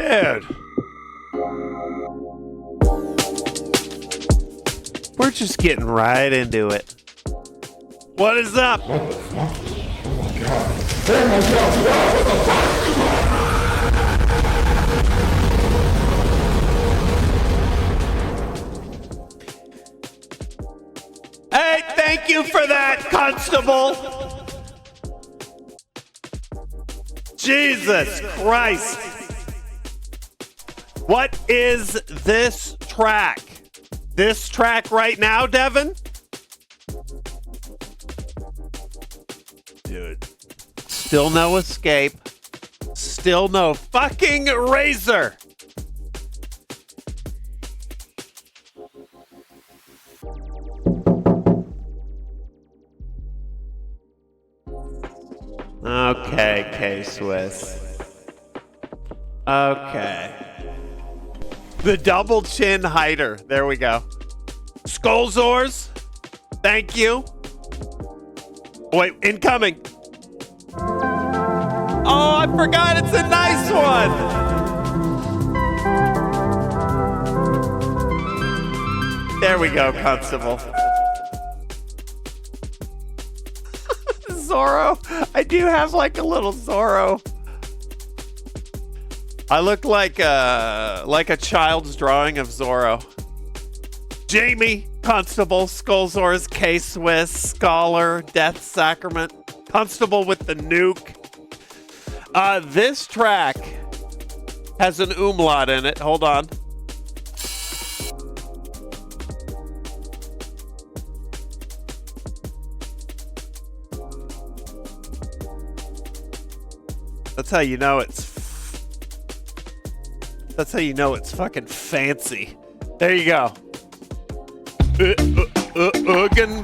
Dude. We're just getting right into it. What is up? What the fuck? Oh my god. Oh my god, wow, what the fuck? Hey, thank you for that, Constable. Jesus Christ. What is this track? This track right now, Devin? Dude. Still no escape. Still no fucking razor. Okay, K-Swiss. Okay. The double chin hider. There we go. Skullzors. Thank you. Wait, incoming. Oh, I forgot it's a nice one. There we go, Constable. Zorro. I do have like a little Zorro. I look like a child's drawing of Zorro. Jamie, Constable, Skullzors, K-Swiss, Scholar, Death Sacrament, Constable with the nuke. This track has an umlaut in it. Hold on. That's how you know That's how you know it's fucking fancy. There you go.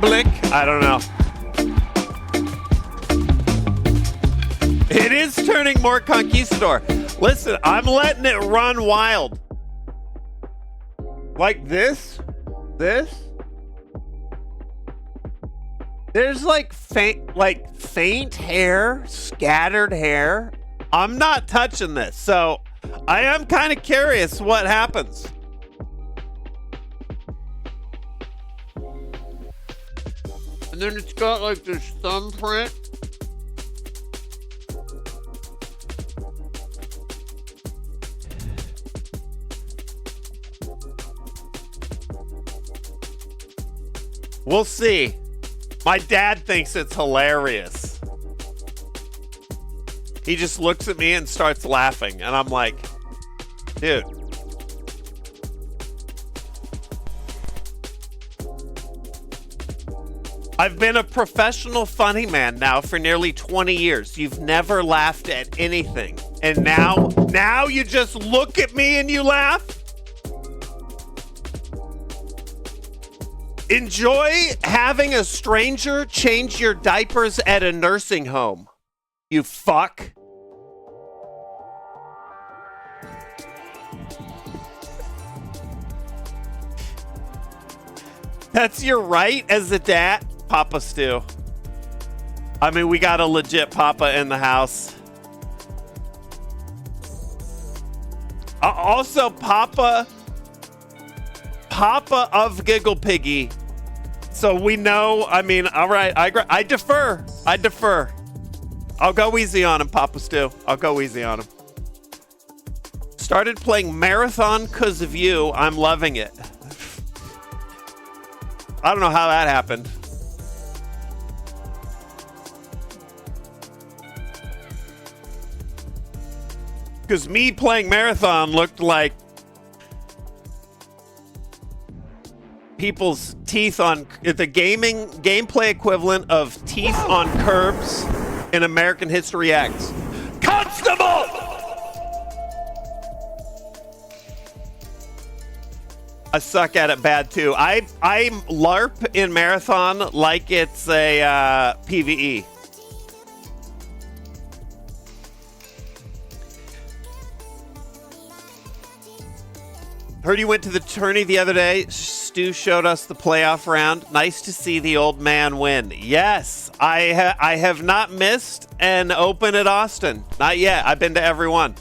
Blick. I don't know. It is turning more conquistador. Listen, I'm letting it run wild. Like this. There's like faint hair, scattered hair. I'm not touching this, so I am kind of curious what happens. And then it's got like this thumbprint. We'll see. My dad thinks it's hilarious. He just looks at me and starts laughing, and I'm like, dude. I've been a professional funny man now for nearly 20 years. You've never laughed at anything. And now you just look at me and you laugh? Enjoy having a stranger change your diapers at a nursing home. You fuck. That's your right as a dad, Papa Stu. I mean, we got a legit Papa in the house. Also, Papa of Giggle Piggy. So we know, I mean, all right, I defer. I'll go easy on him, Papa Stu. I'll go easy on him. Started playing Marathon because of you. I'm loving it. I don't know how that happened. Because me playing Marathon looked like people's teeth on the gameplay equivalent of teeth on curbs in American History X. Constable! I suck at it bad too. I LARP in Marathon like it's a PvE. Heard you went to the tourney the other day. Stu showed us the playoff round. Nice to see the old man win. Yes, I have not missed an open at Austin. Not yet. I've been to every one.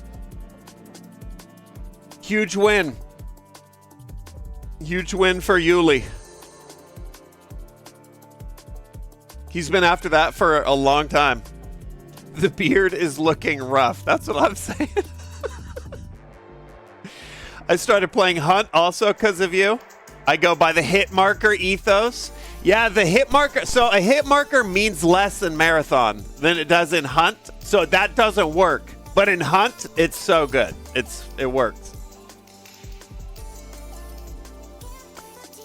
Huge win. Huge win for Yuli. He's been after that for a long time. The beard is looking rough. That's what I'm saying. I started playing Hunt also because of you. I go by the hit marker ethos. Yeah, the hit marker. So a hit marker means less in Marathon than it does in Hunt. So that doesn't work. But in Hunt, it's so good. It works.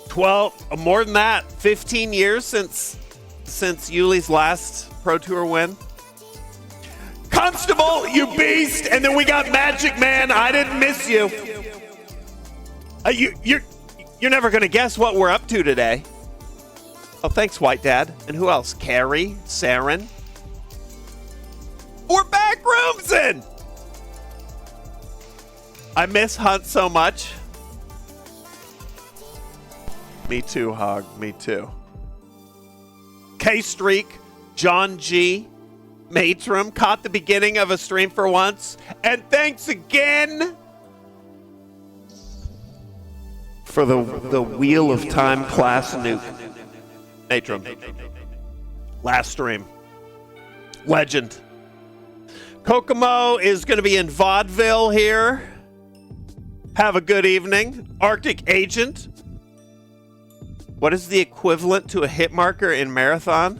12, more than that, 15 years since Yuli's last Pro Tour win. Constable, you beast! And then we got Magic Man. I didn't miss you. You're never gonna guess what we're up to today. Oh, thanks, White Dad. And who else? Carrie, Saren. We're Backrooms in. I miss Hunt so much. Me too, Hog. Me too. K-Streak, John G, Matrim, caught the beginning of a stream for once. And thanks again for the Wheel of Time class nuke. Matrim. Last stream. Legend. Kokomo is going to be in vaudeville here. Have a good evening. Arctic Agent. What is the equivalent to a hit marker in Marathon?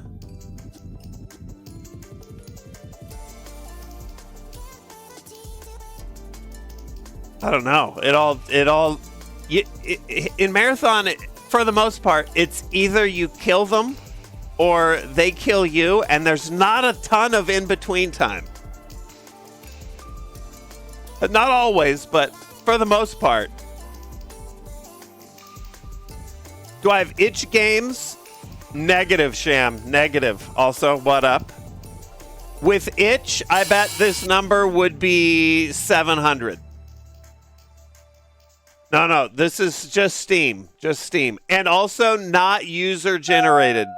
I don't know. In Marathon, for the most part, it's either you kill them or they kill you, and there's not a ton of in-between time. But not always, but for the most part. Do I have itch games? Negative, Sham. Negative. Also, what up? With itch, I bet this number would be 700. No, this is just Steam. Just Steam. And also not user-generated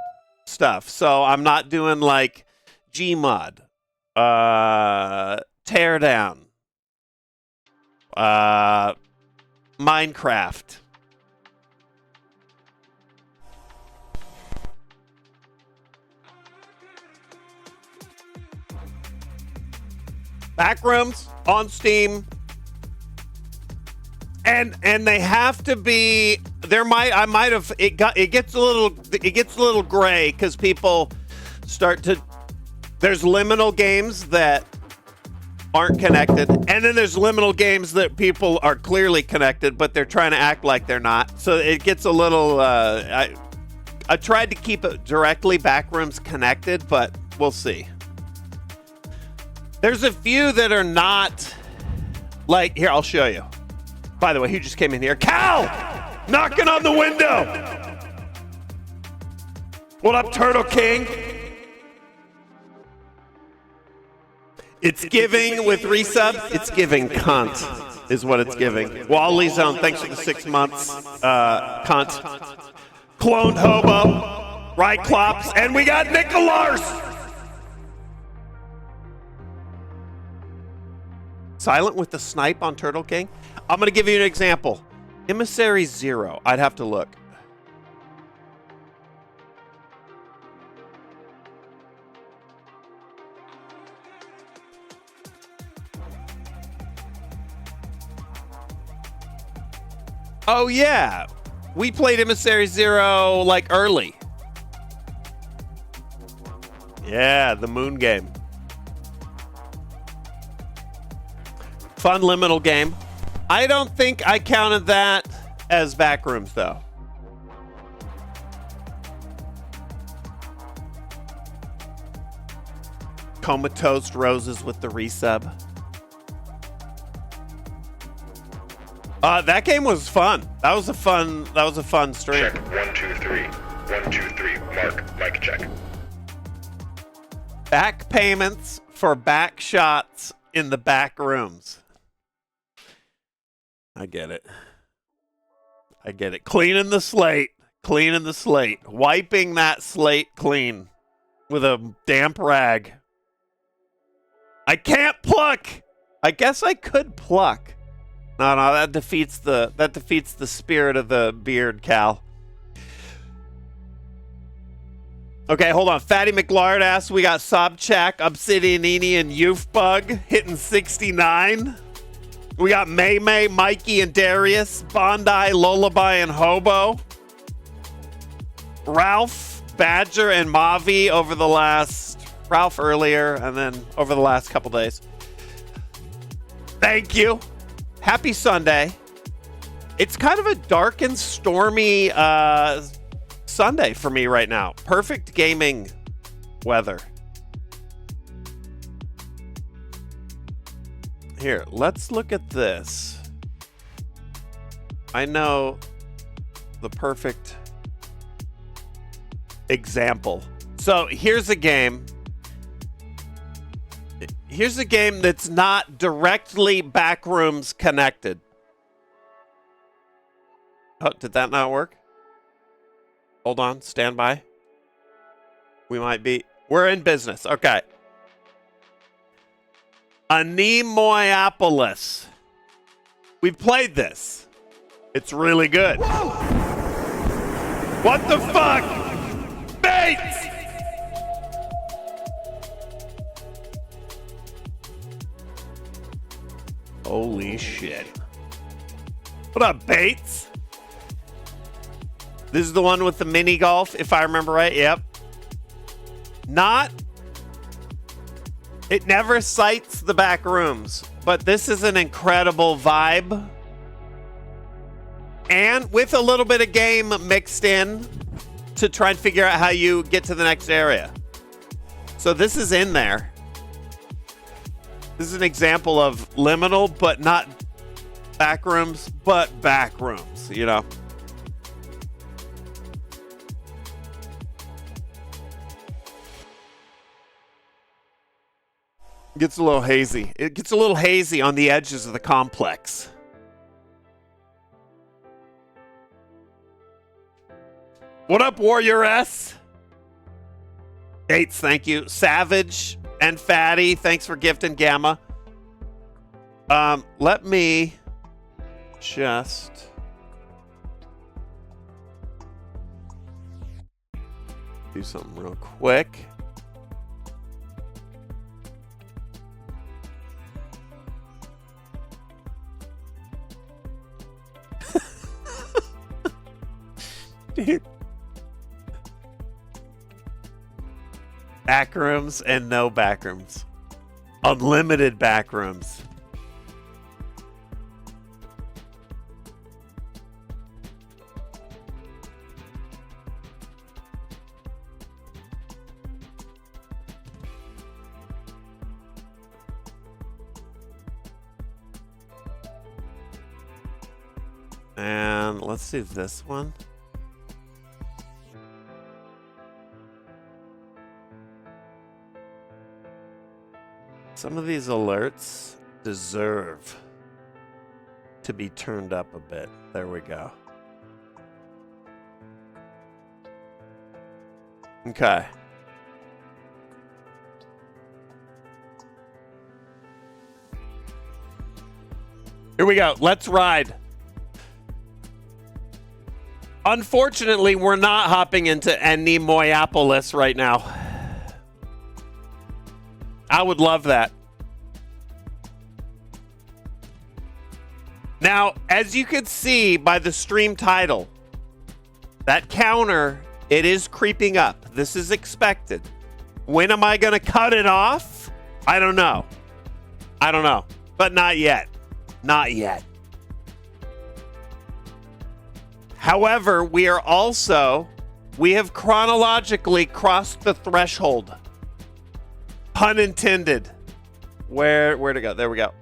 stuff. So I'm not doing like Gmod, Teardown, Minecraft. Backrooms on Steam. And they have to be it gets a little gray because people start to, there's liminal games that aren't connected, and then there's liminal games that people are clearly connected but they're trying to act like they're not, so it gets a little I tried to keep it directly Backrooms connected, but we'll see. There's a few that are not, like, here, I'll show you. By the way, who just came in here? Cal! Knocking on the window! What up, Turtle King? It's giving with resub. It's giving cunt, is what it's giving. Wally Zone, thanks for the 6 months. Cunt. Cloned Hobo. Ryclops. And we got Nicolars! Silent with the snipe on Turtle King? I'm going to give you an example. Emissary 0. I'd have to look. Oh, yeah. We played Emissary 0 like early. Yeah, the moon game. Fun liminal game. I don't think I counted that as Backrooms, though. Comatose Roses with the resub. That game was fun. That was a fun stream. Check 1 2 3. 1 2 3. Mark. Mic check. Back payments for back shots in the back rooms. I get it. Cleaning the slate. Wiping that slate clean with a damp rag. I can't pluck. I guess I could pluck. No, that defeats the spirit of the beard, Cal. Okay, hold on. Fatty McLard asks, we got Sobchak, Obsidianini, and Youthbug hitting 69. We got May, Mikey, and Darius, Bondi, Lullaby, and Hobo. Ralph, Badger, and Mavi over the last... Ralph earlier, and then over the last couple days. Thank you. Happy Sunday. It's kind of a dark and stormy Sunday for me right now. Perfect gaming weather. Here, let's look at this. I know the perfect example. So here's a game. Here's a game that's not directly Backrooms connected. Oh, did that not work? Hold on, stand by. We're in business. Okay. Anemoiapolis. We've played this. It's really good. Whoa! What the fuck? Bates! Holy shit. What up, Bates? This is the one with the mini golf, if I remember right. Yep. It never cites the back rooms, but this is an incredible vibe. And with a little bit of game mixed in to try and figure out how you get to the next area. So this is in there. This is an example of Liminal, but not Backrooms, but Backrooms, you know. It gets a little hazy. It gets a little hazy on the edges of the complex. What up, Warrior S? Gates, thank you. Savage and Fatty, thanks for gifting Gamma. Let me just do something real quick. Dude. Backrooms and no backrooms. Unlimited backrooms. And let's do this one. Some of these alerts deserve to be turned up a bit. There we go. Okay. Here we go. Let's ride. Unfortunately, we're not hopping into Anemoiapolis right now. I would love that. Now, as you can see by the stream title, that counter, it is creeping up. This is expected. When am I going to cut it off? I don't know. I don't know. But not yet. Not yet. However, we have chronologically crossed the threshold. Pun intended. Where to go? There we go.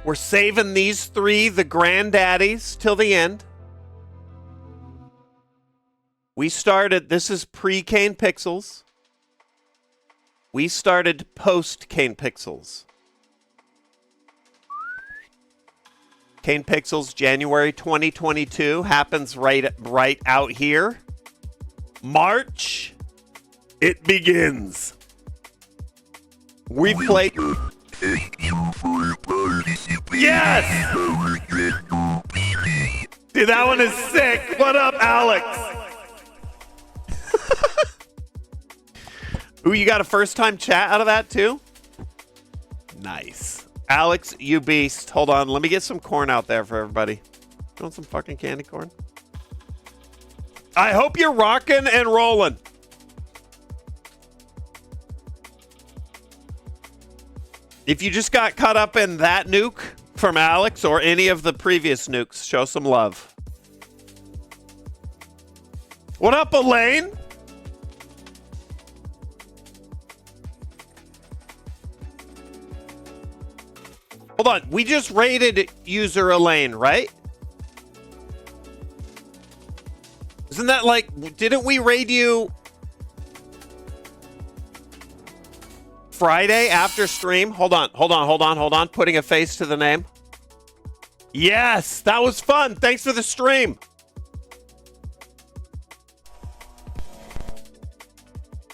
We're saving these three, the granddaddies, till the end. We started, this is pre-Cane Pixels. We started post-Cane Pixels. Cane Pixels, January 2022, happens right out here. March, it begins. We played. Yes! Dude, that one is sick. What up, Alex? Ooh, you got a first-time chat out of that, too? Nice. Alex, you beast. Hold on. Let me get some corn out there for everybody. You want some fucking candy corn? I hope you're rocking and rolling. If you just got caught up in that nuke from Alex or any of the previous nukes, show some love. What up, Elaine? Hold on. We just raided user Elaine, right? Isn't that like, didn't we raid you Friday after stream? Hold on. Putting a face to the name. Yes, that was fun. Thanks for the stream.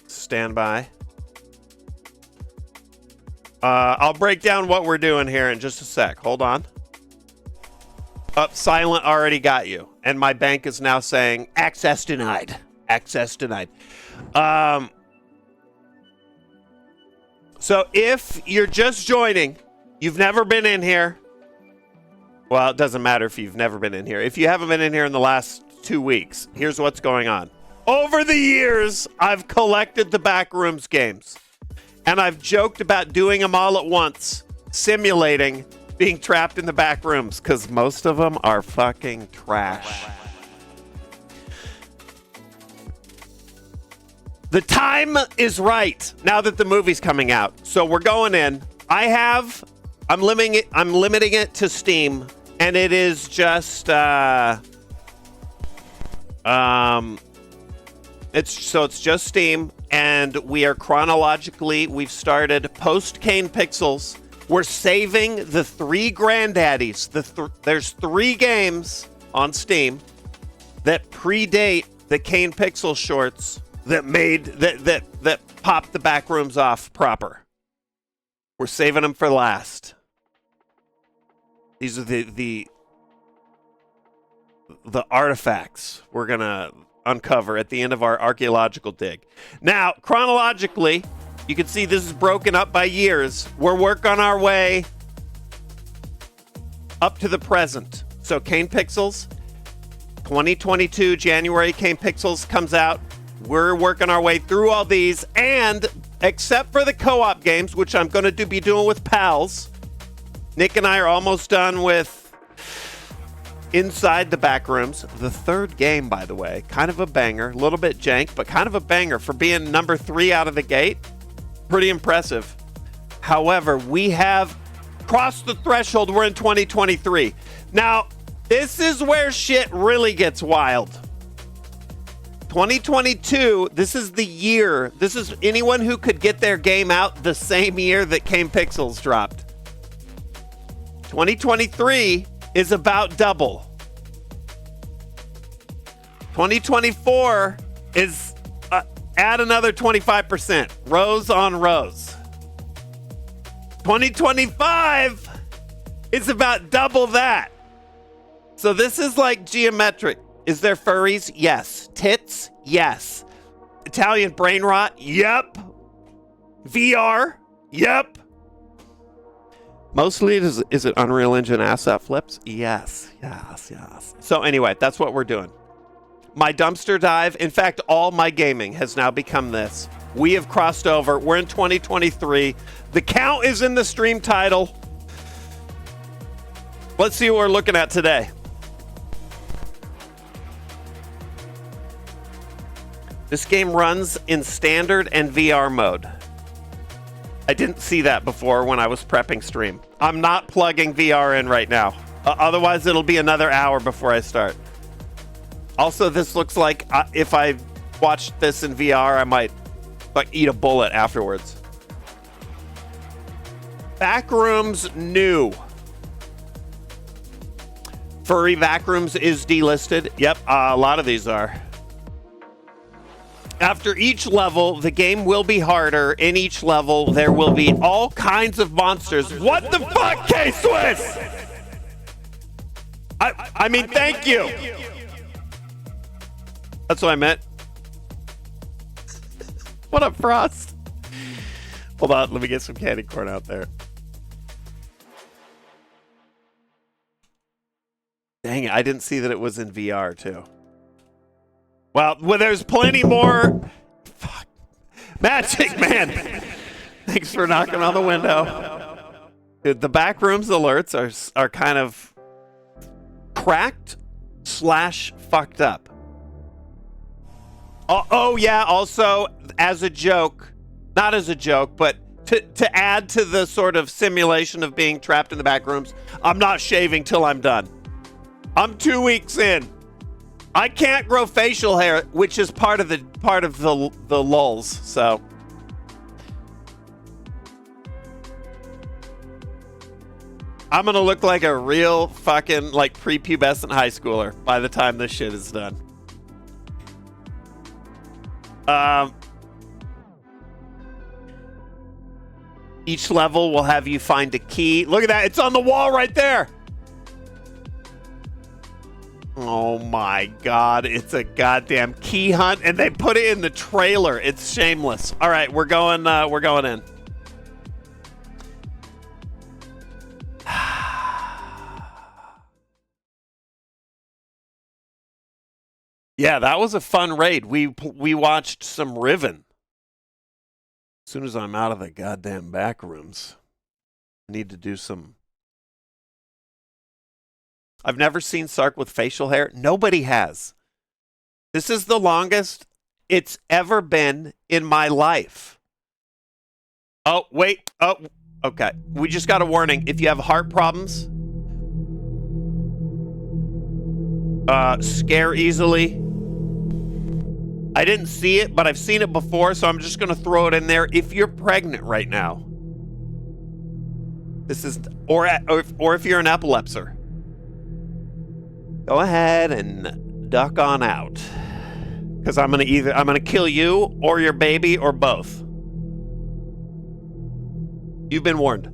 Stand by. I'll break down what we're doing here in just a sec. Hold on. Silent already got you. And my bank is now saying access denied. Access denied. So if you're just joining, you've never been in here. Well, it doesn't matter if you've never been in here. If you haven't been in here in the last 2 weeks, here's what's going on. Over the years, I've collected the Backrooms games. And I've joked about doing them all at once, simulating being trapped in the back rooms, because most of them are fucking trash. The time is right now that the movie's coming out. So we're going in. I'm limiting it to Steam, and it is just it's just Steam, and we are we've started post Cane Pixels. We're saving the 3 granddaddies. There's 3 games on Steam that predate the Cane Pixel shorts that popped the Backrooms off proper. We're saving them for last. These are the artifacts we're gonna uncover at the end of our archaeological dig. Now, chronologically, you can see this is broken up by years. We're working our way up to the present. So Cane Pixels, 2022, January, Cane Pixels comes out. We're working our way through all these, and except for the co-op games, which I'm going to be doing with pals, Nick and I are almost done with Inside the Backrooms. The 3rd game, by the way, kind of a banger, a little bit jank, but kind of a banger for being number 3 out of the gate. Pretty impressive. However, we have crossed the threshold. We're in 2023. Now, this is where shit really gets wild. 2022, this is the year. This is anyone who could get their game out the same year that Cane Pixels dropped. 2023 is about double. 2024 is add another 25%, rows on rows. 2025 is about double that. So this is like geometric. Is there furries? Yes. Tits? Yes. Italian brain rot? Yep. VR? Yep. Mostly, is it Unreal Engine asset flips? Yes. So anyway, that's what we're doing. My dumpster dive, in fact, all my gaming has now become this. We have crossed over. We're in 2023. The count is in the stream title. Let's see what we're looking at today. This game runs in standard and VR mode. I didn't see that before when I was prepping stream. I'm not plugging VR in right now. Otherwise, it'll be another hour before I start. Also, this looks like if I watched this in VR, I might eat a bullet afterwards. Backrooms new. Furry Backrooms is delisted. Yep, a lot of these are. After each level, the game will be harder. In each level, there will be all kinds of monsters. What the fuck, K-Swiss? I mean, thank you. That's what I meant. What up, Frost? Hold on, let me get some candy corn out there. Dang it, I didn't see that it was in VR too. Well, there's plenty more. Fuck. Magic Man. Thanks for knocking on the window. Dude, the Backrooms alerts are kind of cracked / fucked up. Oh yeah, also as a joke, not as a joke, but to add to the sort of simulation of being trapped in the Backrooms, I'm not shaving till I'm done. I'm 2 weeks in. I can't grow facial hair, which is part of the lulls. So I'm gonna look like a real fucking like prepubescent high schooler by the time this shit is done. Each level will have you find a key. Look at that! It's on the wall right there. Oh my god, it's a goddamn key hunt, and they put it in the trailer. It's shameless. All right, we're going in. Yeah, that was a fun raid. We watched some Riven. As soon as I'm out of the goddamn back rooms, I need to do some. I've never seen Sark with facial hair. Nobody has. This is the longest it's ever been in my life. Oh, wait. Oh, okay. We just got a warning. If you have heart problems, scare easily. I didn't see it, but I've seen it before, so I'm just going to throw it in there. If you're pregnant right now, this is, or if you're an epilepsy, go ahead and duck on out, because I'm gonna kill you or your baby or both. You've been warned.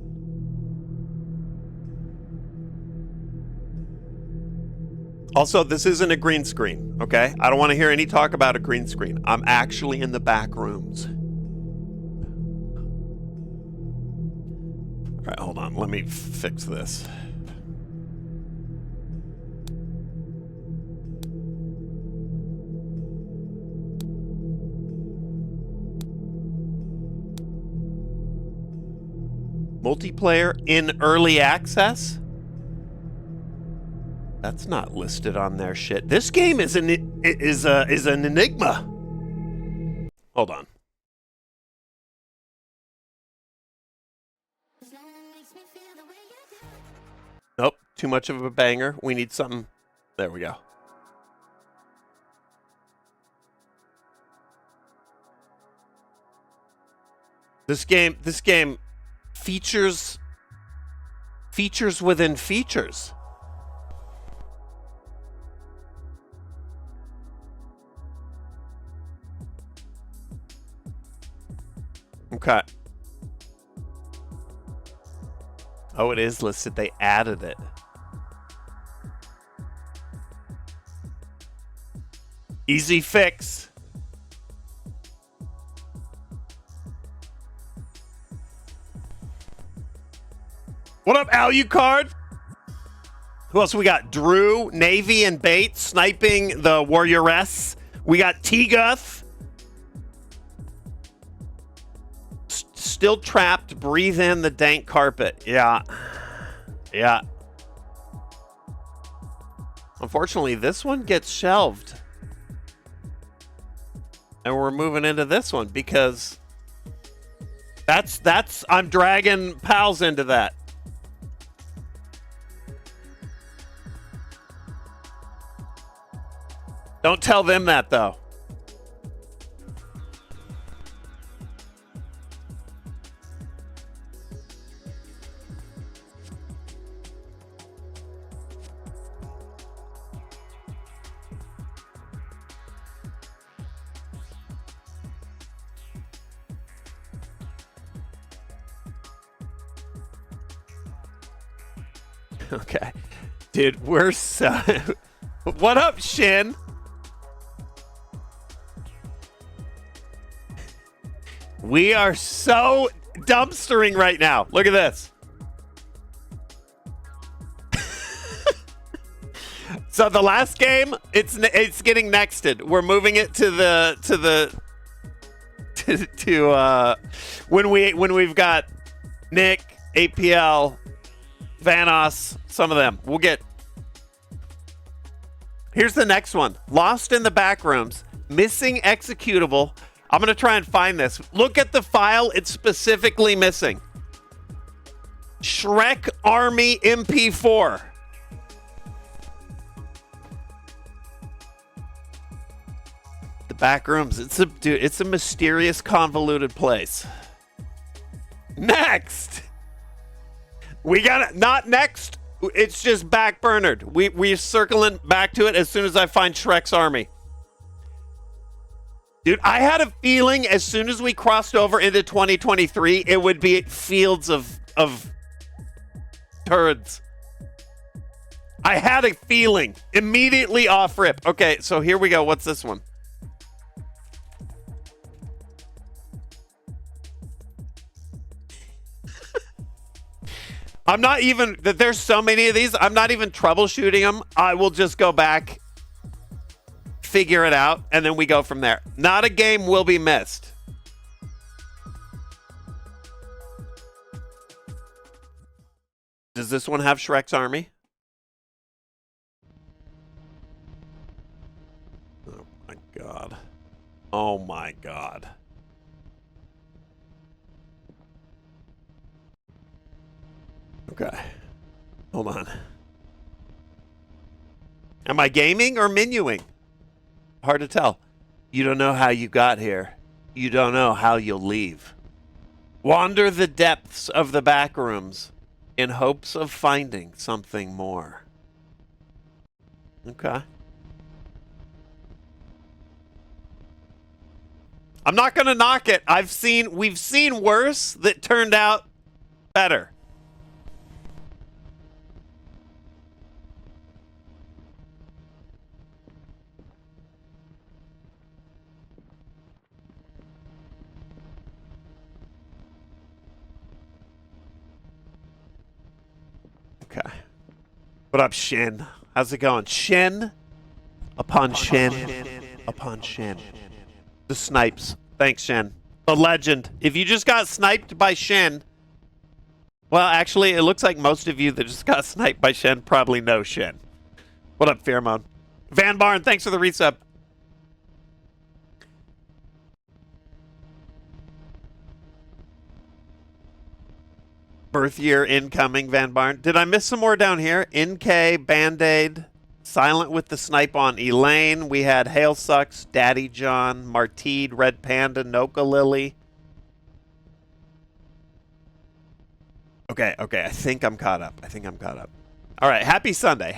Also, this isn't a green screen, okay? I don't want to hear any talk about a green screen. I'm actually in the back rooms. All right, hold on. Let me fix this. Multiplayer in early access? That's not listed on their shit. This game is an enigma. Hold on. Nope, too much of a banger. We need something. There we go. This game features within features. Okay. Oh, it is listed. They added it. Easy fix. What up, Alucard? Who else we got? Drew, Navy, and Bait sniping the Warrioress. We got T-Guth. Still trapped. Breathe in the dank carpet. Yeah. Yeah. Unfortunately, this one gets shelved. And we're moving into this one because that's I'm dragging pals into that. Don't tell them that, though. Okay. Dude, we're so... What up, Shin? We are so dumpstering right now. Look at this. So the last game, it's getting nexted. We're moving it to when we've got Nick, APL, Vanos, some of them. We'll get. Here's the next one. Lost in the Backrooms. Missing executable. I'm going to try and find this. Look at the file it's specifically missing. Shrek Army MP4. The Backrooms. It's a mysterious, convoluted place. Next. We got it. Not next. It's just backburnered. We're circling back to it as soon as I find Shrek's Army. Dude, I had a feeling as soon as we crossed over into 2023, it would be fields of turds. I had a feeling. Immediately off rip. Okay, so here we go. What's this one? I'm not even, that there's so many of these, I'm not even troubleshooting them. I will just go back, figure it out, and then we go from there. Not a game will be missed. Does this one have Shrek's Army? Oh my God. Oh my God. Okay. Hold on. Am I gaming or menuing? Hard to tell. You don't know how you got here. You don't know how you'll leave. Wander the depths of the backrooms in hopes of finding something more. Okay. I'm not going to knock it. We've seen worse that turned out better. Okay. What up, Shin? How's it going? Shin upon Shin upon Shin. The snipes. Thanks, Shin. The legend. If you just got sniped by Shin, well, actually, it looks like most of you that just got sniped by Shin probably know Shin. What up, Pheromone? Van Barn, thanks for the resub. Birth year incoming, Van Barn. Did I miss some more down here? NK, Band-Aid, Silent with the Snipe on Elaine. We had Hail Sucks, Daddy John, Martide, Red Panda, Noka Lily. Okay. I think I'm caught up. All right. Happy Sunday.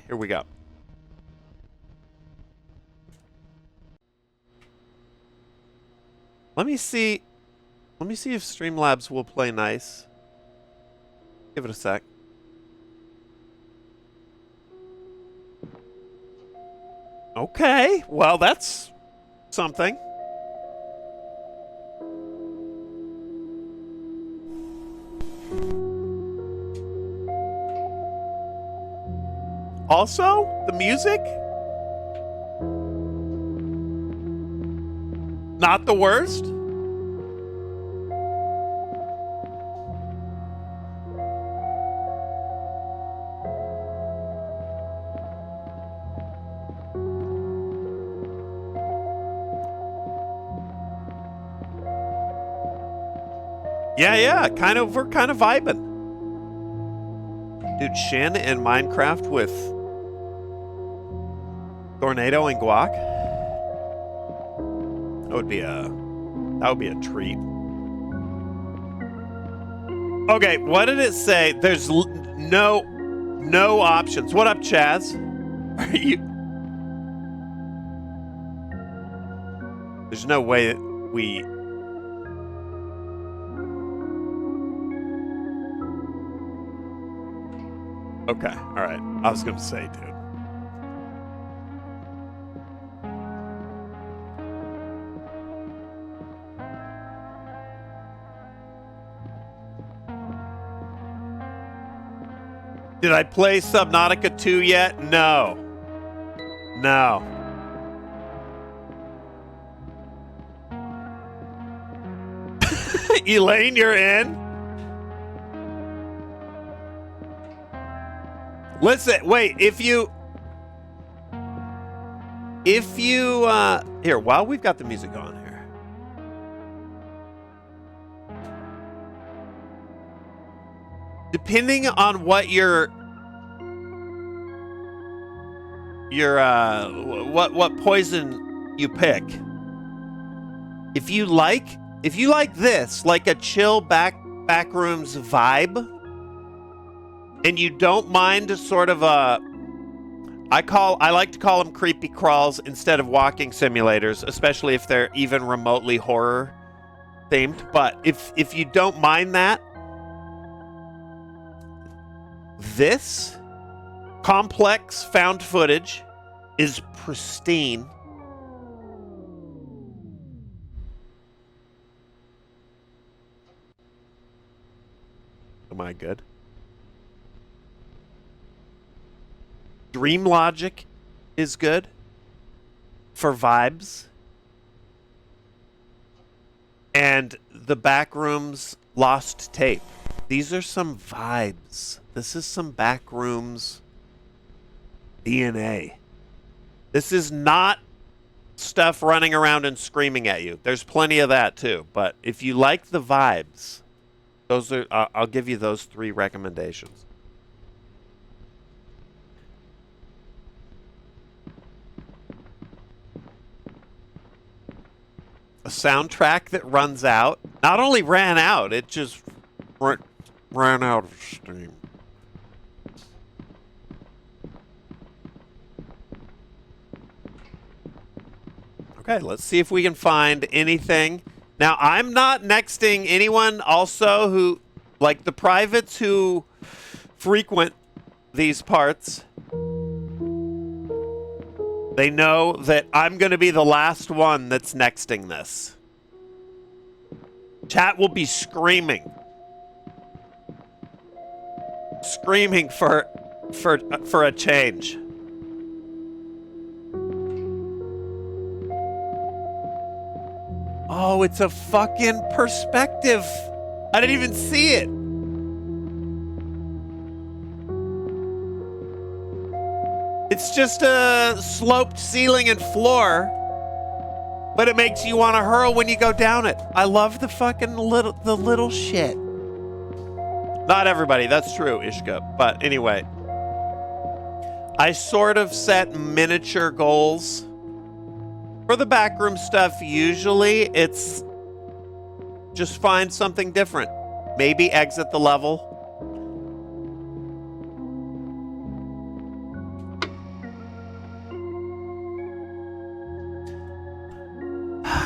Here we go. Let me see if Streamlabs will play nice. Give it a sec. Okay, well, that's something. Also, the music? Not the worst. Yeah, we're kind of vibing. Dude, Shin in Minecraft with Tornado and Guac. That would be a treat. Okay, what did it say? There's no options. What up, Chaz? Are you? There's no way that we. Okay, all right. I was gonna say, dude. Did I play Subnautica 2 yet? No. No. Elaine, you're in? Listen, wait, if you here, while we've got the music on here. Depending on what what poison you pick. If you like this, like a chill backrooms vibe, and you don't mind a sort of a I like to call them creepy crawls instead of walking simulators, especially if they're even remotely horror themed. But if you don't mind that, this complex found footage is pristine. Am I good? Dream logic is good for vibes. And the Backrooms lost tape. These are some vibes. This is some Backrooms DNA. This is not stuff running around and screaming at you. There's plenty of that too. But if you like the vibes, those are I'll give you those 3 recommendations. A soundtrack that runs out. Not only ran out, it just ran out of steam. Okay, let's see if we can find anything. Now, I'm not nexting anyone also who, like the privates who frequent these parts. They know that I'm going to be the last one that's nexting this. Chat will be screaming. Screaming for a change. Oh, it's a fucking perspective. I didn't even see it. It's just a sloped ceiling and floor, but it makes you want to hurl when you go down it. I love the fucking little shit. Not everybody, that's true, Ishka. But anyway, I sort of set miniature goals. For the backroom stuff, usually it's just find something different. Maybe exit the level.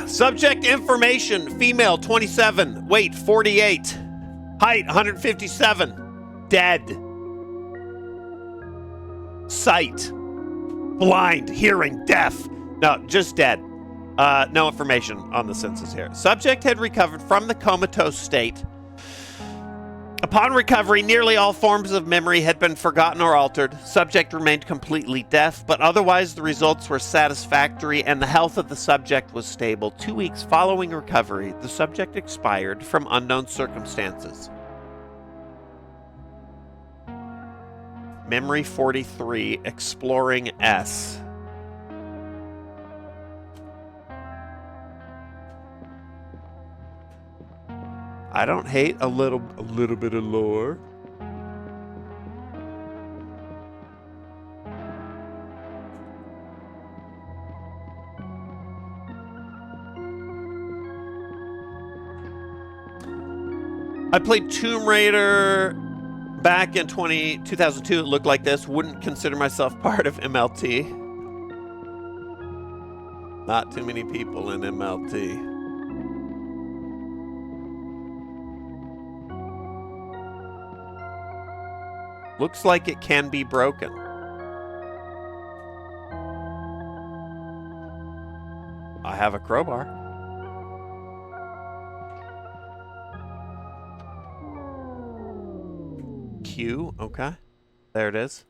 Subject information, female, 27, weight, 48, height, 157, dead. Sight, blind, hearing, deaf. No, just dead. No information on the census here. Subject had recovered from the comatose state. Upon recovery, nearly all forms of memory had been forgotten or altered. Subject remained completely deaf, but otherwise the results were satisfactory and the health of the subject was stable. 2 weeks following recovery, the subject expired from unknown circumstances. Memory 43, Exploring S. I don't hate a little bit of lore. I played Tomb Raider back in 2002. It looked like this. Wouldn't consider myself part of MLT. Not too many people in MLT. Looks like it can be broken. I have a crowbar. Q, okay. There it is.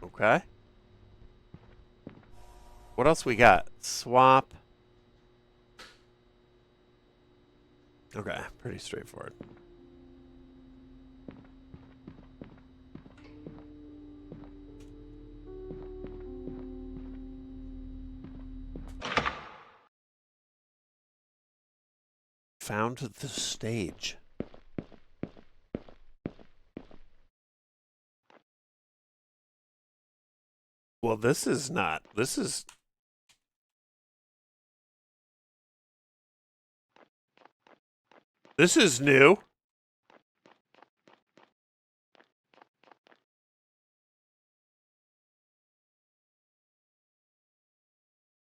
Okay. What else we got? Swap. Okay, pretty straightforward. Found the stage. Well, this is not. This is new.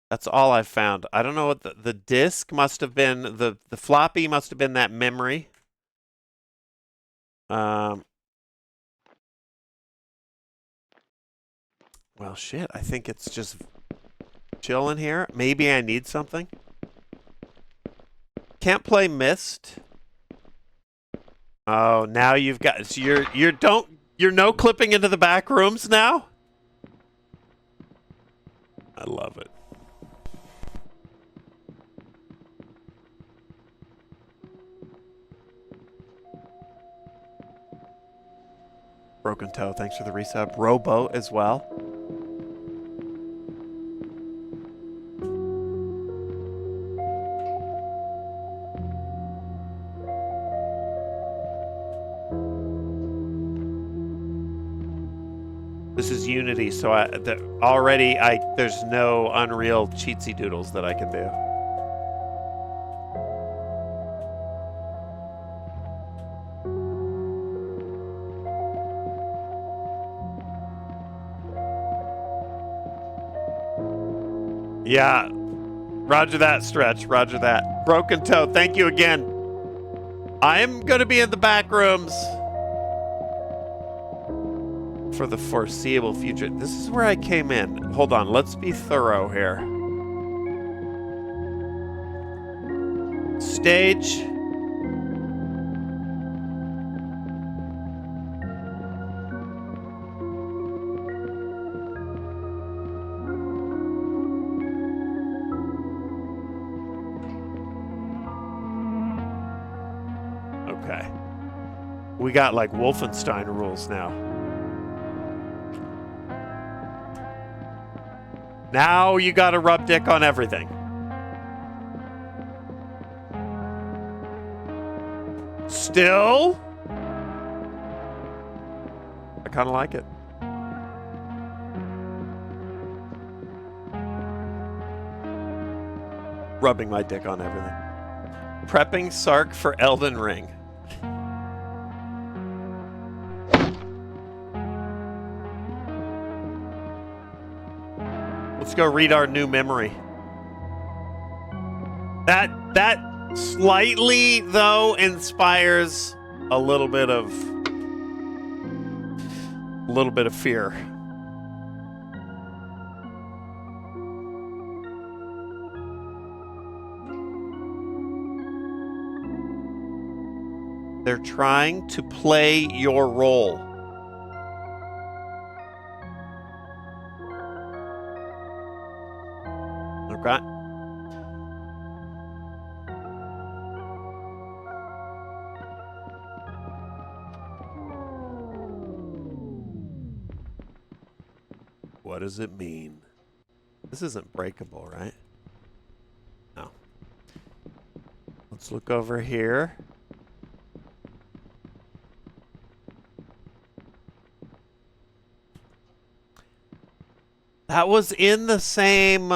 That's all I found. I don't know what the disc must have been. The floppy must have been that memory. Well, shit. I think it's just chilling here. Maybe I need something. Can't play Myst. Oh, now you've got. So you're no clipping into the back rooms now. I love it. Broken Toe, thanks for the resub. Robo as well. This is Unity, so there's no Unreal cheatsy doodles that I can do. Yeah, roger that, Stretch. Roger that. Broken Toe, thank you again. I'm going to be in the back rooms for the foreseeable future. This is where I came in. Hold on, let's be thorough here. Stage. Okay. We got like Wolfenstein rules now. Now you gotta rub dick on everything. Still? I kinda like it. Rubbing my dick on everything. Prepping Sark for Elden Ring. Let's go read our new memory. That slightly though inspires a little bit of fear. They're trying to play your role. Okay. What does it mean? This isn't breakable, right? No. Let's look over here. That was in the same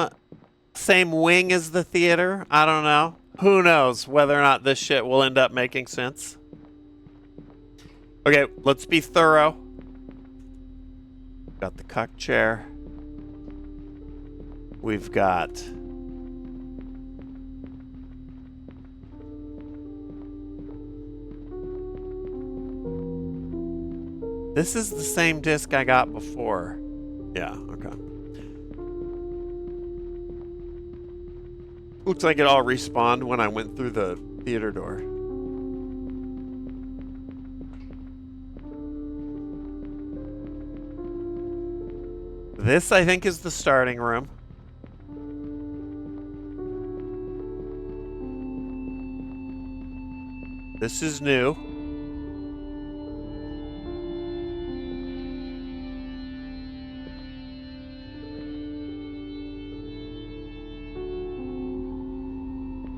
wing as the theater. I don't know. Who knows whether or not this shit will end up making sense. Okay, let's be thorough. Got the cuck chair. We've got this is the same disc I got before. Yeah, okay. Looks like it all respawned when I went through the theater door. This, I think, is the starting room. This is new.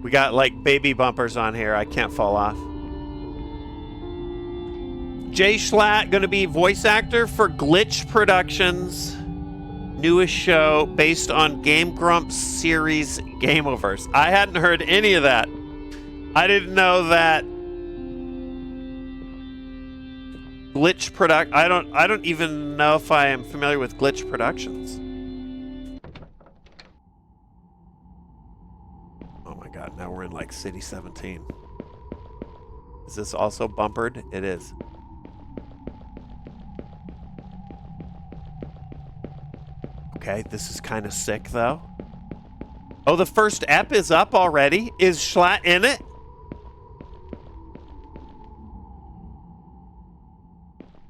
We got like baby bumpers on here. I can't fall off. Jay Schlatt gonna be voice actor for Glitch Productions' newest show based on Game Grumps series Gameoverse. I hadn't heard any of that. I didn't know that Glitch Product. I don't even know if I am familiar with Glitch Productions. Oh my god, now we're in like City 17. Is this also bumpered? It is. Okay, this is kind of sick though. Oh, the first ep is up already? Is Schlatt in it?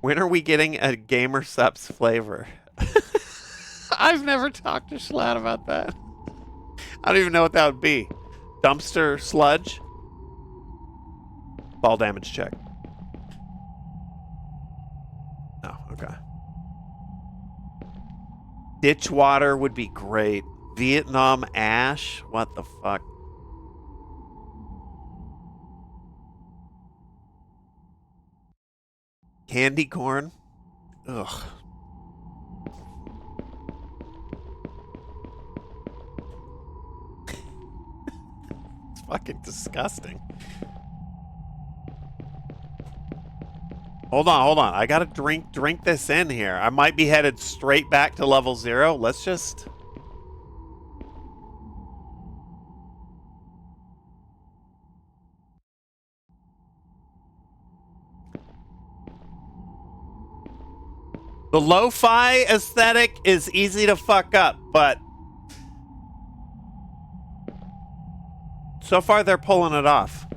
When are we getting a Gamer Subs flavor? I've never talked to Schlatt about that. I don't even know what that would be. Dumpster sludge? Ball damage check. Oh, okay. Ditch water would be great. Vietnam ash? What the fuck? Candy corn? Ugh. It's fucking disgusting. Hold on. I gotta drink this in here. I might be headed straight back to level 0. Let's just... The lo-fi aesthetic is easy to fuck up, but so far they're pulling it off.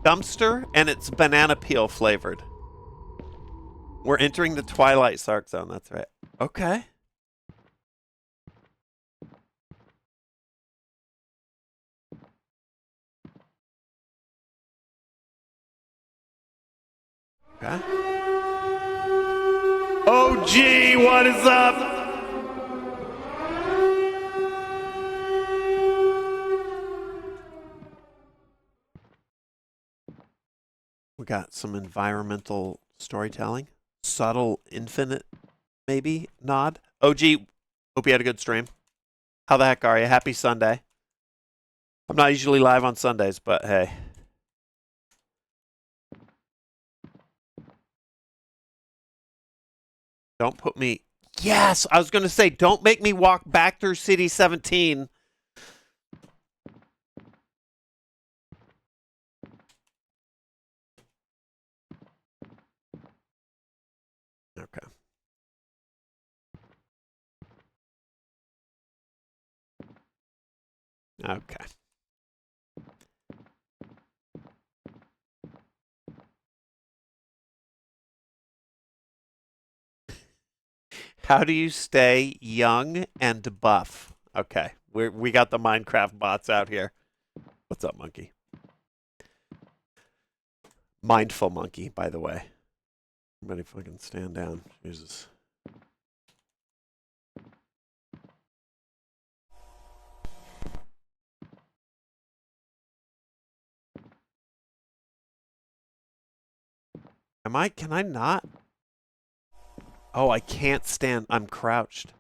Dumpster, and it's banana peel flavored. We're entering the Twilight Sark zone, that's right. Okay. Okay. Oh, gee, what is up? We got some environmental storytelling. Subtle infinite, maybe, nod. OG, hope you had a good stream. How the heck are you? Happy Sunday. I'm not usually live on Sundays, but hey. Don't put me... Yes! I was going to say, don't make me walk back through City 17. Okay. Okay. How do you stay young and buff? Okay, we got the Minecraft bots out here. What's up, monkey? Mindful monkey, by the way. Everybody fucking stand down. Jesus. Can I not? Oh, I can't stand. I'm crouched.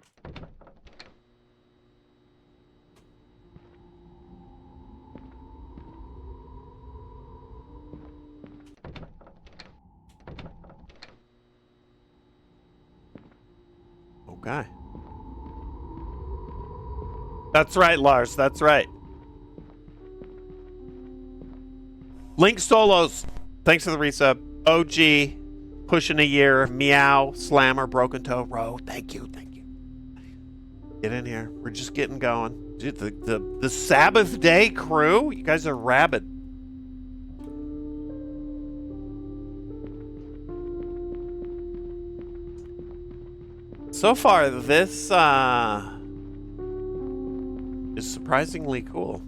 Okay. That's right, Lars. That's right. Link Solos. Thanks for the resub. OG. Pushing a year. Meow. Slammer. Broken Toe. Row. Thank you. Thank you. Get in here. We're just getting going. Dude, the Sabbath Day crew? You guys are rabid. So far, this is surprisingly cool.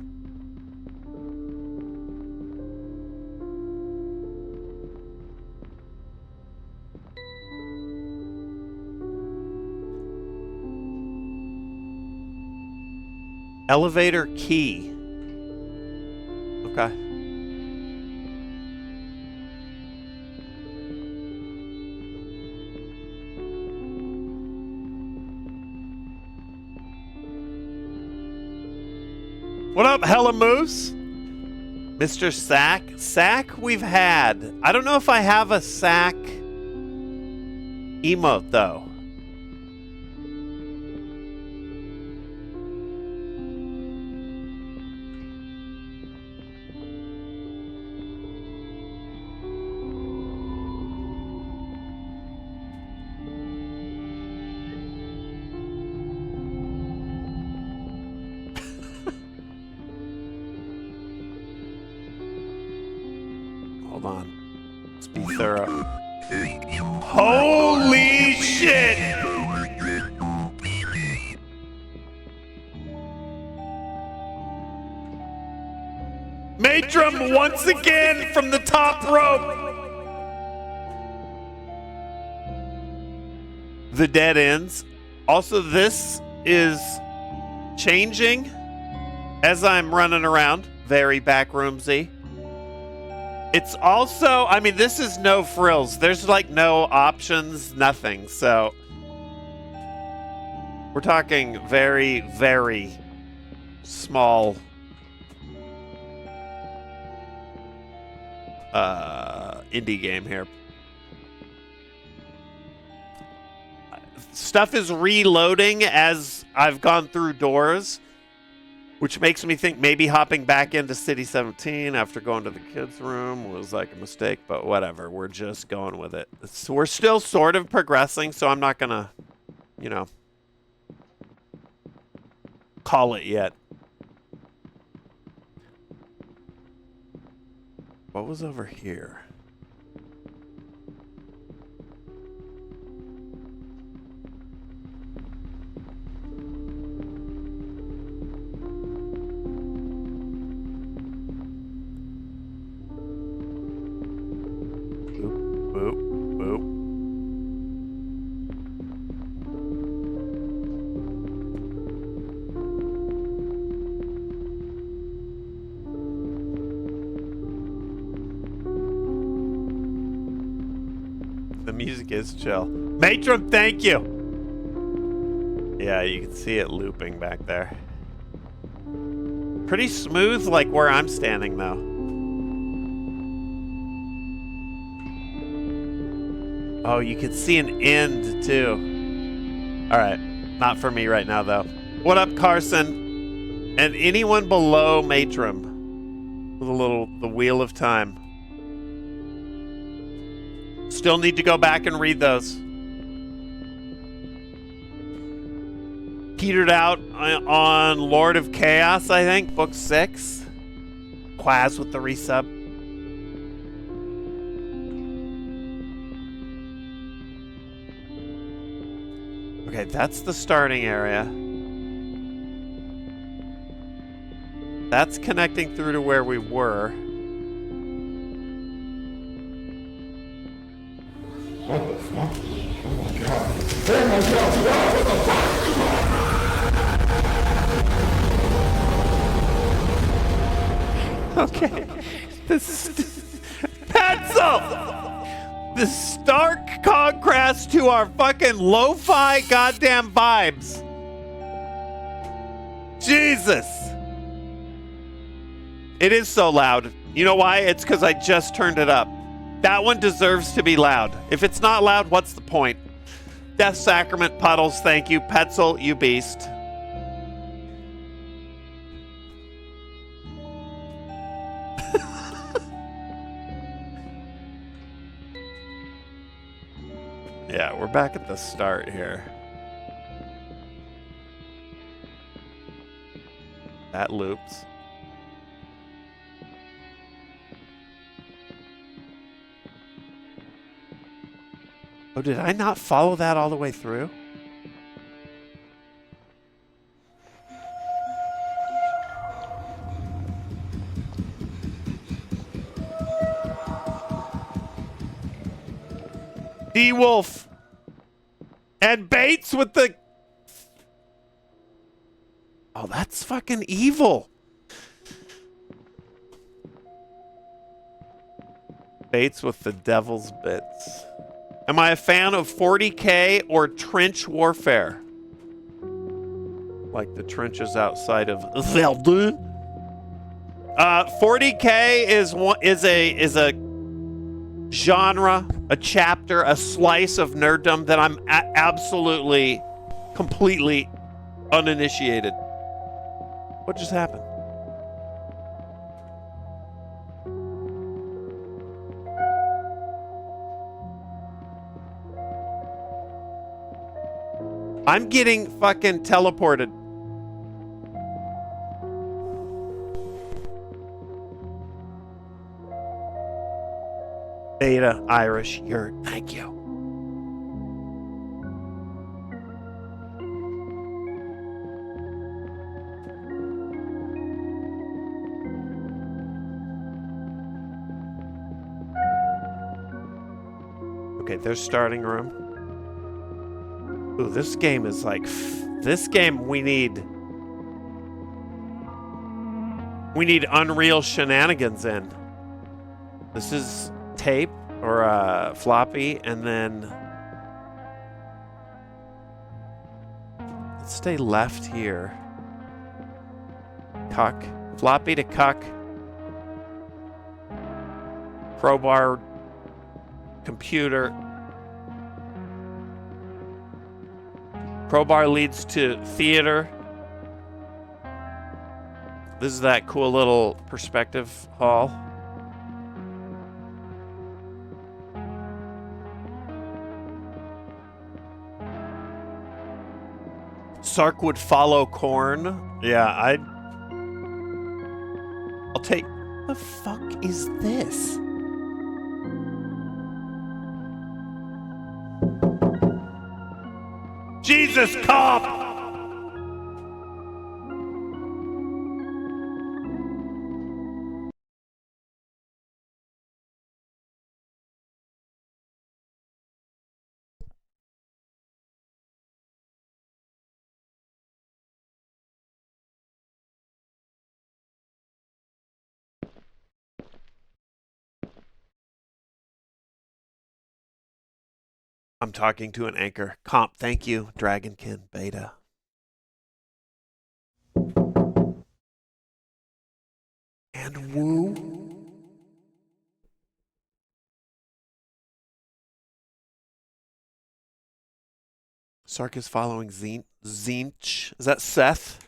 Elevator key. Okay. What up, Hella Moose? Mr. Sack? Sack we've had. I don't know if I have a Sack emote, though. Hold on. Let's be thorough. Holy shit! Matrum once again from the top rope. The dead ends. Also, this is changing as I'm running around. Very backroomsy. It's also, I mean, this is no frills. There's like no options, nothing. So we're talking very, very small indie game here. Stuff is reloading as I've gone through doors, which makes me think maybe hopping back into City 17 after going to the kids' room was like a mistake, but whatever. We're just going with it. So we're still sort of progressing, so I'm not going to, you know, call it yet. What was over here? Music is chill. Matron, thank you. Yeah, you can see it looping back there. Pretty smooth, like where I'm standing, though. Oh, you can see an end, too. All right. Not for me right now, though. What up, Carson? And anyone below Matron with the Wheel of Time. Still need to go back and read those. Petered out on Lord of Chaos, I think, book 6. Quaz with the resub. Okay, that's the starting area. That's connecting through to where we were. What the fuck? Oh my god. Oh my god, wow, what the fuck? Okay. Pencil! The stark contrast to our fucking lo-fi goddamn vibes. Jesus. It is so loud. You know why? It's because I just turned it up. That one deserves to be loud. If it's not loud, what's the point? Death Sacrament, Puddles, thank you. Petzel, you beast. Yeah, we're back at the start here. That loops. Oh, did I not follow that all the way through? D-Wolf. And Bates with the... Oh, that's fucking evil. Bates with the devil's bits. Am I a fan of 40K or trench warfare? Like the trenches outside of Verdun? 40K is a genre, a chapter, a slice of nerddom that I'm absolutely, completely uninitiated. What just happened? I'm getting fucking teleported. Beta, Irish, Yurt, thank you. Okay, there's starting room. Ooh, this game is like... This game we need Unreal shenanigans in. This is tape or floppy, and then let's stay left here. Cuck. Floppy to cuck. Crowbar. Computer. Crowbar leads to theater. This is that cool little perspective hall. Sark would follow Korn. Yeah, I'll take... The fuck is this? Jesus, cop! I'm talking to an anchor. Comp, thank you. Dragonkin, beta. And woo. Sark is following Zinch. Is that Seth?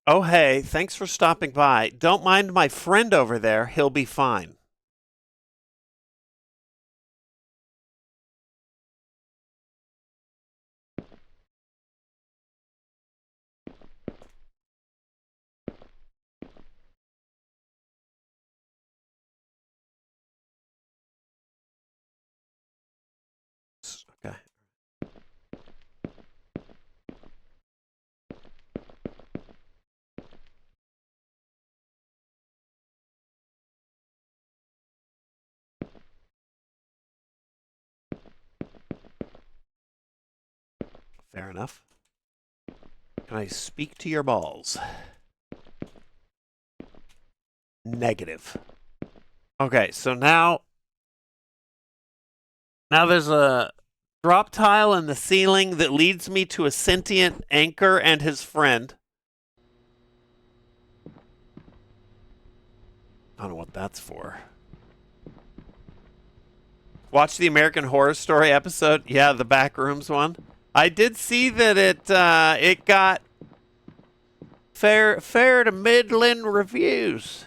Oh, hey, thanks for stopping by. Don't mind my friend over there. He'll be fine. Okay. Fair enough. Can I speak to your balls? Negative. Okay, so now there's a Drop tile in the ceiling that leads me to a sentient anchor and his friend. I don't know what that's for. Watch the American Horror Story episode. Yeah, the Backrooms one. I did see that it got fair to middling reviews.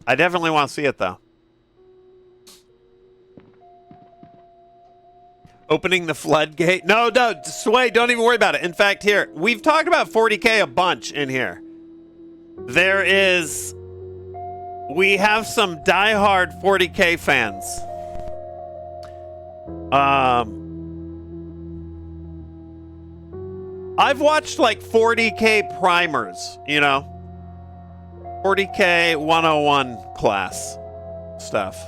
I definitely want to see it though. Opening the floodgate. No, Sway, don't even worry about it. In fact, here, we've talked about 40K a bunch in here. We have some diehard 40K fans. I've watched like 40K primers, you know, 40K 101 class stuff.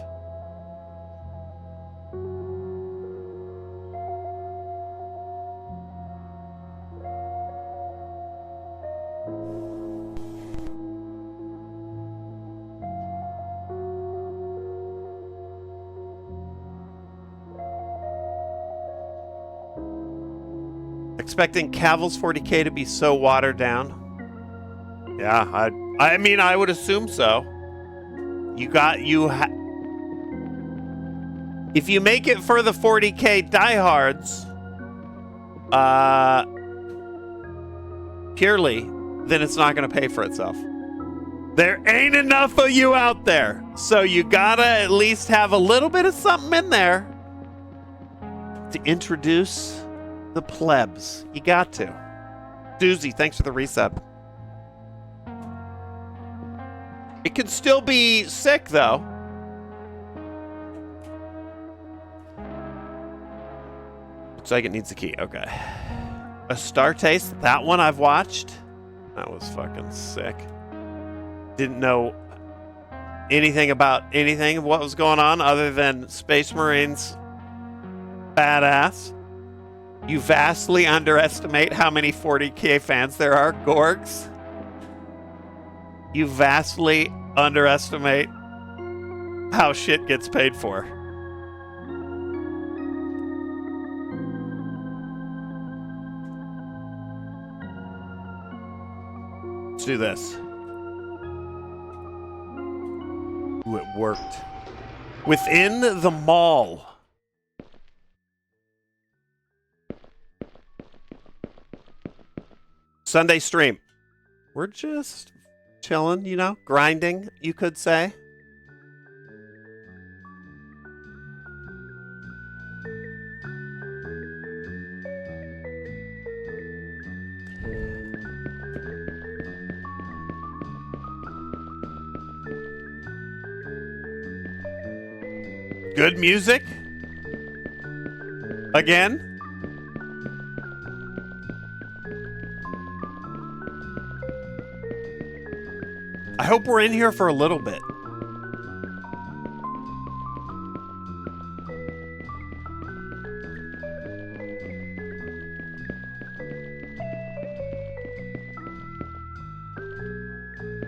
Expecting Cavil's 40K to be so watered down. Yeah, I mean, I would assume so. If you make it for the 40K diehards, purely, then it's not going to pay for itself. There ain't enough of you out there, so you gotta at least have a little bit of something in there to introduce the plebs. You got to. Doozy, thanks for the reset. It can still be sick, though. Looks like it needs a key. Okay. A Star Taste. That one I've watched. That was fucking sick. Didn't know anything about anything of what was going on other than Space Marines. Badass. You vastly underestimate how many 40K fans there are, Gorgs. You vastly underestimate how shit gets paid for. Let's do this. Ooh, it worked. Within the mall. Sunday stream. We're just chilling, you know, grinding, you could say. Good music. Again. I hope we're in here for a little bit.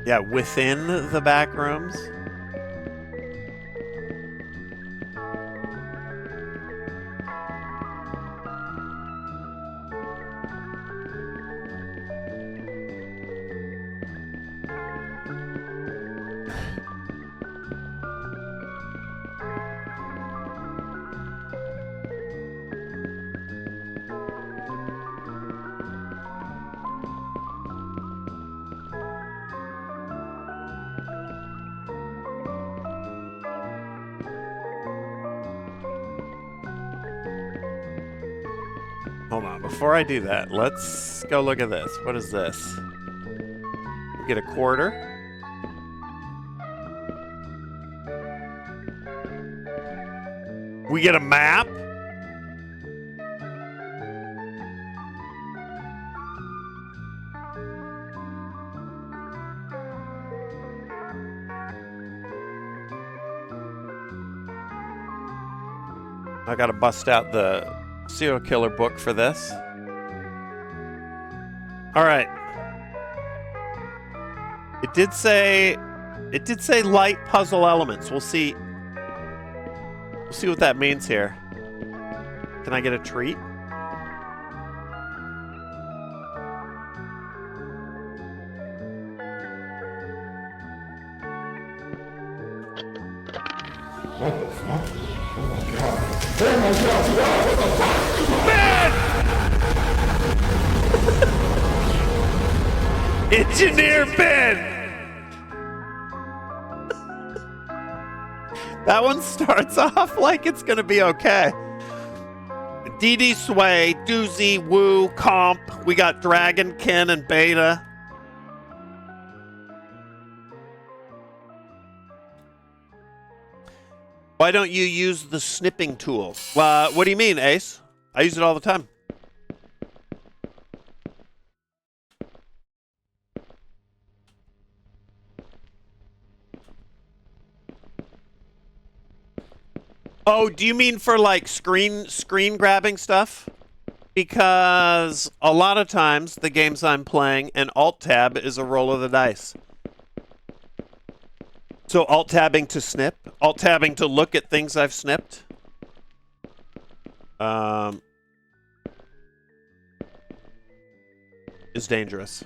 Yeah, within the back rooms. Hold on, before I do that, let's go look at this. What is this? We get a quarter. We get a map. I gotta bust out the serial killer book for this. All right. It did say It did say light puzzle elements. We'll see. We'll see what that means here. Can I get a treat? What the fuck? Oh my god. Oh my god, wow, what the fuck? Ben! Engineer Ben! That one starts off like it's gonna be okay. DD Sway, Doozy, Woo, Comp. We got Dragonkin and Beta. Why don't you use the snipping tool? What do you mean, Ace? I use it all the time. Oh, do you mean for like screen grabbing stuff? Because a lot of times the games I'm playing, an alt tab is a roll of the dice. So alt tabbing to snip, alt tabbing to look at things I've snipped. Is dangerous.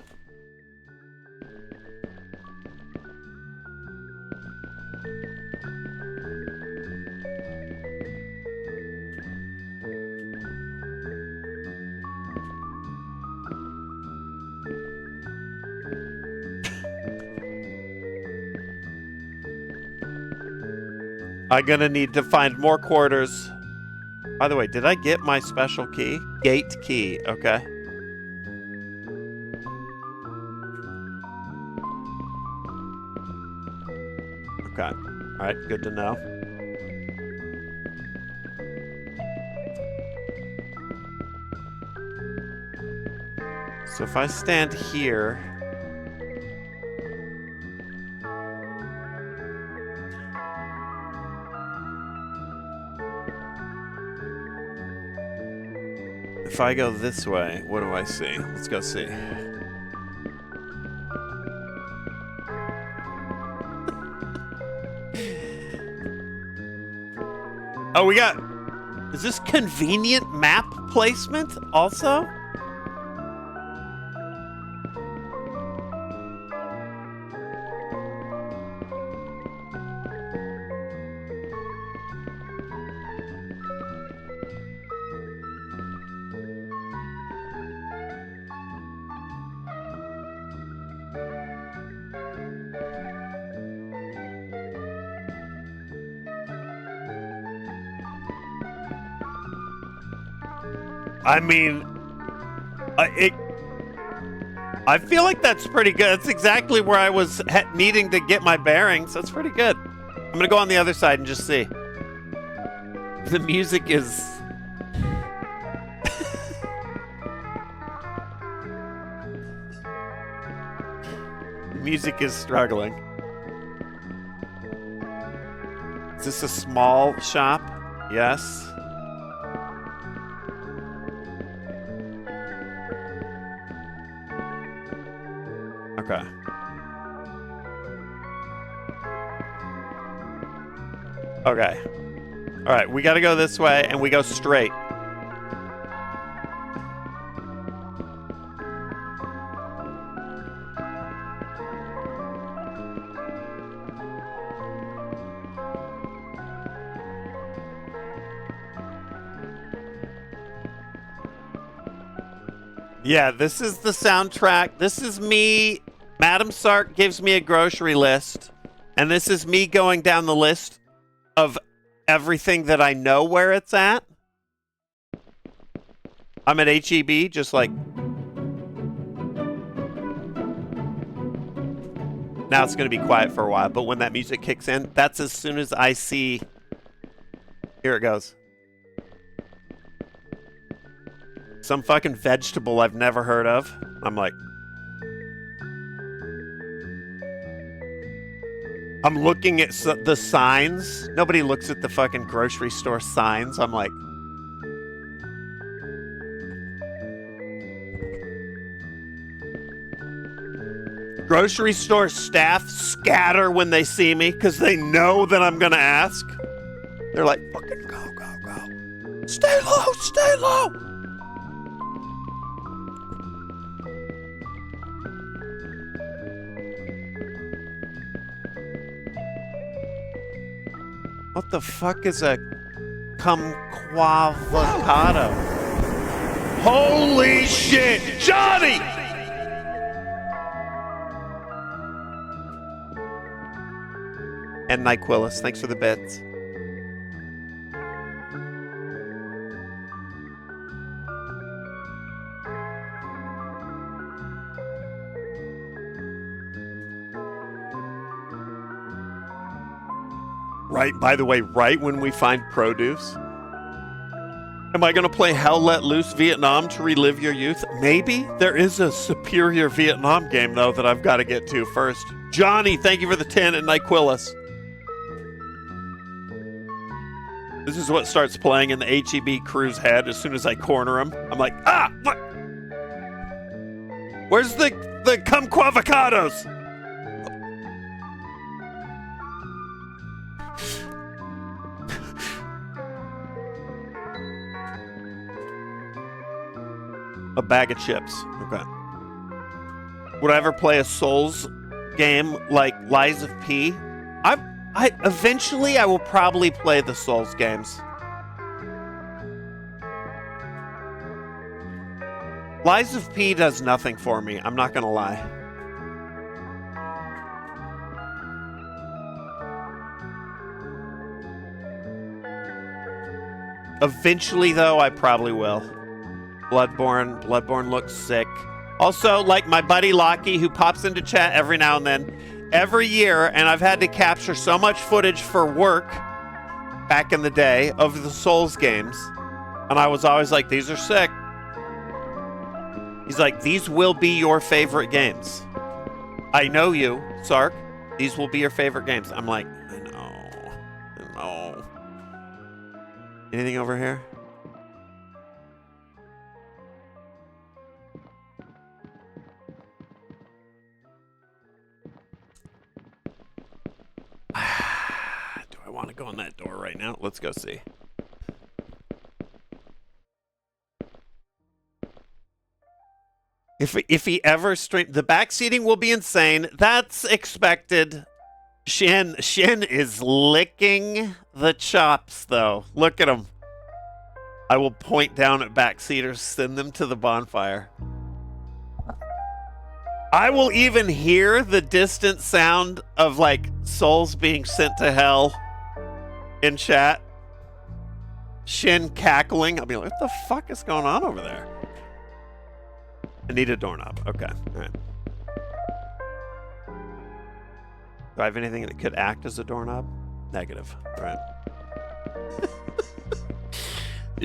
I'm gonna need to find more quarters. By the way, did I get my special key? Gate key, okay. Okay, all right, good to know. So if I stand here, if I go this way, what do I see? Let's go see. Oh, we got... Is this convenient map placement also? I mean, I feel like that's pretty good. That's exactly where I was needing to get my bearings. That's pretty good. I'm gonna go on the other side and just see. The music is... The music is struggling. Is this a small shop? Yes. Okay. Okay. All right, we got to go this way, and we go straight. Yeah, this is the soundtrack. This is me. TheMrSark gives me a grocery list, and this is me going down the list of everything that I know where it's at. I'm at HEB, just like... Now it's going to be quiet for a while, but when that music kicks in, that's as soon as I see... Here it goes. Some fucking vegetable I've never heard of. I'm like... I'm looking at the signs. Nobody looks at the fucking grocery store signs. I'm like... Grocery store staff scatter when they see me because they know that I'm going to ask. They're like, fucking go, go, go. Stay low, stay low. What the fuck is a kumquavocado? Holy shit, Johnny! And Nyquilus, thanks for the bits. Right, by the way, right when we find produce. Am I going to play Hell Let Loose Vietnam to relive your youth? Maybe. There is a superior Vietnam game, though, that I've got to get to first. Johnny, thank you for the 10 and Nyquilus. This is what starts playing in the HEB crew's head as soon as I corner him. I'm like, ah! What? Where's the kumquavocados? A bag of chips. Okay. Would I ever play a Souls game like Lies of P? Eventually I will probably play the Souls games. Lies of P does nothing for me, I'm not gonna lie. Eventually though, I probably will. Bloodborne looks sick. Also, like my buddy Lockie, who pops into chat every now and then, every year, and I've had to capture so much footage for work back in the day of the Souls games, and I was always like, these are sick. He's like, these will be your favorite games. I know you, Sark. These will be your favorite games. I'm like, I know. Anything over here? Do I want to go in that door right now? Let's go see. If he ever stream, the backseating will be insane. That's expected. Shin is licking the chops though. Look at him. I will point down at backseaters, send them to the bonfire. I will even hear the distant sound of like souls being sent to hell in chat. Shin cackling. I'll be like, what the fuck is going on over there? I need a doorknob. Okay. All right. Do I have anything that could act as a doorknob? Negative. All right.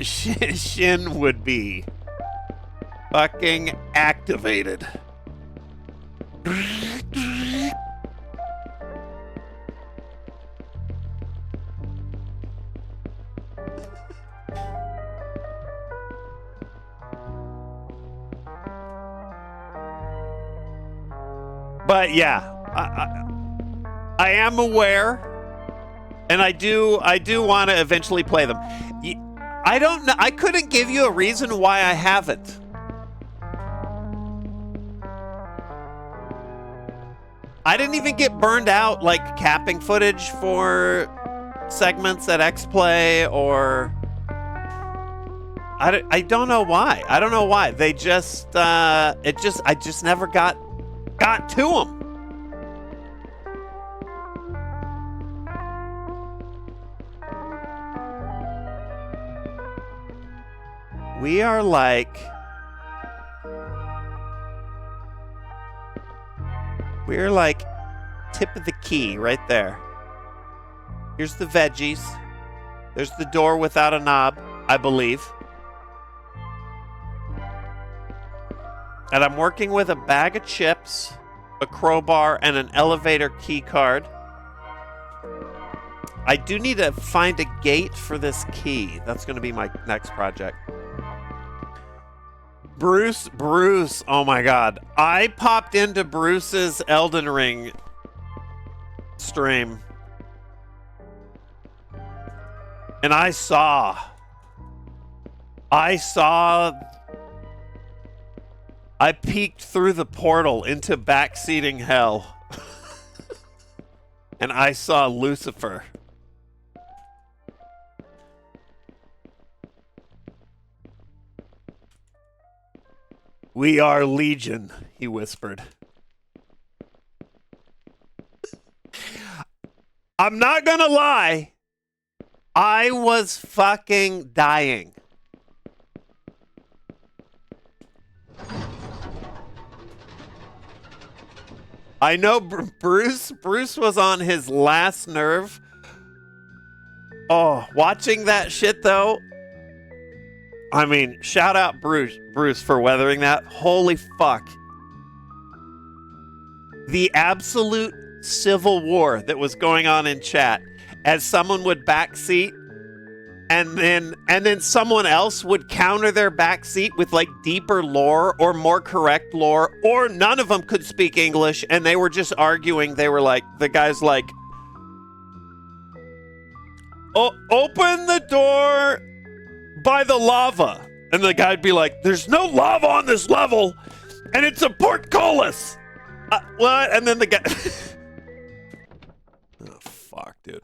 Shin would be fucking activated. But yeah, I am aware, and I do want to eventually play them. I don't know. I couldn't give you a reason why I haven't. I didn't even get burned out like capping footage for segments at XPlay or I don't know why. I don't know why. They just I just never got to them. We are like we're like tip of the key right there. Here's the veggies. There's the door without a knob, I believe. And I'm working with a bag of chips, a crowbar, and an elevator key card. I do need to find a gate for this key. That's going to be my next project. Bruce, oh my god. I popped into Bruce's Elden Ring stream. And I saw I peeked through the portal into backseating hell. And I saw Lucifer. We are Legion, he whispered. I'm not gonna lie. I was fucking dying. I know Bruce was on his last nerve. Oh, watching that shit though. I mean, shout out Bruce for weathering that. Holy fuck. The absolute civil war that was going on in chat as someone would backseat and then someone else would counter their backseat with like deeper lore or more correct lore, or none of them could speak English and they were just arguing. They were like, the guy's like, oh, open the door by the lava. And the guy'd be like, there's no lava on this level and it's a portcullis. What? And then the guy oh fuck, dude.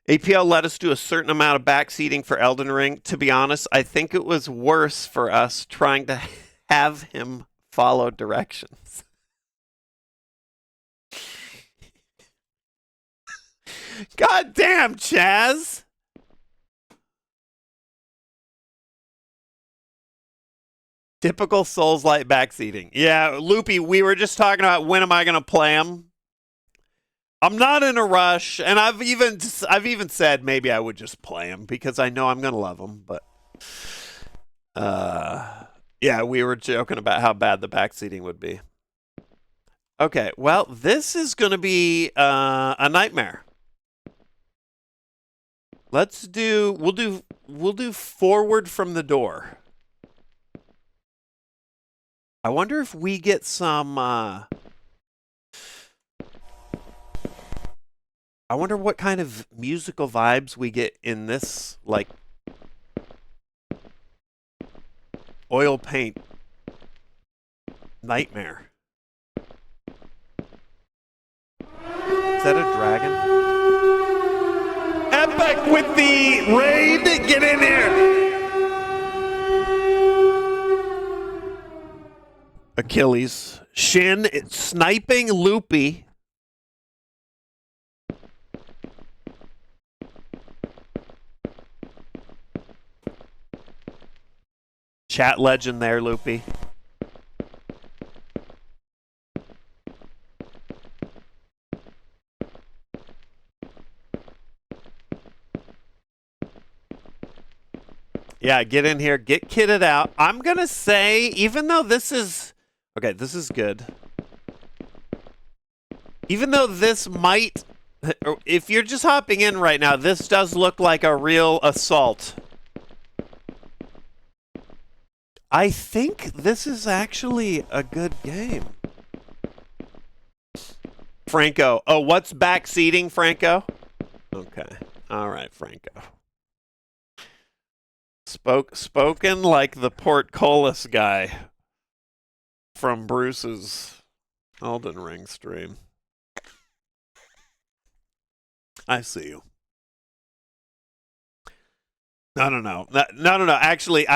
APL let us do a certain amount of backseating for Elden Ring. To be honest, I think it was worse for us trying to have him follow directions. God damn, Chaz. Typical Souls-like backseating. Yeah, Loopy, we were just talking about when am I going to play him. I'm not in a rush, and I've even said maybe I would just play him because I know I'm going to love him, but yeah, we were joking about how bad the backseating would be. Okay, well, this is going to be a nightmare. We'll do forward from the door. I wonder if we get some I wonder what kind of musical vibes we get in this, like, oil paint nightmare. Is that a dragon? Epic with the raid! Get in here! Achilles. Shin, it's sniping Loopy. Chat legend there, Loopy. Yeah, get in here. Get kitted out. I'm going to say, even though this is... Okay, this is good. Even though this might... If you're just hopping in right now, this does look like a real assault. I think this is actually a good game. Franco. Oh, what's backseating, Franco? Okay. All right, Franco. Spoken like the portcullis guy from Bruce's Elden Ring stream. I see you. No. Actually,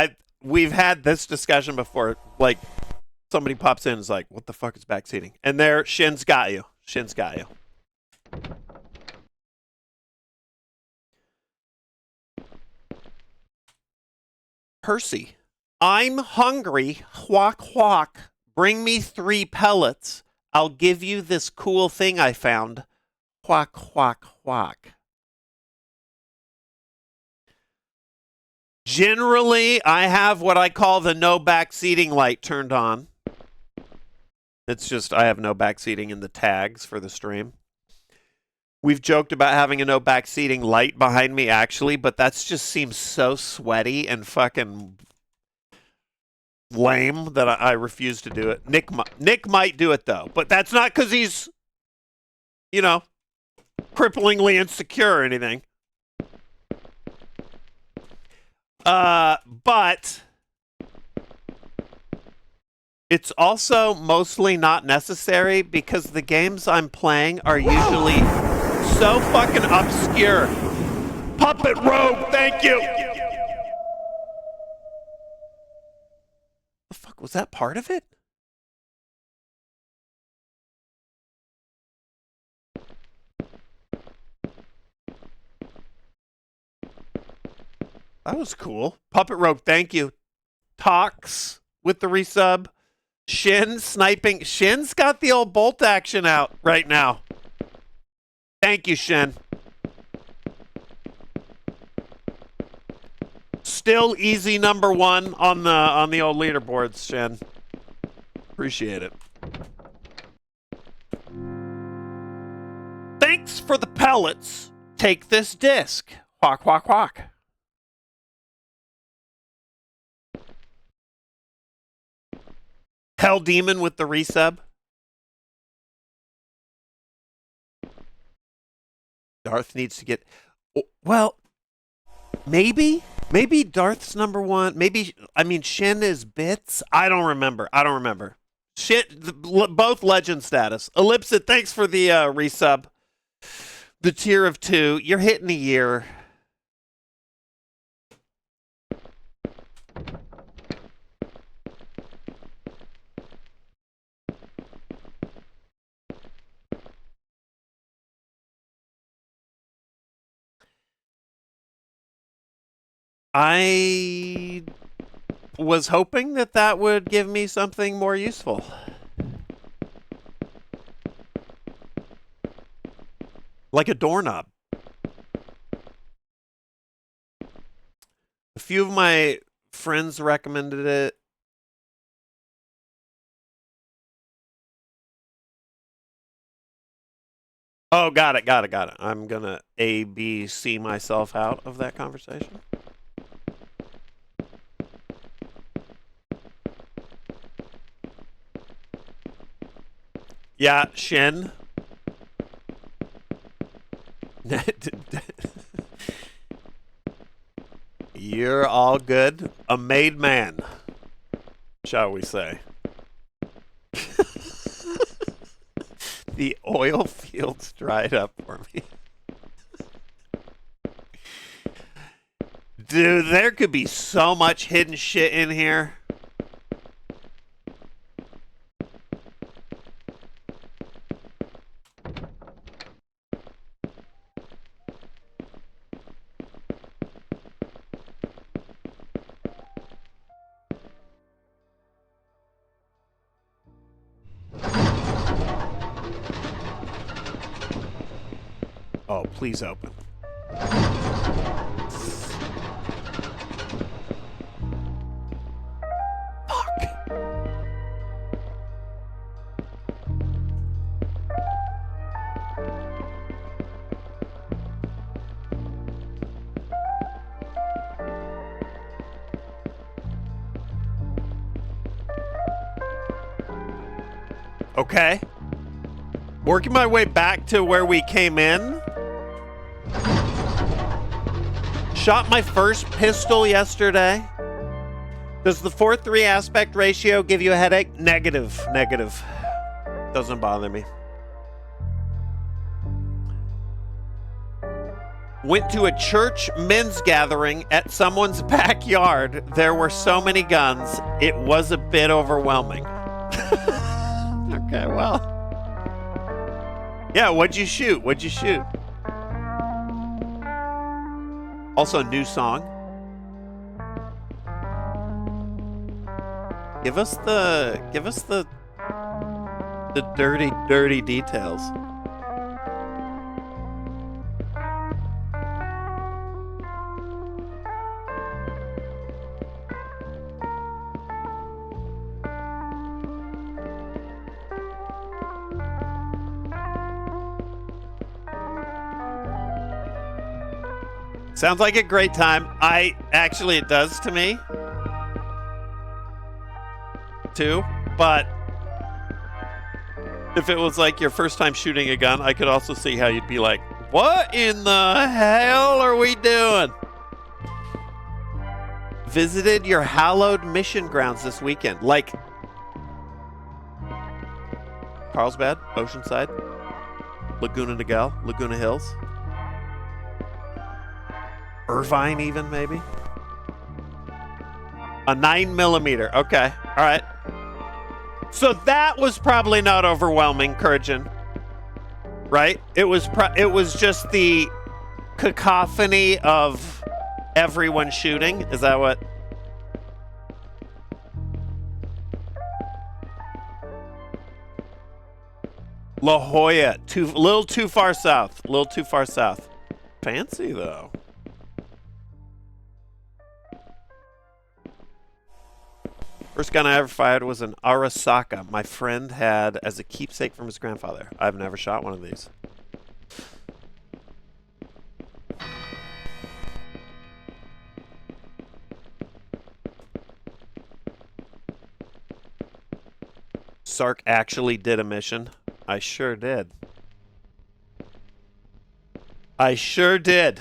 we've had this discussion before. Like, somebody pops in and is like, what the fuck is backseating? And there, Shin's got you. Shin's got you. Percy. I'm hungry. Hwak hwak. Bring me 3 pellets. I'll give you this cool thing I found. Hwak hwak hwak. Generally, I have what I call the no backseating light turned on. It's just I have no backseating in the tags for the stream. We've joked about having a no backseating light behind me, actually, but that just seems so sweaty and fucking lame that I refuse to do it. Nick might do it though, but that's not because he's, you know, cripplingly insecure or anything. But it's also mostly not necessary because the games I'm playing are usually so fucking obscure. Puppet Rogue, thank you. The fuck was that part of it? That was cool. Puppet Rogue, thank you. Tox with the resub. Shin sniping. Shin's got the old bolt action out right now. Thank you, Shin. Still easy number one on the old leaderboards, Shin. Appreciate it. Thanks for the pellets. Take this disc. Quack, quack, quack. Hell Demon with the resub. Darth needs to get... Well, maybe Darth's number one. Maybe, I mean, Shin is bits. I don't remember. Both legend status. Ellipsid, thanks for the resub. The tier of 2. You're hitting a year. I was hoping that would give me something more useful. Like a doorknob. A few of my friends recommended it. Oh, got it. I'm gonna ABC myself out of that conversation. Yeah, Shin. You're all good. A made man, shall we say. The oil fields dried up for me. Dude, there could be so much hidden shit in here. Oh, please open. Fuck. Okay. Working my way back to where we came in. Shot my first pistol yesterday. Does the 4:3 aspect ratio give you a headache? Negative. Doesn't bother me. Went to a church men's gathering at someone's backyard. There were so many guns. It was a bit overwhelming. Okay, well. Yeah, what'd you shoot? Also, new song. Give us the dirty details. Sounds like a great time. It does to me. too, but if it was like your first time shooting a gun, I could also see how you'd be like, what in the hell are we doing? Visited your hallowed mission grounds this weekend. Like Carlsbad, Oceanside, Laguna Niguel, Laguna Hills. Irvine even, maybe? A 9mm. Okay. All right. So that was probably not overwhelming, Kurjan. Right? It was just the cacophony of everyone shooting. Is that what? La Jolla, a little too far south. A little too far south. Fancy though. First gun I ever fired was an Arasaka my friend had as a keepsake from his grandfather. I've never shot one of these. Sark actually did a mission. I sure did. I sure did.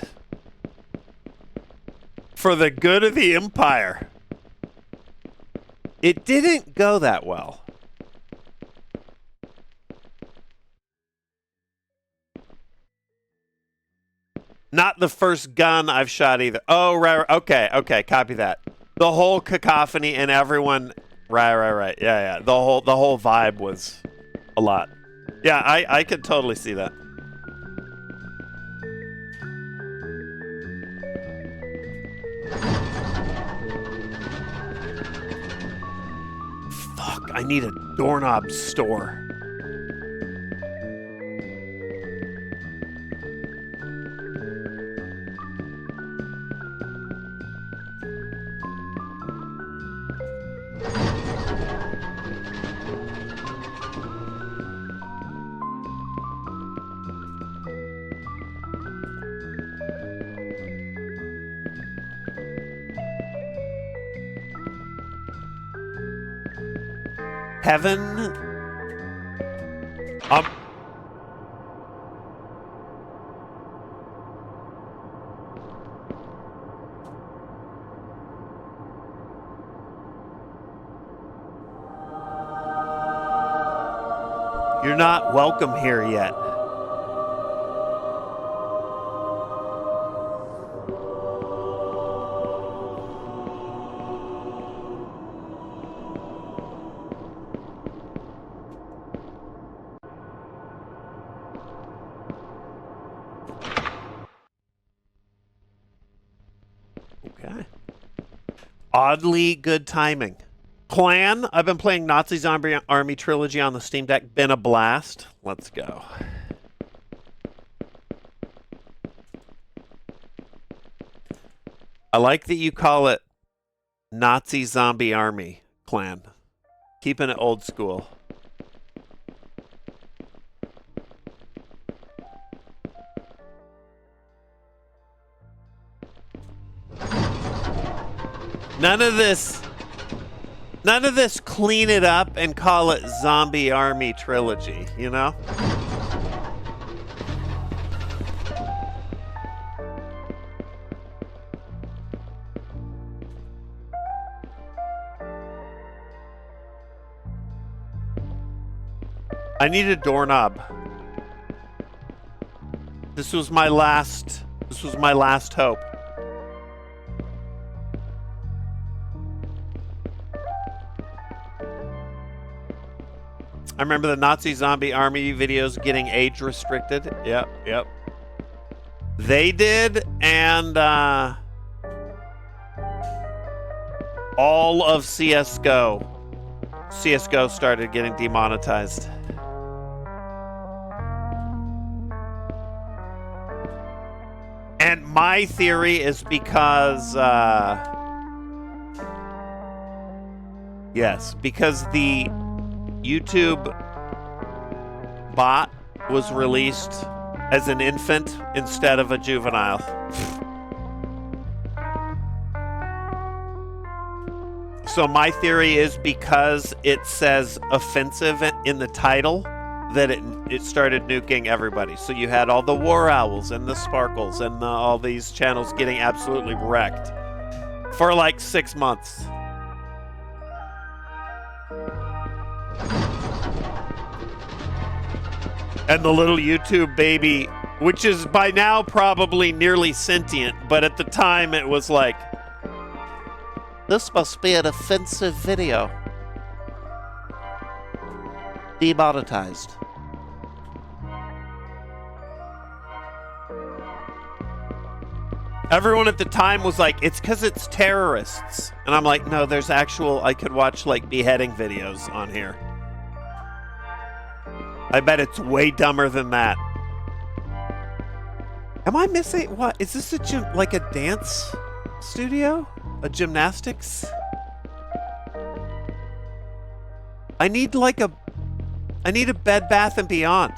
For the good of the Empire. It didn't go that well. Not the first gun I've shot either. Oh, right. Okay. Copy that. The whole cacophony and everyone. Right. Yeah. The whole vibe was a lot. Yeah, I could totally see that. Fuck, I need a doorknob store. Heaven. You're not welcome here yet. Oddly good timing. Clan, I've been playing Nazi Zombie Army Trilogy on the Steam Deck. Been a blast. Let's go. I like that you call it Nazi Zombie Army Clan. Keeping it old school. None of this clean it up and call it Zombie Army Trilogy, you know? I need a doorknob. This was my last hope. I remember the Nazi Zombie Army videos getting age restricted. Yep. They did, and all of CSGO started getting demonetized. And my theory is because, because the YouTube bot was released as an infant instead of a juvenile. So my theory is because it says offensive in the title, that it started nuking everybody. So you had all the War Owls and the Sparkles and all these channels getting absolutely wrecked for like 6 months. And the little YouTube baby, which is by now probably nearly sentient, but at the time it was like, this must be an offensive video. Demonetized. Everyone at the time was like, it's because it's terrorists. And I'm like, no, there's actual, I could watch like beheading videos on here. I bet it's way dumber than that. Am I missing, what? Is this a gym, like a dance studio? A gymnastics? I need a Bed Bath and Beyond.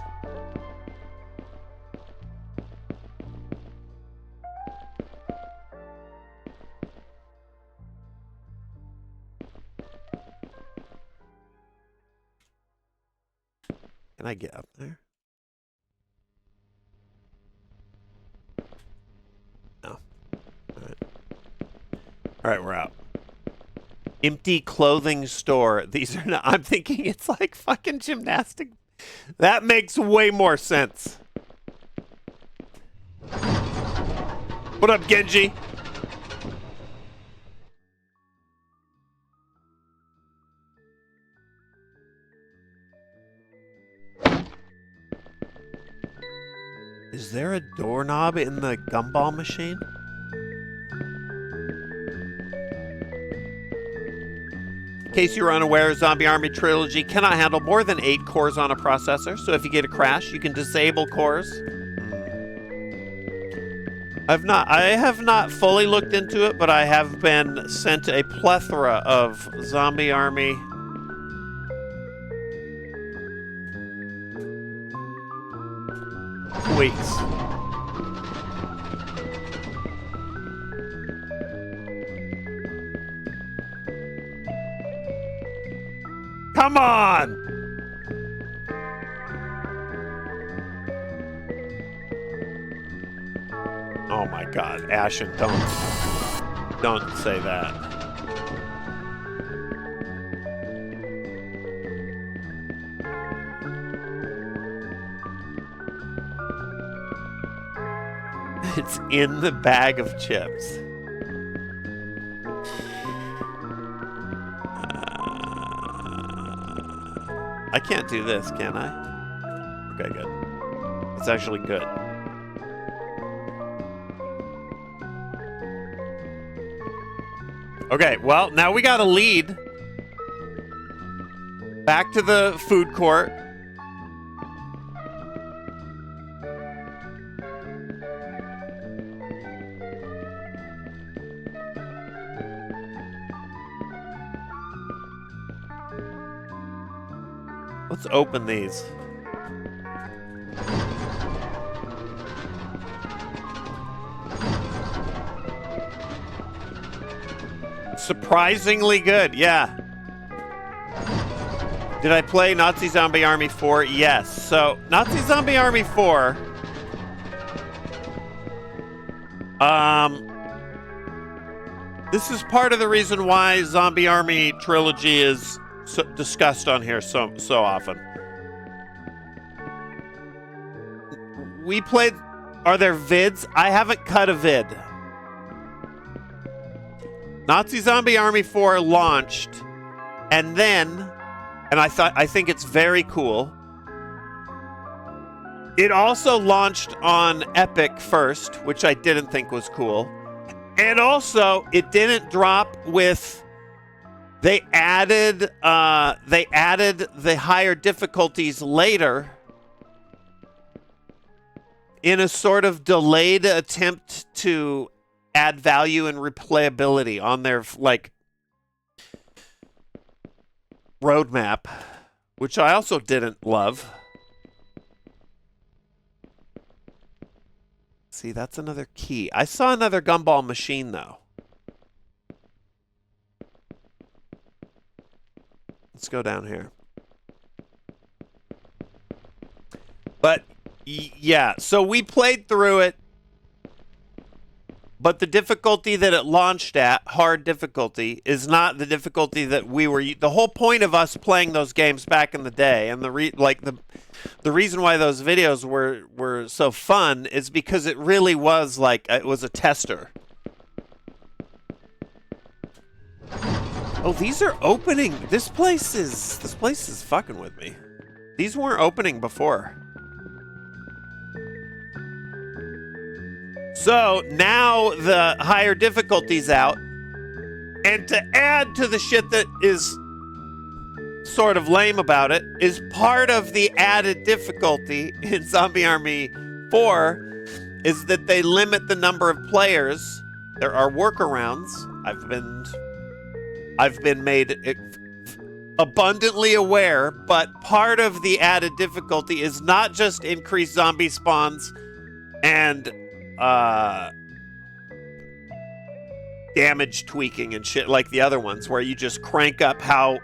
Can I get up there? No. All right. All right, we're out. Empty clothing store. These are not, I'm thinking it's like fucking gymnastic. That makes way more sense. What up, Genji? Is there a doorknob in the gumball machine? In case you were unaware, Zombie Army Trilogy cannot handle more than 8 cores on a processor, so if you get a crash, you can disable cores. I have not fully looked into it, but I have been sent a plethora of Zombie Army tweaks. Come on! Oh my God, Ashen, don't say that. It's in the bag of chips. I can't do this, can I? Okay, good. It's actually good. Okay, well, now we got a lead. Back to the food court. Let's open these. Surprisingly good, yeah. Did I play Nazi Zombie Army 4? Yes. So, Nazi Zombie Army 4... this is part of the reason why Zombie Army Trilogy is discussed on here so often. We played... Are there vids? I haven't cut a vid. Nazi Zombie Army 4 launched, and then, and I think it's very cool, it also launched on Epic first, which I didn't think was cool. And also, it didn't drop with... They added the higher difficulties later in a sort of delayed attempt to add value and replayability on their like roadmap, which I also didn't love. See, that's another key. I saw another gumball machine though. Let's go down here. But yeah, so we played through it. But the difficulty that it launched at, hard difficulty, is not the difficulty that we were. The whole point of us playing those games back in the day, and the reason why those videos were so fun is because it really was like it was a tester. Oh, these are opening. This place is fucking with me. These weren't opening before. So now the higher difficulty's out, and to add to the shit that is sort of lame about it, is part of the added difficulty in Zombie Army 4 is that they limit the number of players. There are workarounds. I've been made abundantly aware, but part of the added difficulty is not just increased zombie spawns and damage tweaking and shit like the other ones, where you just crank up how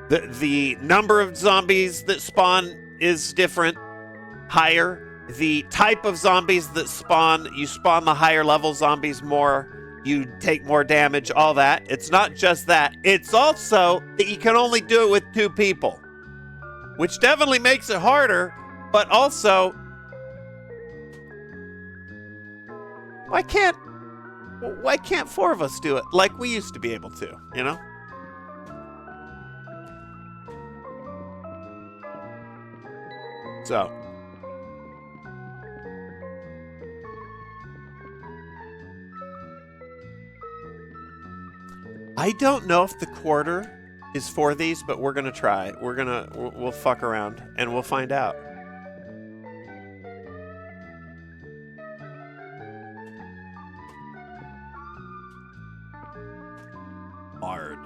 the number of zombies that spawn is different, higher. The type of zombies that spawn, you spawn the higher level zombies more, you take more damage, all that. It's not just that. It's also that you can only do it with 2 people, which definitely makes it harder, but also why can't 4 of us do it like we used to be able to, you know? So. I don't know if the quarter is for these, but we're going to try. We'll fuck around and we'll find out. Hard.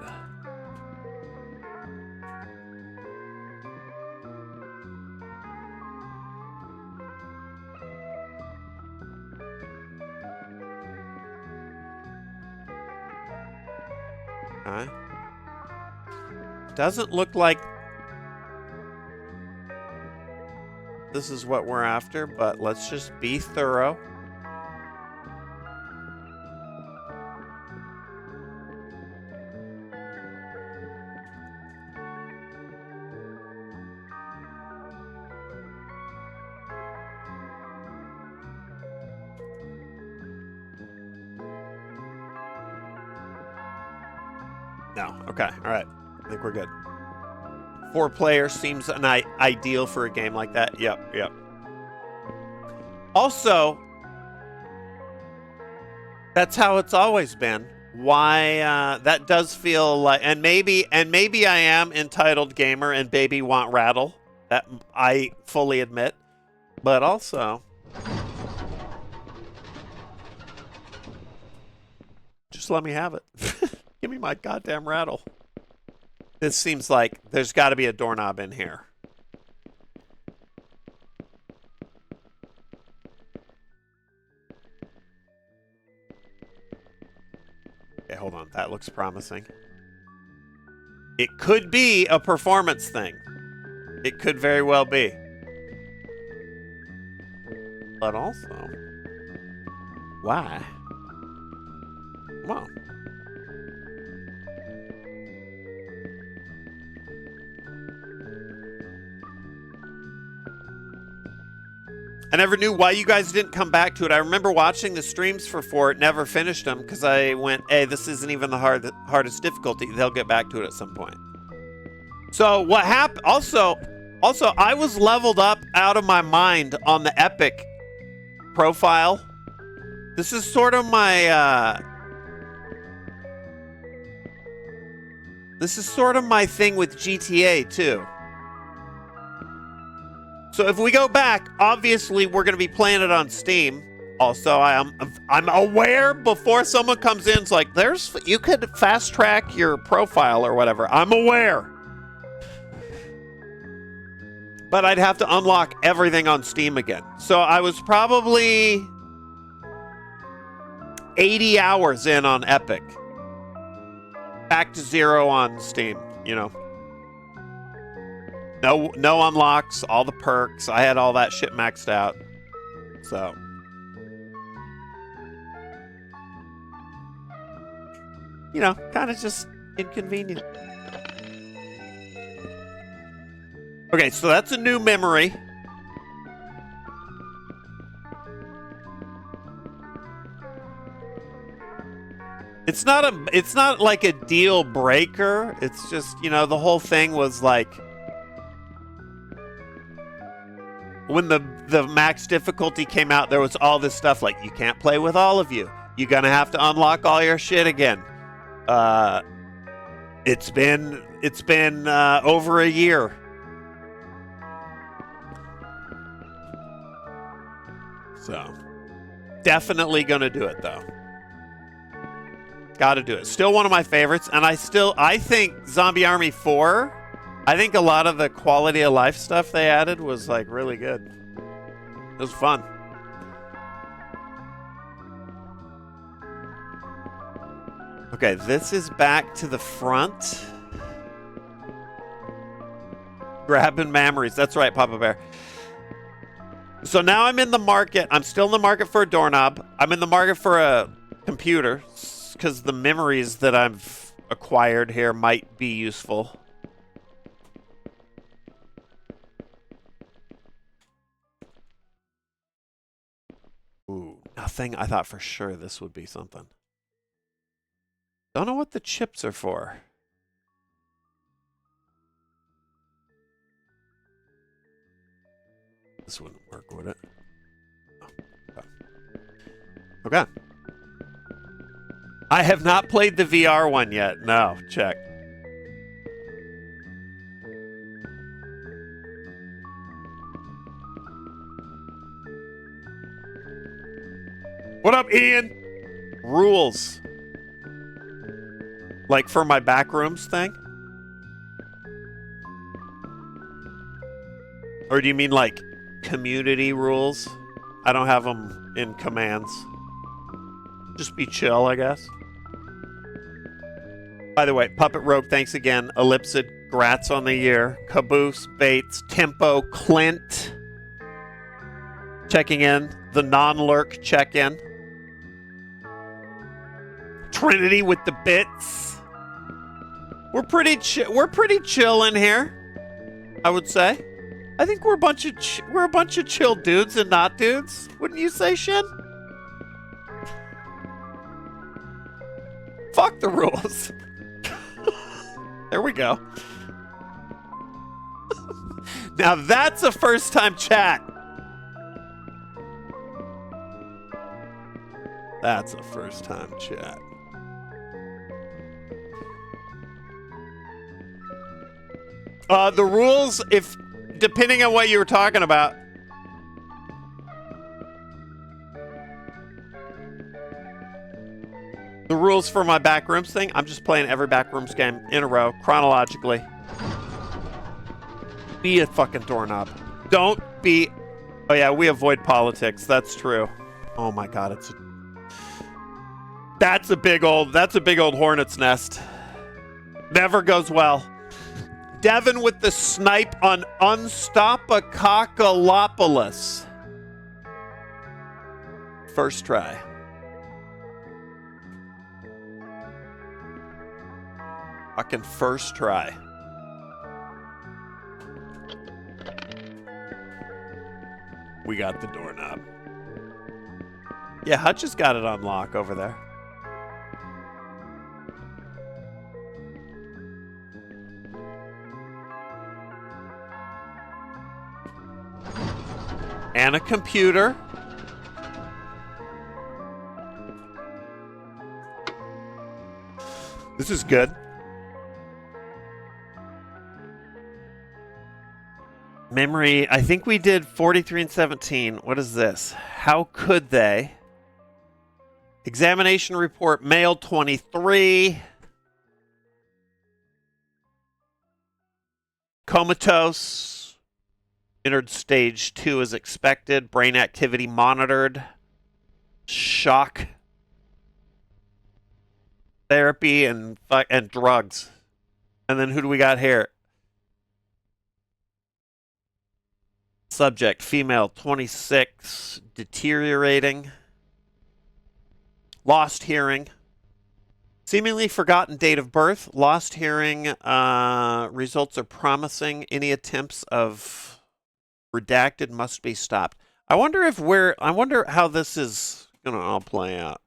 Okay. Doesn't look like this is what we're after, but let's just be thorough. No. Okay. All right. I think we're good. 4 players seems ideal for a game like that. Yep. Yep. Also, that's how it's always been. Why that does feel like, and maybe I am entitled gamer and baby want rattle. That I fully admit, but also just let me have it. Give me my goddamn rattle. This seems like there's got to be a doorknob in here. Okay, hold on. That looks promising. It could be a performance thing. It could very well be. But also, why? Well. I never knew why you guys didn't come back to it. I remember watching the streams for 4, never finished them because I went, hey, this isn't even the hardest difficulty. They'll get back to it at some point. So what happened? Also, I was leveled up out of my mind on the Epic profile. This is sort of my thing with GTA too. So if we go back, obviously we're going to be playing it on Steam. Also, I'm aware before someone comes in, it's like you could fast track your profile or whatever. I'm aware. But I'd have to unlock everything on Steam again. So I was probably 80 hours in on Epic. Back to 0 on Steam, you know. No unlocks, all the perks. I had all that shit maxed out. So. You know, kind of just inconvenient. Okay, so that's a new memory. It's not like a deal breaker. It's just, you know, the whole thing was like when the max difficulty came out, there was all this stuff like you can't play with all of you. You're gonna have to unlock all your shit again. It's been over a year. So definitely gonna do it though. Gotta do it. Still one of my favorites, and I think Zombie Army 4, I think a lot of the quality of life stuff they added was like really good. It was fun. Okay, this is back to the front. Grabbing memories. That's right, Papa Bear. So now I'm in the market. I'm still in the market for a doorknob. I'm in the market for a computer because the memories that I've acquired here might be useful. Ooh, nothing. I thought for sure this would be something. Don't know what the chips are for. This wouldn't work, would it? Oh, okay. I have not played the VR one yet. No, check. What up, Ian? Rules. Like for my Backrooms thing? Or do you mean like community rules? I don't have them in commands. Just be chill, I guess. By the way, Puppet Rogue, thanks again. Ellipsid, Grats on the year. Caboose, Bates, Tempo, Clint. Checking in. The non-lurk check-in. Trinity with the bits. We're pretty chill in here, I would say. I think we're a bunch of chill dudes and not dudes. Wouldn't you say, Shin? Fuck the rules. There we go. Now that's a first time chat. That's a first time chat. The rules, if depending on what you were talking about. The rules for my Backrooms thing, I'm just playing every Backrooms game in a row, chronologically. Be a fucking doorknob. Don't be... Oh yeah, we avoid politics. That's true. Oh my god, it's... That's a big old hornet's nest. Never goes well. Devin with the snipe on Anemoiapolis. First try. Fucking first try. We got the doorknob. Yeah, Hutch has got it on lock over there. And a computer. This is good. Memory, I think we did 43 and 17. What is this? How could they? Examination report, male 23. Comatose. Entered stage 2 as expected. Brain activity monitored. Shock. Therapy and drugs. And then who do we got here? Subject, female, 26, deteriorating. Lost hearing. Seemingly forgotten date of birth. Lost hearing. Results are promising. Any attempts of redacted must be stopped. I wonder how this is gonna all play out.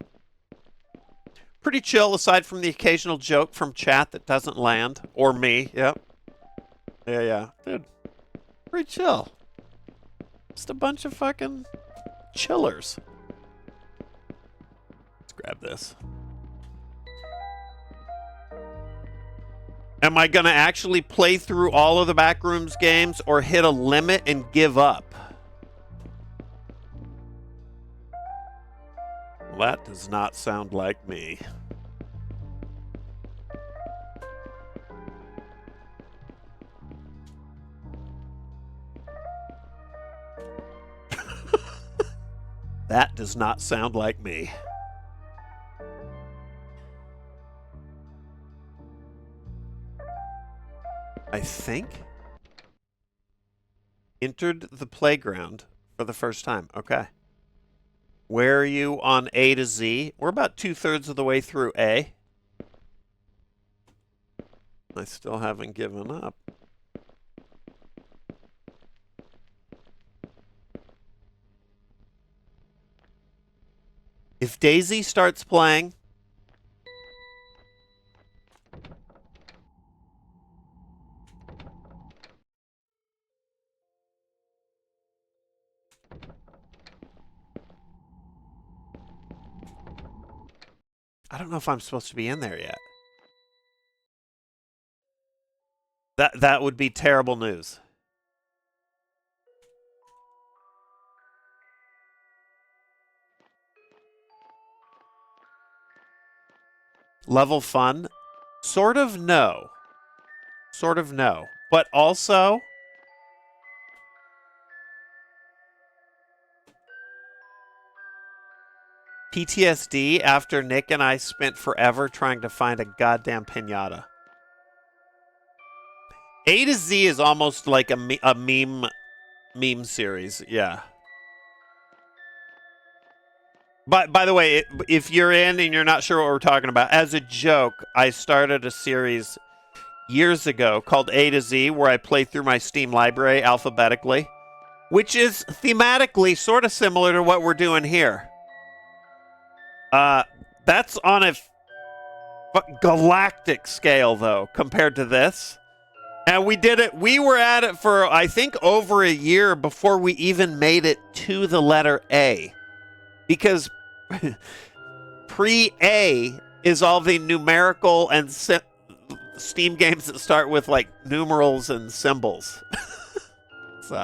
Pretty chill, aside from the occasional joke from chat that doesn't land. Or me, yep. Yeah. Dude, pretty chill. Just a bunch of fucking chillers. Let's grab this. Am I going to actually play through all of the Backrooms games or hit a limit and give up? Well, that does not sound like me. That does not sound like me. I think entered the playground for the first time. Okay. Where are you on A to Z? We're about 2/3 of the way through A. I still haven't given up. If Daisy starts playing, I don't know if I'm supposed to be in there yet. That would be terrible news. Level fun? Sort of no. Sort of no. But also, PTSD after Nick and I spent forever trying to find a goddamn pinata. A to Z is almost like a meme series. Yeah. But by the way, if you're in and you're not sure what we're talking about, as a joke, I started a series years ago called A to Z where I play through my Steam library alphabetically, which is thematically sort of similar to what we're doing here. That's on a galactic scale, though, compared to this. And we did it. We were at it for, I think, over a year before we even made it to the letter A. Because pre-A is all the numerical and Steam games that start with, like, numerals and symbols. So...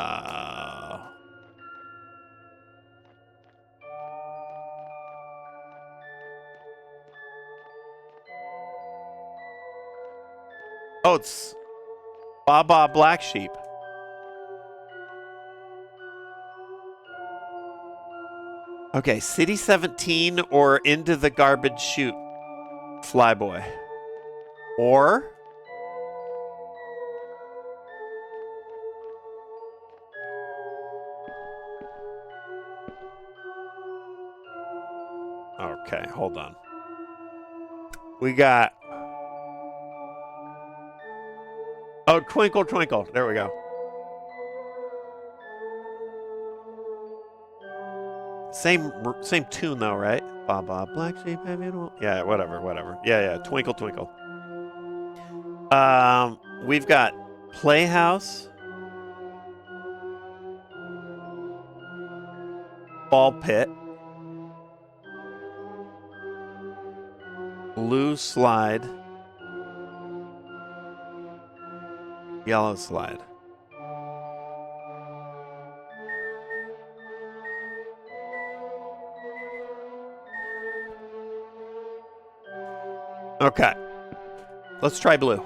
Oh, it's Baba Black Sheep. Okay, City 17 or Into the Garbage Chute, Flyboy. Or... Okay, hold on. We got... Oh, Twinkle Twinkle. There we go. Same tune though, right? Baba Black Sheep, have you know? Yeah, whatever. Yeah. Twinkle Twinkle. We've got Playhouse, Ball Pit, Blue Slide, Yellow Slide. Okay. Let's try blue.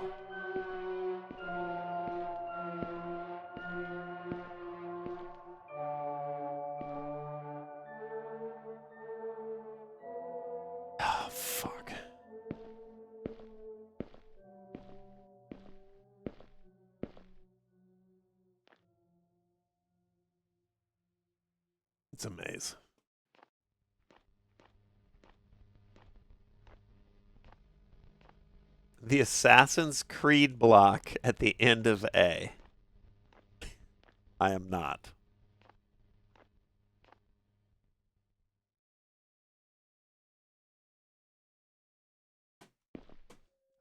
Oh, fuck. the Assassin's Creed block at the end of A. I am not.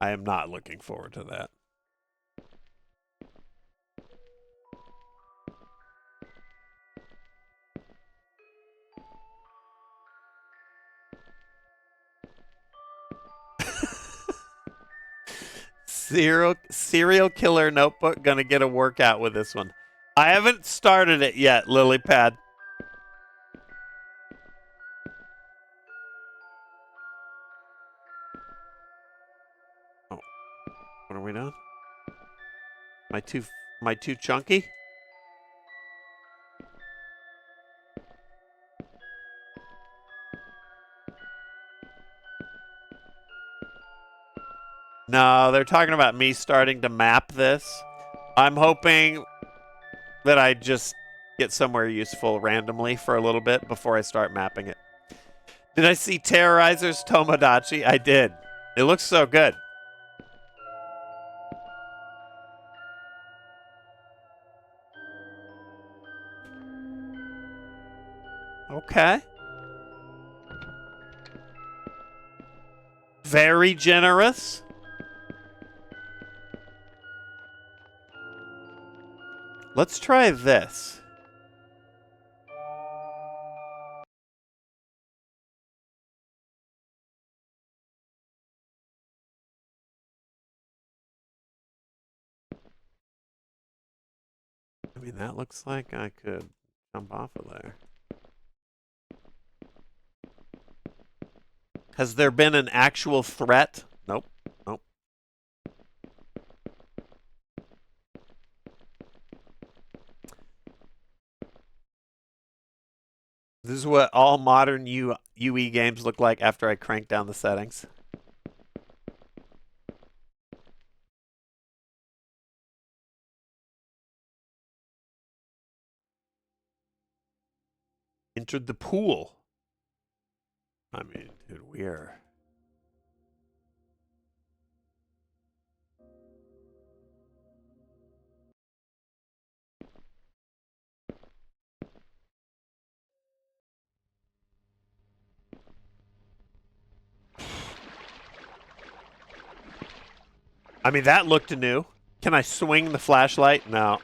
I am not looking forward to that. Serial Killer Notebook, gonna get a workout with this one. I haven't started it yet, Lilypad. Oh, what are we doing? My too chunky? No, they're talking about me starting to map this. I'm hoping that I just get somewhere useful randomly for a little bit before I start mapping it. Did I see Terrorizer's Tomodachi? I did. It looks so good. Okay. Very generous. Let's try this. I mean, that looks like I could jump off of there. Has there been an actual threat? Nope. Nope. This is what all modern UE games look like after I crank down the settings. Entered the pool. I mean, dude, we are... I mean, that looked new. Can I swing the flashlight? No.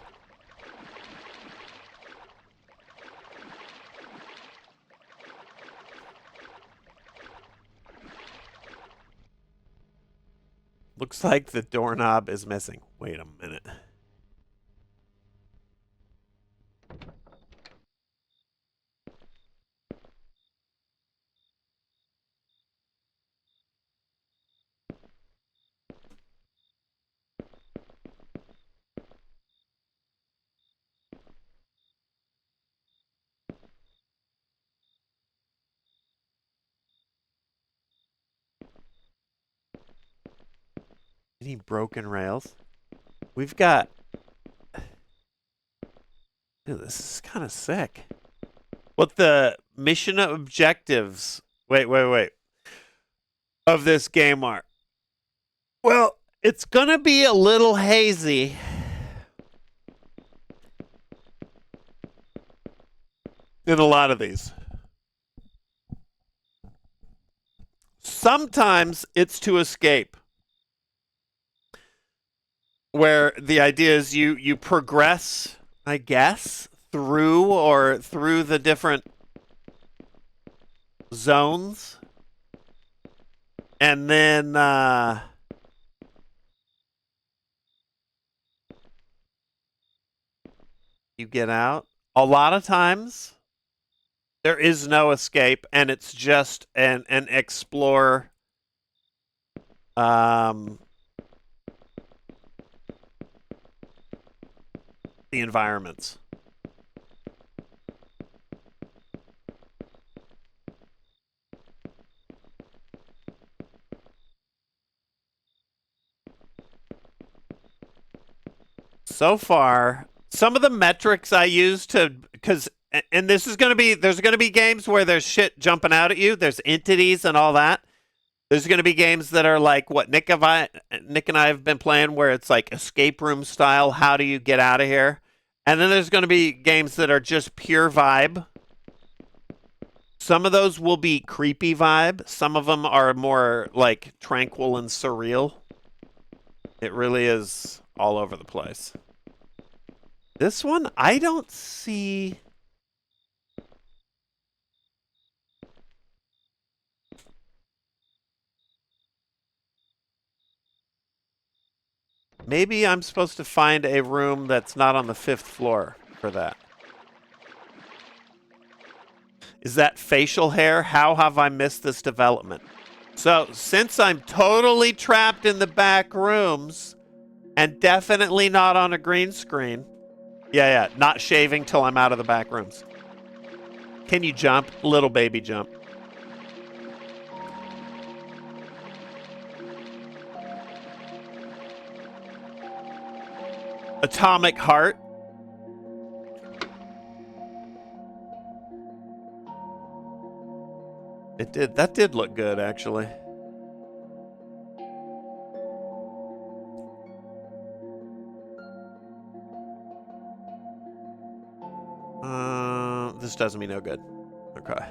Looks like the doorknob is missing. Wait a minute. Any broken rails? We've got... Dude, this is kind of sick. What the mission objectives... Wait. Of this game are... Well, it's going to be a little hazy. In a lot of these. Sometimes it's to escape. Where the idea is you progress, I guess, through the different zones. And then you get out. A lot of times there is no escape and it's just an explore the environments. So far, some of the metrics I use and this is going to be, there's going to be games where there's shit jumping out at you. There's entities and all that. There's going to be games that are like what Nick and I have been playing, where it's like escape room style. How do you get out of here? And then there's going to be games that are just pure vibe. Some of those will be creepy vibe. Some of them are more like tranquil and surreal. It really is all over the place. This one, I don't see. Maybe I'm supposed to find a room that's not on the 5th floor for that. Is that facial hair? How have I missed this development? So, since I'm totally trapped in the back rooms and definitely not on a green screen. Yeah, not shaving till I'm out of the back rooms. Can you jump? Little baby jump. Atomic Heart. That did look good, actually. This does me no good. Okay.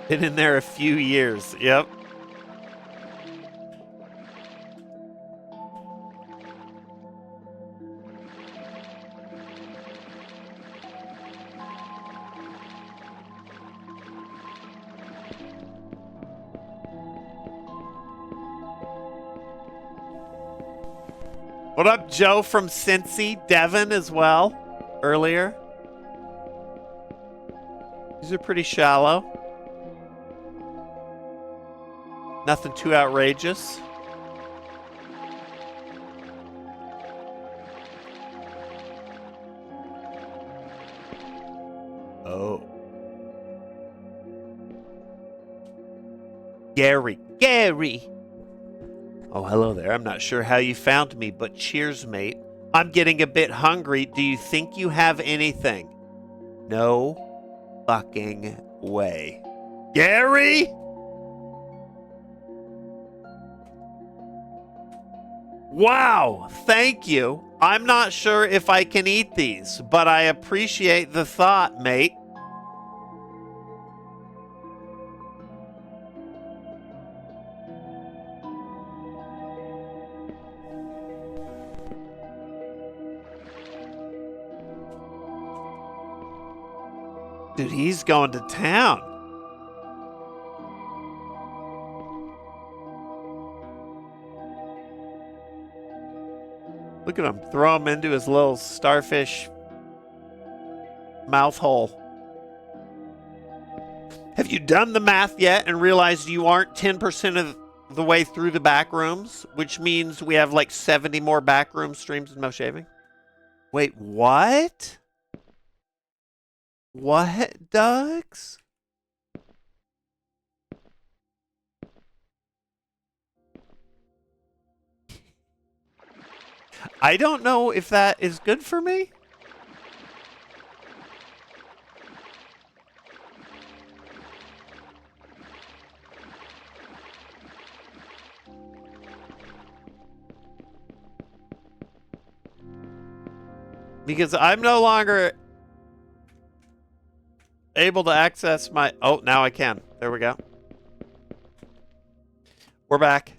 Been in there a few years. Yep. What up, Joe from Cincy? Devin as well, earlier. These are pretty shallow. Nothing too outrageous. Oh. Gary. Oh, hello there. I'm not sure how you found me, but cheers, mate. I'm getting a bit hungry. Do you think you have anything? No fucking way. Gary? Wow, thank you. I'm not sure if I can eat these, but I appreciate the thought, mate. Dude, he's going to town. Look at him. Throw him into his little starfish mouth hole. Have you done the math yet and realized you aren't 10% of the way through the back rooms? Which means we have like 70 more backroom streams and no shaving? Wait, what? What, Dugs? I don't know if that is good for me. Because I'm no longer able to access my... Oh, now I can. There we go. We're back.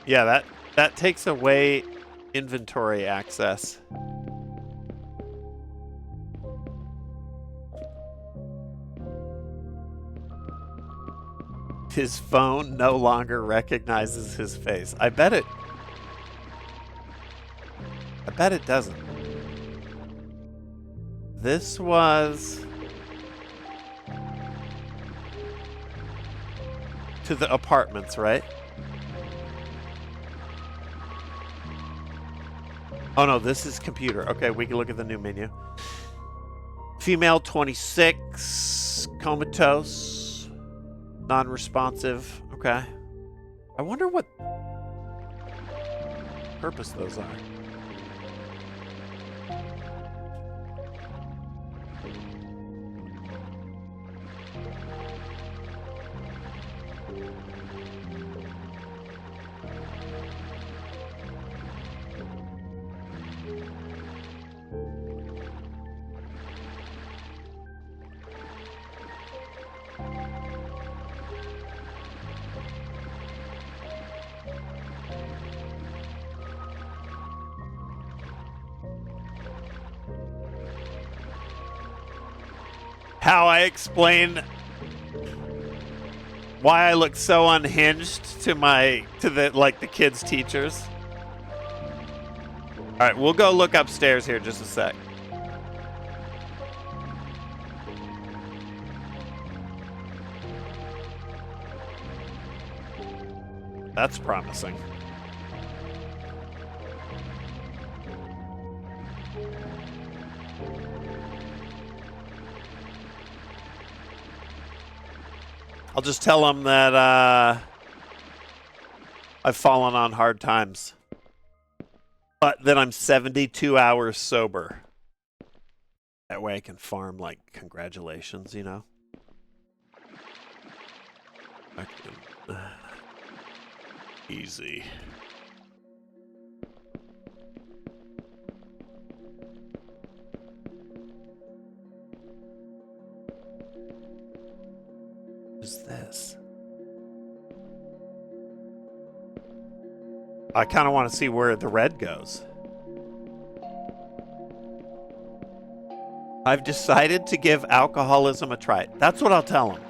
Yeah, that takes away inventory access. His phone no longer recognizes his face. I bet it doesn't. This was to the apartments, right? Oh no, this is computer. Okay, we can look at the new menu. Female 26, comatose, non-responsive. Okay. I wonder what purpose those are. How I explain why I look so unhinged to the kids' teachers. All right, we'll go look upstairs here just a sec. That's promising. I'll just tell them that I've fallen on hard times, but that I'm 72 hours sober. That way I can farm like congratulations, you know? Easy. What is this? I kind of want to see where the red goes. I've decided to give alcoholism a try. That's what I'll tell him.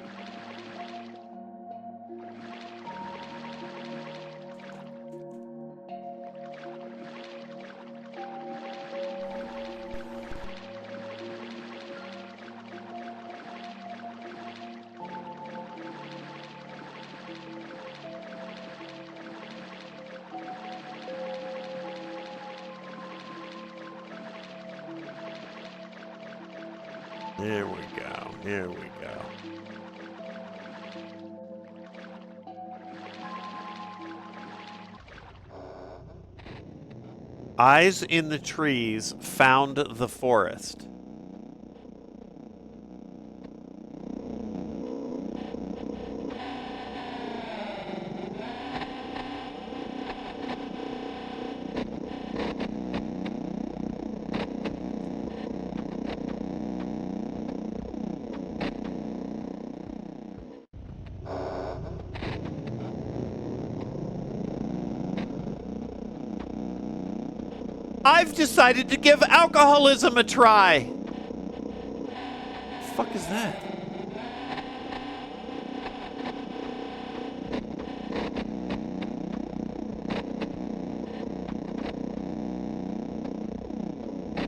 There we go. Here we go. Eyes in the trees found the forest. I've decided to give alcoholism a try. The fuck is that?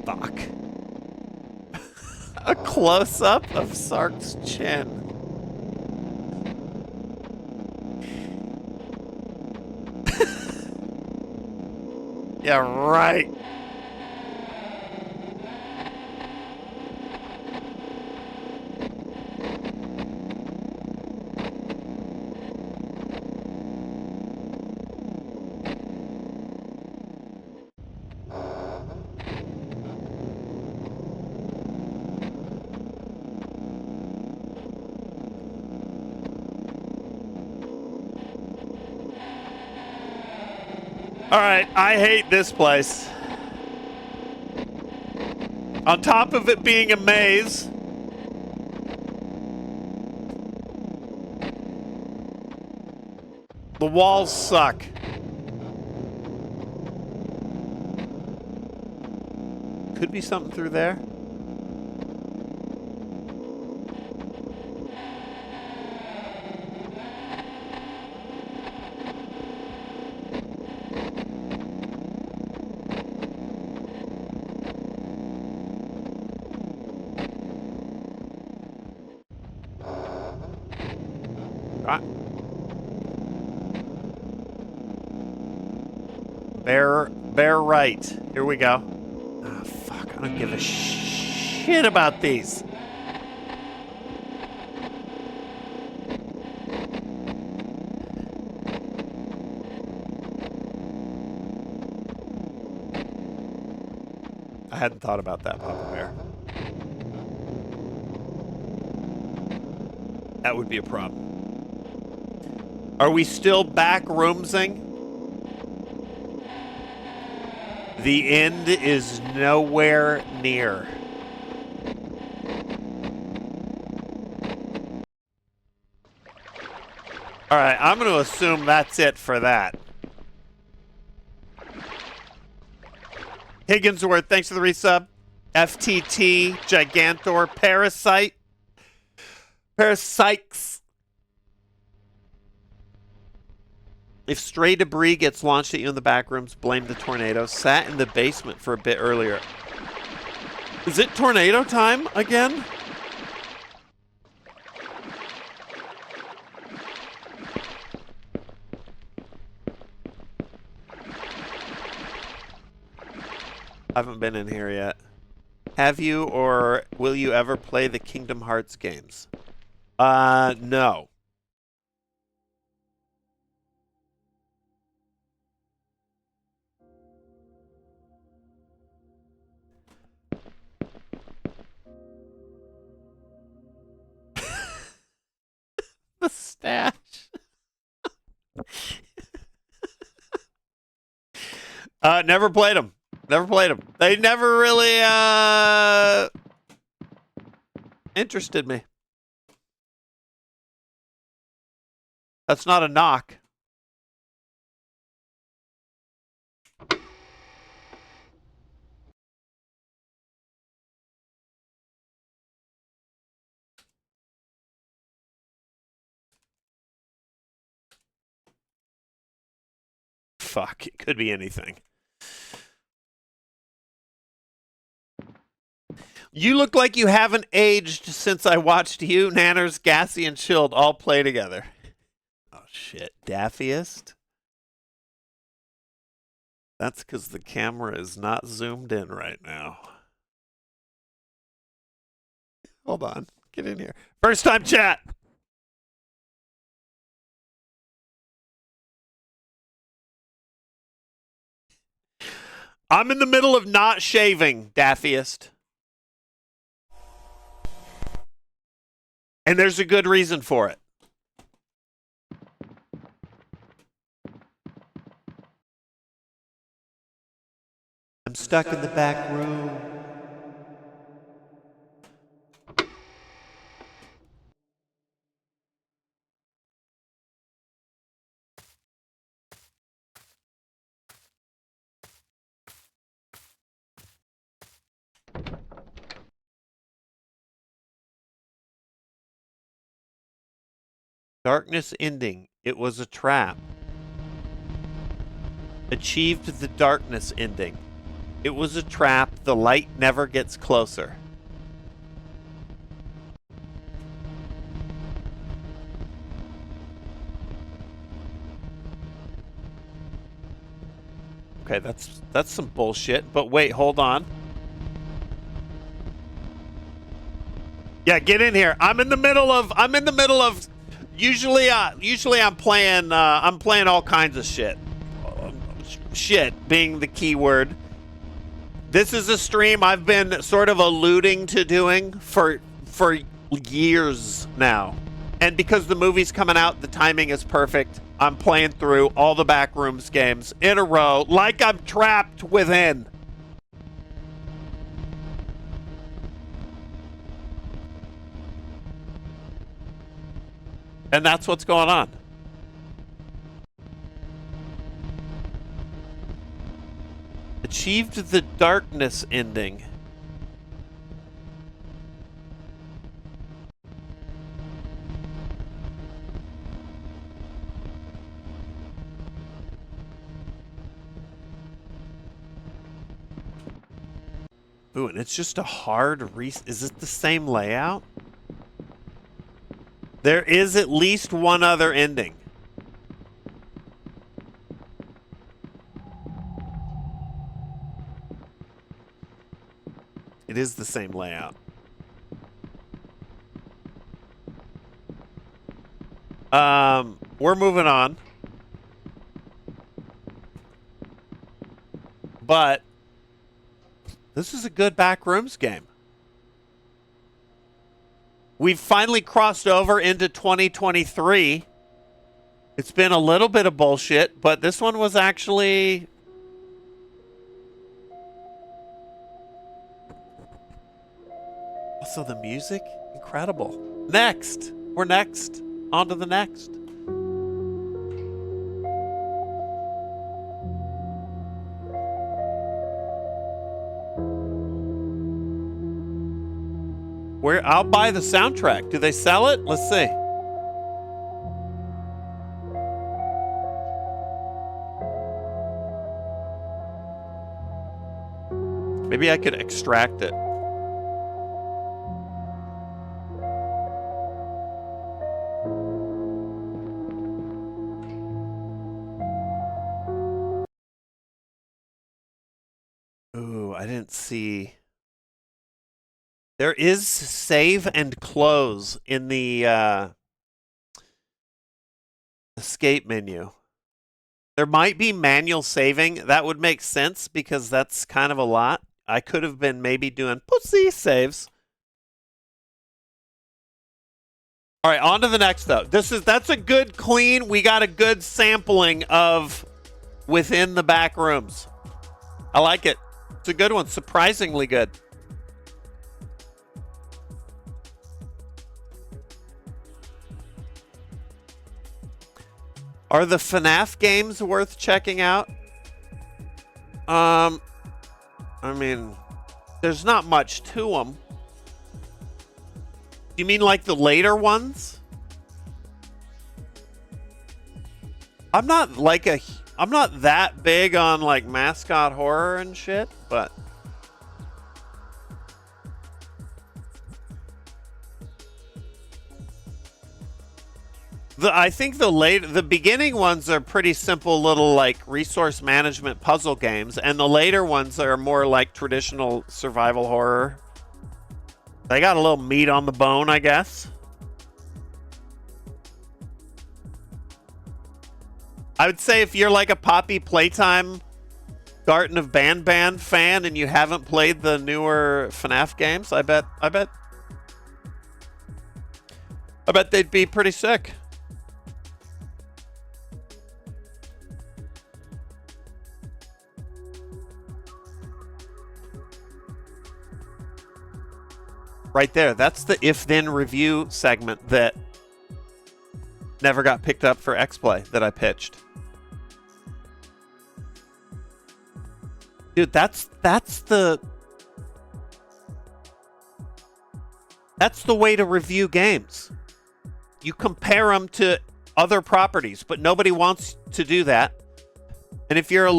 Fuck. A close-up of Sark's chin. Yeah, right. All right, I hate this place. On top of it being a maze, the walls suck. Could be something through there. Bear right. Here we go. Oh, fuck. I don't give a shit about these. I hadn't thought about that, Papa Bear. That would be a problem. Are we still backroomsing? The end is nowhere near. All right, I'm going to assume that's it for that. Higginsworth, thanks for the resub. FTT, Gigantor, Parasite. Parasites. If stray debris gets launched at you in the back rooms, blame the tornado. Sat in the basement for a bit earlier. Is it tornado time again? I haven't been in here yet. Have you, or will you ever play the Kingdom Hearts games? No. The stash. Never played them. Never played them. They never really interested me. That's not a knock. Fuck, it could be anything. You look like you haven't aged since I watched you, Nanners, Gassy, and Chilled all play together. Oh, shit. Daffiest? That's because the camera is not zoomed in right now. Hold on. Get in here. First time chat. I'm in the middle of not shaving, Daffiest. And there's a good reason for it. I'm stuck in the back room. Darkness ending. It was a trap. Achieved the darkness ending. It was a trap. The light never gets closer. Okay, that's some bullshit. But wait, hold on. Yeah, get in here. I'm in the middle of usually I'm playing all kinds of shit. Shit being the key word. This is a stream I've been sort of alluding to doing for years now. And because the movie's coming out, the timing is perfect. I'm playing through all the Backrooms games in a row like I'm trapped within. And that's what's going on. Achieved the darkness ending. Ooh, and it's just a hard is it the same layout? There is at least one other ending. It is the same layout. We're moving on. But this is a good Backrooms game. We've finally crossed over into 2023. It's been a little bit of bullshit, but this one was actually... Also, the music, incredible. Next. We're next. On to the next. I'll buy the soundtrack. Do they sell it? Let's see. Maybe I could extract it. Ooh, I didn't see. There is save and close in the escape menu. There might be manual saving. That would make sense because that's kind of a lot. I could have been maybe doing pussy saves. All right, on to the next though. That's a good clean. We got a good sampling of within the back rooms. I like it. It's a good one. Surprisingly good. Are the FNAF games worth checking out? I mean, there's not much to them. You mean like the later ones? I'm not that big on like mascot horror and shit, but I think the beginning ones are pretty simple little like resource management puzzle games, and the later ones are more like traditional survival horror. They got a little meat on the bone, I guess. I would say if you're like a Poppy Playtime Garten of Banban fan and you haven't played the newer FNAF games, I bet they'd be pretty sick. Right there. That's the if-then review segment that never got picked up for X-Play that I pitched. Dude, that's the way to review games. You compare them to other properties, but nobody wants to do that. And if you're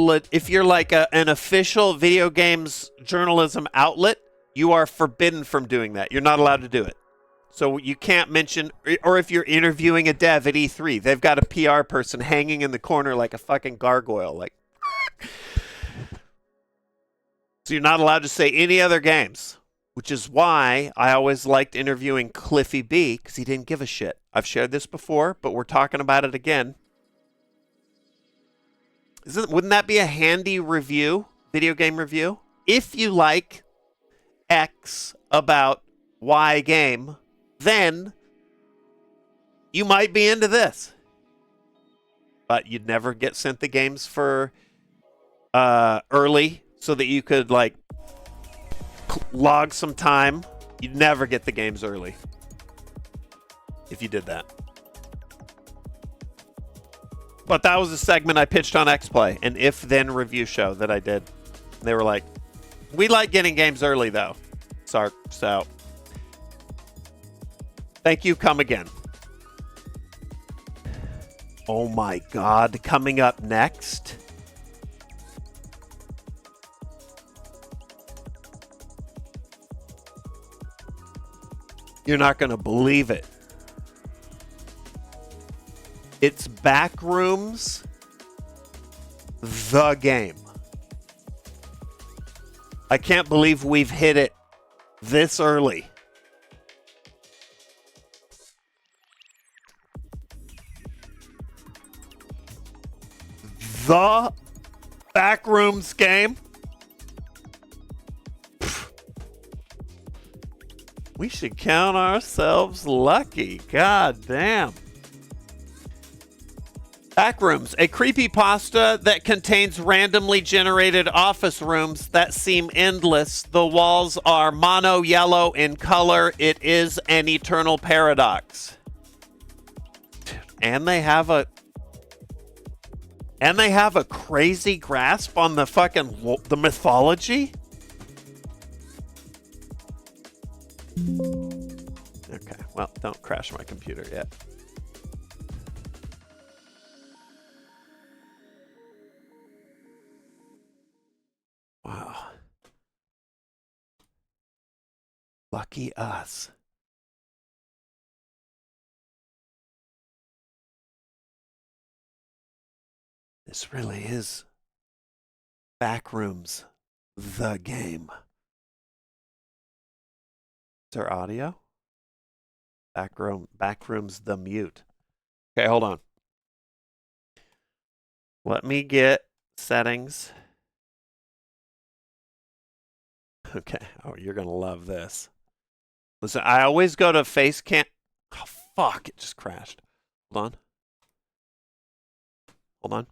like an official video games journalism outlet, you are forbidden from doing that. You're not allowed to do it. So you can't mention, or if you're interviewing a dev at E3, they've got a PR person hanging in the corner like a fucking gargoyle. Like, so you're not allowed to say any other games, which is why I always liked interviewing Cliffy B, because he didn't give a shit. I've shared this before, but we're talking about it again. Wouldn't that be a handy review, video game review? If you like X about Y game, then you might be into this. But you'd never get sent the games for early so that you could like log some time. You'd never get the games early if you did that. But that was a segment I pitched on X-Play, an if-then review show that I did. They were like, we like getting games early, though, Sark. So, thank you. Come again. Oh, my God. Coming up next. You're not going to believe it. It's Backrooms, the game. I can't believe we've hit it this early. The Backrooms game. We should count ourselves lucky. God damn. Backrooms, a creepypasta that contains randomly generated office rooms that seem endless. The walls are mono yellow in color. It is an eternal paradox. And they have a crazy grasp on the fucking the mythology. Okay, well, don't crash my computer yet. Wow. Lucky us. This really is Backrooms, the game. Is there audio? Backrooms, the mute. Okay, hold on. Let me get settings. Okay. Oh, you're going to love this. Listen, I always go to face cam. Oh, fuck. It just crashed. Hold on. Hold on.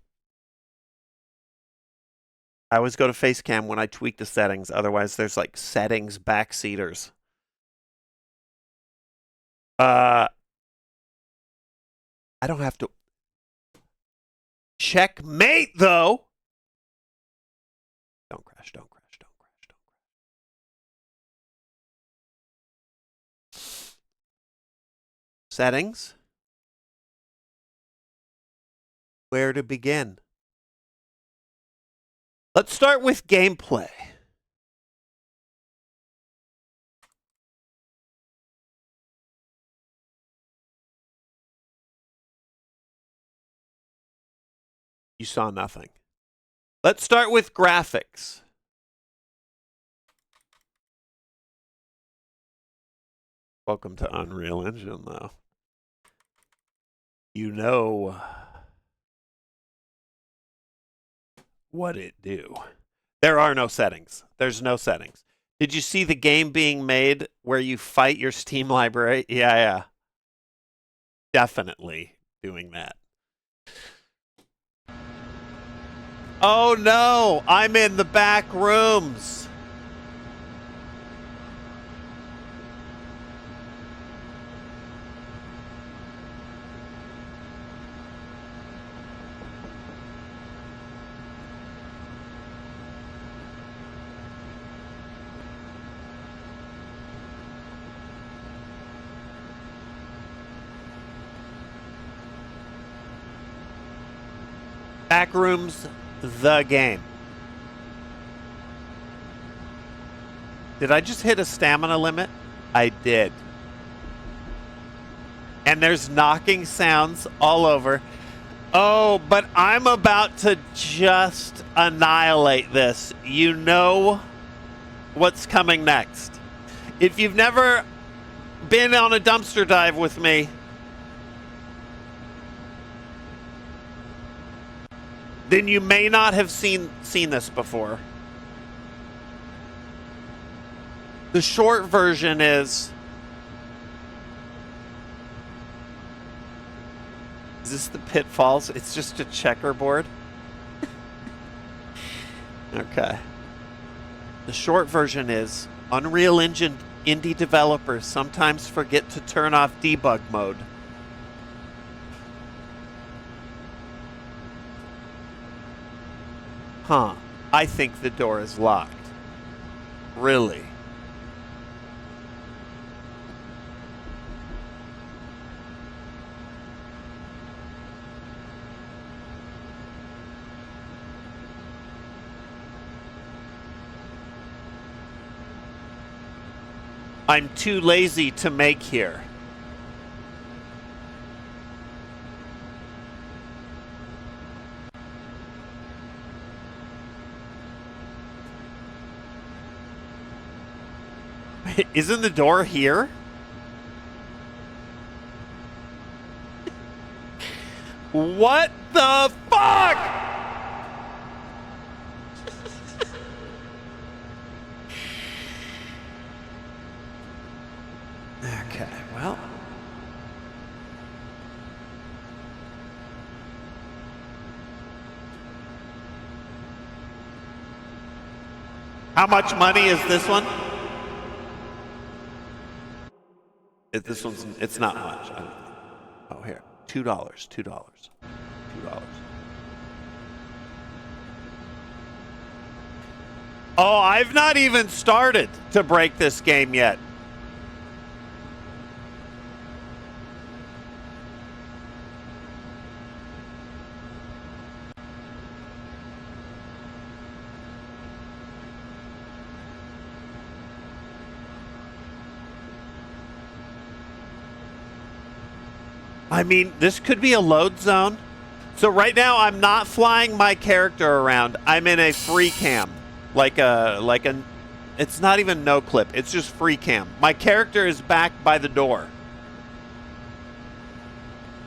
I always go to face cam when I tweak the settings. Otherwise, there's like settings backseaters. I don't have to. Checkmate, though. Don't crash. Don't crash. Don't crash. Don't crash. Settings. Where to begin? Let's start with gameplay. You saw nothing. Let's start with graphics. Welcome to Unreal Engine, though. You know what it do. There are no settings. There's no settings. Did you see the game being made where you fight your Steam library? Yeah. Definitely doing that. Oh no, I'm in the back rooms. Backrooms, the game. Did I just hit a stamina limit? I did. And there's knocking sounds all over. Oh, but I'm about to just annihilate this. You know what's coming next. If you've never been on a dumpster dive with me, then you may not have seen this before. The short version is this the pitfalls? It's just a checkerboard. Okay. The short version is Unreal Engine indie developers sometimes forget to turn off debug mode. Huh. I think the door is locked. Really? I'm too lazy to make here. Isn't the door here? What the fuck? Okay, well. How much money is this one? This one's, it's not much. I don't think. Oh, here. $2. $2. Oh, I've not even started to break this game yet. I mean, this could be a load zone. So right now, I'm not flying my character around. I'm in a free cam, like a. It's not even no clip. It's just free cam. My character is back by the door.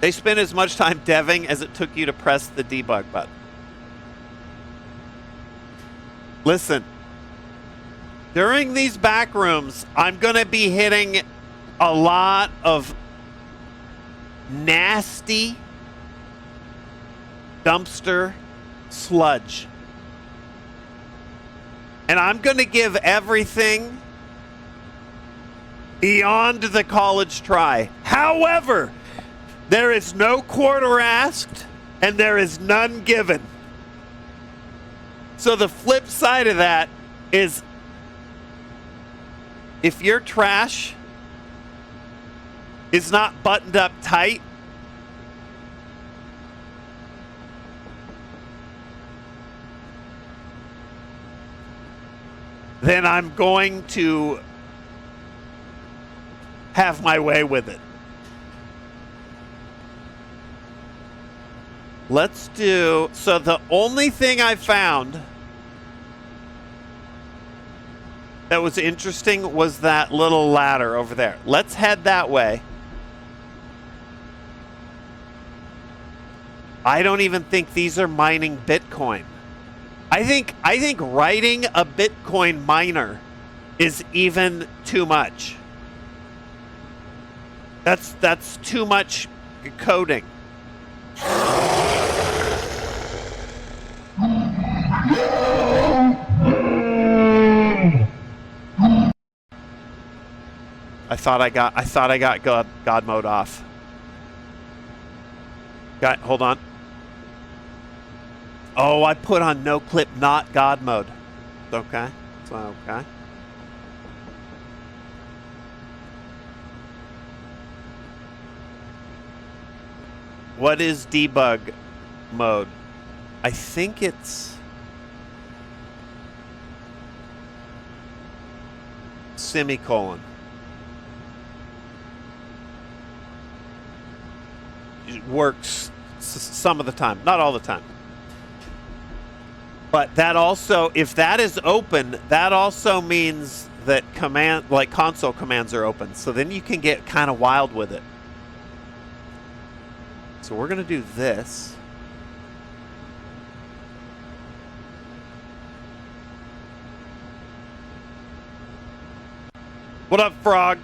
They spent as much time deving as it took you to press the debug button. Listen, during these back rooms, I'm gonna be hitting a lot of nasty dumpster sludge. And I'm going to give everything beyond the college try. However, there is no quarter asked and there is none given. So the flip side of that is if your trash is not buttoned up tight, then I'm going to have my way with it. Let's do, so the only thing I found that was interesting was that little ladder over there. Let's head that way. I don't even think these are mining Bitcoin. I think writing a Bitcoin miner is even too much. That's too much coding. I thought I got God mode off. Hold on. Oh, I put on no clip, not God mode. It's okay. It's okay. What is debug mode? I think it's semicolon. It works some of the time, not all the time. But that also, if that is open, that also means that console commands are open. So then you can get kind of wild with it. So we're going to do this. What up, Frog?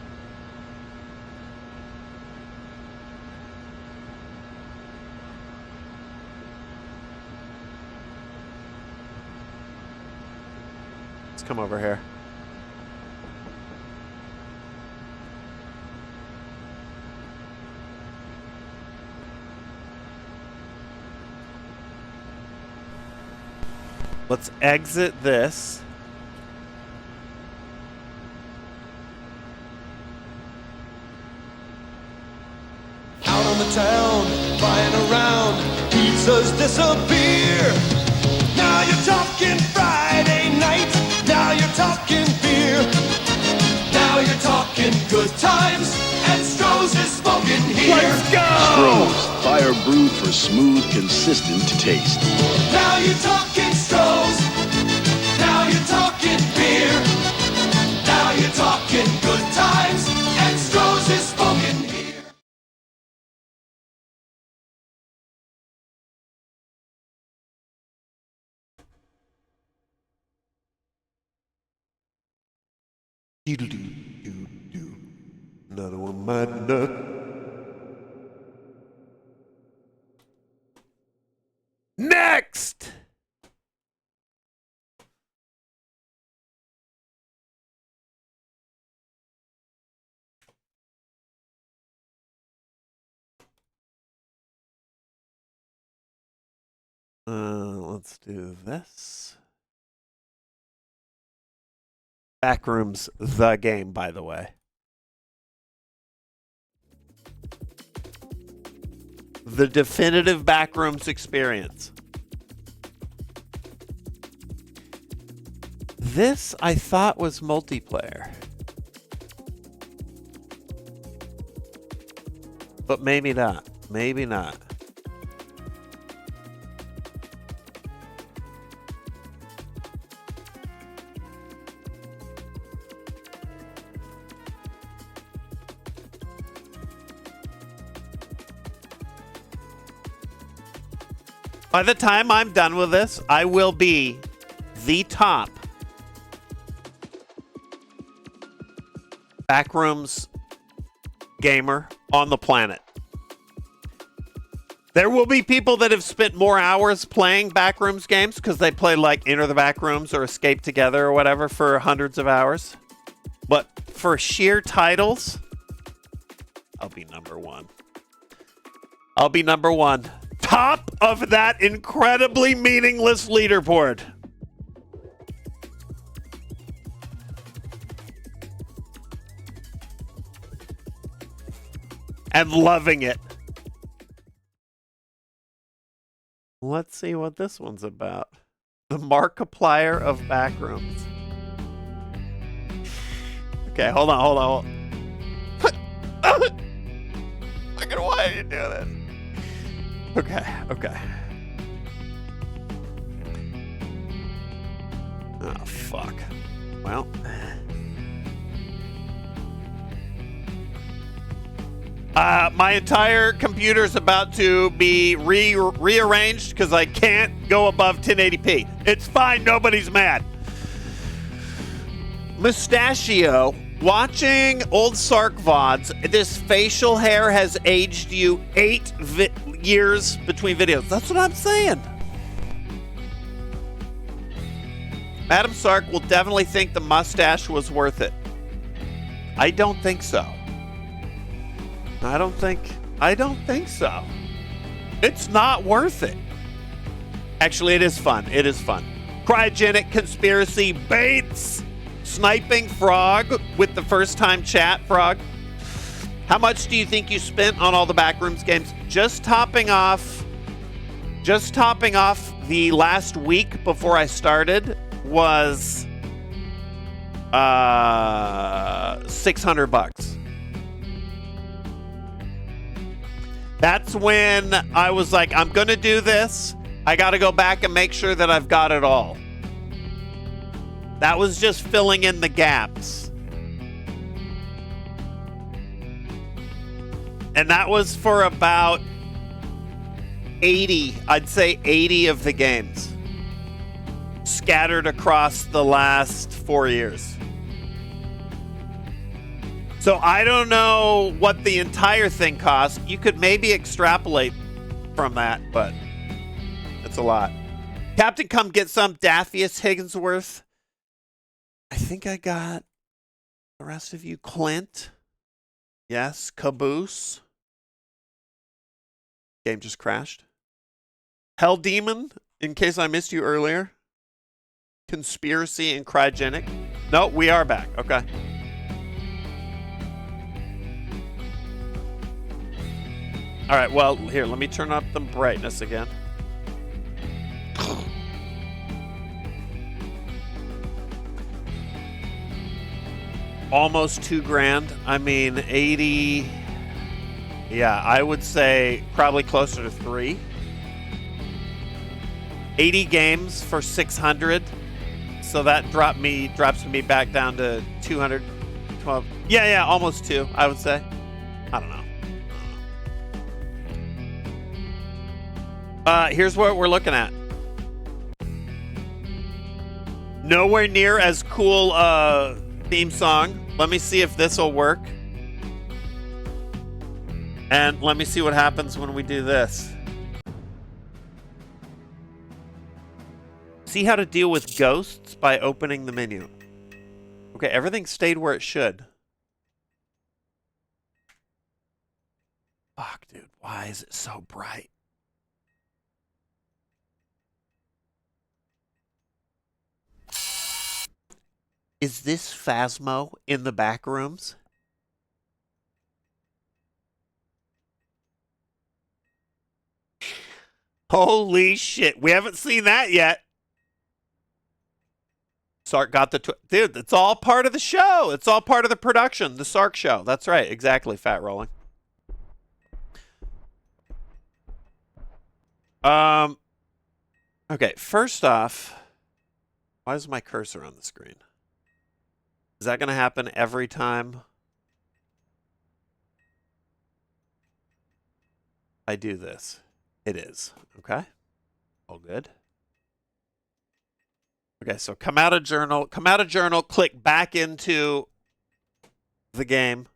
Let's come over here. Let's exit this. Out on the town, flying around, pizzas disappear. Now you're talking Friday night, now you're talking beer. Now you're talking good times, and Stroh's is smoking here. Let's go! Stroh's, fire brewed for smooth, consistent taste. Now you're talking Stroh's, now you're talking beer. Now you're talking Another one might nut. Next! Let's do this. Backrooms, the game, by the way. The definitive Backrooms experience. This, I thought, was multiplayer. But maybe not. Maybe not. By the time I'm done with this, I will be the top Backrooms gamer on the planet. There will be people that have spent more hours playing Backrooms games because they play like Enter the Backrooms or Escape Together or whatever for hundreds of hours. But for sheer titles, I'll be number one. I'll be number one. Top of that incredibly meaningless leaderboard. And loving it. Let's see what this one's about. The Markiplier of Backrooms. Okay, hold on. Why did you do this? Okay. Oh, fuck. Well. My entire computer's about to be rearranged because I can't go above 1080p. It's fine. Nobody's mad. Mustachio. Watching old Sark VODs, this facial hair has aged you 8 years between videos. That's what I'm saying. Madam Sark will definitely think the mustache was worth it. I don't think so. I don't think so. It's not worth it. Actually, it is fun. It is fun. Cryogenic conspiracy baits. Sniping Frog with the first time chat, Frog. How much do you think you spent on all the Backrooms games? Just topping off the last week before I started was $600. That's when I was like, I'm gonna do this. I gotta go back and make sure that I've got it all. That was just filling in the gaps. And that was for about 80, I'd say 80 of the games. Scattered across the last 4 years. So I don't know what the entire thing cost. You could maybe extrapolate from that, but it's a lot. Captain Come Get Some, Daphius Higginsworth. I think I got the rest of you. Clint. Yes. Caboose. Game just crashed. Hell Demon, in case I missed you earlier. Conspiracy and Cryogenic. No, we are back. Okay. All right, well, here, let me turn up the brightness again. Almost $2,000. I mean, 80. Yeah, I would say probably closer to 3. 80 games for 600. So that drops me back down to 212. Yeah, almost 2, I would say. I don't know. Here's what we're looking at. theme song. Let me see if this will work. And let me see what happens when we do this. See how to deal with ghosts by opening the menu. Okay, everything stayed where it should. Fuck, dude. Why is it so bright? Is this Phasmo in the back rooms? Holy shit. We haven't seen that yet. Sark got the... Dude, it's all part of the show. It's all part of the production. The Sark show. That's right. Exactly, Fat Rolling. Okay, first off, why is my cursor on the screen? Is that going to happen every time I do this? It is. Okay. All good. Okay, so come out of journal, click back into the game.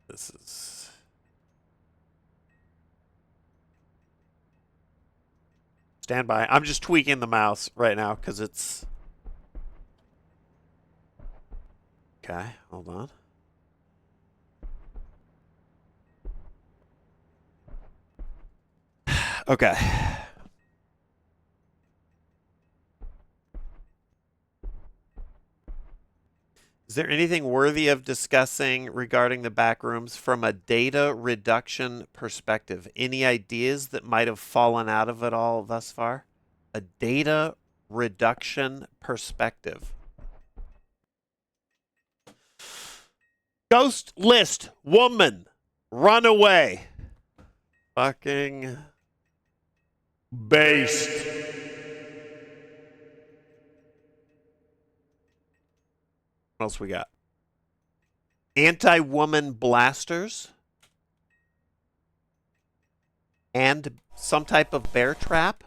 This is... Stand by. I'm just tweaking the mouse right now because it's... Okay, hold on. Okay. Is there anything worthy of discussing regarding the backrooms from a data reduction perspective? Any ideas that might have fallen out of it all thus far? A data reduction perspective. Ghost list woman run away. Fucking based. What else we got? Anti-woman blasters. And some type of bear trap.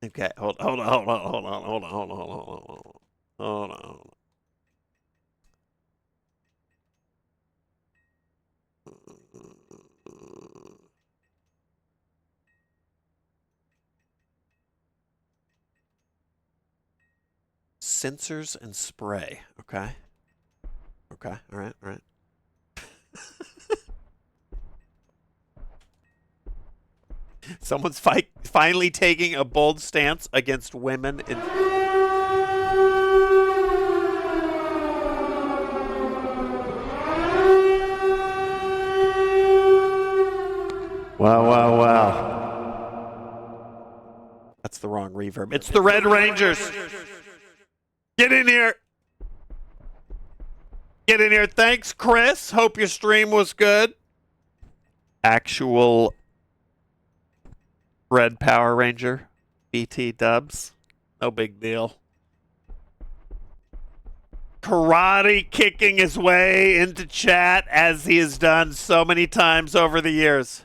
Okay, hold on. Sensors and spray. Okay. Okay. All right. Someone's finally taking a bold stance against women in... Wow. That's the wrong reverb. It's the Red Rangers. Get in here. Thanks, Chris. Hope your stream was good. Actual Red Power Ranger. BT dubs. No big deal. Karate kicking his way into chat as he has done so many times over the years.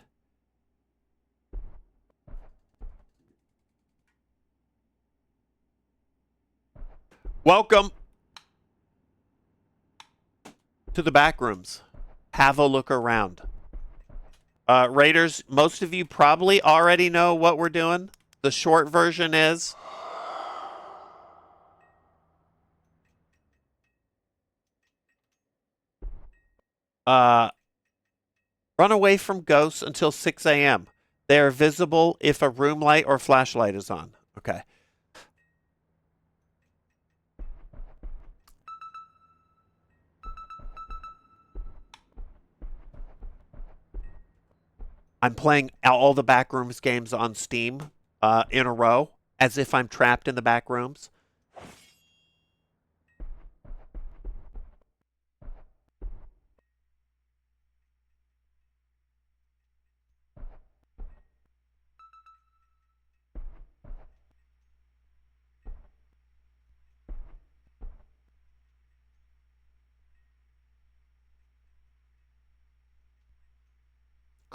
Welcome to the Backrooms. Have a look around. Raiders, most of you probably already know what we're doing. The short version is... run away from ghosts until 6 a.m. They are visible if a room light or flashlight is on. Okay. I'm playing all the Backrooms games on Steam in a row, as if I'm trapped in the Backrooms.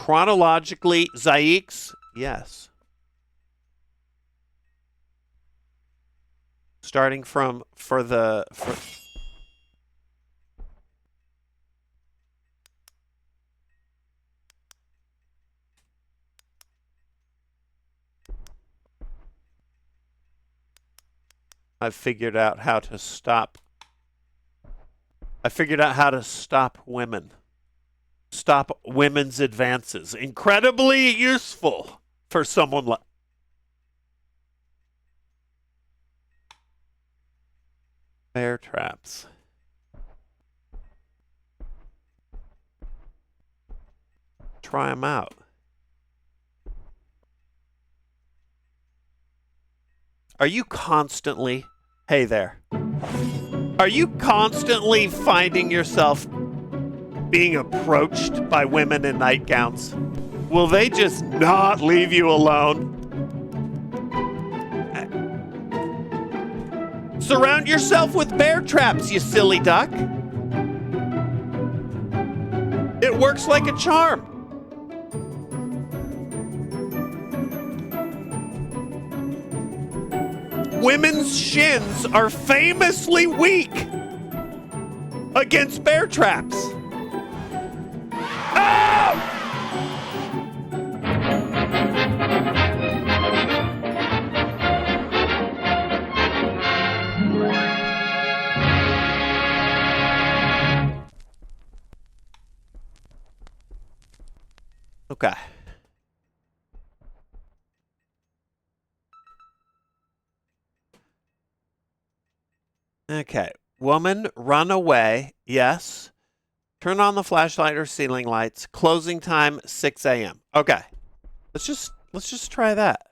Chronologically, Zaix, yes. Starting from I've figured out how to stop. I figured out how to stop women. Stop women's advances. Incredibly useful for someone like bear traps. Try them out. Are you constantly, hey there, are you constantly finding yourself being approached by women in nightgowns? Will they just not leave you alone? Surround yourself with bear traps, you silly duck. It works like a charm. Women's shins are famously weak against bear traps. Oh! Okay. Okay. Woman, run away. Yes. Turn on the flashlight or ceiling lights. Closing time 6 a.m. Okay. Let's just try that.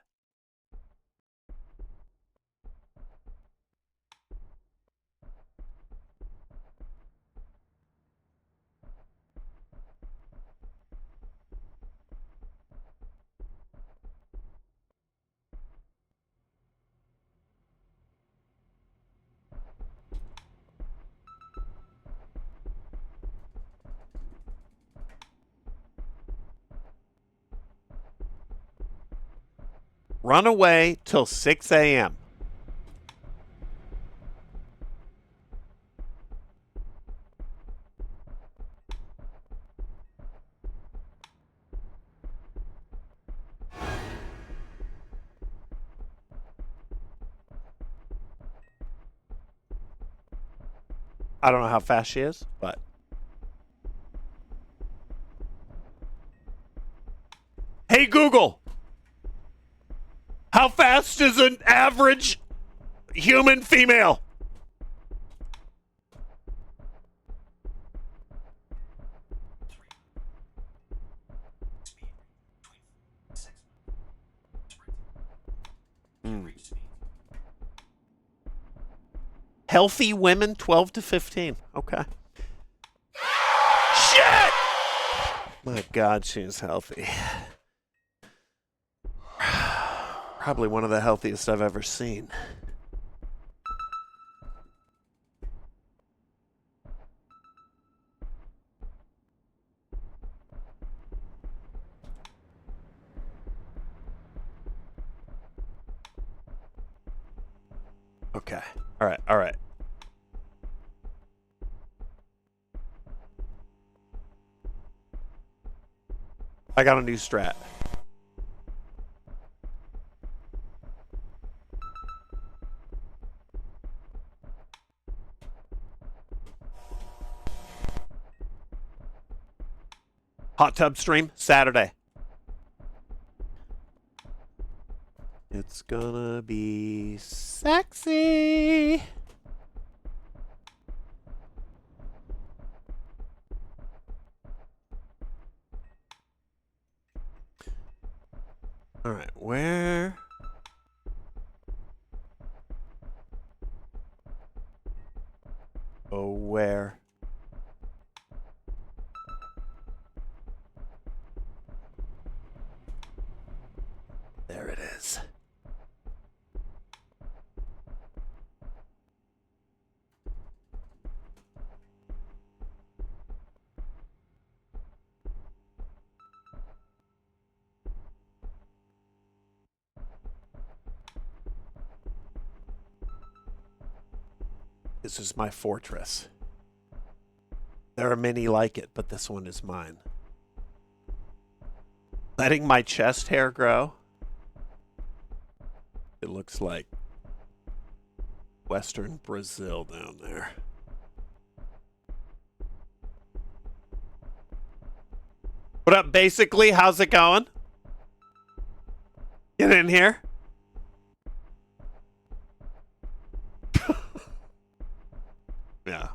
Run away till 6 a.m. I don't know how fast she is, but. Hey, Google. How fast is an average human female? Healthy women, 12 to 15. Okay. Shit! My God, she's healthy. Probably one of the healthiest I've ever seen. Okay. All right. All right. I got a new strat. Hot tub stream Saturday. It's gonna be sexy. All right, where? Oh, where? There it is. This is my fortress. There are many like it, but this one is mine. Letting my chest hair grow. It looks like Western Brazil down there. What up, basically? How's it going? Get in here. Yeah.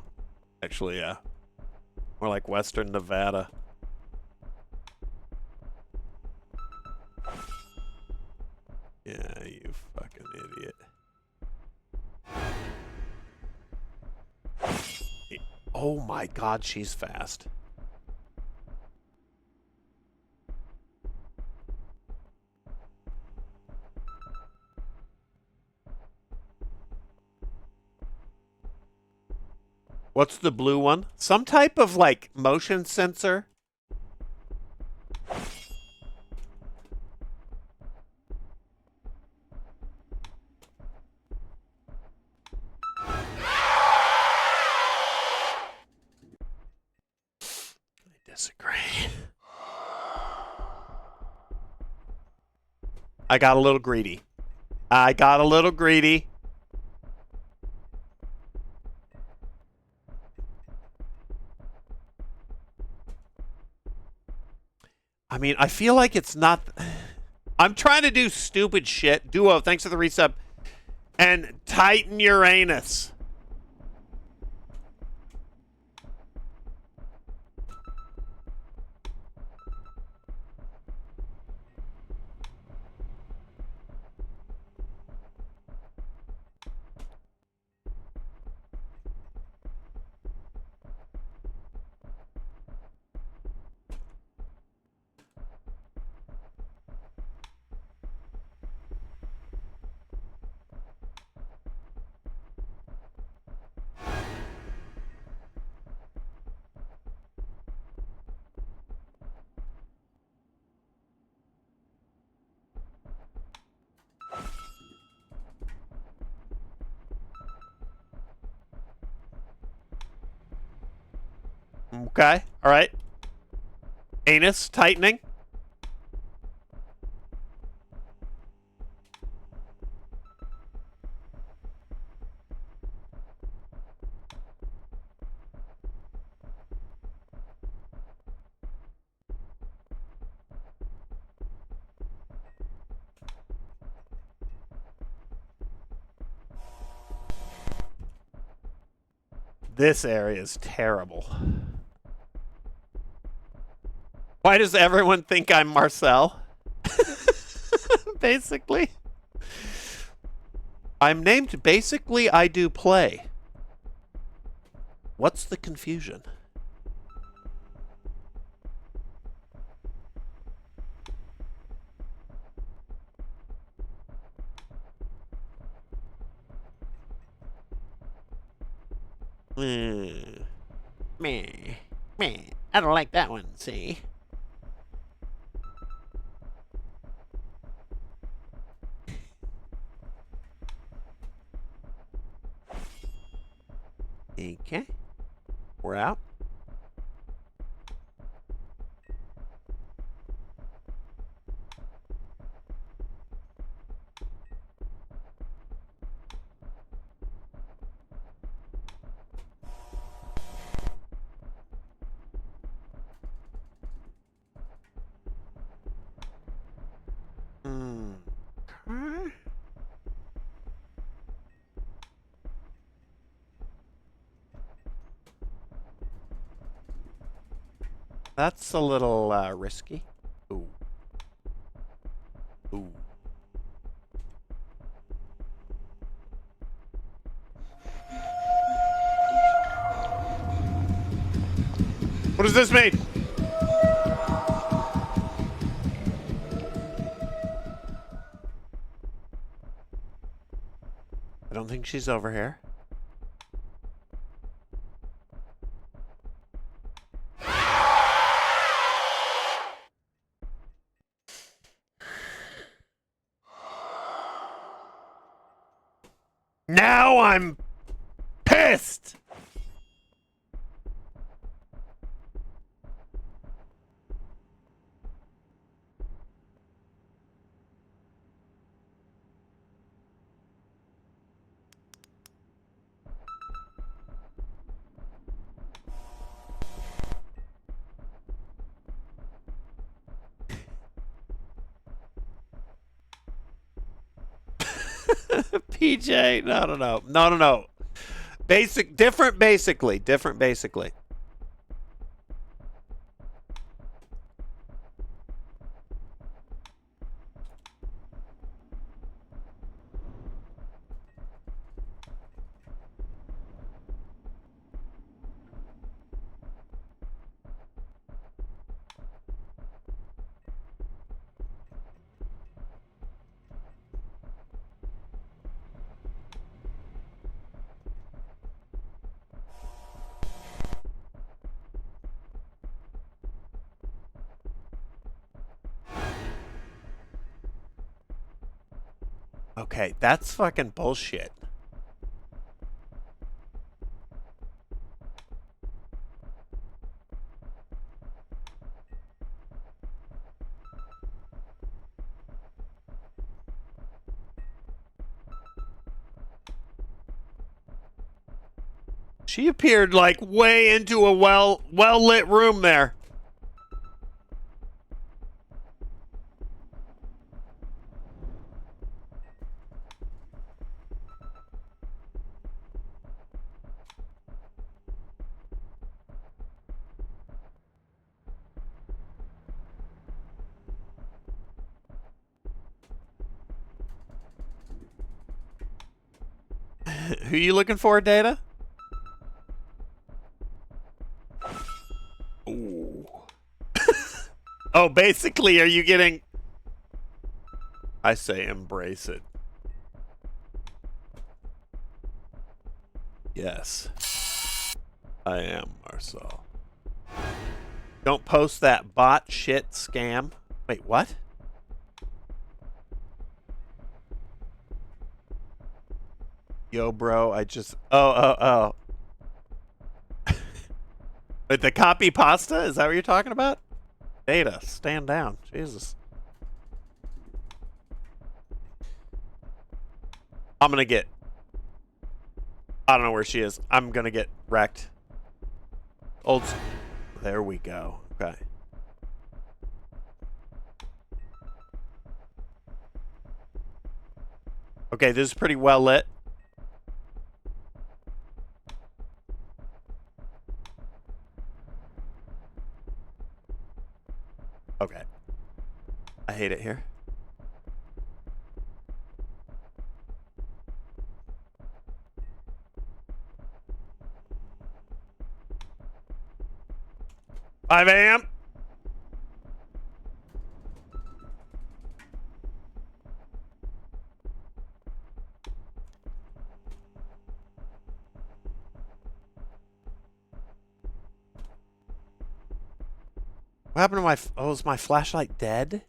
Actually, yeah. More like Western Nevada. Yeah, you fucking idiot. Oh my god, she's fast. What's the blue one? Some type of like motion sensor. I disagree. I got a little greedy. I got a little greedy. I mean, I feel like it's not... I'm trying to do stupid shit. Duo, thanks for the resub. And Titan Uranus. Okay, all right. Anus tightening. This area is terrible. Why does everyone think I'm Marcel? Basically. I'm named Basically I Do Play. What's the confusion? Meh. I don't like that one, see? Okay. We're out. Okay. That's a little risky. Ooh. Ooh. What does this mean? I don't think she's over here. Now I'm pissed. PJ, no. Different basically. Okay, that's fucking bullshit. She appeared like way into a well-lit room there. Who you looking for, Data? Ooh. Oh, basically, are you getting... I say embrace it. Yes. I am, Marcel. Don't post that bot shit scam. Wait, what? Yo, bro, I just... Oh. But the copy pasta? Is that what you're talking about? Data, stand down. Jesus. I'm gonna get... I don't know where she is. I'm gonna get wrecked. Old... There we go. Okay. Okay, this is pretty well lit. Okay. I hate it here. Five a.m. What happened to my... Oh, is my flashlight dead?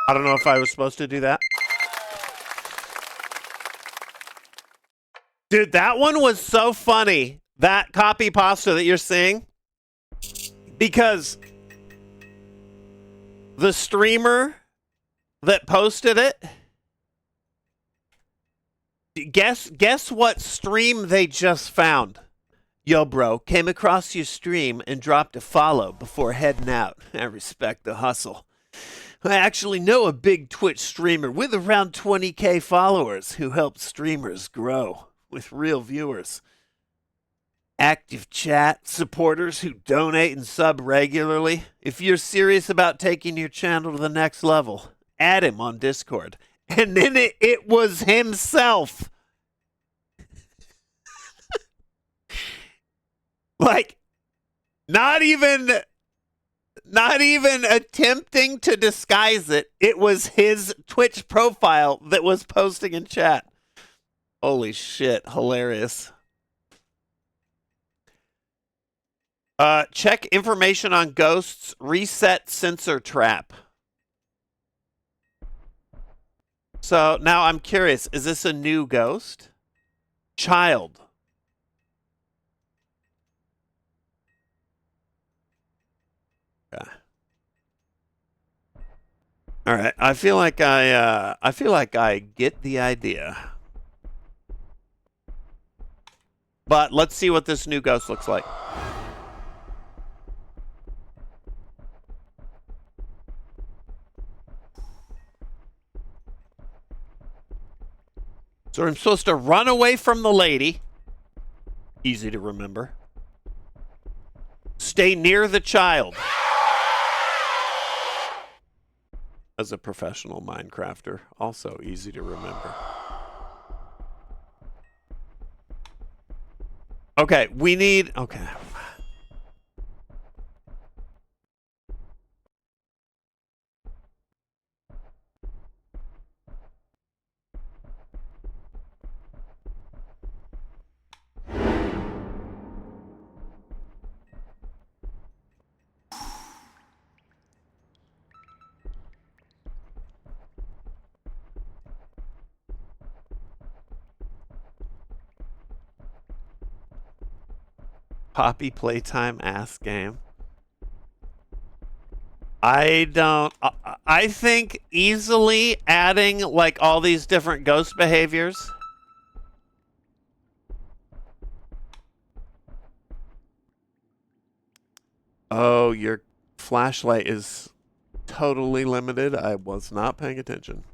I don't know if I was supposed to do that. Dude, that one was so funny. That copy pasta that you're seeing. Because the streamer that posted it, guess what stream they just found? Yo, bro, came across your stream and dropped a follow before heading out. I respect the hustle. I actually know a big Twitch streamer with around 20K followers who helps streamers grow with real viewers. Active chat, supporters who donate and sub regularly. If you're serious about taking your channel to the next level, add him on Discord. And then it was himself. Like, not even attempting to disguise it. It was his Twitch profile that was posting in chat. Holy shit, hilarious. Check information on ghosts. Reset sensor trap. So now I'm curious. Is this a new ghost? Child. Okay. All right. I feel like I get the idea. But let's see what this new ghost looks like. So I'm supposed to run away from the lady. Easy to remember. Stay near the child. As a professional Minecrafter, also easy to remember. Okay, we need... Okay. Poppy Playtime ass game. I don't... I think easily adding, like, all these different ghost behaviors... Oh, your flashlight is totally limited. I was not paying attention.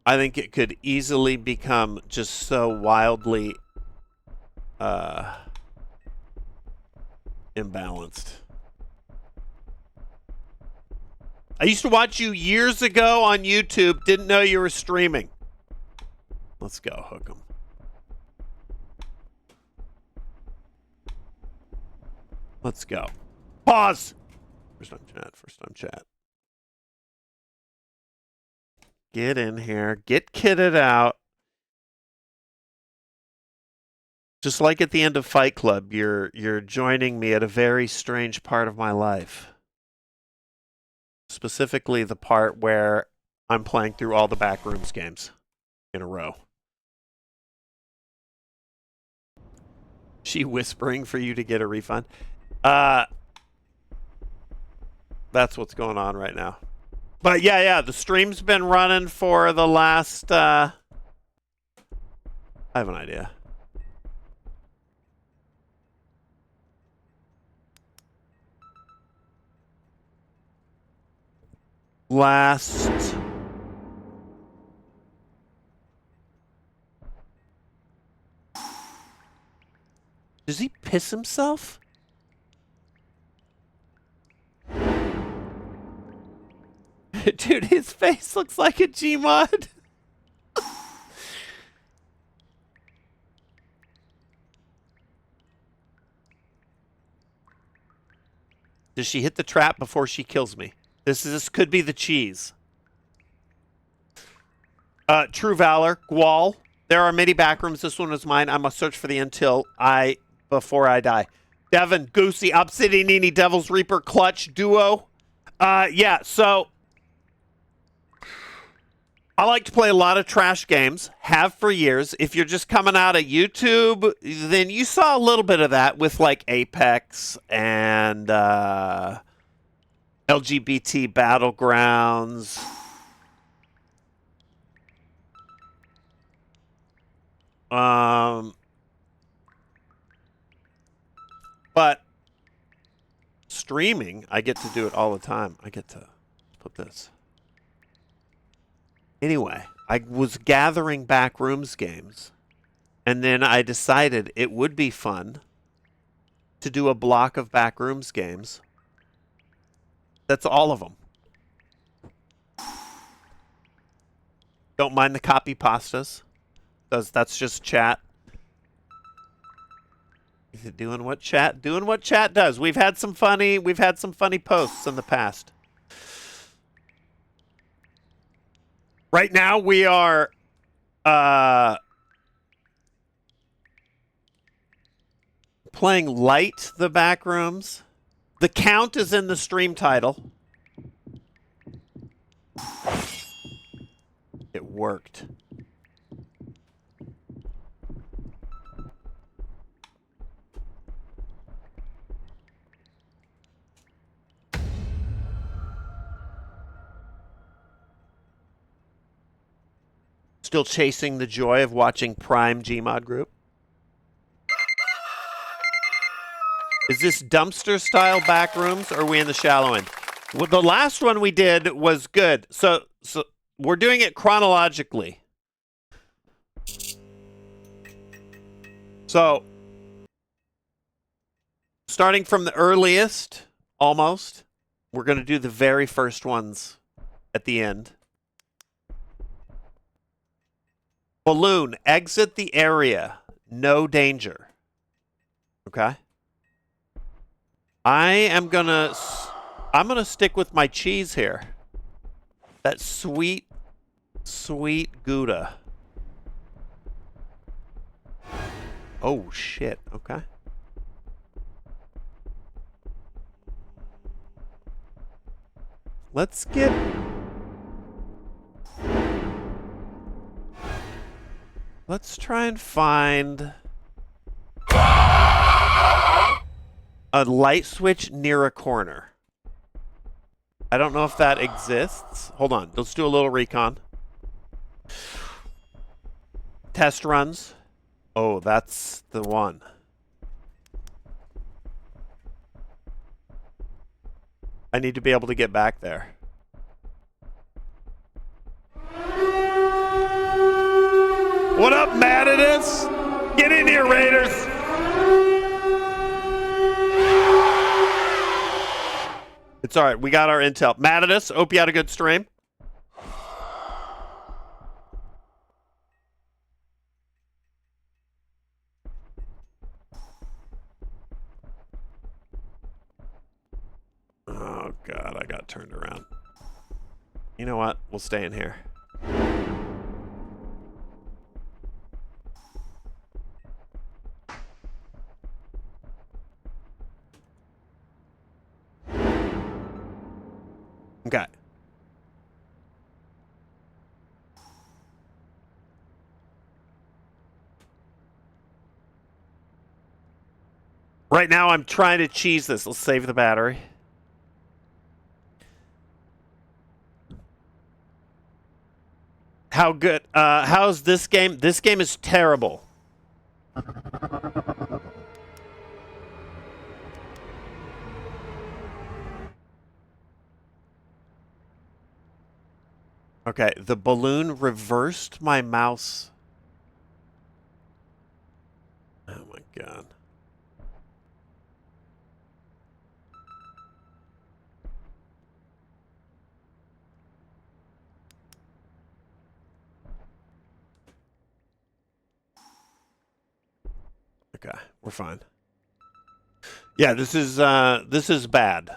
I think it could easily become just so wildly imbalanced. I used to watch you years ago on YouTube. Didn't know you were streaming. Let's go, hook 'em. Let's go. Pause. First time chat. First time chat. Get in here. Get kitted out. Just like at the end of Fight Club, you're joining me at a very strange part of my life. Specifically the part where I'm playing through all the Backrooms games in a row. She whispering for you to get a refund? That's what's going on right now. But yeah, the stream's been running for the last, I have an idea. Does he piss himself? Dude, his face looks like a Gmod. Does she hit the trap before she kills me? This could be the cheese. True Valor, Gwal. There are many backrooms. This one is mine. I must search for the before I die. Devin, Goosey, Obsidian Nini, Devil's Reaper, Clutch, Duo. Yeah, so I like to play a lot of trash games, have for years. If you're just coming out of YouTube, then you saw a little bit of that with like Apex and LGBT Battlegrounds. But streaming, I get to do it all the time. I get to put this. Anyway, I was gathering Backrooms games, and then I decided it would be fun to do a block of Backrooms games. That's all of them. Don't mind the copy pastas. That's just chat. Doing what chat does. We've had some funny posts in the past. Right now we are playing light the Backrooms. The count is in the stream title. It worked. Still chasing the joy of watching Prime Gmod Group. Is this dumpster style Backrooms or are we in the shallow end? Well, the last one we did was good. So we're doing it chronologically. So starting from the earliest, almost, we're going to do the very first ones at the end. Balloon, exit the area. No danger. Okay. I'm gonna stick with my cheese here. That sweet, sweet Gouda. Oh shit. Okay. Let's try and find a light switch near a corner. I don't know if that exists. Hold on. Let's do a little recon. Test runs. Oh, that's the one. I need to be able to get back there. What up, Matadus? Get in here, Raiders! It's alright, we got our intel. Matadus, hope you had a good stream. Oh god, I got turned around. You know what? We'll stay in here. Okay. Right now I'm trying to cheese this. Let's save the battery. How good? How's this game? This game is terrible. Okay, the balloon reversed my mouse. Oh my god. Okay, we're fine. Yeah, this is bad.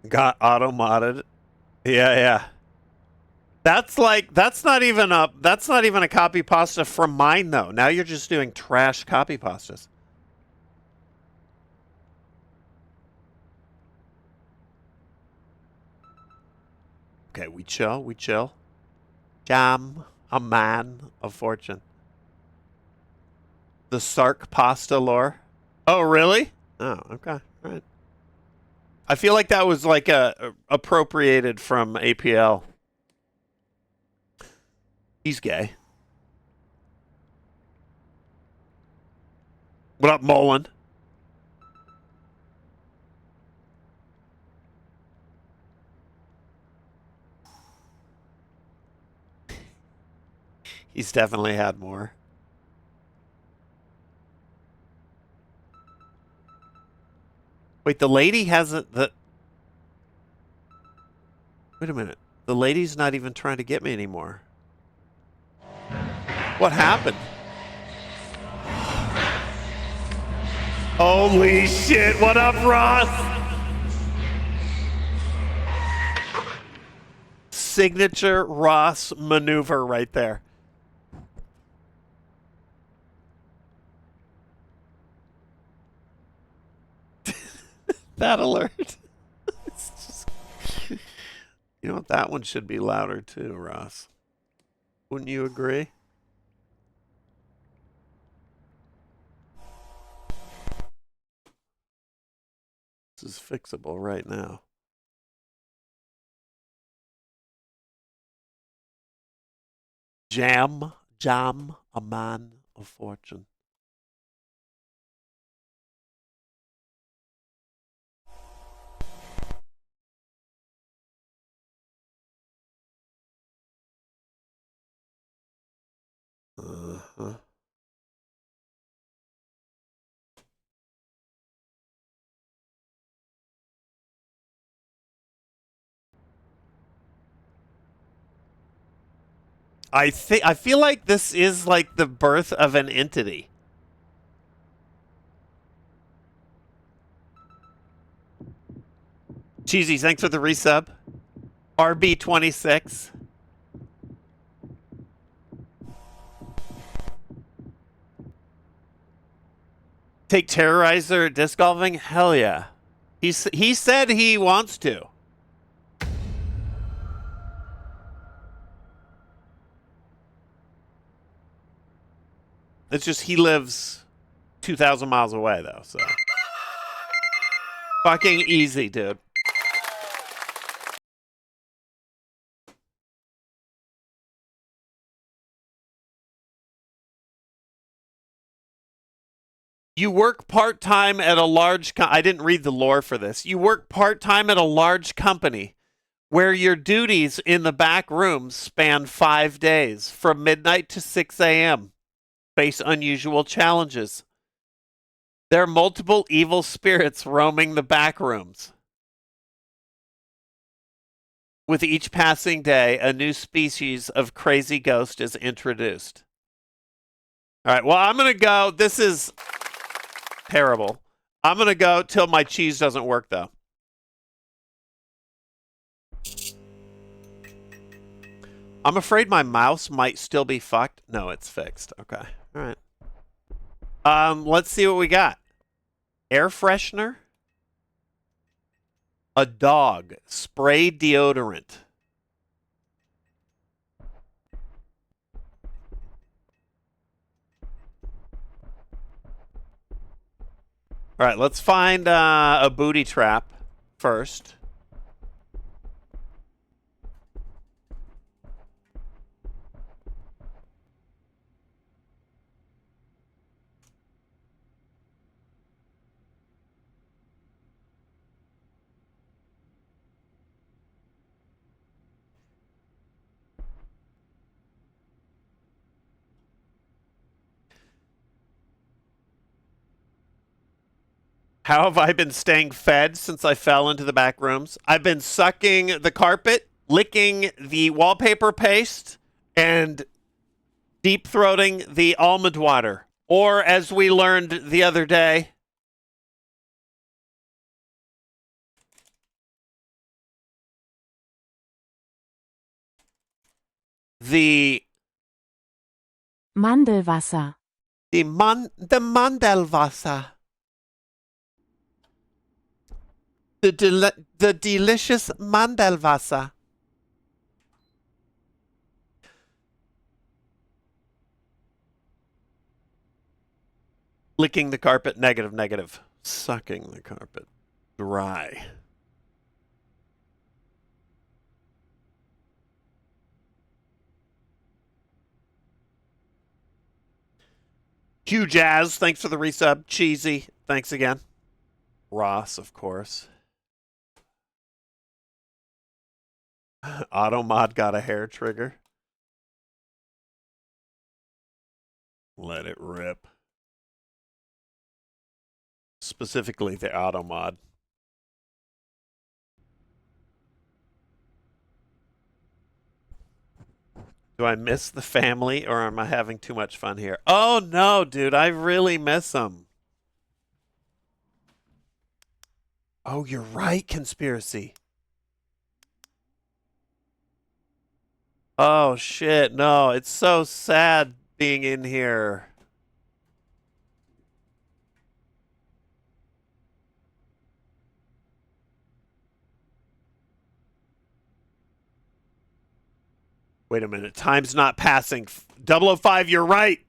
Got auto modded. Yeah, yeah. That's not even a copy pasta from mine though. Now you're just doing trash copy pastas. Okay, we chill. Jam, a man of fortune. The Sark pasta lore. Oh, really? Oh, okay. All right. I feel like that was like appropriated from APL. He's gay. What up, Mullen? He's definitely had more. Wait, the lady hasn't... Wait a minute. The lady's not even trying to get me anymore. What happened? Holy shit, what up, Ross? Signature Ross maneuver right there. That alert. It's just, you know what? That one should be louder too, Ross. Wouldn't you agree? This is fixable right now. Jam, a man of fortune. Uh-huh. I feel like this is like the birth of an entity. Cheesy, thanks for the resub. RB26. Take Terrorizer disc golfing? Hell yeah. He said he wants to. It's just he lives 2,000 miles away, though, so. Fucking easy, dude. You work part-time at a large... I didn't read the lore for this. You work part-time at a large company where your duties in the back rooms span 5 days, from midnight to 6 a.m. Face unusual challenges. There are multiple evil spirits roaming the back rooms. With each passing day, a new species of crazy ghost is introduced. All right, well, I'm going to go. This is terrible. I'm going to go till my cheese doesn't work, though. I'm afraid my mouse might still be fucked. No, it's fixed. Okay. All right. Let's see what we got. Air freshener. A dog. Spray deodorant. All right, let's find a booty trap first. How have I been staying fed since I fell into the back rooms? I've been sucking the carpet, licking the wallpaper paste, and deep throating the almond water. Or, as we learned the other day, the Mandelwasser. the Mandelwasser. The delicious Mandelwasser. Licking the carpet, negative, negative. Sucking the carpet dry. Hugh Jazz, thanks for the resub. Cheesy, thanks again. Ross, of course. Automod got a hair trigger. Let it rip. Specifically the auto mod. Do I miss the family or am I having too much fun here? Oh no, dude, I really miss them. Oh, you're right, conspiracy. Oh shit, no, it's so sad being in here. Wait a minute, time's not passing. 005, you're right.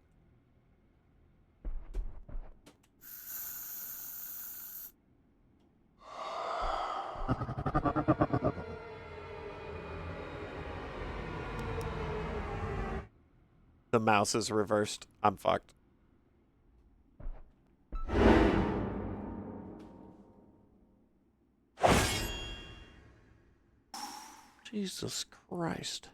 The mouse is reversed. I'm fucked. Jesus Christ.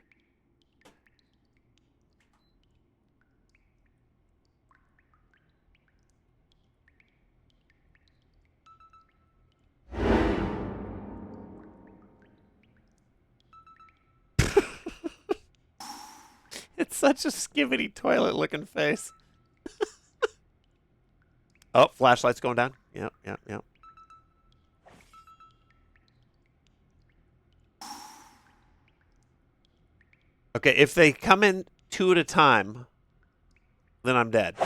It's such a skibbity toilet looking face. Oh, flashlight's going down. Yep, yep, yep. Okay, if they come in 2 at a time, then I'm dead.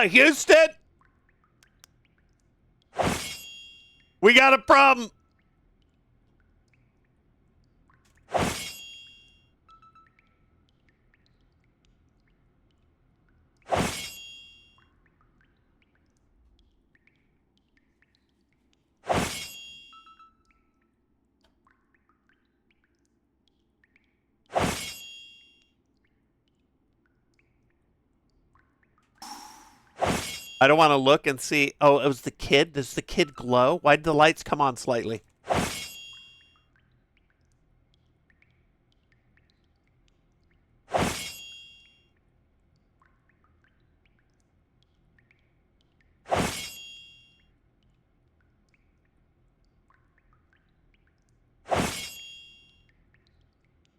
Houston! We got a problem. I don't want to look and see. Oh, it was the kid. Does the kid glow? Why did the lights come on slightly?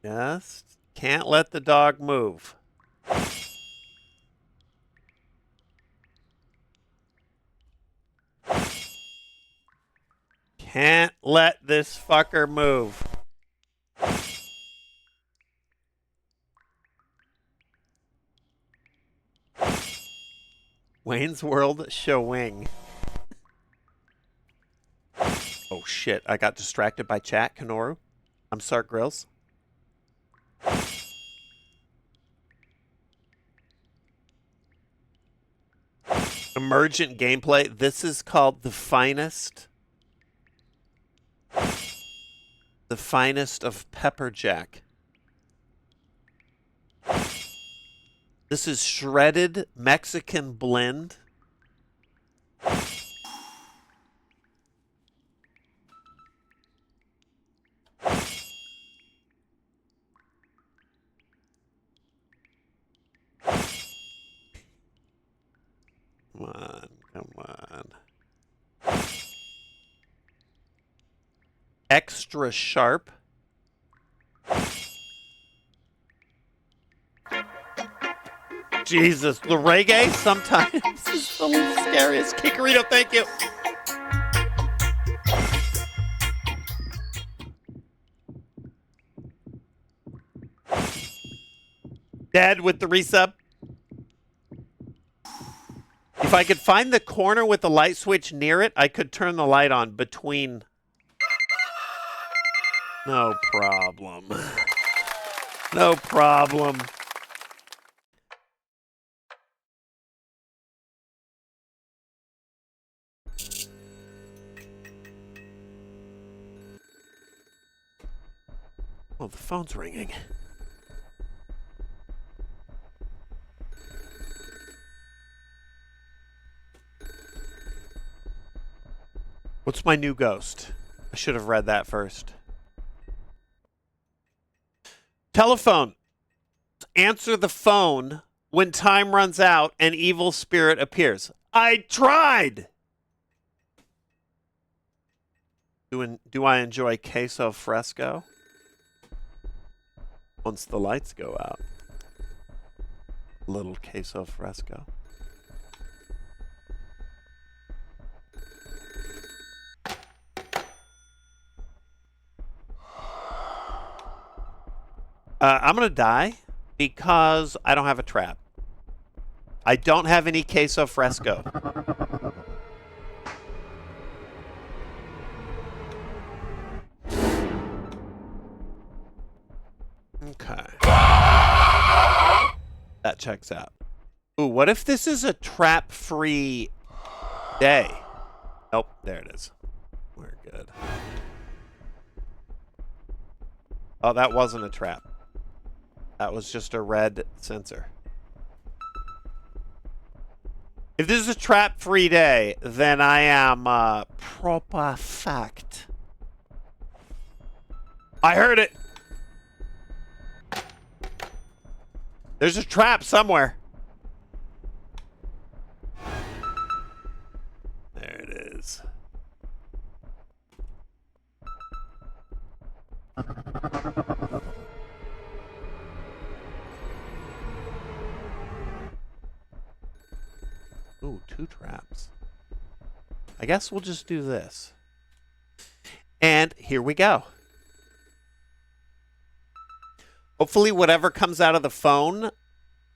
Just can't let the dog move. Can't let this fucker move. Wayne's World showing. Oh shit, I got distracted by chat, Kanoru. I'm Sark Grills. Emergent gameplay. This is called the finest. The finest of pepperjack. This is shredded Mexican blend. Come on, come on. Extra sharp. Jesus, the reggae sometimes is the scariest. Kikarito, thank you. Dad with the resub. If I could find the corner with the light switch near it, I could turn the light on between. No problem. No problem. Oh, the phone's ringing. What's my new ghost? I should have read that first. Telephone. Answer the phone when time runs out and evil spirit appears. I tried! Do I enjoy queso fresco? Once the lights go out. Little queso fresco. I'm going to die because I don't have a trap. I don't have any queso fresco. Okay. That checks out. Ooh, what if this is a trap-free day? Nope, there it is. We're good. Oh, that wasn't a trap. That was just a red sensor. If this is a trap-free day, then I am proper fact. I heard it. There's a trap somewhere. There it is. Ooh, 2 traps. I guess we'll just do this. And here we go. Hopefully whatever comes out of the phone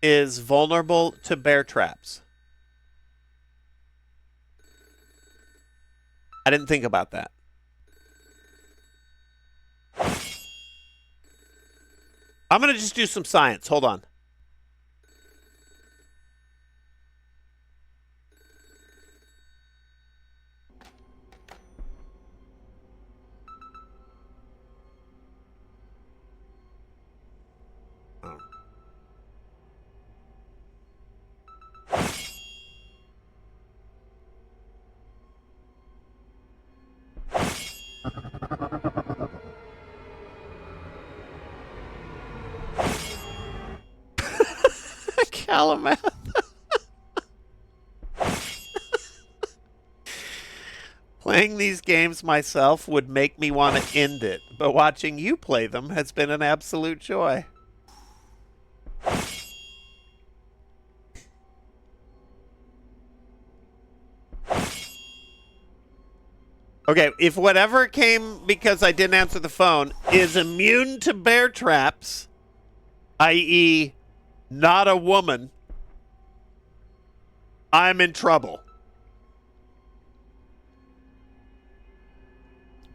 is vulnerable to bear traps. I didn't think about that. I'm going to just do some science. Hold on. Calumet. Playing these games myself would make me want to end it, but watching you play them has been an absolute joy. Okay, if whatever came because I didn't answer the phone is immune to bear traps, i.e., not a woman, I'm in trouble.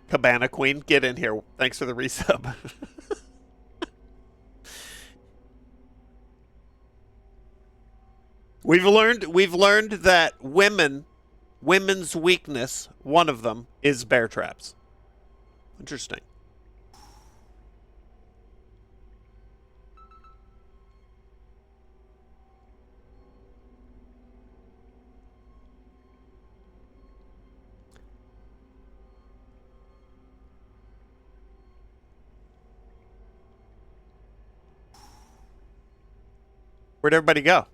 Cabana Queen, get in here. Thanks for the resub. We've learned that women's weakness, one of them, is bear traps. Interesting. Where'd everybody go?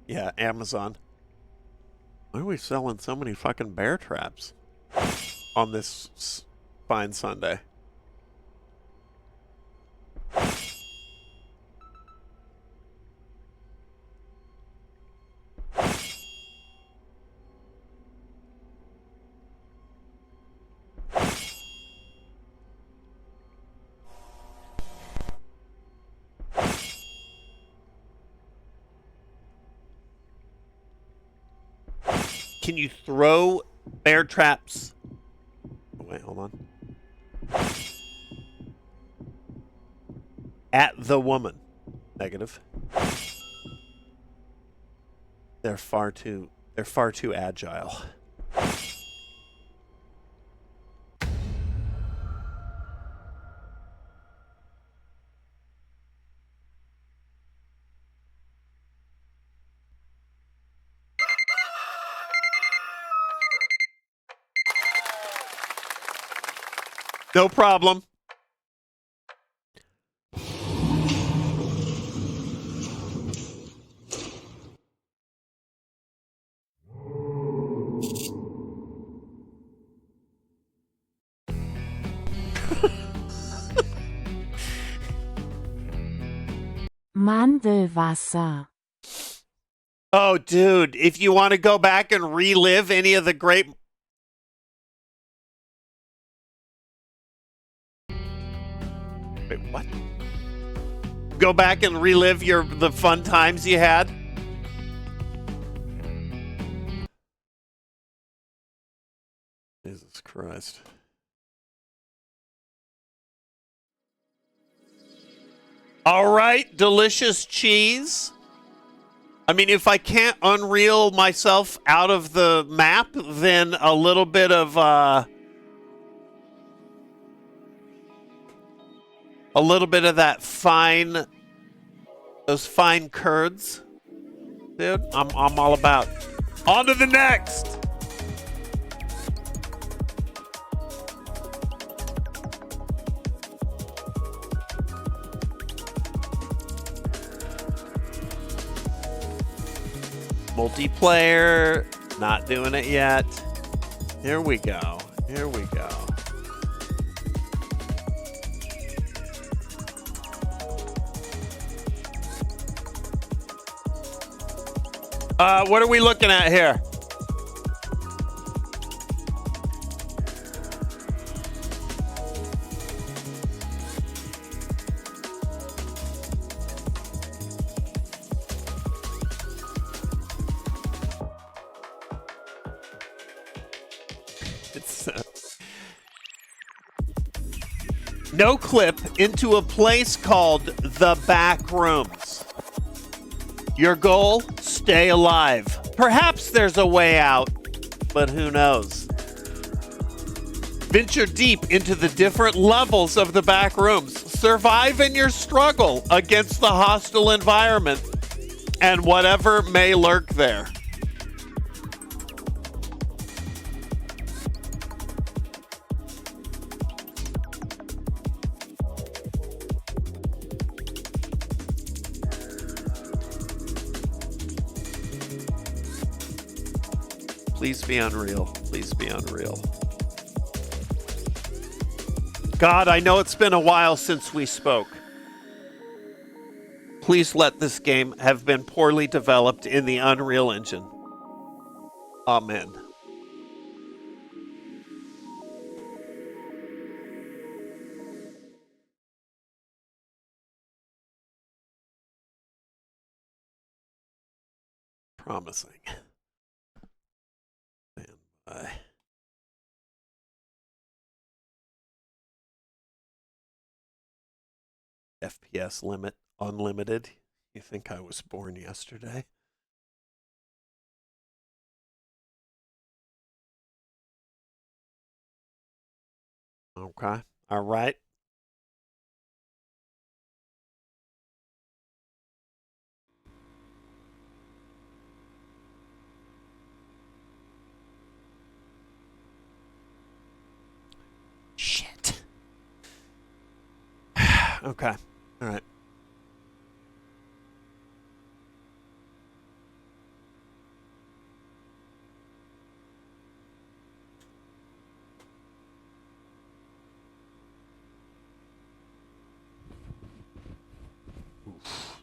Yeah, Amazon. Why are we selling so many fucking bear traps on this fine Sunday? Can you throw bear traps? Oh, wait, hold on. At the woman. Negative. They're far too agile. No problem. Mandelwasser. Oh, dude, if you want to go back and relive any of the great... Wait, what? Go back and relive the fun times you had? Jesus Christ. All right, delicious cheese. I mean, if I can't unreel myself out of the map, then a little bit of that fine, those fine curds, dude. I'm all about. On to the next. Multiplayer, not doing it yet. Here we go. Here we go. What are we looking at here? No clip into a place called the Backrooms. Your goal? Stay alive. Perhaps there's a way out, but who knows? Venture deep into the different levels of the Backrooms. Survive in your struggle against the hostile environment and whatever may lurk there. Please be unreal. Please be unreal. God, I know it's been a while since we spoke. Please let this game have been poorly developed in the Unreal Engine. Amen. Promising. FPS limit unlimited. You think I was born yesterday? Okay. All right. Shit. Okay. All right.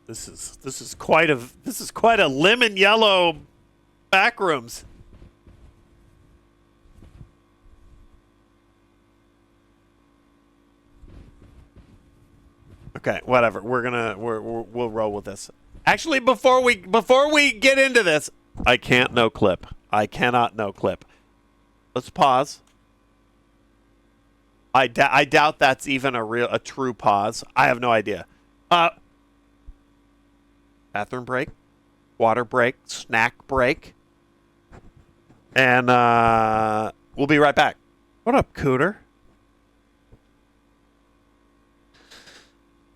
This is quite a lemon yellow Backrooms. Okay, whatever. We'll roll with this. Actually, before we get into this, I can't no clip. I cannot no clip. Let's pause. I doubt that's even a true pause. I have no idea. Bathroom break, water break, snack break. And we'll be right back. What up, Cooter?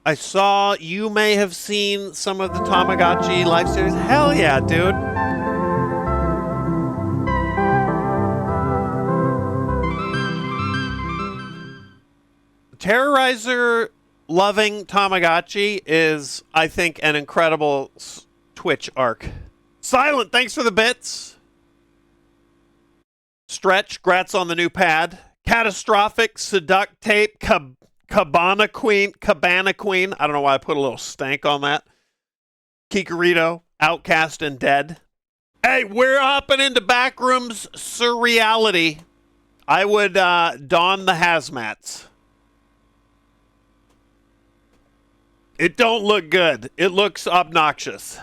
I saw you may have seen some of the Tamagotchi live series. Hell yeah, dude. Terrorizer loving Tamagotchi is, I think, an incredible Twitch arc. Silent, thanks for the bits. Stretch, grats on the new pad. Catastrophic, Seduct Tape, Cabana Queen. I don't know why I put a little stank on that. Kikarito, Outcast, and Dead. Hey, we're hopping into Backrooms Surreality. I would don the hazmats. It don't look good. It looks obnoxious.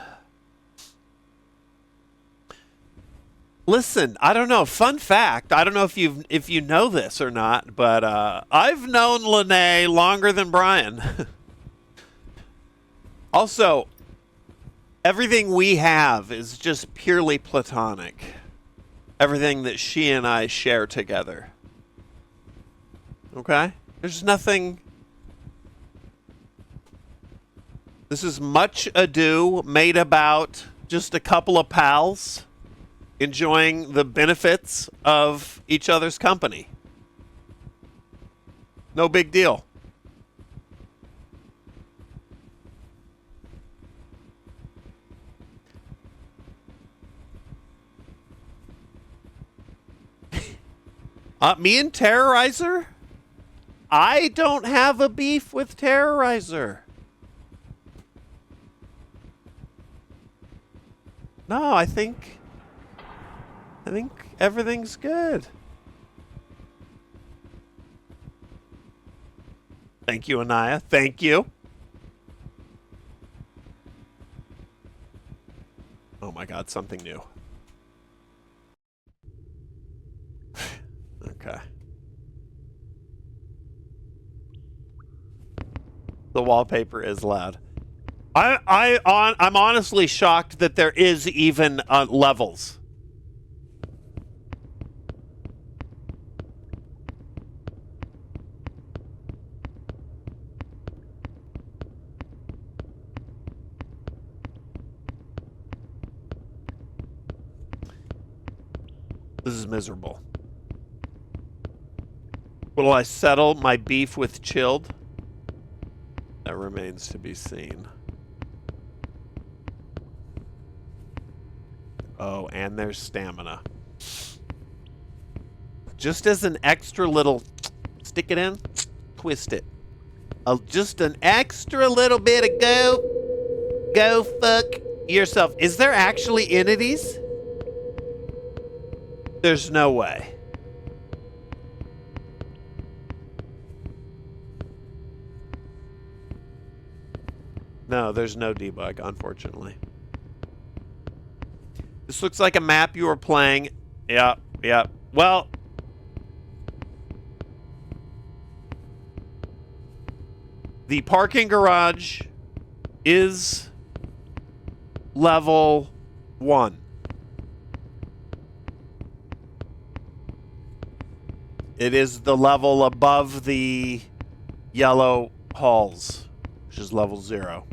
Listen, I don't know. Fun fact. I don't know if you know this or not, but I've known Lene longer than Brian. Also, everything we have is just purely platonic. Everything that she and I share together. Okay? There's nothing. This is Much Ado made about just a couple of pals enjoying the benefits of each other's company. No big deal. Me and Terrorizer? I don't have a beef with Terrorizer. No, I think everything's good. Thank you, Anaya. Thank you. Oh my God, something new. Okay. The wallpaper is loud. I'm honestly shocked that there is even levels. This is miserable. Will I settle my beef with Chilled? That remains to be seen. Oh, and there's stamina. Just as an extra little... Stick it in. Twist it. Just an extra little bit of go fuck yourself. Is there actually entities? There's no way. No, there's no debug, unfortunately. This looks like a map you were playing. Yeah. Well, the parking garage is level 1. It is the level above the yellow halls, which is level 0.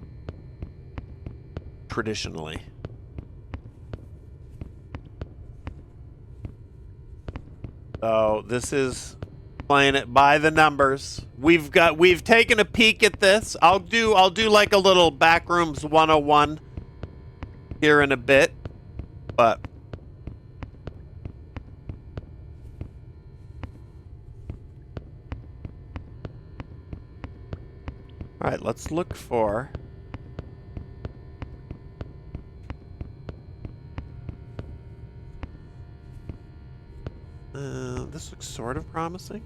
Traditionally. So this is playing it by the numbers. We've taken a peek at this. I'll do like a little Backrooms 101 here in a bit, but all right, let's look for this looks sort of promising.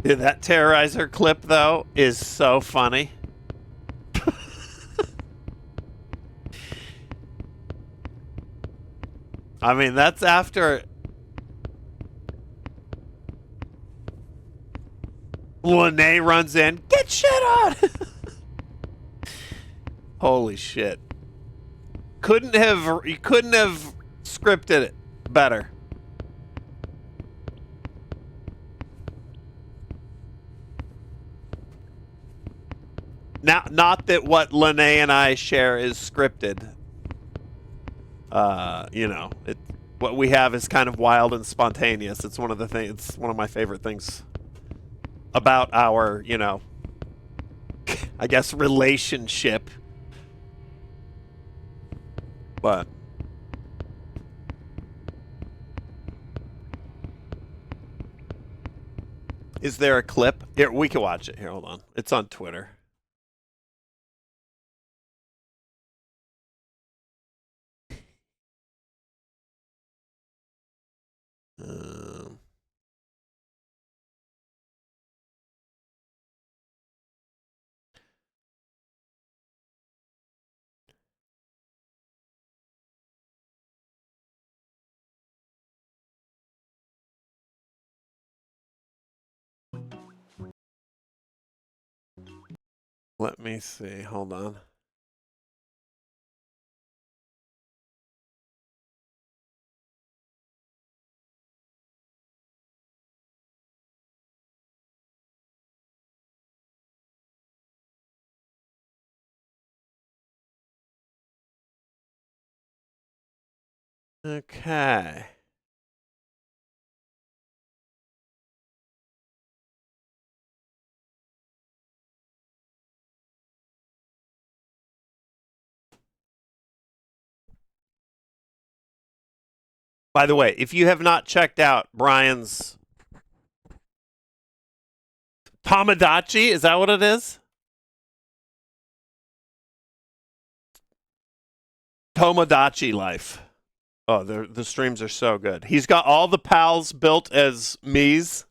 Dude, that Terrorizer clip, though, is so funny. I mean, that's after... Lene runs in. Get shit on! Holy shit. You couldn't have scripted it better. Now, not that what Lene and I share is scripted. You know, what we have is kind of wild and spontaneous. It's one of the things. It's one of my favorite things about our, you know, I guess relationship. But is there a clip? Here, we can watch it. Here, hold on. It's on Twitter. Let me see. Hold on. Okay. By the way, if you have not checked out Brian's Tomodachi, is that what it is? Tomodachi life. Oh, the streams are so good. He's got all the pals built as me's.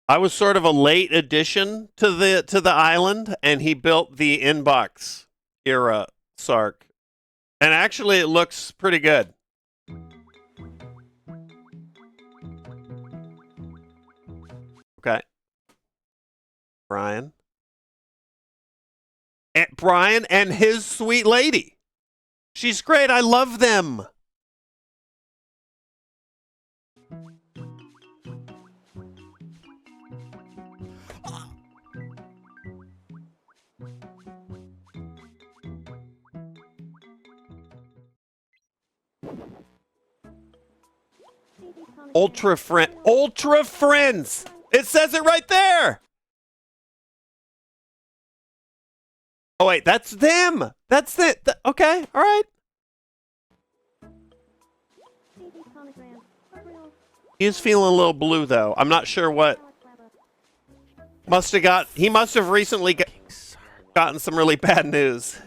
I was sort of a late addition to the island, and he built the inbox era Sark. And actually it looks pretty good. Okay. Brian and his sweet lady. She's great. I love them. Ultra friends. It says it right there. Oh wait, that's them. That's it. Okay, all right. He's feeling a little blue though. I'm not sure what. He must have recently gotten some really bad news.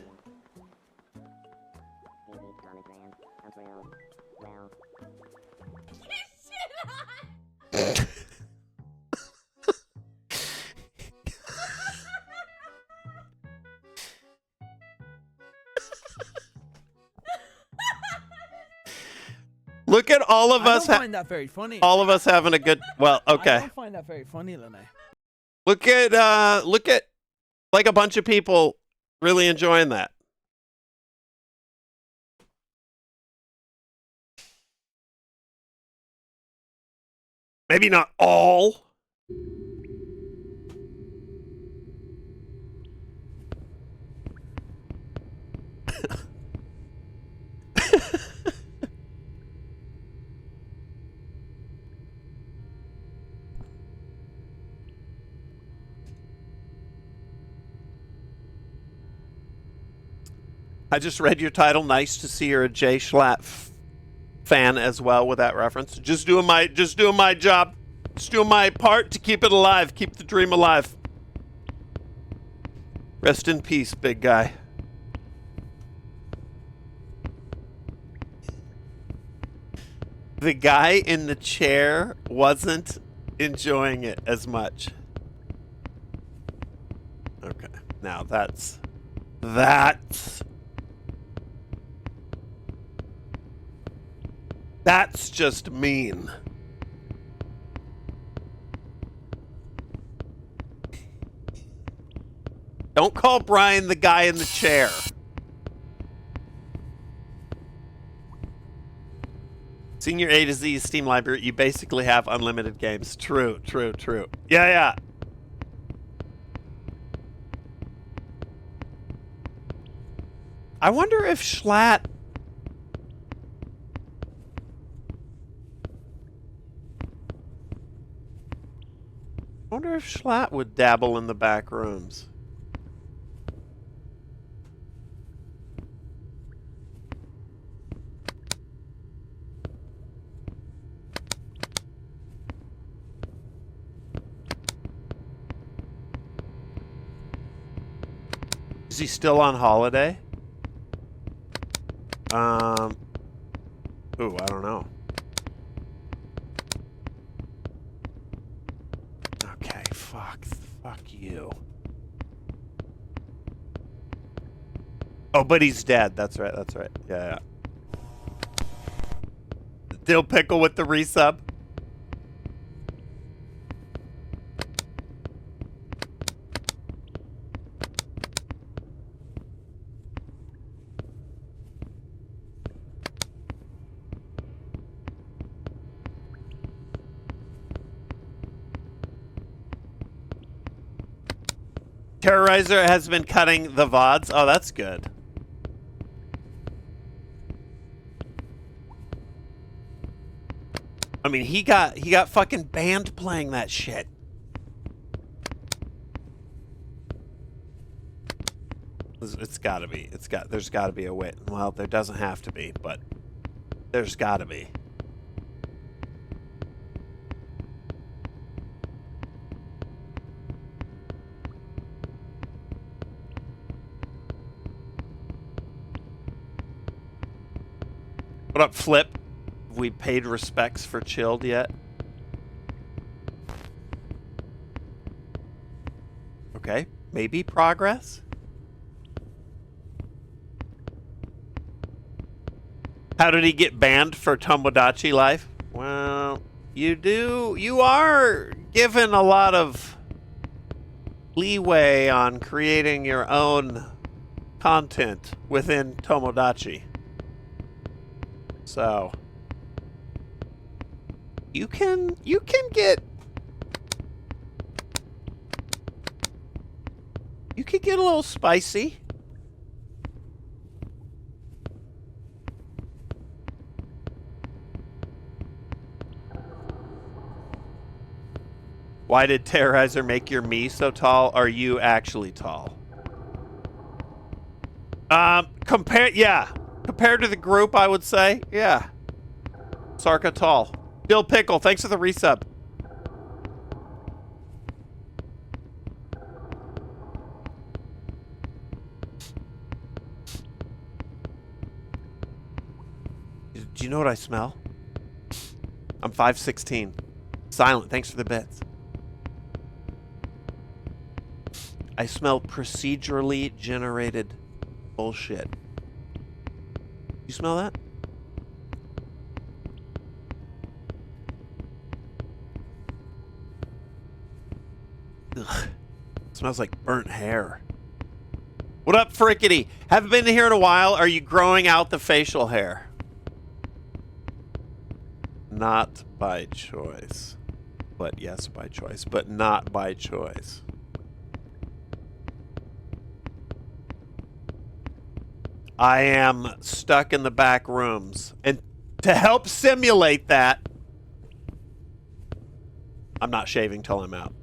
Look at all of us. I don't find that very funny. All of us having a good. Well, okay. I don't find that very funny, Lene. Look at like a bunch of people really enjoying that. Maybe not all. I just read your title. Nice to see you're a Jay Schlatt fan as well with that reference. Just doing my job. Just doing my part to keep it alive. Keep the dream alive. Rest in peace, big guy. The guy in the chair wasn't enjoying it as much. Okay. Now that's just mean. Don't call Brian the guy in the chair. Senior A to Z Steam library, you basically have unlimited games. True, true, true. Yeah, yeah. I wonder if Schlatt... I wonder if Schlatt would dabble in the back rooms. Is he still on holiday? Ooh, I don't know. Okay, fuck you. Oh, but he's dead. That's right, that's right. Yeah, yeah. Dill Pickle with the resub. Terrorizer has been cutting the VODs. Oh, that's good. I mean, he got fucking banned playing that shit. It's gotta be. There's gotta be a way. Well, there doesn't have to be, but there's gotta be. What up, Flip? Have we paid respects for Chilled yet? Okay, maybe progress? How did he get banned for Tomodachi Life? Well, you are given a lot of leeway on creating your own content within Tomodachi. So you can get a little spicy. Why did Terrorizer make your me so tall? Are you actually tall? Compared to the group, I would say, yeah. Sarka tall. Dill Pickle, thanks for the resub. Do you know what I smell? I'm 5'16". Silent, thanks for the bits. I smell procedurally generated bullshit. You smell that? Ugh. Smells like burnt hair. What up, Frickety? Haven't been here in a while. Are you growing out the facial hair? Not by choice. But yes, by choice. But not by choice. I am stuck in the back rooms. And to help simulate that, I'm not shaving till I'm out.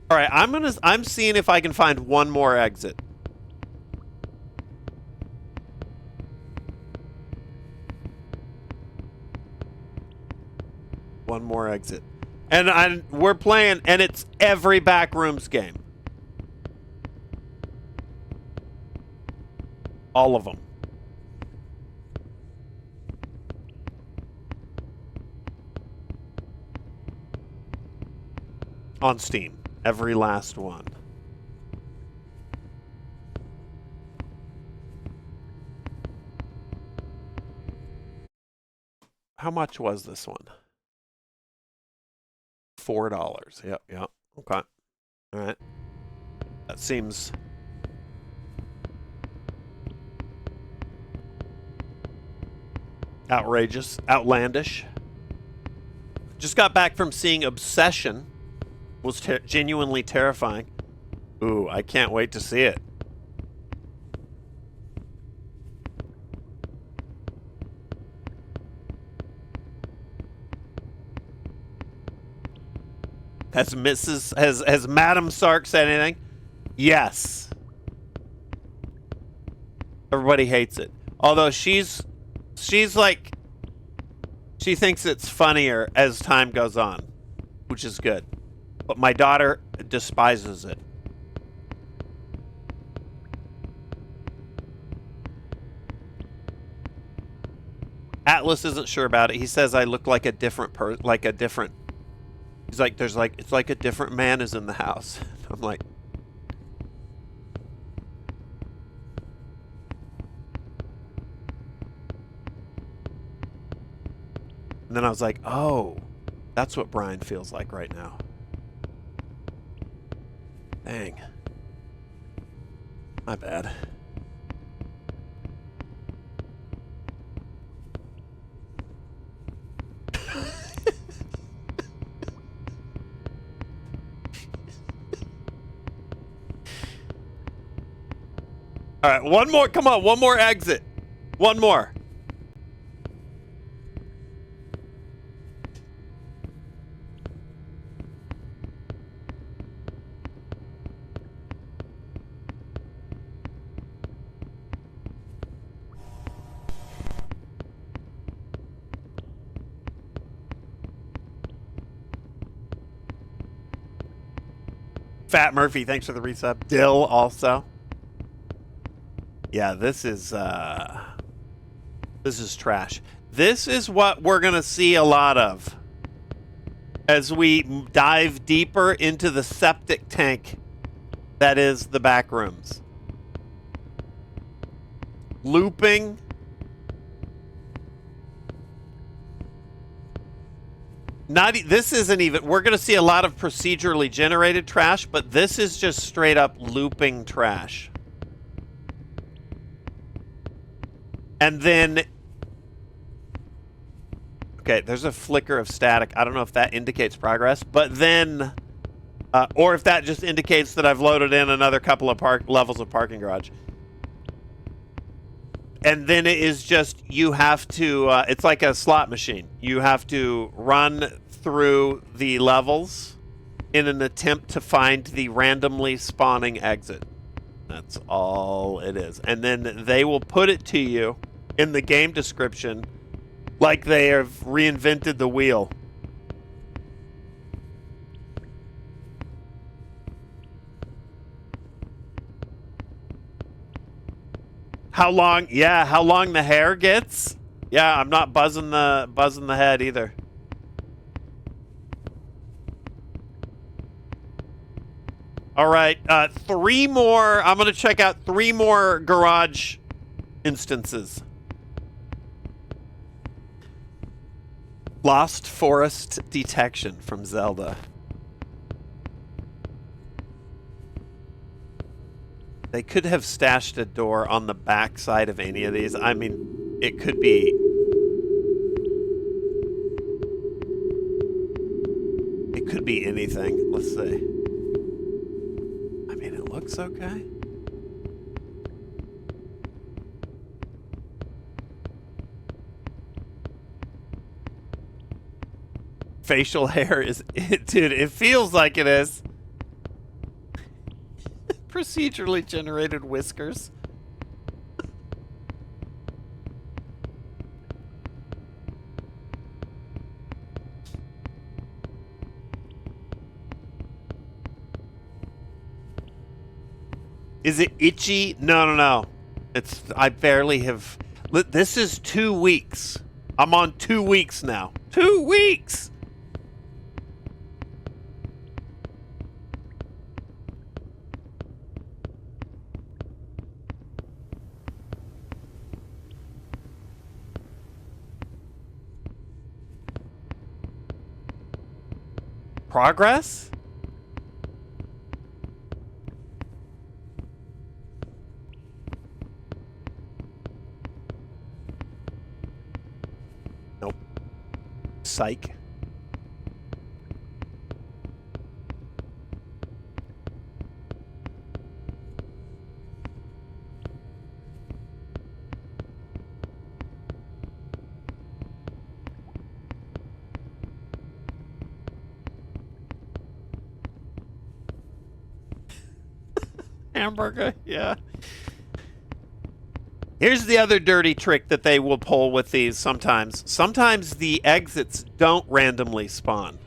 All right, I'm seeing if I can find one more exit. One more exit. And we're playing, and it's every Backrooms game. All of them. On Steam. Every last one. How much was this one? $4. Yep, yep. Okay. All right. That seems outrageous, outlandish. Just got back from seeing Obsession. Was genuinely terrifying. Ooh, I can't wait to see it. Has Madam Sark said anything? Yes. Everybody hates it. Although she's like, she thinks it's funnier as time goes on, which is good. But my daughter despises it. Atlas isn't sure about it. He says I look like a different He's like, it's like a different man is in the house. I'm like, and then I was like, oh, that's what Brian feels like right now. Dang. My bad. All right, one more. Come on, one more exit. One more. Fat Murphy, thanks for the resub. Dill also. Yeah, this is trash. This is what we're gonna see a lot of as we dive deeper into the septic tank that is the Backrooms. Looping. This isn't even, we're gonna see a lot of procedurally generated trash, but this is just straight up looping trash. And then, okay, there's a flicker of static. I don't know if that indicates progress, but then, or if that just indicates that I've loaded in another couple of levels of parking garage. And then it is just, you have to, it's like a slot machine. You have to run through the levels in an attempt to find the randomly spawning exit. That's all it is. And then they will put it to you in the game description like they have reinvented the wheel. How long? Yeah, how long the hair gets? Yeah, I'm not buzzing the head either. All right, 3 more. I'm gonna check out 3 more garage instances. Lost Forest Detection from Zelda. They could have stashed a door on the back side of any of these. I mean, it could be. It could be anything. Let's see. I mean, it looks okay. Facial hair is, dude, it feels like it is. Procedurally generated whiskers. Is it itchy? No. It's, I barely have. This is 2 weeks. I'm on 2 weeks now. 2 weeks! Progress? Nope. Psych. Hamburger, yeah. Here's the other dirty trick that they will pull with these sometimes. Sometimes the exits don't randomly spawn.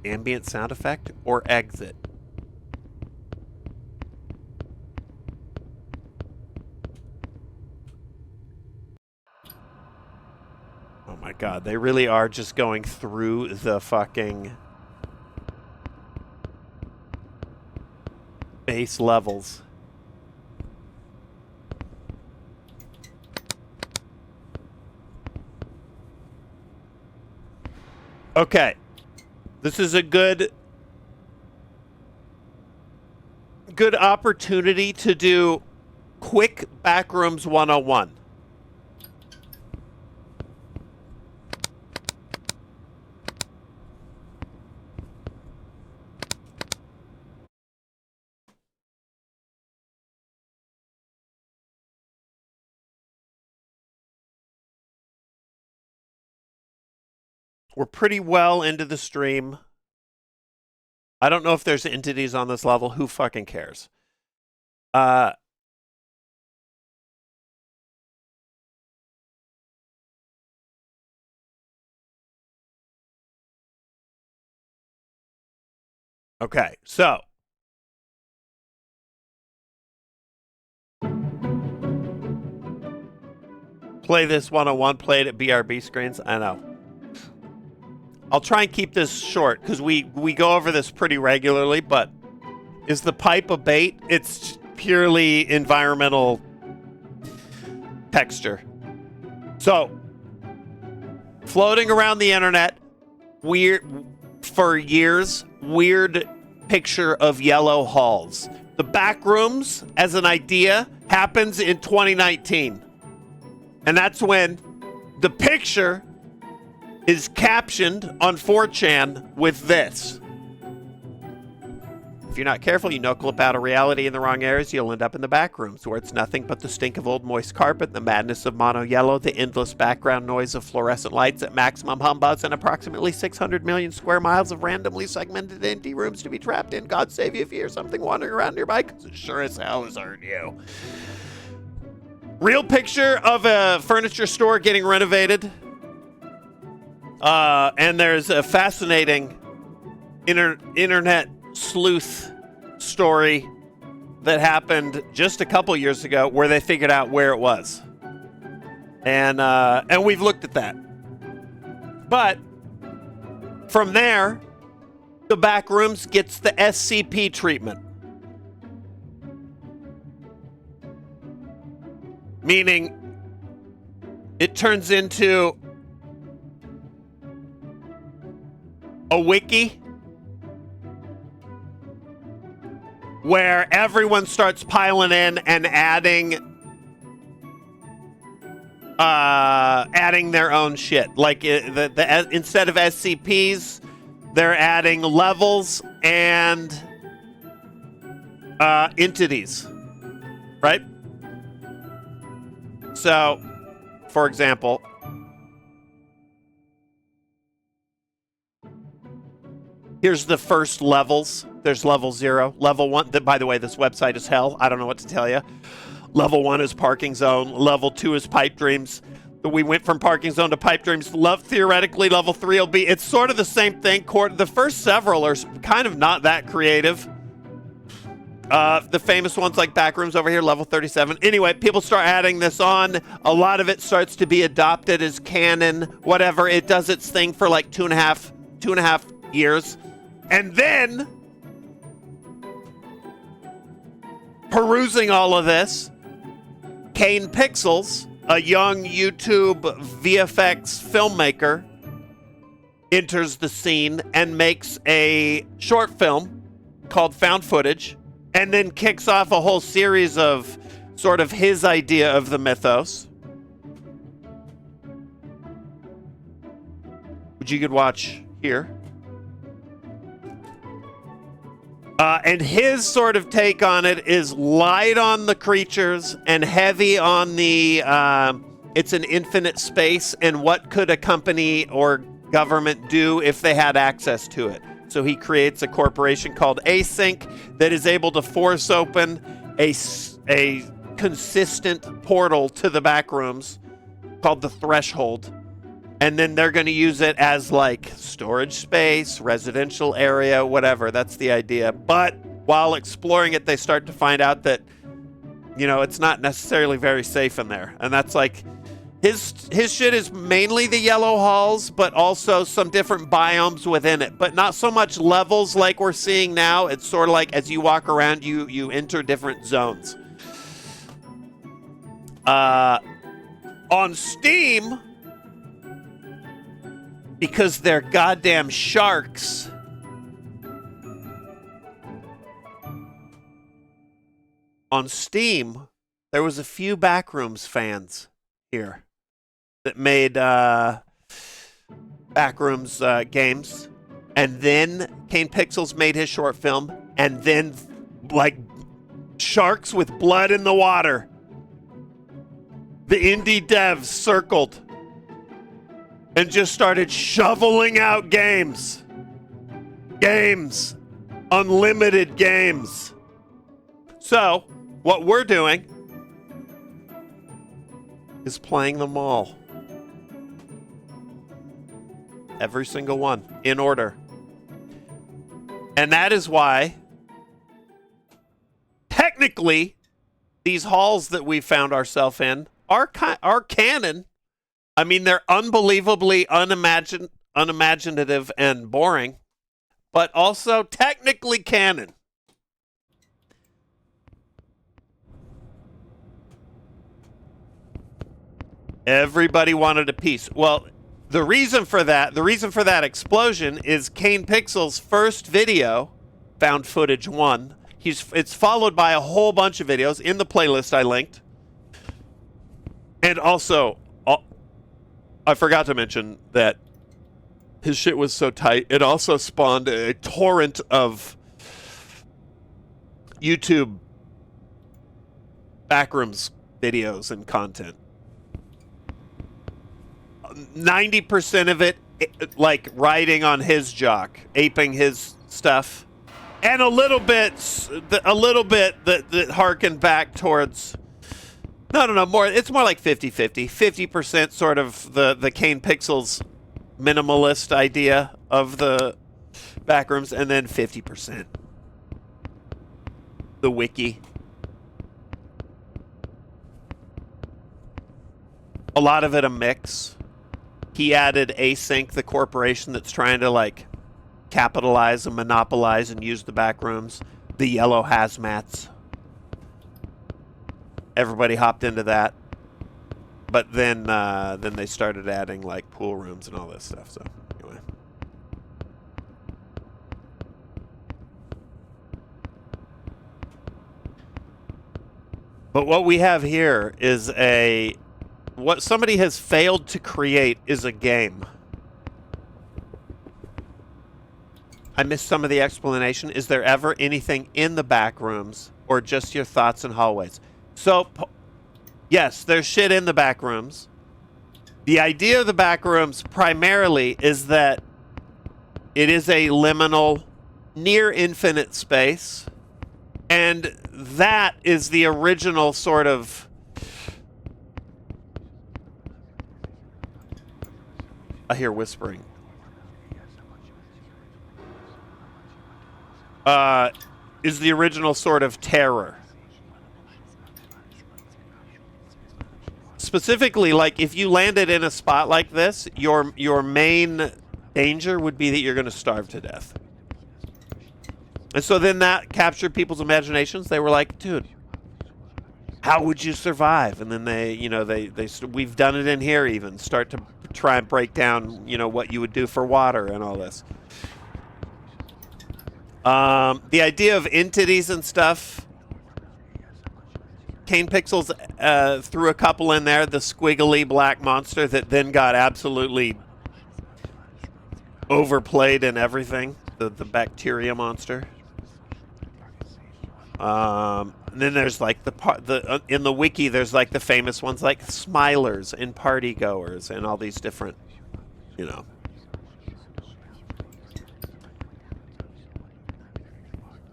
Ambient sound effect or exit? Oh my god, they really are just going through the fucking base levels. Okay. This is a good opportunity to do quick Backrooms 101. We're pretty well into the stream. I don't know if there's entities on this level. Who fucking cares? Okay, so. Play this 101, play it at BRB screens. I know. I'll try and keep this short because we go over this pretty regularly, but is the pipe a bait? It's purely environmental texture. So, floating around the internet, for years, weird picture of yellow halls. The Backrooms, as an idea, happens in 2019. And that's when the picture is captioned on 4chan with this. If you're not careful, you clip out of reality in the wrong areas, you'll end up in the Backrooms, where it's nothing but the stink of old moist carpet, the madness of mono yellow, the endless background noise of fluorescent lights at maximum humbuzz, and approximately 600 million square miles of randomly segmented empty rooms to be trapped in. God save you if you hear something wandering around nearby, because it sure as hell has hurt you. Real picture of a furniture store getting renovated. And there's a fascinating internet sleuth story that happened just a couple years ago where they figured out where it was. And we've looked at that. But from there, the Backrooms gets the SCP treatment. Meaning it turns into a wiki where everyone starts piling in and adding their own shit. Like instead of SCPs, they're adding levels and entities, right? So, for example, here's the first levels. There's level 0. Level 1, by the way, this website is hell. I don't know what to tell you. Level 1 is parking zone. Level 2 is pipe dreams. We went from parking zone to pipe dreams. Theoretically, level 3 will be, it's sort of the same thing. The first several are kind of not that creative. The famous ones like Backrooms over here, level 37. Anyway, people start adding this on. A lot of it starts to be adopted as canon, whatever. It does its thing for like two and a half years. And then, perusing all of this, Kane Pixels, a young YouTube VFX filmmaker, enters the scene and makes a short film called Found Footage, and then kicks off a whole series of sort of his idea of the mythos, which you could watch here. And his sort of take on it is light on the creatures and heavy on the it's an infinite space, and what could a company or government do if they had access to it. So he creates a corporation called Async that is able to force open a consistent portal to the Backrooms called the Threshold. And then they're going to use it as like storage space, residential area, whatever. That's the idea. But while exploring it, they start to find out that, you know, it's not necessarily very safe in there. And that's like his shit is mainly the yellow halls, but also some different biomes within it. But not so much levels like we're seeing now. It's sort of like as you walk around, you enter different zones. On Steam, because they're goddamn sharks, on Steam, there was a few Backrooms fans here that made Backrooms games, and then Kane Pixels made his short film, and then like sharks with blood in the water, the indie devs circled and just started shoveling out games. Games. Unlimited games. So, what we're doing is playing them all. Every single one, in order. And that is why, technically, these halls that we found ourselves in are canon. I mean, they're unbelievably unimaginative and boring, but also technically canon. Everybody wanted a piece. Well, the reason for that explosion is Kane Pixels' first video, Found Footage 1. It's followed by a whole bunch of videos in the playlist I linked. And also, I forgot to mention that his shit was so tight, it also spawned a torrent of YouTube Backrooms videos and content. 90% of it, like, riding on his jock, aping his stuff. And a little bit that harken back towards... No, more. It's more like 50-50. 50% sort of the Kane Pixels minimalist idea of the Backrooms, and then 50% the wiki. A lot of it a mix. He added Async, the corporation that's trying to like capitalize and monopolize and use the Backrooms. The yellow hazmats. Everybody hopped into that, but then they started adding like pool rooms and all this stuff. So anyway, but what we have here is what somebody has failed to create is a game. I missed some of the explanation. Is there ever anything in the Backrooms, or just your thoughts and hallways? So, yes, there's shit in the Backrooms. The idea of the Backrooms primarily is that it is a liminal, near infinite space, and that is the original sort of... I hear whispering. Is the original sort of terror. Specifically, like, if you landed in a spot like this, your main danger would be that you're going to starve to death. And so then that captured people's imaginations. They were like, dude, how would you survive? And then we've done it in here even, start to try and break down, what you would do for water and all this. The idea of entities and stuff, Kane Pixels threw a couple in there, the squiggly black monster that then got absolutely overplayed in everything, the bacteria monster. And then there's like in the wiki there's like the famous ones like smilers and party goers and all these different,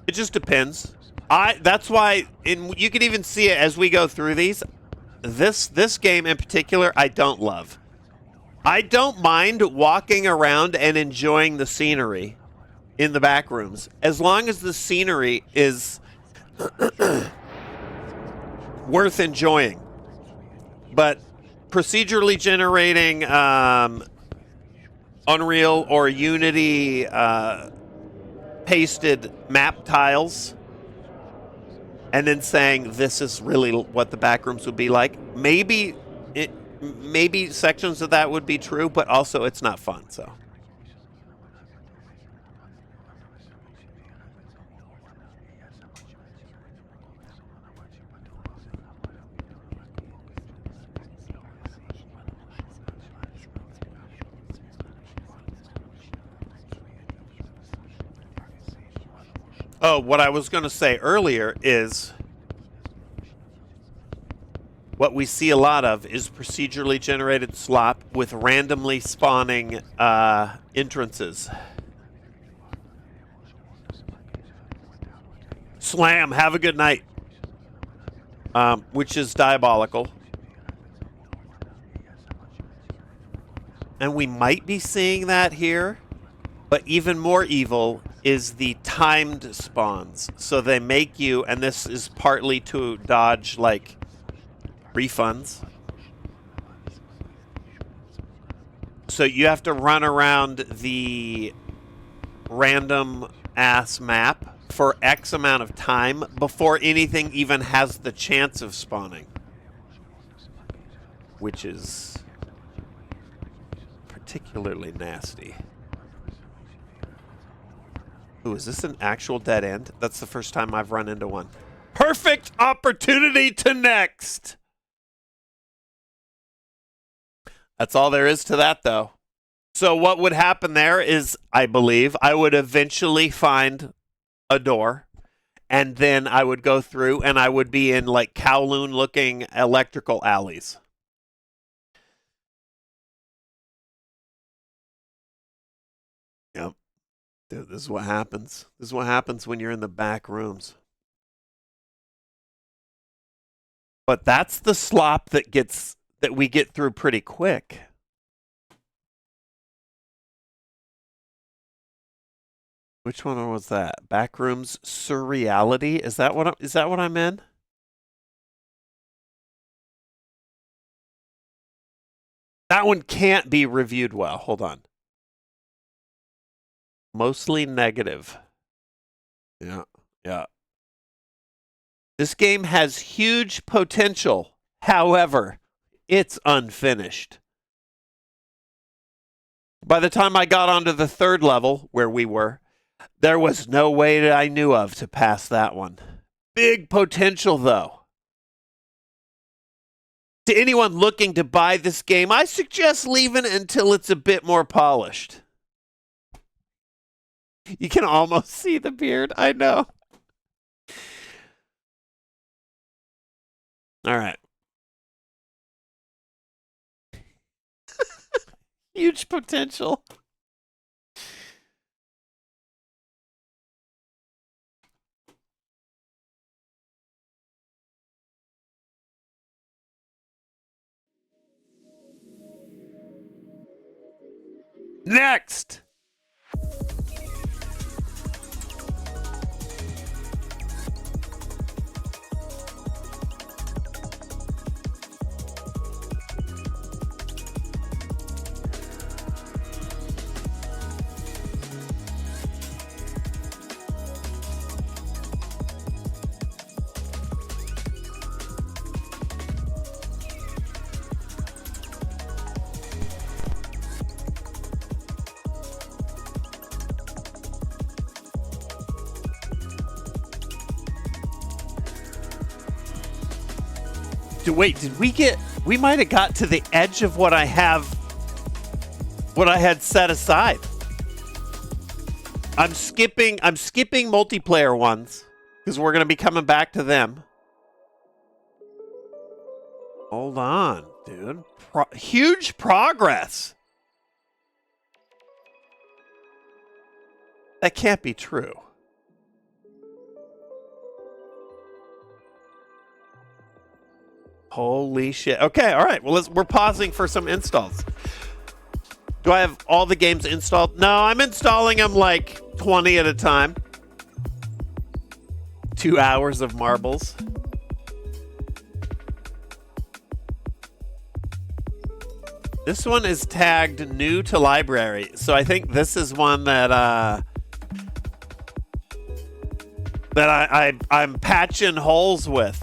It just depends. That's why you can even see it as we go through these. This game in particular I don't love. I don't mind walking around and enjoying the scenery in the back rooms as long as the scenery is worth enjoying. But procedurally generating Unreal or Unity pasted map tiles and then saying this is really what the back rooms would be like, maybe sections of that would be true, but also it's not fun. So oh, what I was going to say earlier is what we see a lot of is procedurally generated slop with randomly spawning entrances. Slam, have a good night. Which is diabolical. And we might be seeing that here, but even more evil is the timed spawns. So they make you, and this is partly to dodge like refunds. So you have to run around the random ass map for X amount of time before anything even has the chance of spawning, which is particularly nasty. Ooh, is this an actual dead end? That's the first time I've run into one. Perfect opportunity to next. That's all there is to that, though. So what would happen there is, I believe, I would eventually find a door, and then I would go through, and I would be in, like, Kowloon-looking electrical alleys. Yep. Dude, this is what happens. This is what happens when you're in the back rooms. But that's the slop that we get through pretty quick. Which one was that? Backrooms Surreality? Is that what I'm in? That one can't be reviewed well. Hold on. Mostly negative. Yeah, yeah. This game has huge potential. However, it's unfinished. By the time I got onto the third level, where we were, there was no way that I knew of to pass that one. Big potential, though. To anyone looking to buy this game, I suggest leaving it until it's a bit more polished. You can almost see the beard. I know. All right. Huge potential. Next. Wait, did we get... We might have got to the edge of what I had set aside. I'm skipping multiplayer ones because we're going to be coming back to them. Hold on, dude. Huge progress. That can't be true. Holy shit. Okay, all right. Well, we're pausing for some installs. Do I have all the games installed? No, I'm installing them like 20 at a time. 2 hours of marbles. This one is tagged new to library. So I think this is one that I'm patching holes with.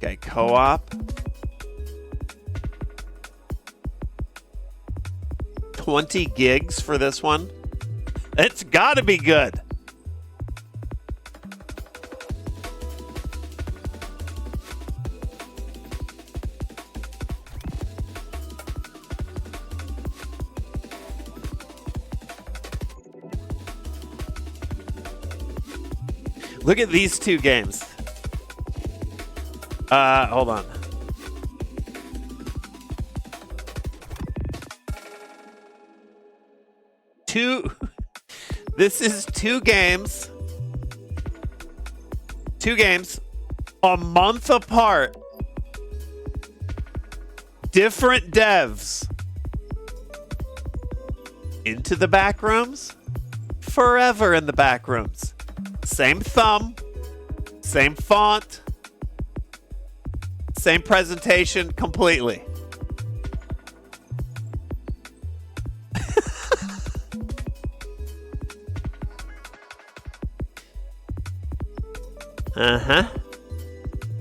Okay, co-op. 20 gigs for this one. It's got to be good. Look at these two games. Hold on. This is two games. Two games a month apart. Different devs. Into the Backrooms. Forever in the Backrooms. Same thumb. Same font. Same presentation completely. Uh-huh.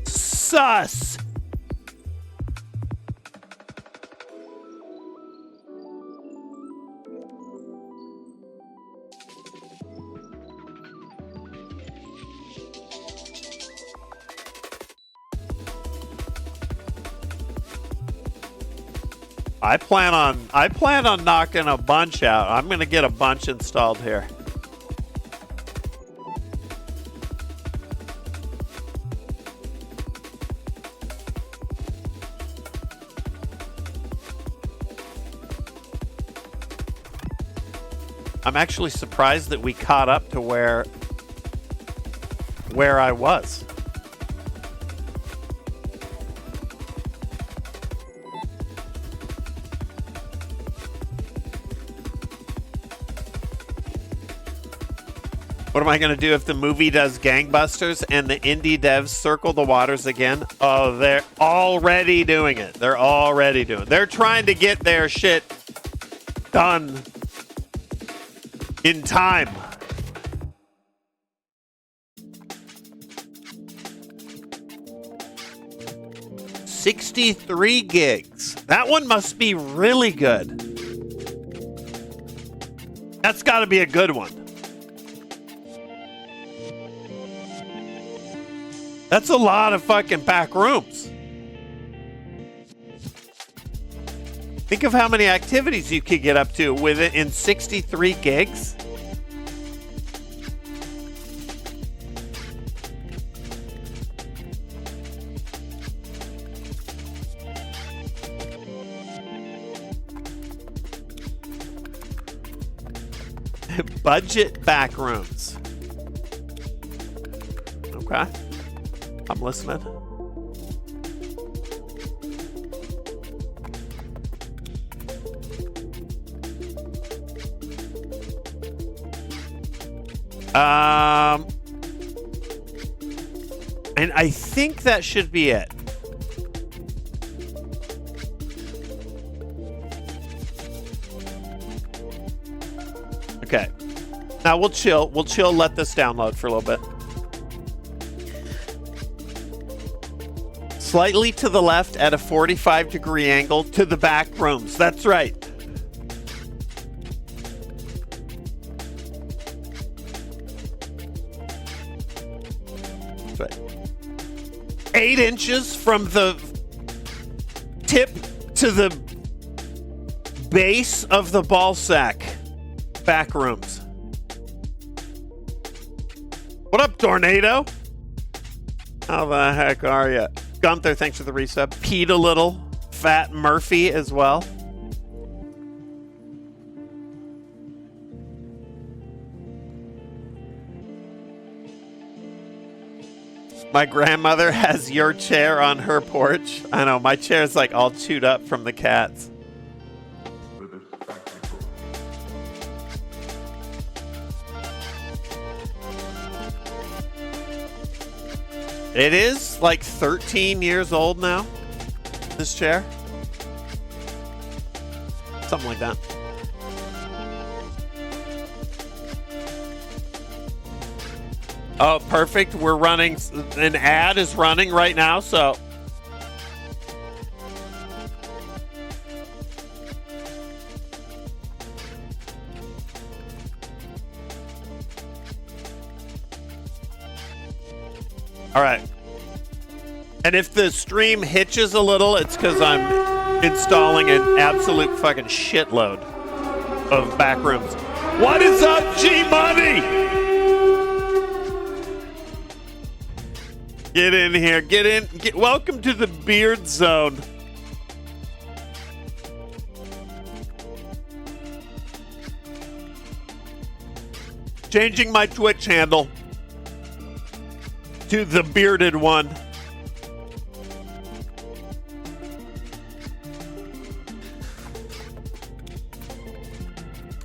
Sus. I plan on knocking a bunch out. I'm going to get a bunch installed here. I'm actually surprised that we caught up to where I was. What am I going to do if the movie does gangbusters and the indie devs circle the waters again? Oh, they're already doing it. They're already doing it. They're trying to get their shit done in time. $63 gigs. That one must be really good. That's got to be a good one. That's a lot of fucking back rooms. Think of how many activities you could get up to with it in 63 gigs. Budget back rooms. Okay. I'm listening. And I think that should be it. Okay. Now we'll chill. We'll chill, let this download for a little bit. Slightly to the left at a 45-degree angle to the back rooms. That's right. 8 inches from the tip to the base of the ball sack. Backrooms. What up, Tornado? How the heck are you? Gunther, thanks for the resub. Pete a little. Fat Murphy as well. My grandmother has your chair on her porch. I know, my chair's like all chewed up from the cats. It is like 13 years old now, this chair. Something like that. Oh, perfect. We're running, an ad is running right now, so. All right. And if the stream hitches a little, it's because I'm installing an absolute fucking shitload of Backrooms. What is up, G-Money? Get in here. Get in. Welcome to the Beard Zone. Changing my Twitch handle to the Bearded One.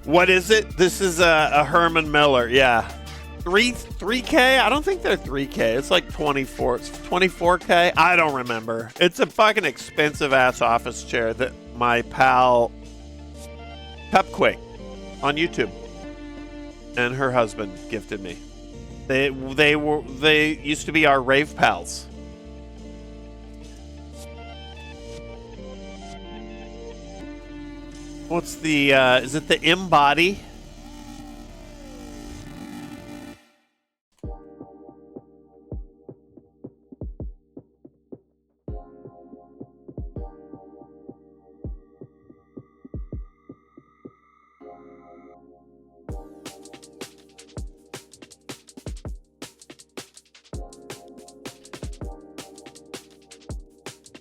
What is it? This is a Herman Miller. Yeah. 3K? I don't think they're 3K. It's like 24. It's 24K. I don't remember. It's a fucking expensive ass office chair that my pal Cupquake on YouTube and her husband gifted me. They used to be our rave pals. What's the is it the M-Body?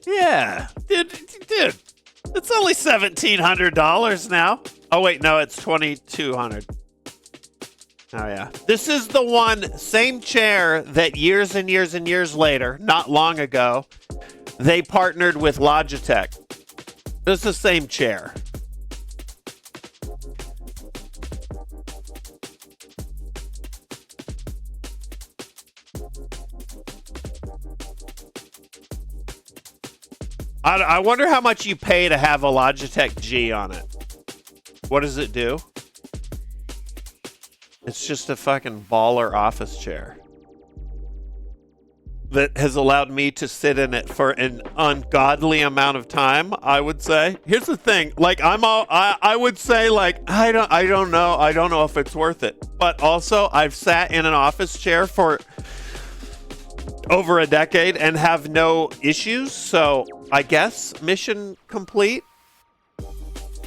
Yeah, dude, it's only $1,700 now. Oh wait, no, it's $2,200. Oh yeah, this is the one, same chair that years and years and years later, not long ago, they partnered with Logitech. This is the same chair. I wonder how much you pay to have a Logitech G on it. What does it do? It's just a fucking baller office chair that has allowed me to sit in it for an ungodly amount of time, I would say. Here's the thing, like I would say like I don't know if it's worth it. But also I've sat in an office chair for over a decade and have no issues, so I guess mission complete.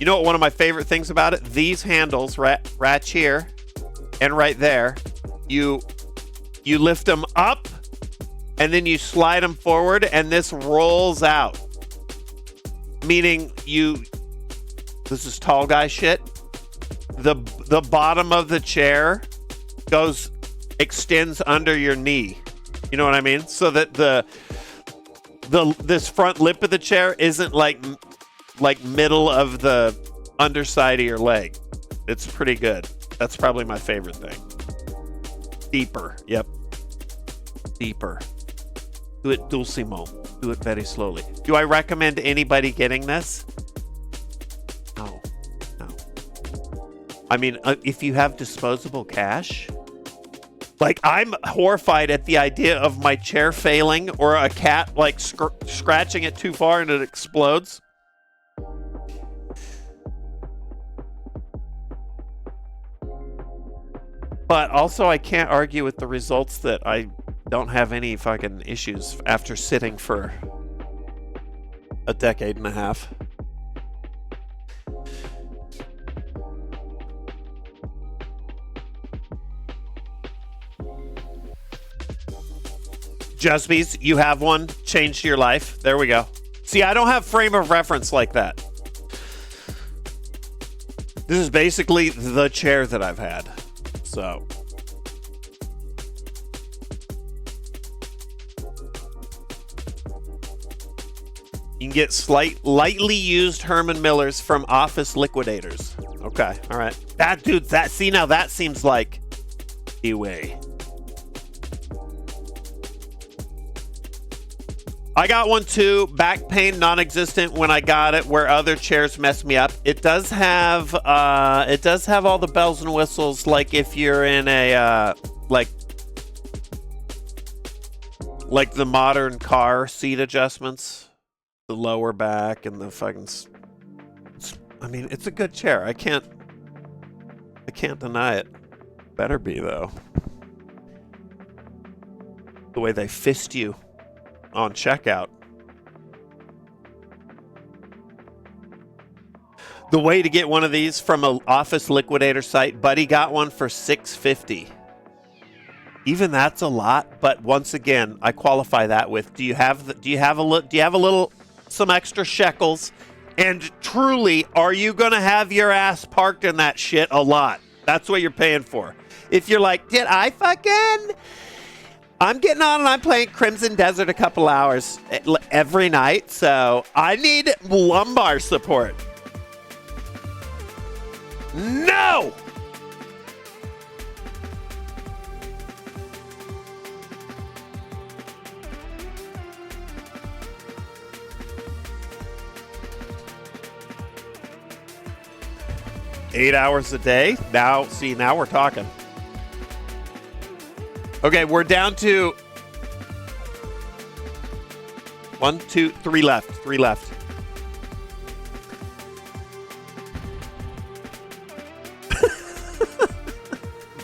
You know what one of my favorite things about it? These handles right here and right there, you lift them up and then you slide them forward and this rolls out. Meaning this is tall guy shit. The bottom of the chair extends under your knee. You know what I mean? So that this front lip of the chair isn't like middle of the underside of your leg. It's pretty good. That's probably my favorite thing. Deeper. Yep. Deeper. Do it dulcimo. Do it very slowly. Do I recommend anybody getting this? No. I mean, if you have disposable cash. Like, I'm horrified at the idea of my chair failing or a cat, like, scratching it too far and it explodes. But also, I can't argue with the results that I don't have any fucking issues after sitting for a decade and a half. Jusby's, you have one, changed your life. There we go. See, I don't have frame of reference like that. This is basically the chair that I've had. So. You can get lightly used Herman Millers from Office Liquidators. Okay, all right. See, now that seems like the way. I got one too. Back pain non-existent when I got it, where other chairs messed me up. It does have all the bells and whistles, like if you're in a like the modern car seat adjustments, the lower back and the fucking. I mean, it's a good chair. I can't deny it. Better be though. The way they fist you on checkout. The way to get one of these from an Office Liquidator site, Buddy got one for $650. Even that's a lot, but once again, I qualify that with do you have some extra shekels? And truly, are you going to have your ass parked in that shit a lot? That's what you're paying for. If you're like, I'm getting on and I'm playing Crimson Desert a couple hours every night, so I need lumbar support. No! $8 hours a day? Now we're talking. Okay, we're down to 1, 2, 3 left. 3 left.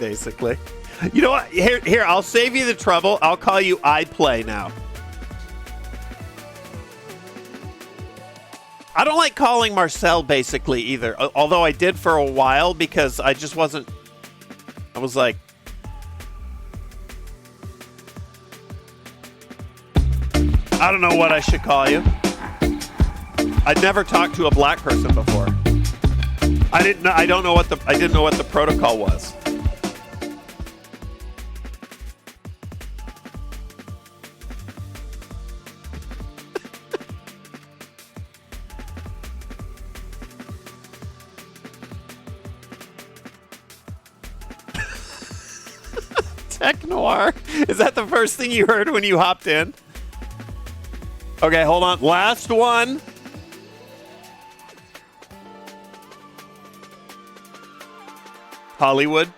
Basically. You know what? Here, I'll save you the trouble. I'll call you iPlay now. I don't like calling Marcel basically either, although I did for a while because I was like, I don't know what I should call you. I'd never talked to a black person before. I didn't know what the protocol was. Tech Noir. Is that the first thing you heard when you hopped in? Okay, hold on. Last one. Hollywood.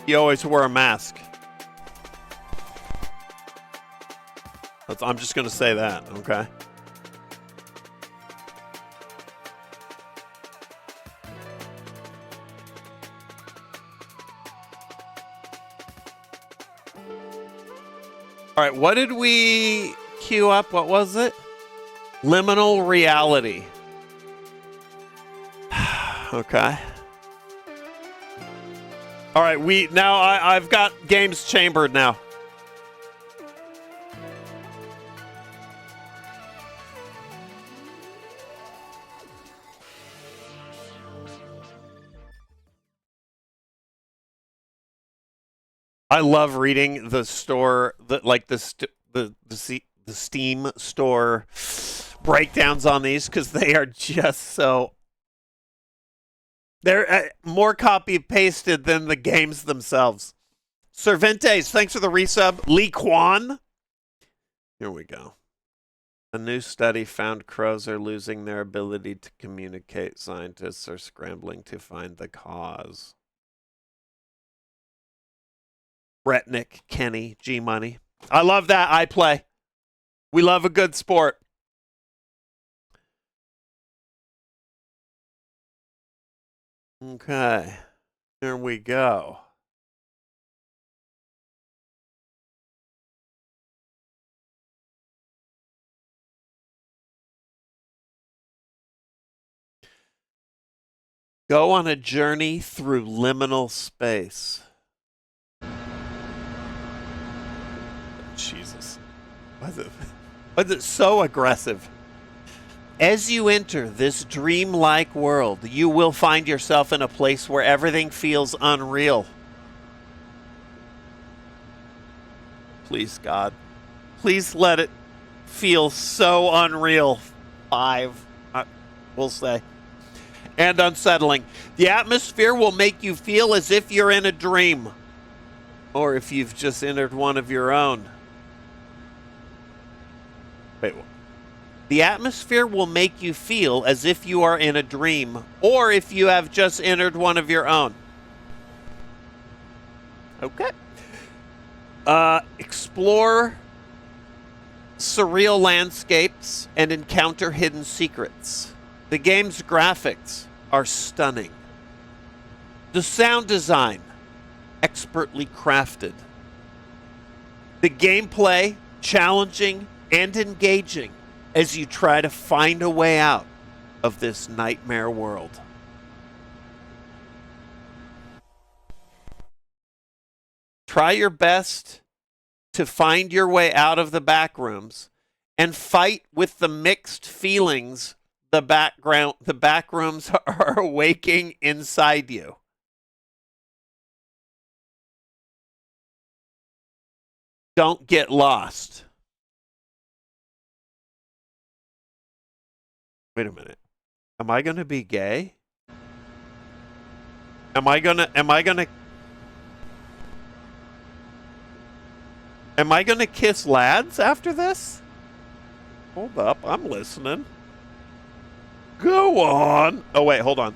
You always wear a mask. I'm just going to say that, okay? All right, what did we queue up? What was it? Liminal reality. Okay. All right, I've got games chambered now. I love reading the store, the Steam store breakdowns on these because they are just so. They're more copy pasted than the games themselves. Cervantes, thanks for the resub. Lee Kwan. Here we go. A new study found crows are losing their ability to communicate. Scientists are scrambling to find the cause. Bretnick, Kenny, G Money. I love that. I play. We love a good sport. Okay. There we go. Go on a journey through liminal space. Jesus. Why is it so aggressive? As you enter this dreamlike world, you will find yourself in a place where everything feels unreal. Please, God. Please let it feel so unreal. 5, we'll say. And unsettling. The atmosphere will make you feel as if you're in a dream. Or if you've just entered one of your own. Wait, what? The atmosphere will make you feel as if you are in a dream, or if you have just entered one of your own. Okay. Explore surreal landscapes and encounter hidden secrets. The game's graphics are stunning. The sound design, expertly crafted. The gameplay, challenging and engaging as you try to find a way out of this nightmare world. Try your best to find your way out of the backrooms and fight with the mixed feelings the backrooms are awaking inside you. Don't get lost. Wait a minute. Am I going to be gay? Am I going to kiss lads after this? Hold up, I'm listening. Go on. Oh wait, hold on.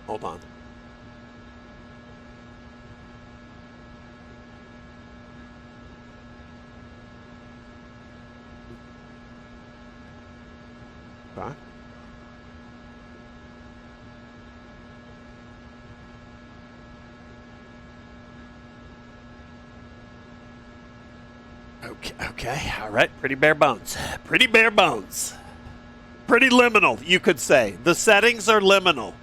Hold on. Okay. Okay, all right, pretty bare bones. Pretty bare bones. Pretty liminal, you could say. The settings are liminal.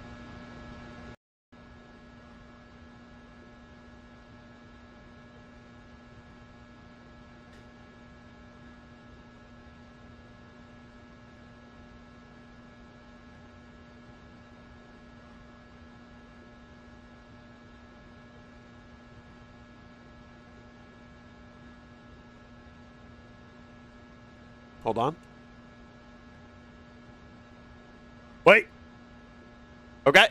Hold on. Wait. Okay.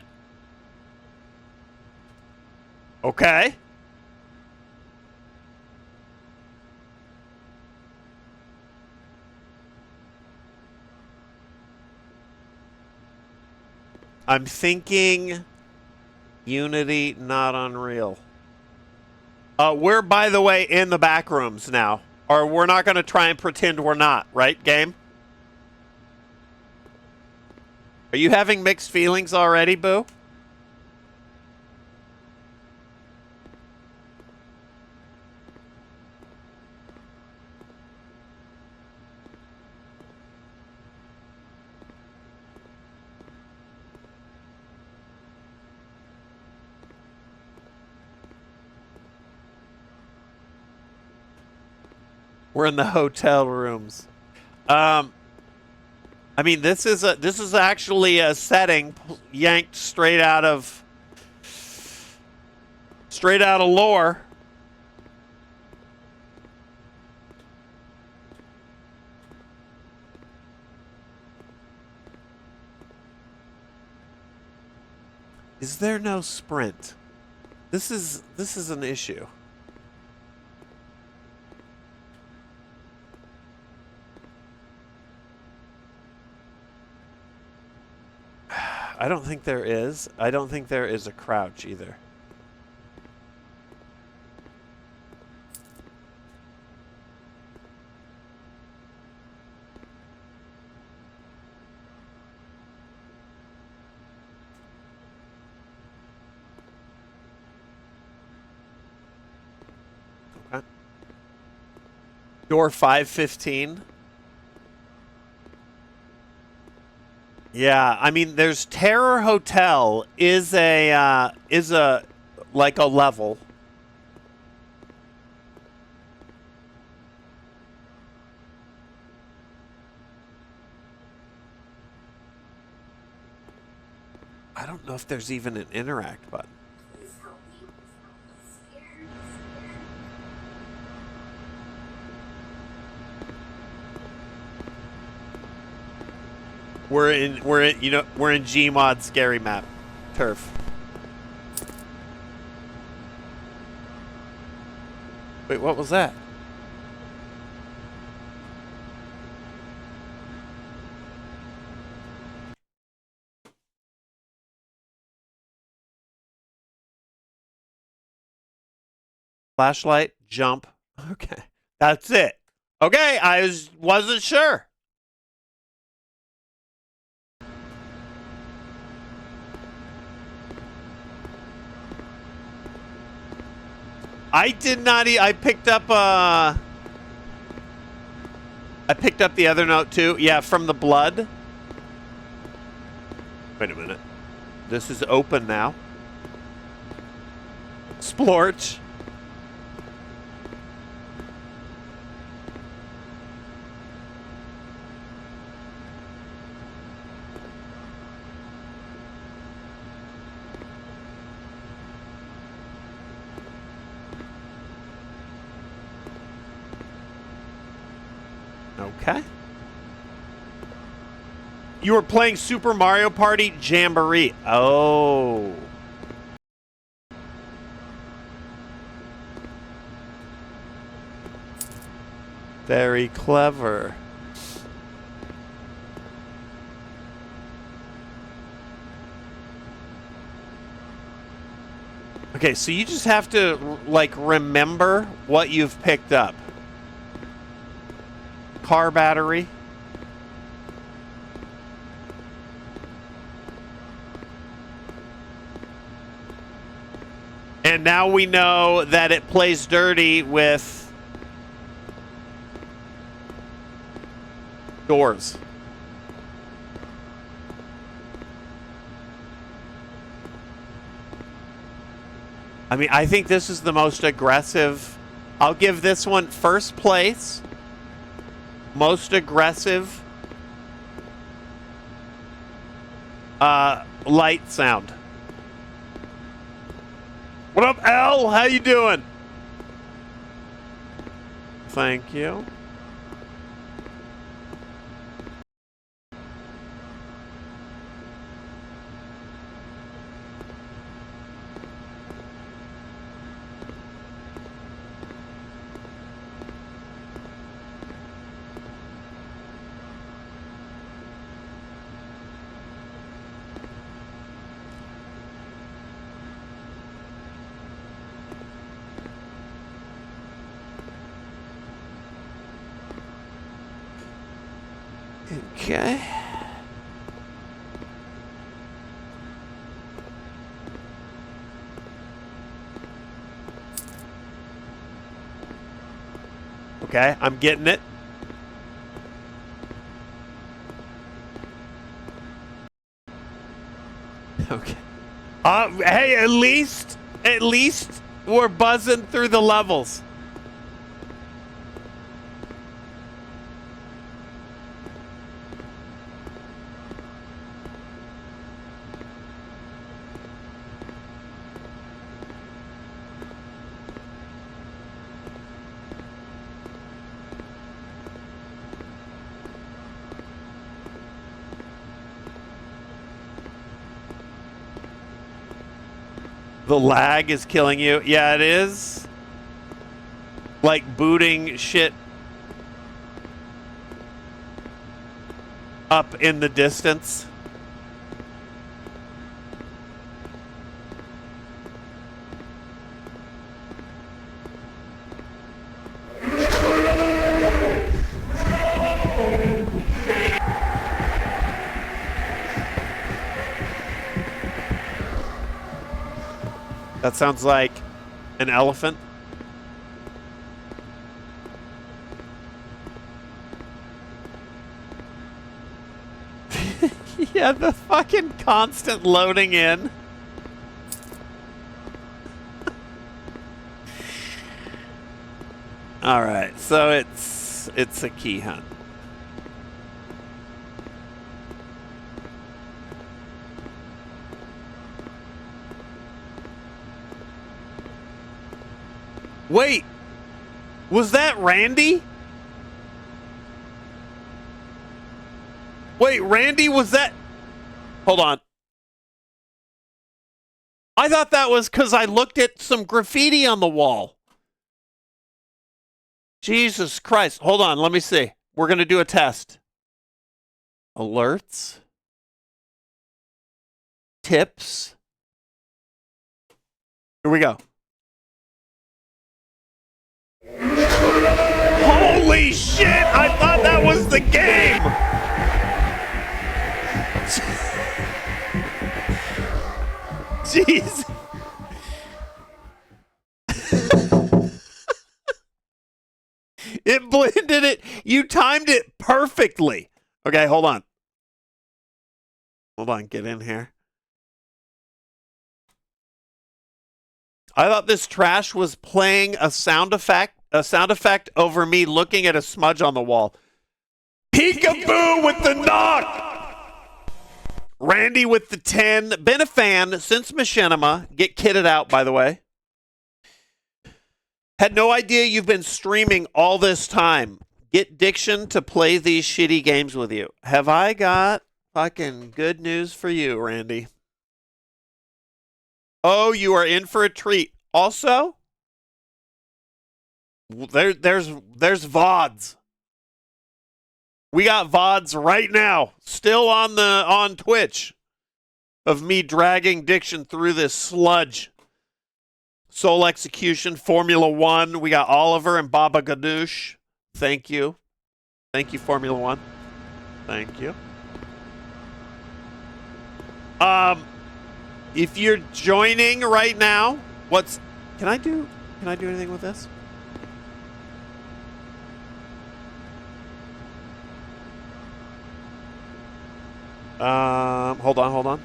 Okay. I'm thinking Unity, not Unreal. We're, by the way, in the back rooms now. Or we're not going to try and pretend we're not, right, game? Are you having mixed feelings already, Boo? We're in the hotel rooms. I mean, this is actually a setting yanked straight out of lore. Is there no sprint? This is an issue. I don't think there is. I don't think there is a crouch either. Okay. Door 515. Yeah, I mean, there's Terror Hotel is a like a level. I don't know if there's even an interact button. We're in Gmod scary map turf. Wait, what was that? Flashlight, jump. Okay. That's it. Okay, wasn't sure. I did not I picked up the other note too. Yeah, from the blood. Wait a minute. This is open now. Splorch. Okay. You were playing Super Mario Party Jamboree. Oh. Very clever. Okay, so you just have to, like, remember what you've picked up. Car battery. And now we know that it plays dirty with doors. I mean, I think this is the most aggressive. I'll give this one first place. Most aggressive light sound. What up, L? How you doing? Thank you. Okay. Okay, I'm getting it. Okay. Hey, at least we're buzzing through the levels. The lag is killing you. Yeah, it is. Like booting shit up in the distance. That sounds like an elephant. Yeah, the fucking constant loading in. All right, so it's a key hunt. Wait, was that Randy? Wait, Randy, was that? Hold on. I thought that was because I looked at some graffiti on the wall. Jesus Christ. Hold on, let me see. We're going to do a test. Alerts. Tips. Here we go. Holy shit! I thought that was the game! Jeez. It blended it. You timed it perfectly. Okay, hold on. Hold on, get in here. I thought this trash was playing a sound effect over me looking at a smudge on the wall. Peekaboo with the knock! Randy with the 10. Been a fan since Machinima. Get kitted out, by the way. Had no idea you've been streaming all this time. Get Diction to play these shitty games with you. Have I got fucking good news for you, Randy? Oh, you are in for a treat. Also, there's VODs. We got VODs right now, still on Twitch, of me dragging Diction through this sludge. Soul Execution, Formula One. We got Oliver and Baba Ganoush. Thank you. Thank you, Formula One. Thank you. If you're joining right now, can I do anything with this? Hold on.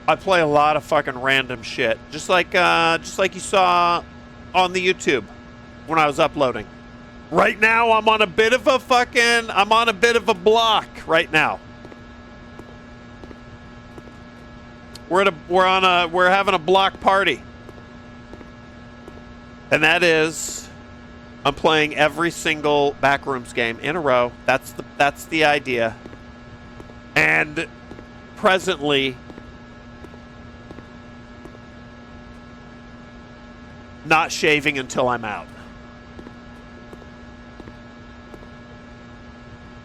I play a lot of fucking random shit, just like you saw on the YouTube when I was uploading. Right now, I'm on a bit of a block right now. We're having a block party, and that is, I'm playing every single Backrooms game in a row. That's the idea, and presently, not shaving until I'm out.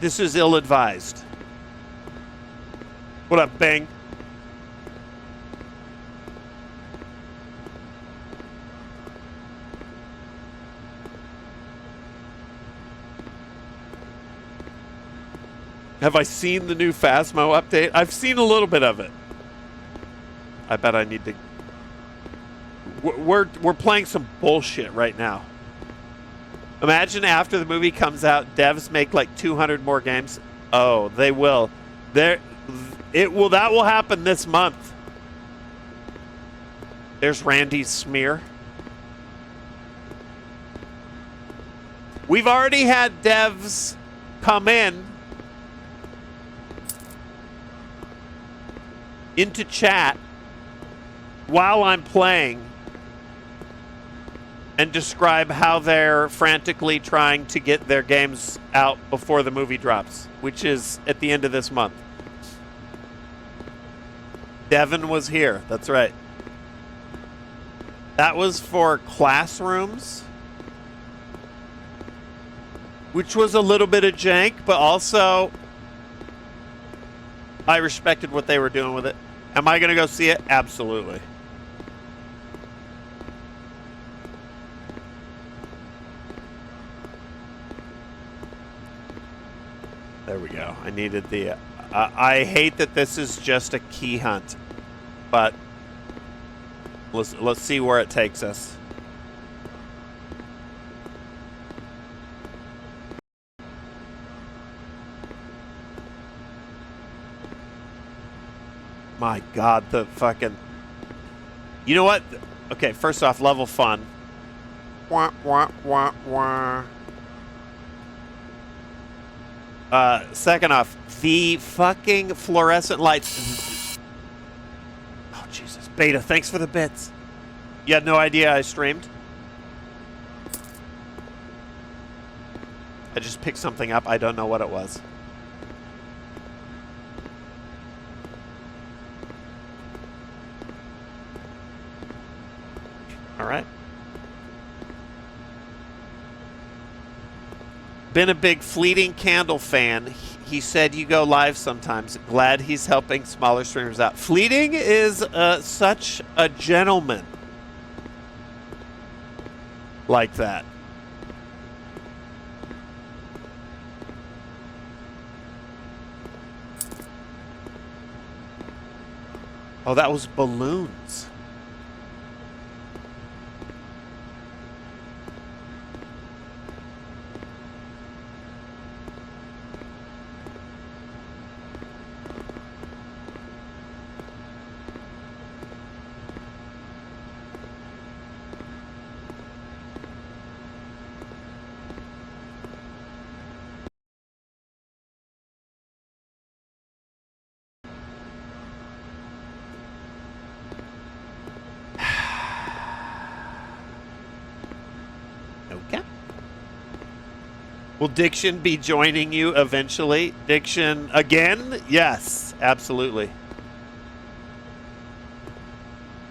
This is ill-advised. What up, Bang? Have I seen the new Phasmo update? I've seen a little bit of it. I bet I need to... We're playing some bullshit right now. Imagine after the movie comes out, devs make like 200 more games. Oh, they will. That will happen this month. There's Randy's smear. We've already had devs come into chat while I'm playing and describe how they're frantically trying to get their games out before the movie drops, which is at the end of this month. Devin was here. That's right. That was for Classrooms, which was a little bit of jank, but also I respected what they were doing with it. Am I going to go see it? Absolutely. There we go. I needed the... I hate that this is just a key hunt, but Let's see where it takes us. My God, the fucking... You know what? Okay, first off, level fun. Wah, wah, wah, wah. Second off, the fucking fluorescent lights. Oh, Jesus. Beta, thanks for the bits. You had no idea I streamed? I just picked something up. I don't know what it was. All right. Been a big Fleeting Candle fan. He said you go live sometimes. Glad he's helping smaller streamers out. Fleeting is such a gentleman. Like that. Oh, that was balloons. Okay. Will Diction be joining you eventually? Diction again? Yes, absolutely.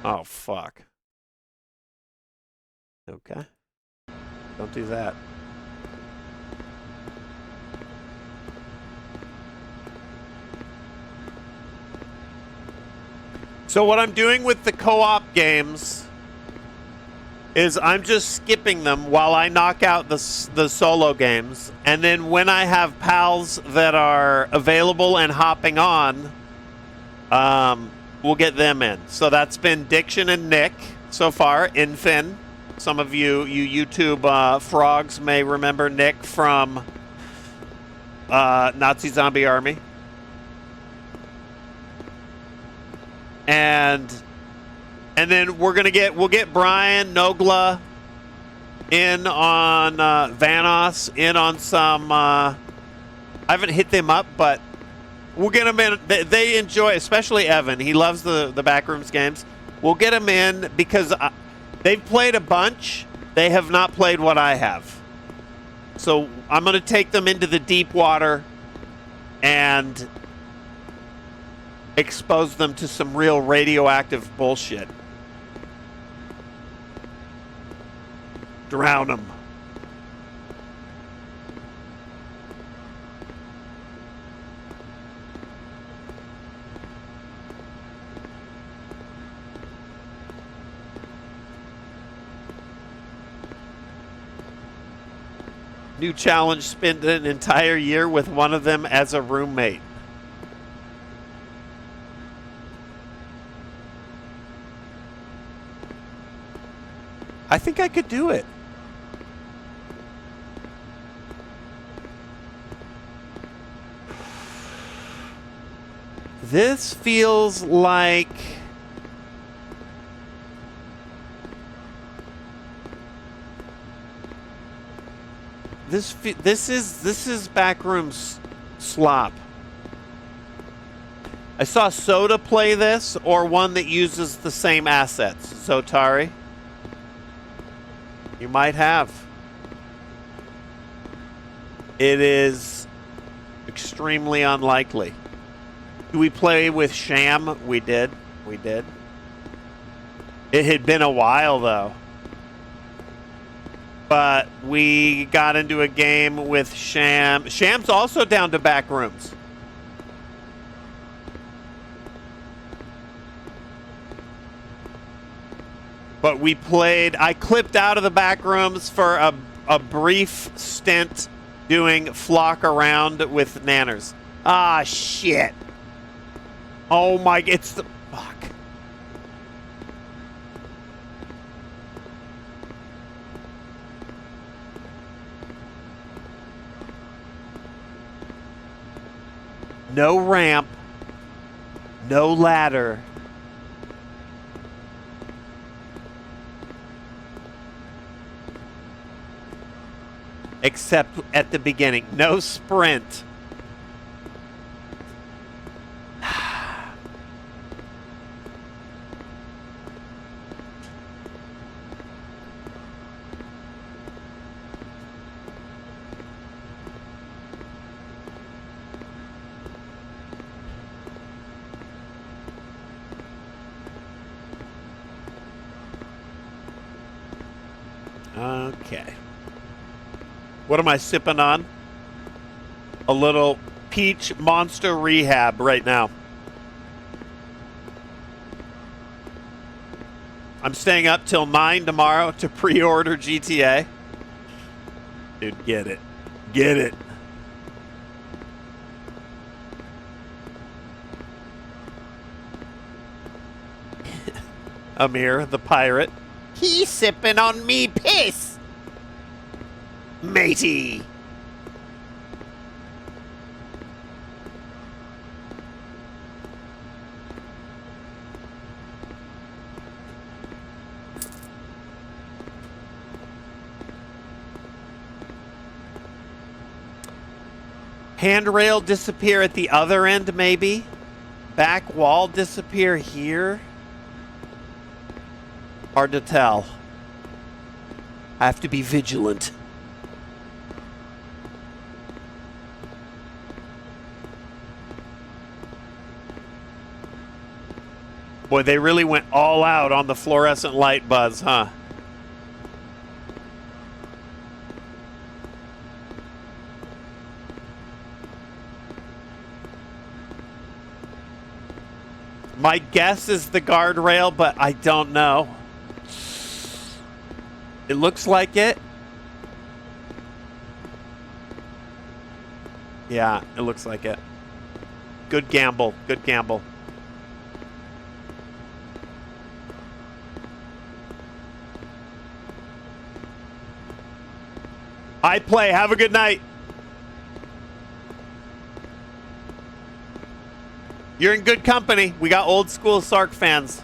Oh, fuck. Okay. Don't do that. So what I'm doing with the co-op games is I'm just skipping them while I knock out the solo games. And then when I have pals that are available and hopping on, we'll get them in. So that's been Diction and Nick so far, Infin. Some of you YouTube frogs may remember Nick from Nazi Zombie Army. And then we'll get Brian Nogla in on Vanos, in on some I haven't hit them up, but we'll get them in. They enjoy, especially Evan. He loves the Backrooms games. We'll get them in because they've played a bunch. They have not played what I have. So I'm going to take them into the deep water and expose them to some real radioactive bullshit. Drown them. New challenge, spend an entire year with one of them as a roommate. I think I could do it. This feels like this is Backrooms slop. I saw Soda play this, or one that uses the same assets. Zotari, you might have. It is extremely unlikely. Do we play with Sham? We did. We did. It had been a while, though. But we got into a game with Sham. Sham's also down to Backrooms. But we played... I clipped out of the Backrooms for a brief stint doing Flock Around with Nanners. Ah, shit. Oh my... It's the... Fuck. no ramp, no ladder. Except at the beginning. No sprint. Okay. What am I sipping on? A little peach monster rehab right now. I'm staying up till 9 tomorrow to pre-order GTA. Dude, get it. Get it. Amir, the pirate. He's sipping on me piss. Matey. Handrail disappear at the other end, maybe? Back wall disappear here? Hard to tell. I have to be vigilant. Boy, they really went all out on the fluorescent light buzz, huh? My guess is the guardrail, but I don't know. It looks like it. Yeah, it looks like it. Good gamble. Good gamble. I play. Have a good night. You're in good company. We got old school Sark fans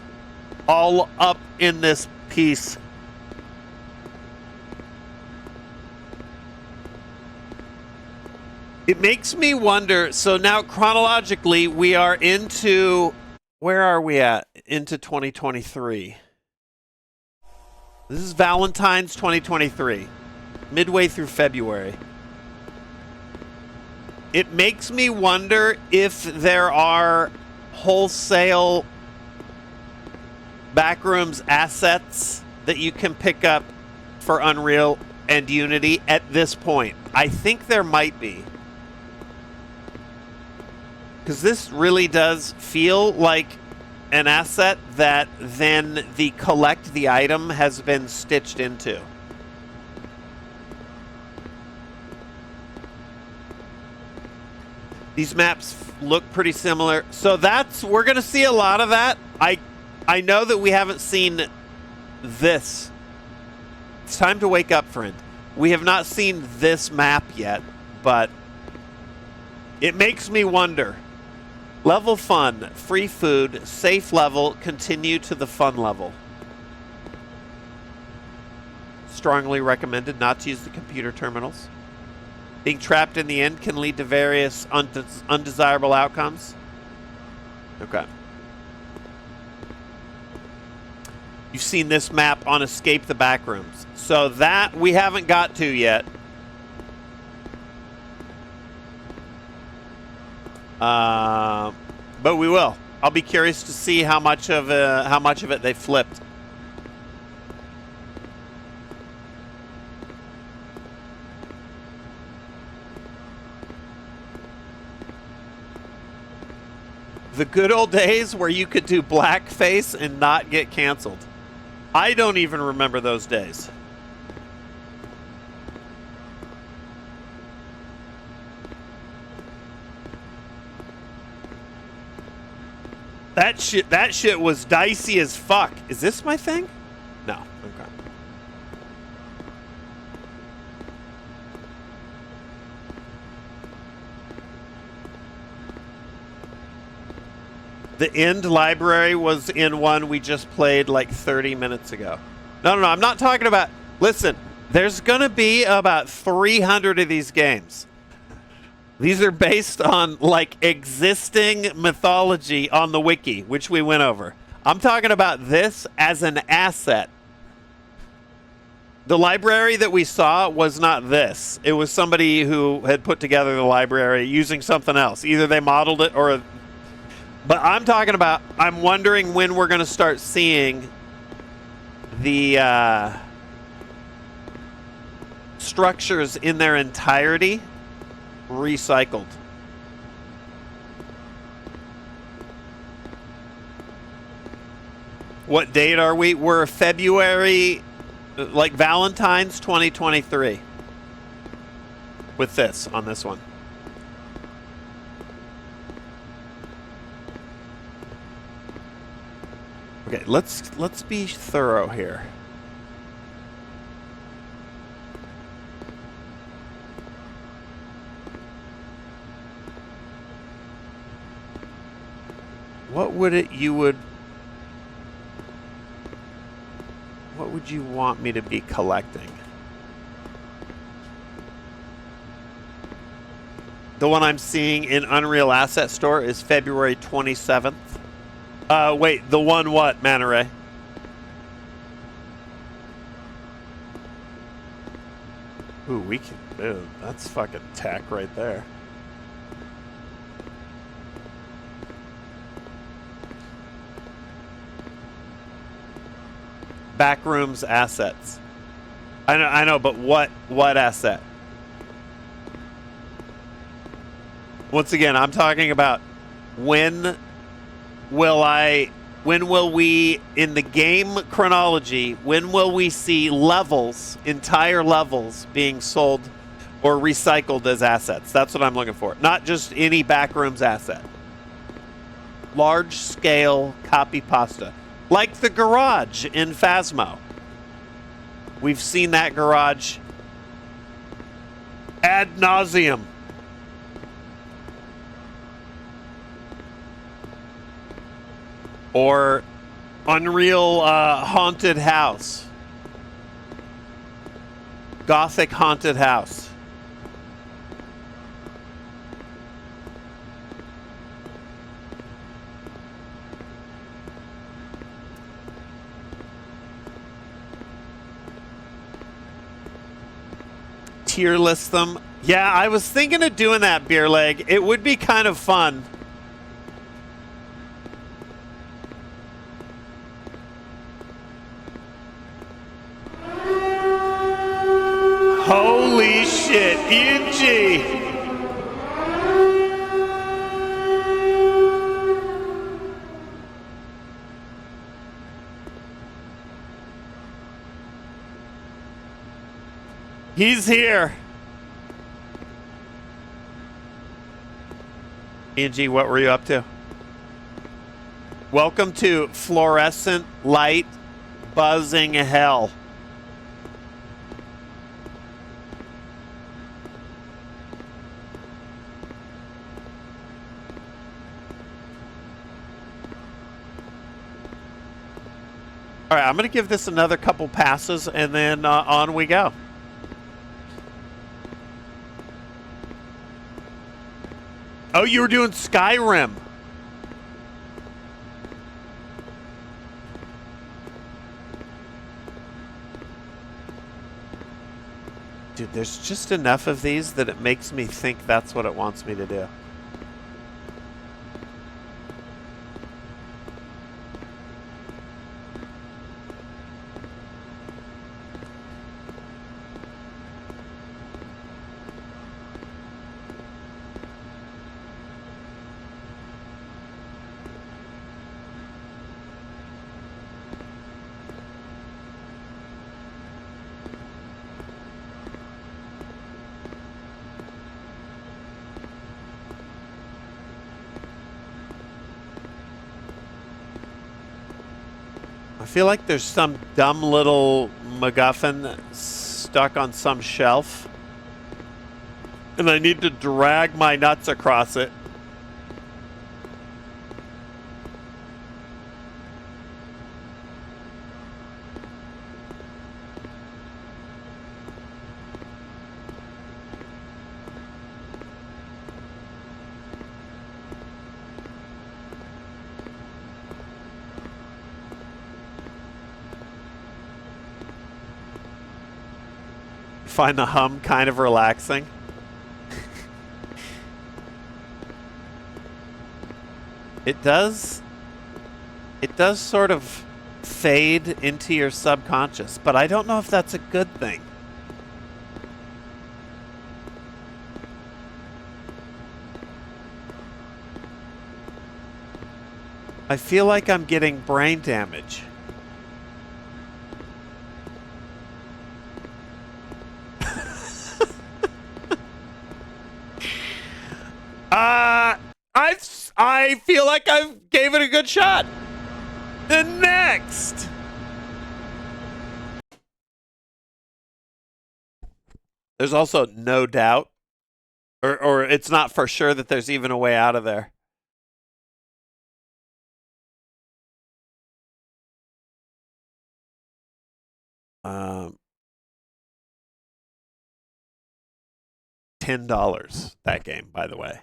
all up in this piece. It makes me wonder, so now chronologically we are into, where are we at? Into 2023. This is Valentine's 2023, midway through February. It makes me wonder if there are wholesale Backrooms assets that you can pick up for Unreal and Unity at this point. I think there might be. Because this really does feel like an asset that then the collect the item has been stitched into. These maps look pretty similar. So we're going to see a lot of that. I know that we haven't seen this. It's time to wake up, friend. We have not seen this map yet, but it makes me wonder. Level fun, free food, safe level, continue to the fun level. Strongly recommended not to use the computer terminals. Being trapped in the end can lead to various undesirable outcomes. Okay. You've seen this map on Escape the Backrooms. So that we haven't got to yet. But we will. I'll be curious to see how much of it they flipped. The good old days where you could do blackface and not get canceled. I don't even remember those days. That shit was dicey as fuck. Is this my thing? No. Okay. The end library was in one we just played like 30 minutes ago. No, I'm not talking about... Listen, there's going to be about 300 of these games. These are based on like existing mythology on the wiki, which we went over. I'm talking about this as an asset. The library that we saw was not this. It was somebody who had put together the library using something else. Either they modeled it or... But I'm talking about, I'm wondering when we're going to start seeing the structures in their entirety recycled. What date are we? We're February, like Valentine's 2023 with this, on this one. Okay, let's be thorough here. What would you want me to be collecting? The one I'm seeing in Unreal Asset Store is February 27th. Wait, the one what, Manta Ray? Ooh, we can move. That's fucking tech right there. Backrooms assets. I know, but what asset? Once again, I'm talking about when will we, in the game chronology, when will we see levels, entire levels, being sold or recycled as assets? That's what I'm looking for. Not just any Backrooms asset. Large scale copy pasta. Like the garage in Phasmo. We've seen that garage ad nauseum. Or Unreal Haunted House. Gothic Haunted House. Tier list them. Yeah, I was thinking of doing that, Beer Leg. It would be kind of fun. Holy shit, ENG. He's here. ENG, what were you up to? Welcome to Fluorescent Light Buzzing Hell. All right, I'm going to give this another couple passes, and then on we go. Oh, you were doing Skyrim. Dude, there's just enough of these that it makes me think that's what it wants me to do. I feel like there's some dumb little MacGuffin stuck on some shelf, and I need to drag my nuts across it. find the hum kind of relaxing. It does sort of fade into your subconscious, but I don't know if that's a good thing. I feel like I'm getting brain damage. I feel like I gave it a good shot. The next. There's also no doubt, or it's not for sure that there's even a way out of there. $10 that game, by the way.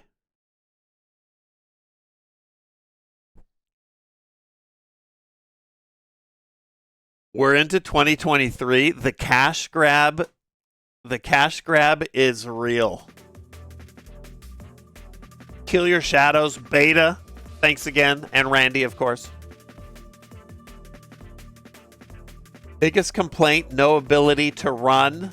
We're into 2023. The cash grab is real. Kill Your Shadows beta. Thanks again, and Randy, of course. Biggest complaint, no ability to run.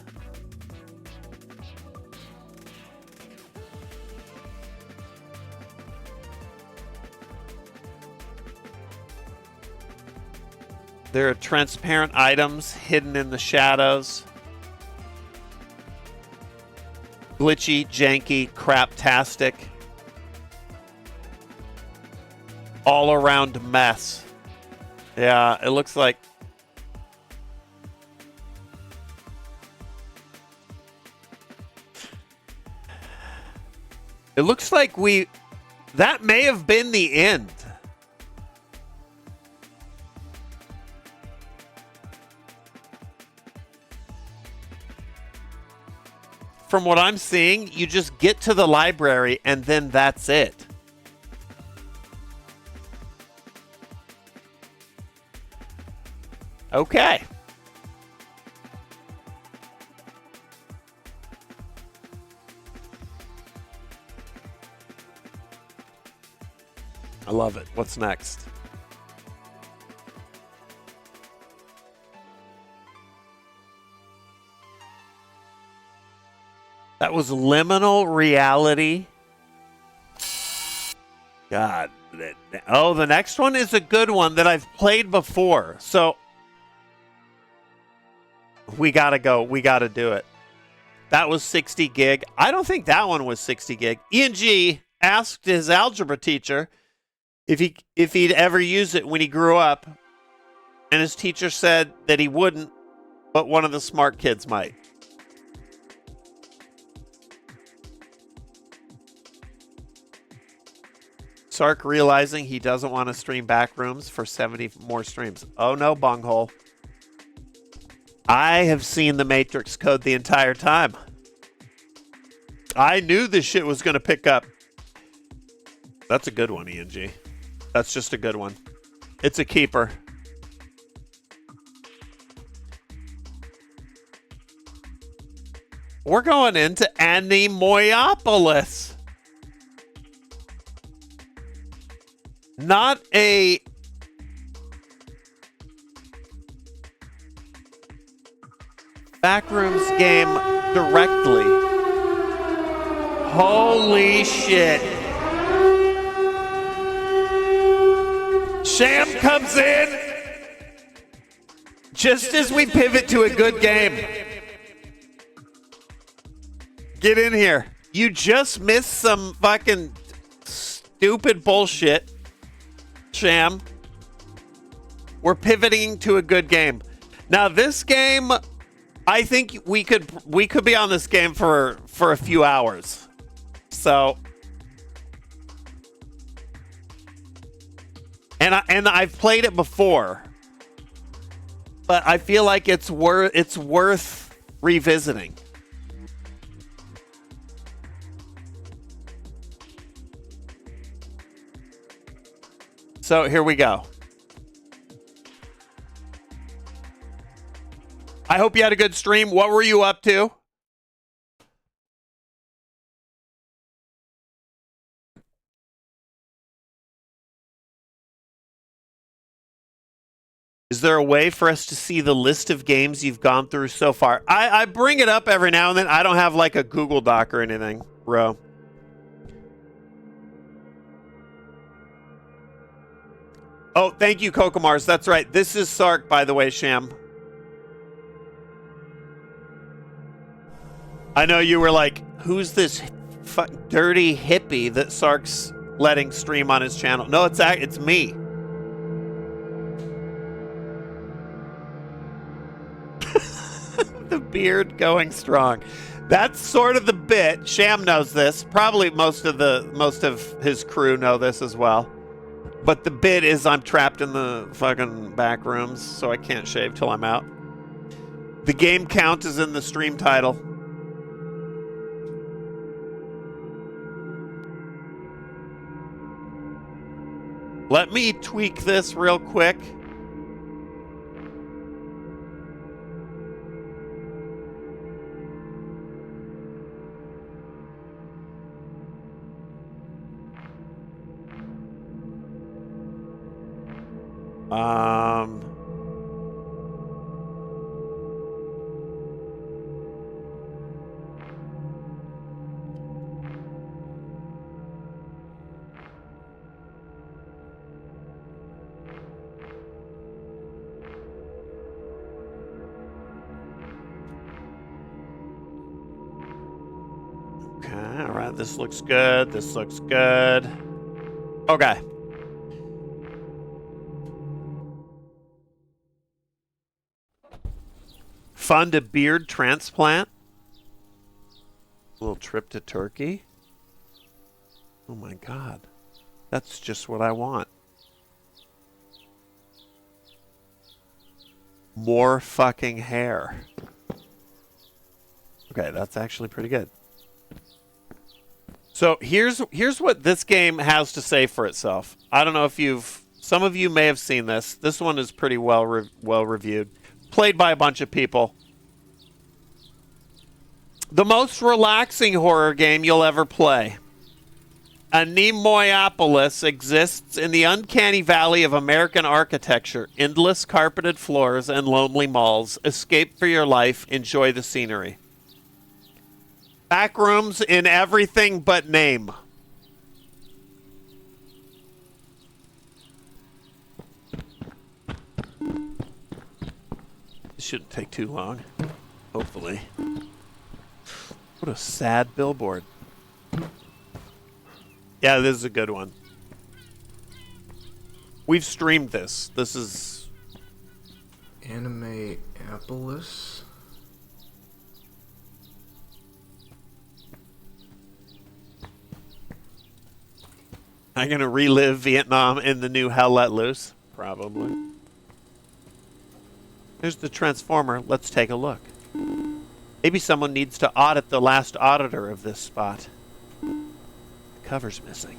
There are transparent items hidden in the shadows. Glitchy, janky, craptastic. All around mess. Yeah, it looks like. It looks like that may have been the end. From what I'm seeing, you just get to the library and then that's it. Okay. I love it. What's next? That was Liminal Reality. God. Oh, the next one is a good one that I've played before. So we gotta go. We gotta do it. That was 60 gig. I don't think that one was 60 gig. Ian G asked his algebra teacher if he'd ever use it when he grew up, and his teacher said that he wouldn't, but one of the smart kids might. Sark realizing he doesn't want to stream Backrooms for 70 more streams. Oh no, bunghole. I have seen the Matrix Code the entire time. I knew this shit was going to pick up. That's a good one, ENG. That's just a good one. It's a keeper. We're going into Anemoiapolis. Not a Backrooms game directly. Holy shit. Sham comes in just as we pivot to a good game. Get in here. You just missed some fucking stupid bullshit. Sham. We're pivoting to a good game. Now this game, I think we could be on this game for a few hours. So and I've played it before. But I feel like it's worth revisiting. So here we go. I hope you had a good stream. What were you up to? Is there a way for us to see the list of games you've gone through so far? I bring it up every now and then. I don't have like a Google Doc or anything, bro. Oh, thank you, Kokomars. That's right. This is Sark, by the way, Sham. I know you were like, who's this dirty hippie that Sark's letting stream on his channel? No, it's me. The beard going strong. That's sort of the bit. Sham knows this. Probably most of his crew know this as well. But the bit is I'm trapped in the fucking back rooms, so I can't shave till I'm out. The game count is in the stream title. Let me tweak this real quick. Okay, all right, this looks good. This looks good. Okay. Fund a beard transplant. A little trip to Turkey. Oh my God. That's just what I want. More fucking hair. Okay, that's actually pretty good. So here's what this game has to say for itself. I don't know if some of you may have seen this. This one is pretty well reviewed. Played by a bunch of people. The most relaxing horror game you'll ever play. Anemoiapolis exists in the uncanny valley of American architecture. Endless carpeted floors and lonely malls. Escape for your life. Enjoy the scenery. Backrooms in everything but name. This shouldn't take too long. Hopefully. What a sad billboard. Yeah, this is a good one. We've streamed this. This is... Anemoiapolis? I'm going to relive Vietnam in the new Hell Let Loose. Probably. Here's the transformer. Let's take a look. Maybe someone needs to audit the last auditor of this spot. The cover's missing.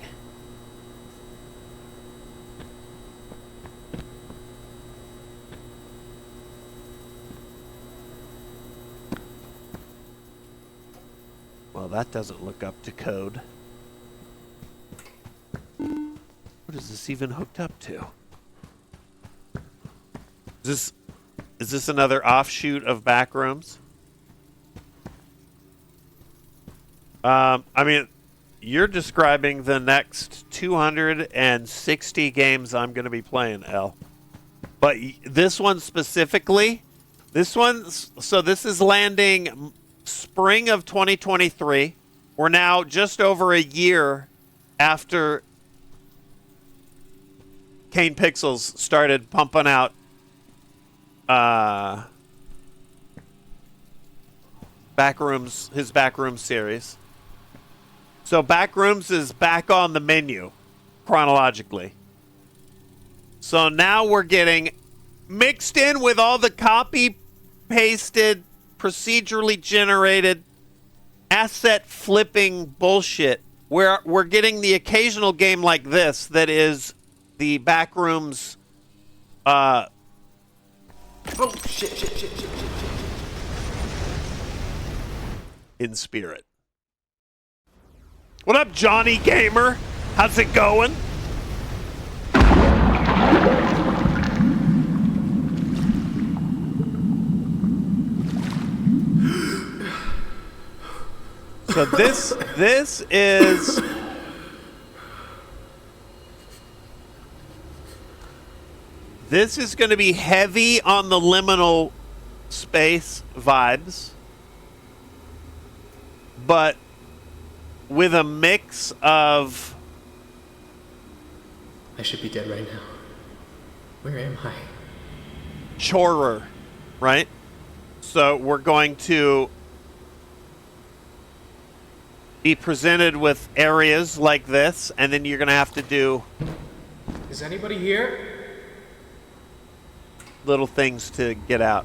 Well, that doesn't look up to code. What is this even hooked up to? Is this another offshoot of Backrooms? I mean, you're describing the next 260 games I'm going to be playing, L. But this one specifically, so this is landing spring of 2023. We're now just over a year after Kane Pixels started pumping out his Backrooms series. So Backrooms is back on the menu chronologically. So now we're getting mixed in with all the copy pasted, procedurally generated, asset flipping bullshit. We're getting the occasional game like this that is the Backrooms Oh, shit. in spirit. What up, Johnny Gamer? How's it going? So this is going to be heavy on the liminal space vibes, but with a mix of... I should be dead right now. Where am I? Chorer, right? So we're going to be presented with areas like this, and then you're going to have to do Is anybody here? little things to get out.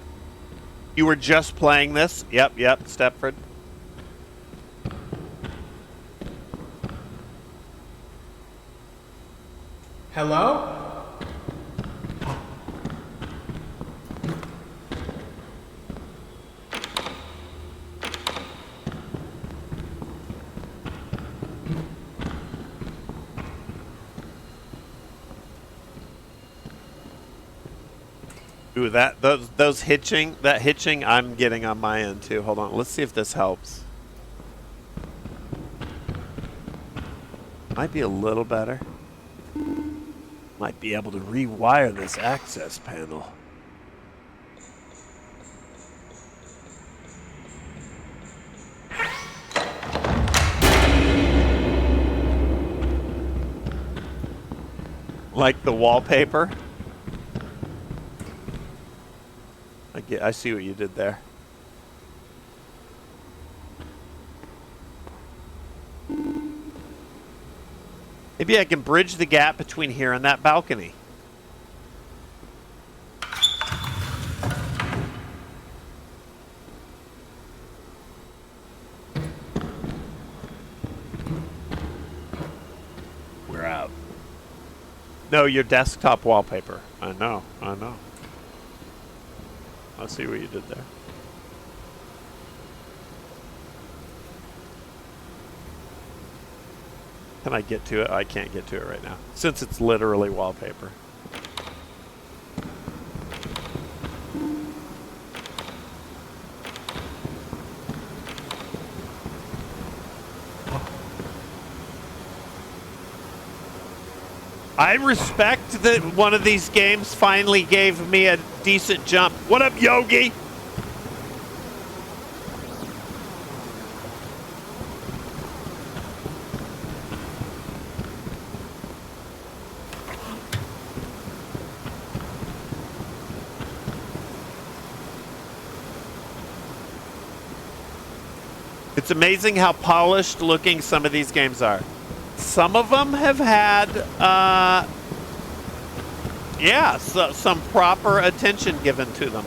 You were just playing this? Yep, Stepford. Hello? Ooh, that hitching I'm getting on my end too. Hold on, let's see if this helps. Might be a little better. Might be able to rewire this access panel. Like the wallpaper. I see what you did there. Maybe I can bridge the gap between here and that balcony. We're out. No, your desktop wallpaper. I know. I see what you did there. Can I get to it? I can't get to it right now, since it's literally wallpaper. I respect that one of these games finally gave me a decent jump. What up, Yogi? It's amazing how polished looking some of these games are. Some of them have had, some proper attention given to them.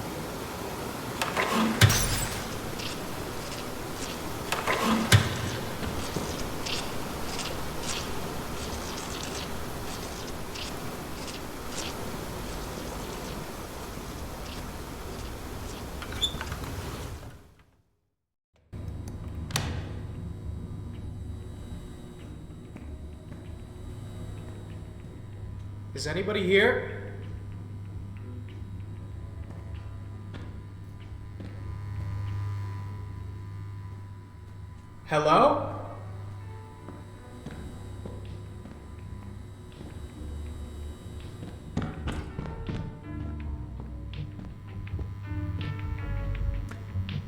Is anybody here? Hello?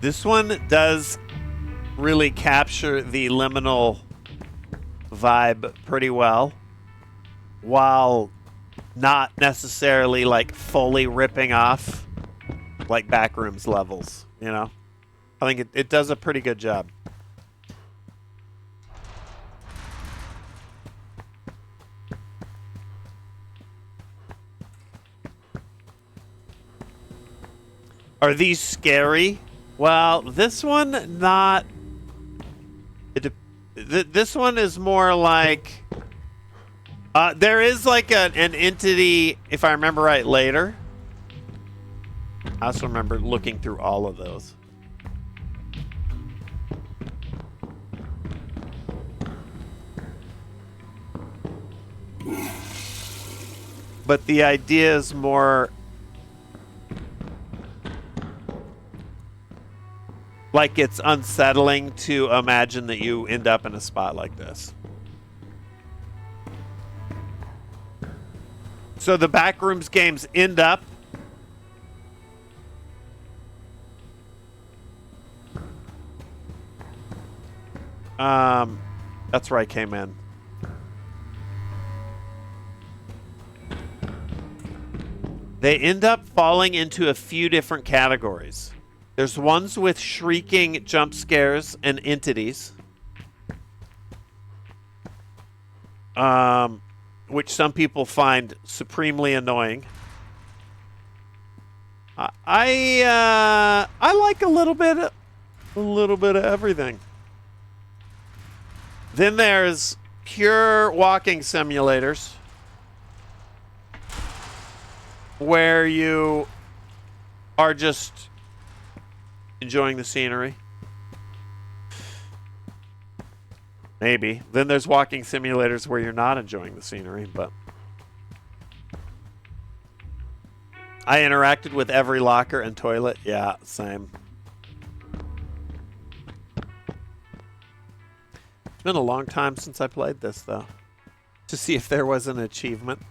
This one does really capture the liminal vibe pretty well, while not necessarily like fully ripping off like Backrooms levels, you know? I think it does a pretty good job. Are these scary? Well, this one not. This one is more like. There is like an entity, if I remember right, later. I also remember looking through all of those. But the idea is more... Like, it's unsettling to imagine that you end up in a spot like this. So the Backrooms games end up that's where I came in. They end up falling into a few different categories. There's ones with shrieking jump scares and entities. Which some people find supremely annoying. I like a little bit of everything. Then there's pure walking simulators where you are just enjoying the scenery. Maybe. Then there's walking simulators where you're not enjoying the scenery, but I interacted with every locker and toilet. Yeah, same. It's been a long time since I played this, though, to see if there was an achievement.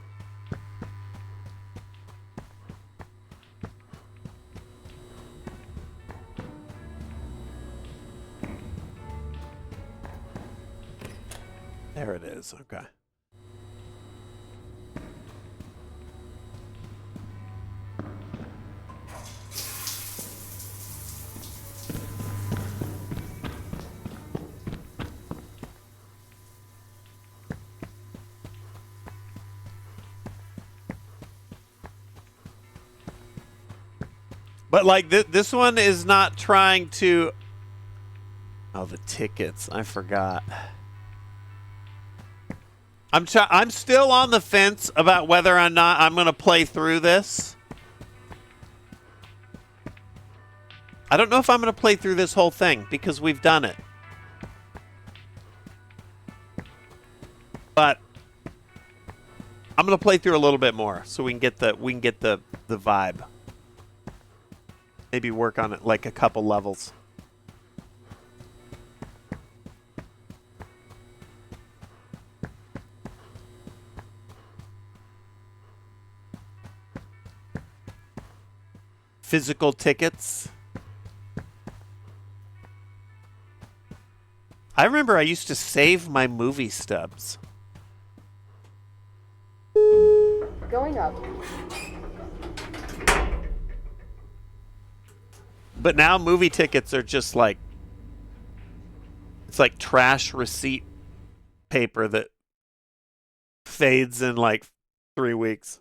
There it is. Okay. But like this one is not trying to. Oh, the tickets! I forgot. I'm still on the fence about whether or not I'm going to play through this. I don't know if I'm going to play through this whole thing because we've done it. But I'm going to play through a little bit more so we can get the vibe. Maybe work on it like a couple levels. Physical tickets. I remember I used to save my movie stubs. Going up. But now movie tickets are just like, it's like trash receipt paper that fades in like 3 weeks.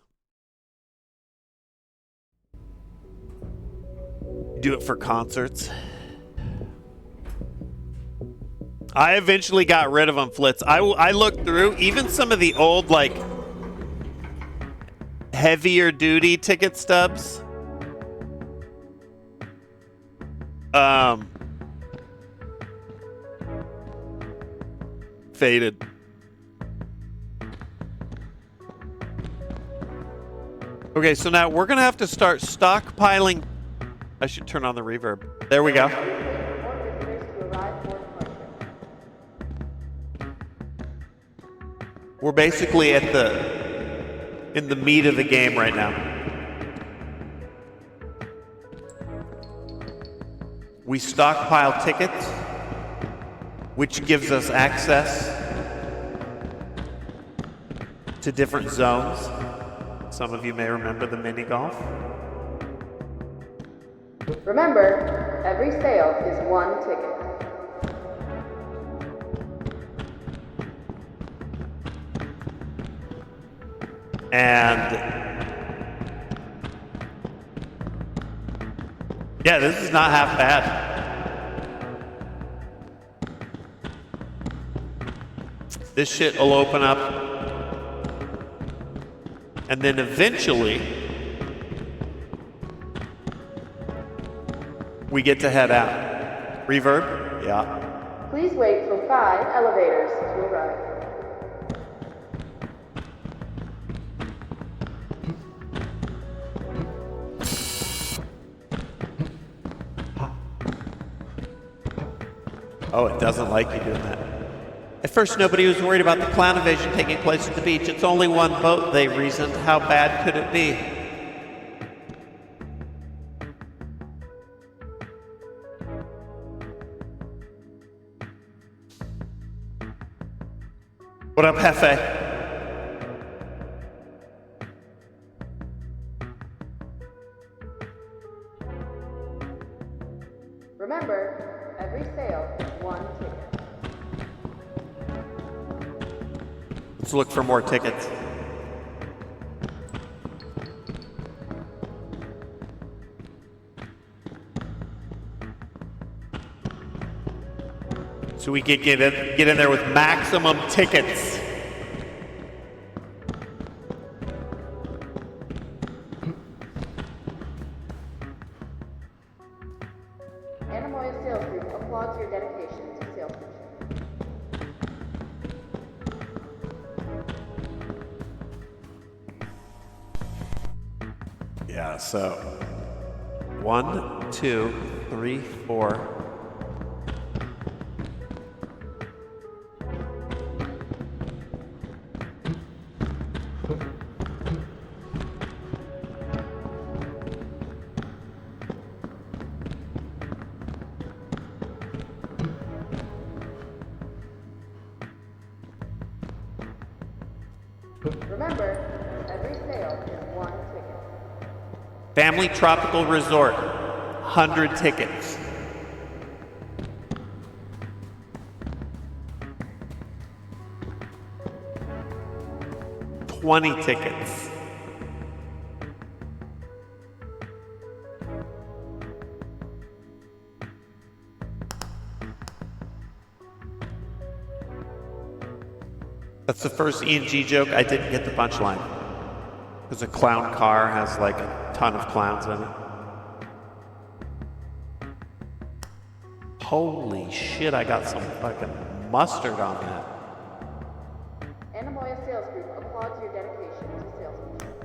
Do it for concerts. I eventually got rid of them, Flitz. I looked through even some of the old, like, heavier duty ticket stubs. Faded. Okay, so now we're gonna have to start stockpiling. I should turn on the reverb. There we go. We're basically in the meat of the game right now. We stockpile tickets, which gives us access to different zones. Some of you may remember the mini golf. Remember, every sale is one ticket. And yeah, this is not half bad. This shit will open up. And then eventually we get to head out. Reverb? Yeah. Please wait for 5 elevators to arrive. Oh, it doesn't like you doing that. At first, nobody was worried about the clown invasion taking place at the beach. It's only one boat, they reasoned. How bad could it be? What up, Hefe? Remember, every sale is one ticket. Let's look for more tickets. So we can get in there with maximum tickets. Anemoia Sales Group applauds your dedication to salesmanship. Yeah, so 1, 2, 3, 4. Remember, every sale is one ticket. Family Tropical Resort, 100 tickets. $20 tickets. That's the first E&G joke. I didn't get the punchline. Because a clown car has like a ton of clowns in it. Holy shit, I got some fucking mustard on that. Anemoia Sales Group applauds your dedication to salesmanship.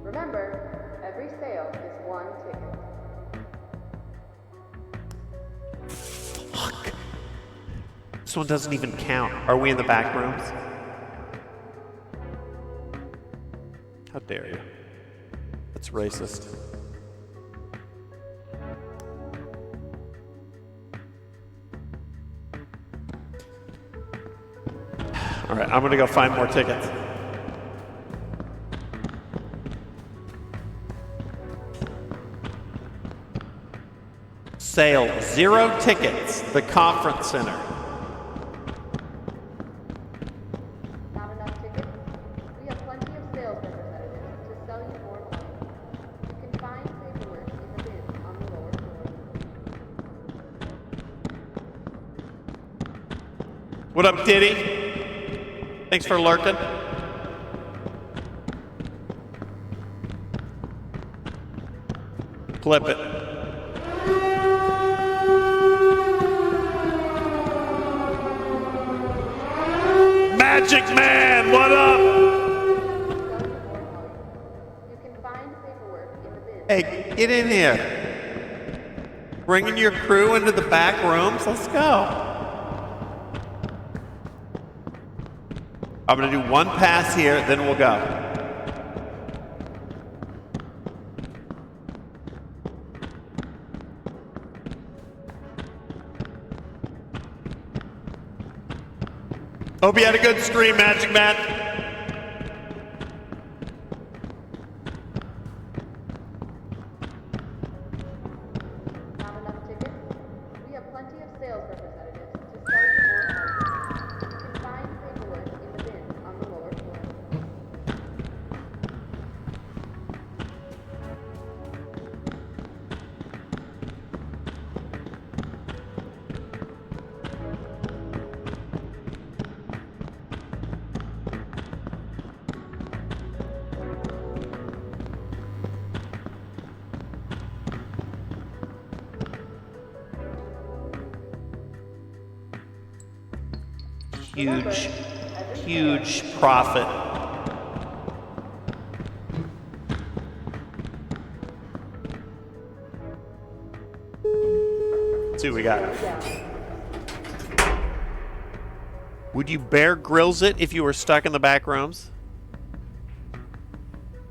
Remember, every sale is one ticket. Fuck. This one doesn't even count. Are we in the back rooms? How dare you? That's racist. All right, I'm gonna go find more tickets. Sale, 0 tickets, the conference center. Not enough tickets? We have plenty of sales representatives to sell you more money. You can find paperwork in the bin on the lower floor. What up, Diddy? Thanks for lurking. Clip it. Magic Man, what up? You can find paperwork in the bin. Hey, get in here. Bringing your crew into the back rooms. Let's go. I'm gonna do one pass here, then we'll go. Hope you had a good stream, Magic Man. Not enough tickets? We have plenty of sales representatives to sell you more money. You can find paperwork in the bin on the lower floor. huge, huge profit. Let's see what we got. Would you Bear Grylls it if you were stuck in the back rooms?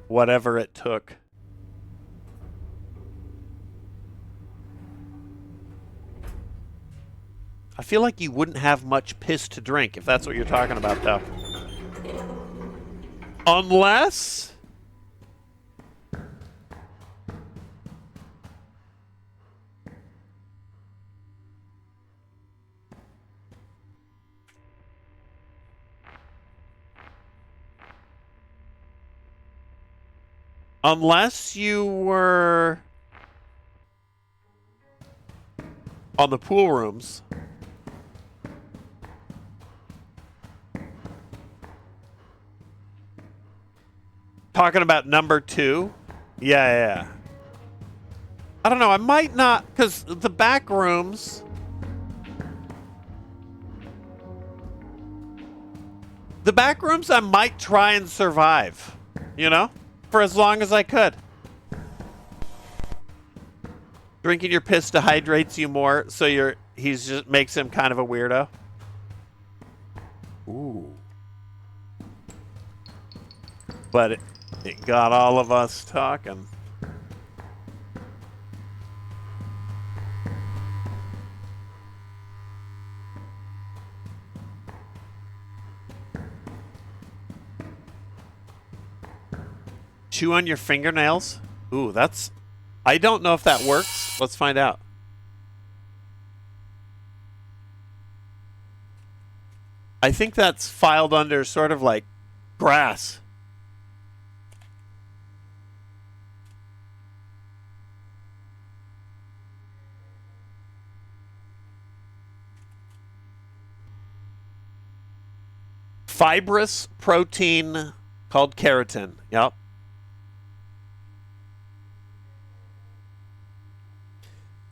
Whatever it took. I feel like you wouldn't have much piss to drink if that's what you're talking about, though. Unless... Unless you were on the pool rooms. Talking about number 2? Yeah. I don't know, I might not, because the back rooms... The back rooms I might try and survive, you know? For as long as I could. Drinking your piss dehydrates you more, so he's just makes him kind of a weirdo. Ooh. But it got all of us talking. Chew on your fingernails? Ooh, that's... I don't know if that works. Let's find out. I think that's filed under sort of like grass. Fibrous protein called keratin. Yep.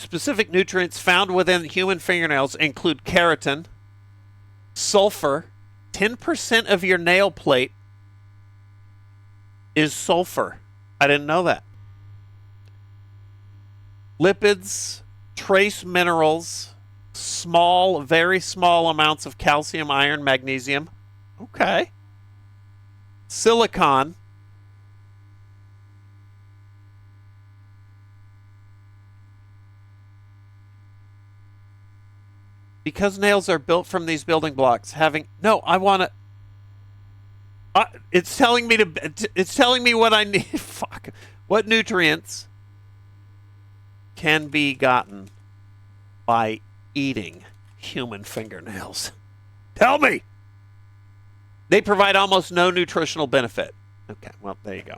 Specific nutrients found within human fingernails include keratin, sulfur. 10% of your nail plate is sulfur. I didn't know that. Lipids, trace minerals, small, very small amounts of calcium, iron, magnesium. Okay. Silicon. Because nails are built from these building blocks, no, I want to. It's telling me it's telling me what I need. Fuck. What nutrients can be gotten by eating human fingernails? Tell me. They provide almost no nutritional benefit. Okay, well, there you go.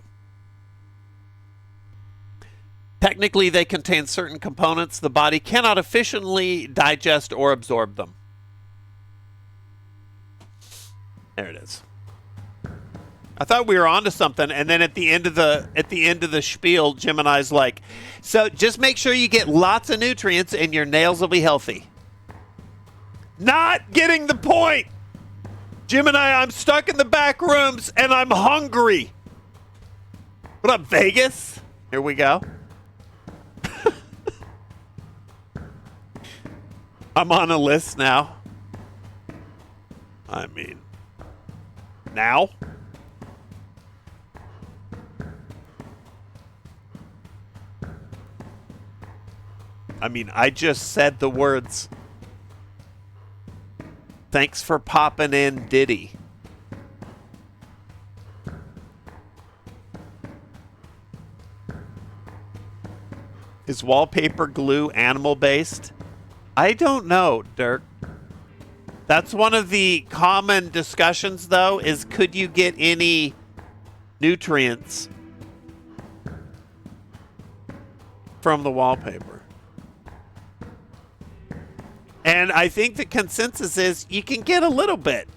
Technically, they contain certain components the body cannot efficiently digest or absorb them. There it is. I thought we were onto something, and then at the end of the spiel, Gemini's like, "So just make sure you get lots of nutrients, and your nails will be healthy." Not getting the point, Gemini. I'm stuck in the back rooms, and I'm hungry. What up, Vegas? Here we go. I'm on a list now. I mean, now? I mean, I just said the words. Thanks for popping in, Diddy. Is wallpaper glue animal-based? I don't know, Dirk. That's one of the common discussions, though, is could you get any nutrients from the wallpaper? And I think the consensus is you can get a little bit.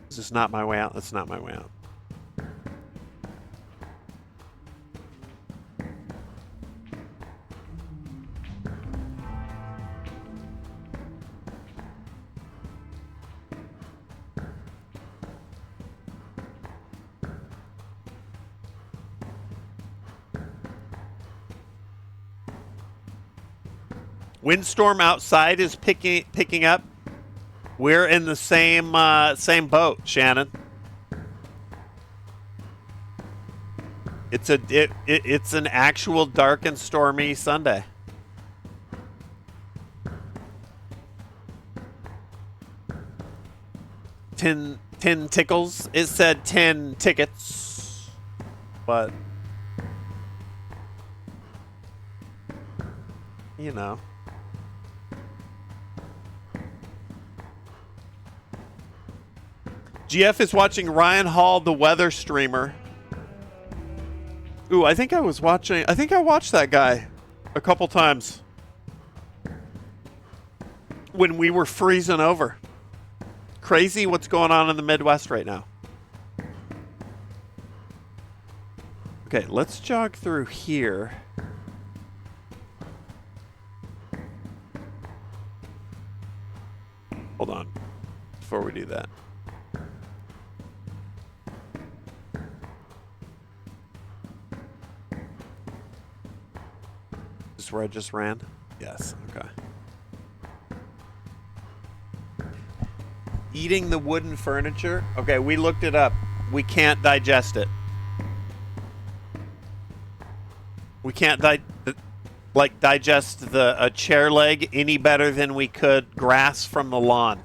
This is not my way out. That's not my way out. Windstorm outside is picking up. We're in the same boat, Shannon. It's an actual dark and stormy Sunday. 10 tickles. It said 10 tickets, but you know. GF is watching Ryan Hall, the weather streamer. Ooh, I think I watched that guy a couple times when we were freezing over. Crazy what's going on in the Midwest right now. Okay, let's jog through here. Hold on before we do that. This is where I just ran? Yes, okay. Eating the wooden furniture? Okay, we looked it up. We can't digest it. We can't digest a chair leg any better than we could grass from the lawn.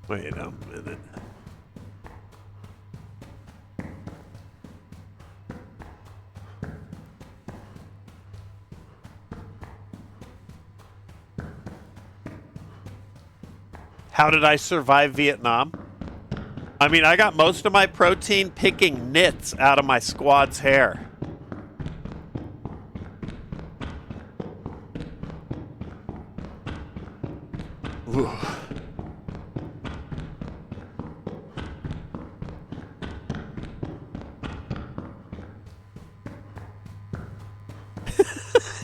Wait a minute. How did I survive Vietnam? I mean, I got most of my protein picking nits out of my squad's hair. Ooh.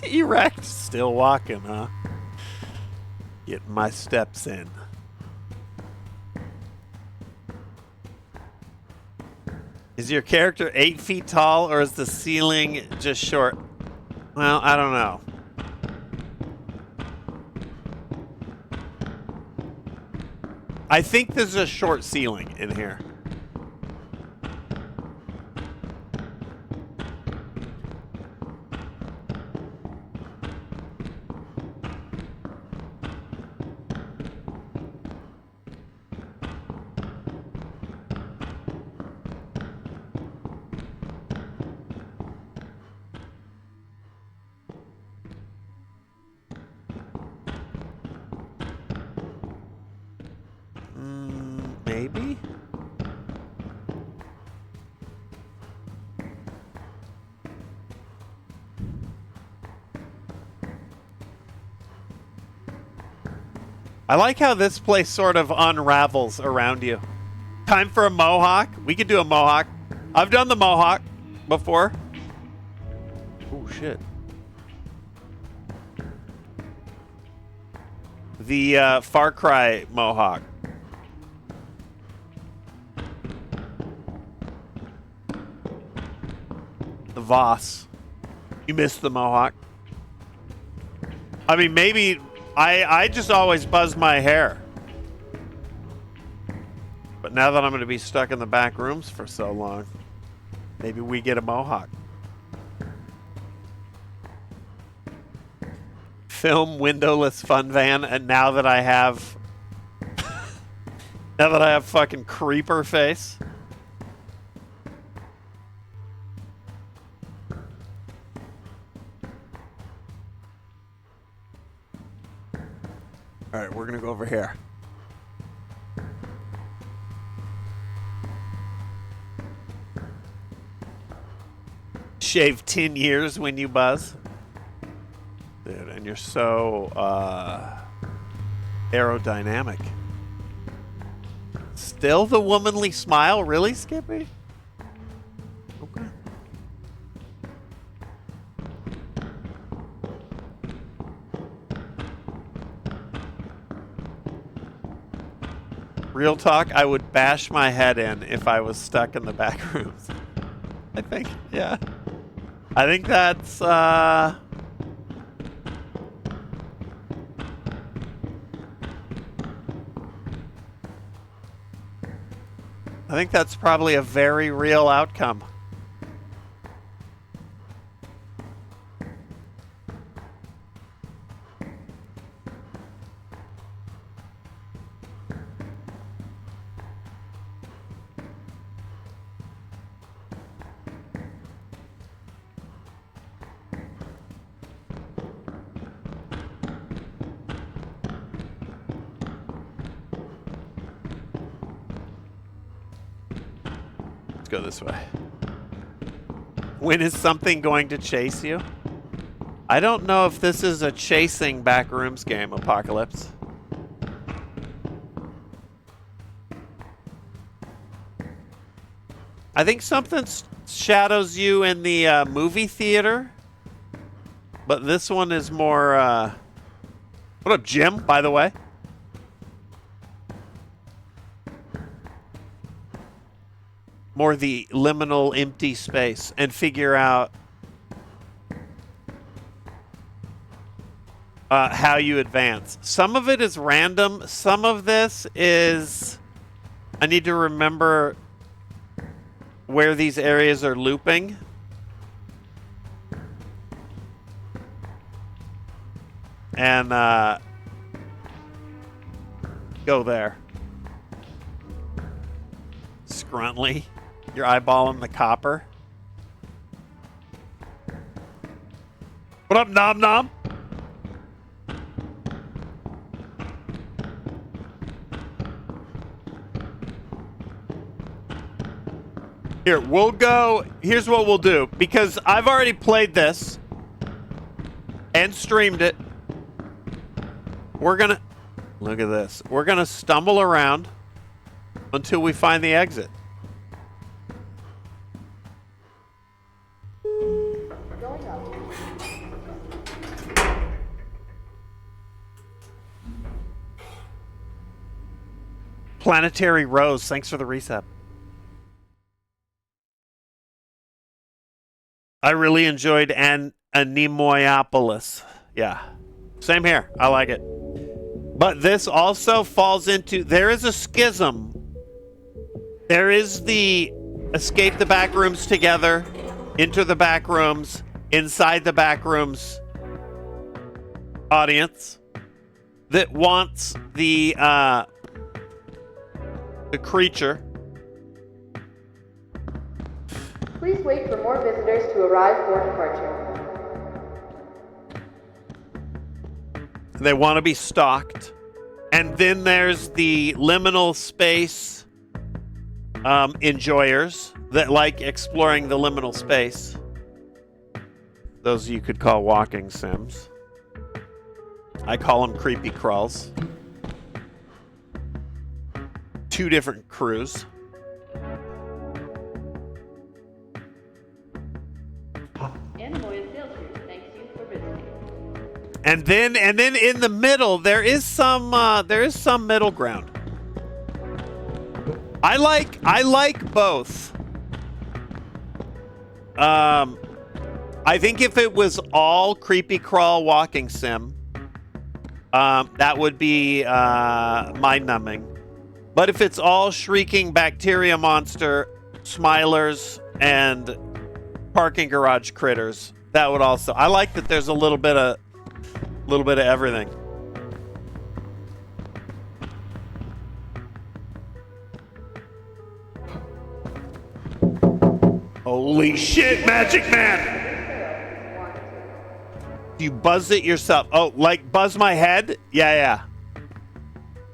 Erect, still walking, huh? Getting my steps in. Is your character 8 feet tall, or is the ceiling just short? Well, I don't know. I think there's a short ceiling in here. Maybe? I like how this place sort of unravels around you. Time for a mohawk? We could do a mohawk. I've done the mohawk before. Oh, shit. The Far Cry mohawk. The Voss. You missed the mohawk. I mean, maybe I just always buzz my hair. But now that I'm going to be stuck in the back rooms for so long, maybe we get a mohawk. Film windowless fun van, and now that I have fucking creeper face. All right, we're gonna go over here. Shave 10 years when you buzz. Dude, and you're so aerodynamic. Still the womanly smile? Really, Skippy? Okay. Real talk, I would bash my head in if I was stuck in the back rooms. I think, yeah. I think that's, I think that's probably a very real outcome. Let's go this way. When is something going to chase you? I don't know if this is a chasing Backrooms game, Apocalypse. I think something shadows you in the movie theater, but this one is more... What up, Jim, by the way? More the liminal empty space and figure out how you advance. Some of it is random. Some of this is I need to remember where these areas are looping. And go there. Scruntly. You're eyeballing the copper. What up, Nom Nom? Here, we'll go. Here's what we'll do. Because I've already played this and streamed it. We're gonna... Look at this. We're gonna stumble around until we find the exit. Going up. Planetary Rose, thanks for the reset. I really enjoyed Anemoiapolis. Yeah. Same here. I like it. But this also falls into... There is a schism. There is the escape the backrooms together, enter the backrooms, inside the backrooms audience that wants the creature. Please wait for more visitors to arrive for departure. They want to be stalked. And then there's the liminal space enjoyers that like exploring the liminal space. Those you could call walking sims. I call them creepy crawls. Two different crews. Anemoia sales crew thanks you for visiting. And then in the middle there is some middle ground. I like both. I think if it was all creepy crawl walking sim, that would be mind numbing. But if it's all shrieking bacteria monster, smilers, and parking garage critters, that would also. I like that there's a little bit of everything. Holy shit, Magic Man! You buzz it yourself. Oh, like buzz my head? Yeah.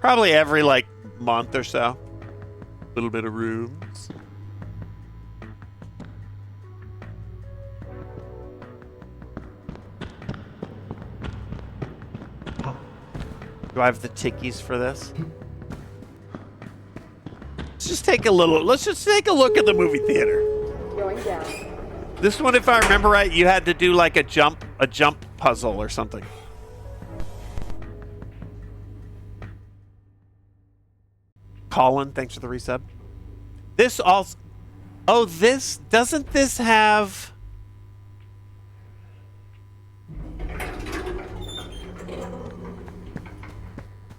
Probably every like month or so. Little bit of rooms. Do I have the tickies for this? Let's just take a look at the movie theater. Going down. This one, if I remember right, you had to do like a jump puzzle or something. Colin, thanks for the resub. This also... Oh, this... Doesn't this have...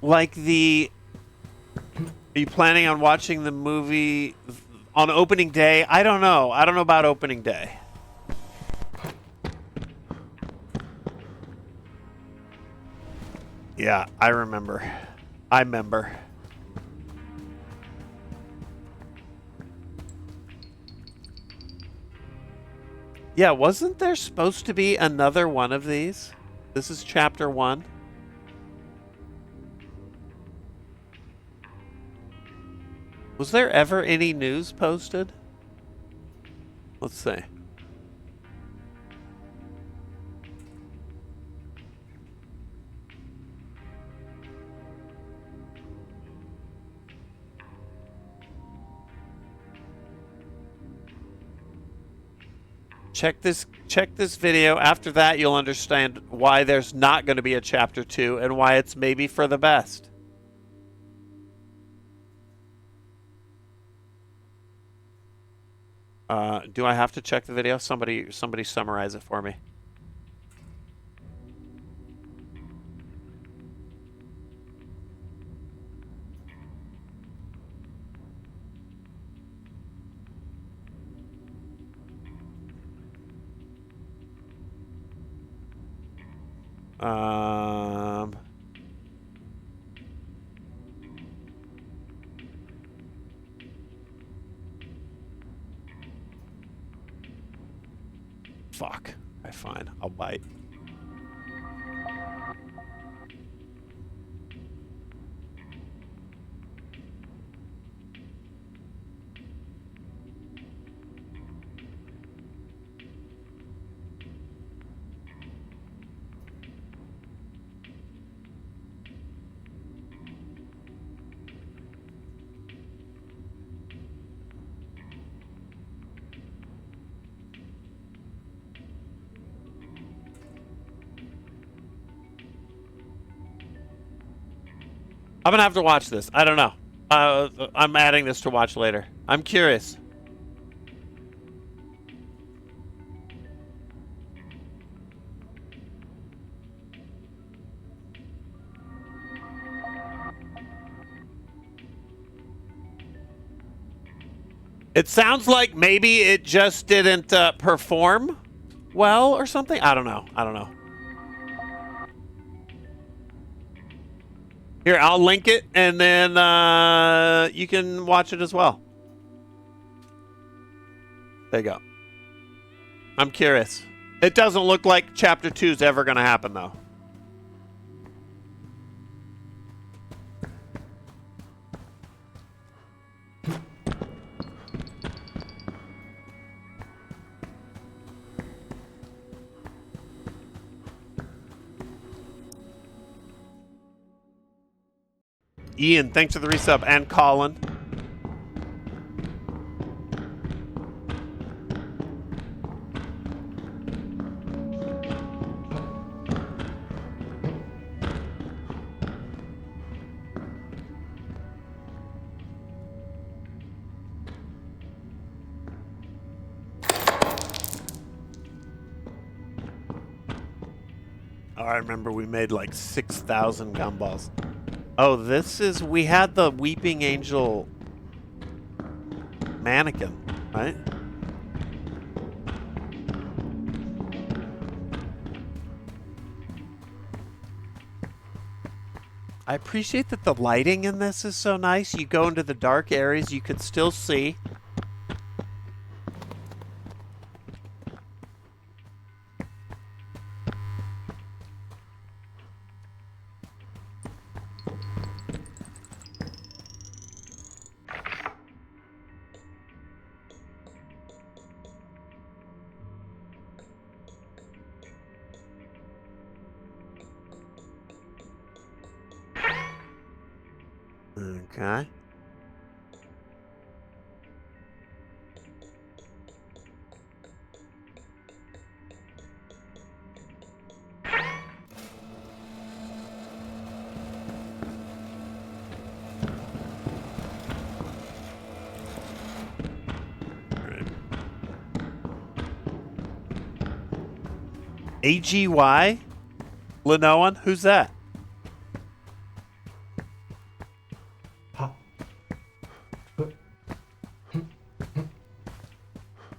Like the... Are you planning on watching the movie on opening day? I don't know. I don't know about opening day. Yeah, I remember. I remember. Yeah, wasn't there supposed to be another one of these? This is chapter 1. Was there ever any news posted? Let's see. Check this video. After that, you'll understand why there's not going to be a chapter 2 and why it's maybe for the best. Do I have to check the video? Somebody summarize it for me. Fuck. Alright, fine. I'll bite. I'm gonna have to watch this. I don't know. I'm adding this to watch later. I'm curious. It sounds like maybe it just didn't perform well or something. I don't know. I don't know. Here, I'll link it, and then you can watch it as well. There you go. I'm curious. It doesn't look like Chapter 2 is ever going to happen, though. Ian, thanks for the resub, and Colin. Oh, I remember we made like 6,000 gumballs. Oh, this is... We had the Weeping Angel mannequin, right? I appreciate that the lighting in this is so nice. You go into the dark areas, you could still see. Okay. AGY? Linoan? Who's that?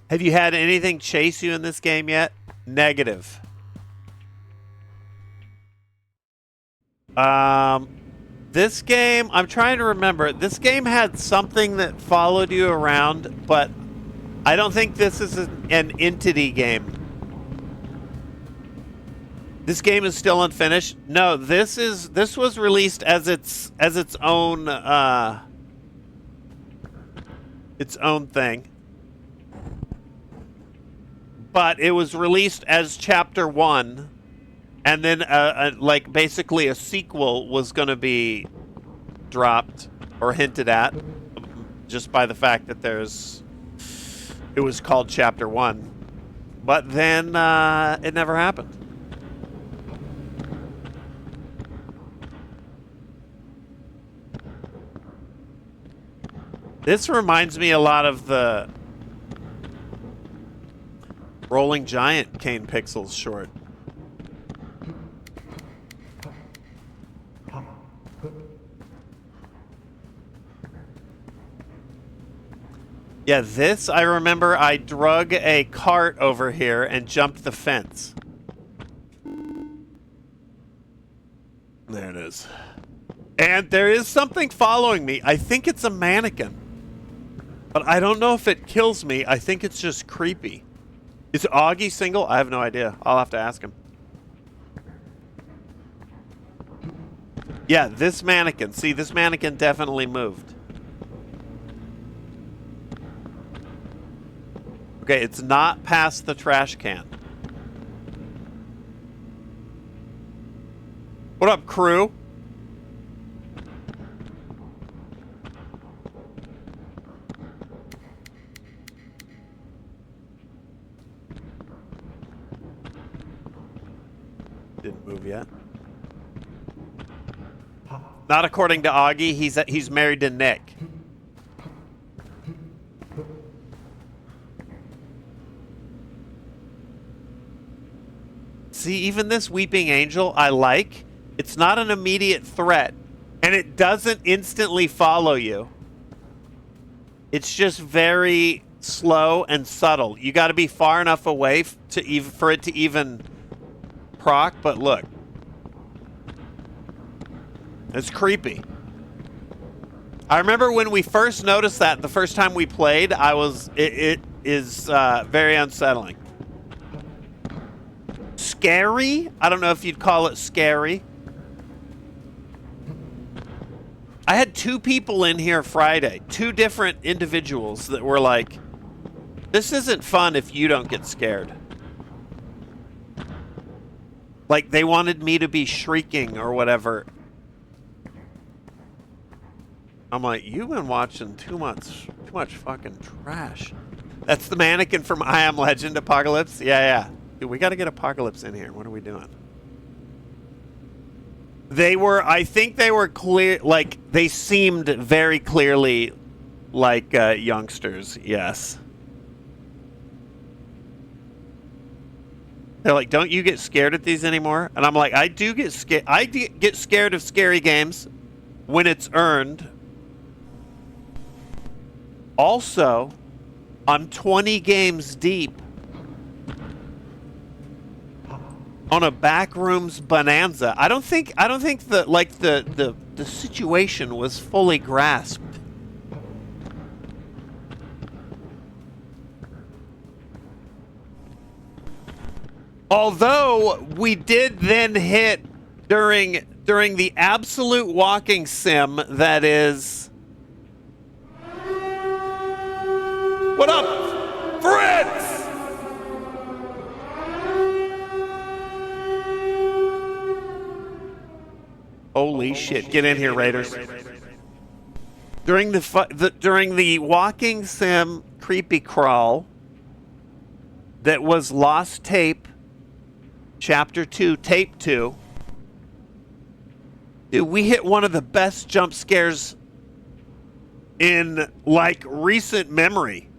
Have you had anything chase you in this game yet? Negative. This game, I'm trying to remember. This game had something that followed you around, but I don't think this is an entity game. This game is still unfinished. No, this was released as its own thing. But it was released as Chapter 1, and then like basically a sequel was going to be dropped or hinted at, just by the fact that it was called Chapter 1. But then it never happened. This reminds me a lot of the Rolling Giant Kane Pixels short. Yeah, this, I remember I drug a cart over here and jumped the fence. There it is. And there is something following me. I think it's a mannequin. But I don't know if it kills me. I think it's just creepy. Is Augie single? I have no idea. I'll have to ask him. Yeah, this mannequin. See, this mannequin definitely moved. Okay, it's not past the trash can. What up, crew? Didn't move yet. Not according to Augie. He's married to Nick. See, even this weeping angel I like. It's not an immediate threat, and it doesn't instantly follow you. It's just very slow and subtle. You got to be far enough away for it to even proc, but look. It's creepy. I remember when we first noticed that the first time we played, it is very unsettling. Scary? I don't know if you'd call it scary. I had 2 people in here Friday, 2 different individuals that were like, this isn't fun if you don't get scared. Like, they wanted me to be shrieking or whatever. I'm like, you've been watching too much fucking trash. That's the mannequin from I Am Legend Apocalypse? Yeah. Dude, we got to get Apocalypse in here. What are we doing? I think they were clear, like, they seemed very clearly like youngsters, yes. They're like, don't you get scared at these anymore? And I'm like, I do get scared. I get scared of scary games when it's earned. Also, I'm 20 games deep on a Backrooms bonanza. I don't think the situation was fully grasped. Although we did then hit during the absolute walking sim that is. What up, Fritz? Holy shit! Get in here, Raiders. During the walking sim creepy crawl that was Lost Tape, Chapter 2, Tape 2. Dude, we hit one of the best jump scares in, like, recent memory.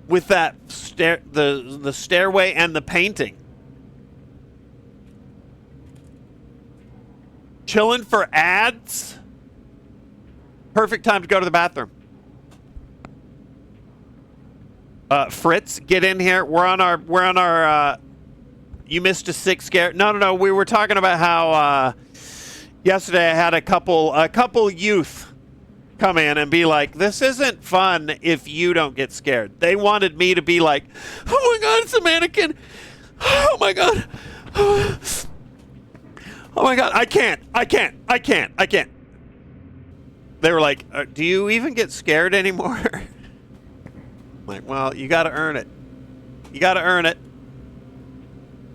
with that the stairway and the painting. Chilling for ads. Perfect time to go to the bathroom. Fritz, get in here. We're on our you missed a 6 scare. No. We were talking about how yesterday I had a couple youth come in and be like, "This isn't fun if you don't get scared." They wanted me to be like, "Oh my god, it's a mannequin. Oh my god. Oh my god, I can't. They were like, "Do you even get scared anymore?" I'm like, well, you got to earn it. You got to earn it.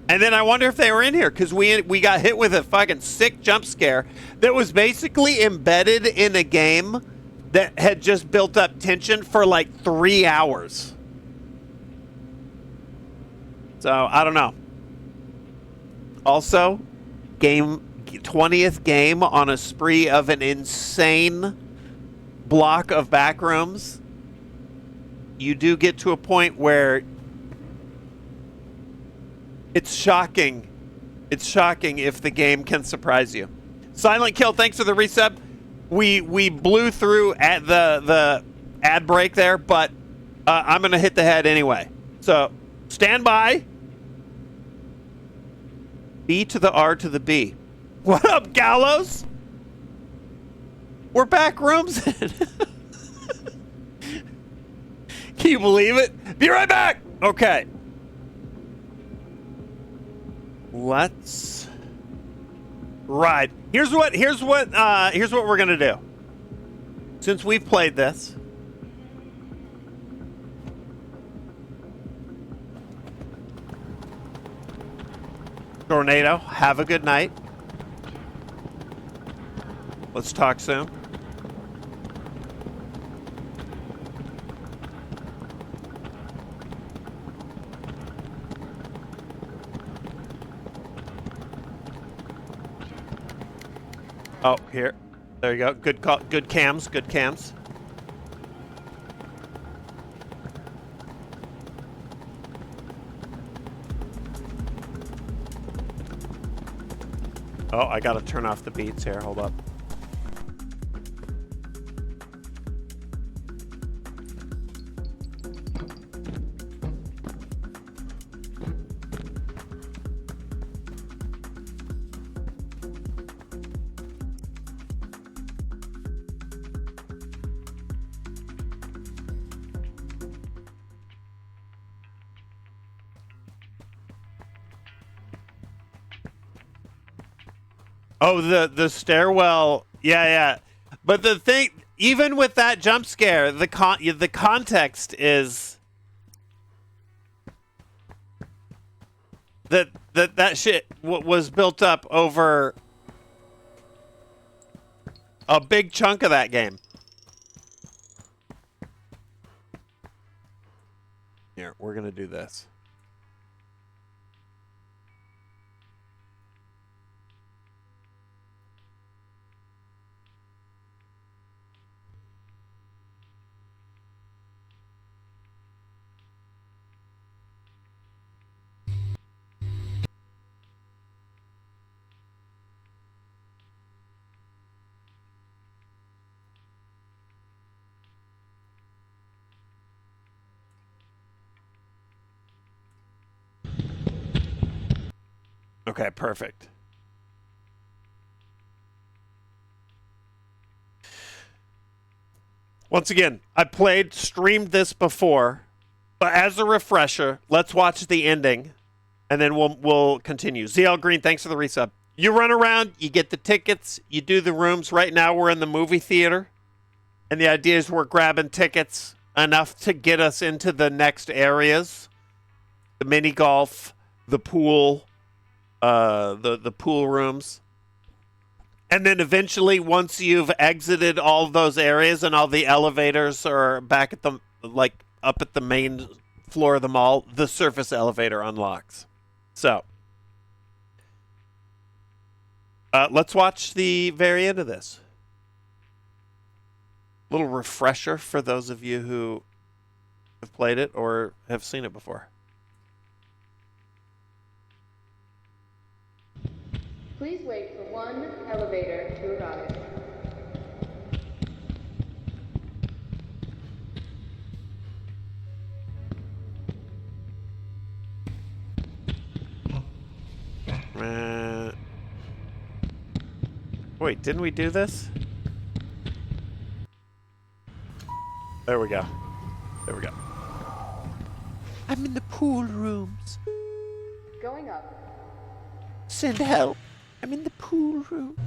And then I wonder if they were in here because we got hit with a fucking sick jump scare that was basically embedded in a game that had just built up tension for like 3 hours. So I don't know. Also, 20th game on a spree of an insane block of backrooms. You do get to a point where it's shocking. It's shocking if the game can surprise you. Silent Kill, thanks for the resub. We blew through at the ad break there, but I'm gonna hit the head anyway. So stand by. B to the R to the B. What up, Gallows? We're Backrooms. Can you believe it? Be right back. Okay. Let's ride. Here's what we're gonna do. Since we've played this, Tornado, have a good night. Let's talk soon. Oh, here. There you go. Good call. Good cams. Good cams. Oh, I gotta turn off the beats here. Hold up. Oh, the stairwell. Yeah. But the thing, even with that jump scare, the context is that shit was built up over a big chunk of that game. Here, we're gonna do this. Okay, perfect. Once again, I streamed this before, but as a refresher, let's watch the ending, and then we'll continue. ZL Green, thanks for the resub. You run around, you get the tickets, you do the rooms. Right now, we're in the movie theater, and the idea is we're grabbing tickets enough to get us into the next areas: the mini golf, the pool. The pool rooms, and then eventually, once you've exited all of those areas and all the elevators are back at the up at the main floor of the mall, the surface elevator unlocks. So let's watch the very end of this. Little refresher for those of you who have played it or have seen it before. Please wait for one elevator to arrive. Wait, didn't we do this? There we go. There we go. I'm in the pool rooms. Going up. Send help. I'm in the pool rooms.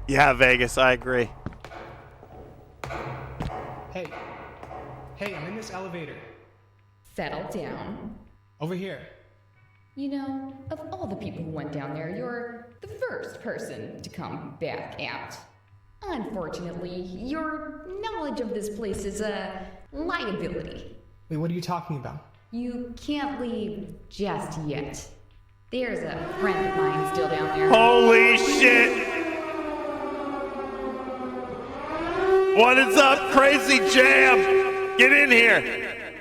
Yeah, Vegas, I agree. Hey. Hey, I'm in this elevator. Settle down. Over here. You know, of all the people who went down there, you're the first person to come back out. Unfortunately, your knowledge of this place is a liability. Wait, what are you talking about? You can't leave just yet. There's a friend of mine still down there. Holy shit! What is up, Crazy Jam? Get in here.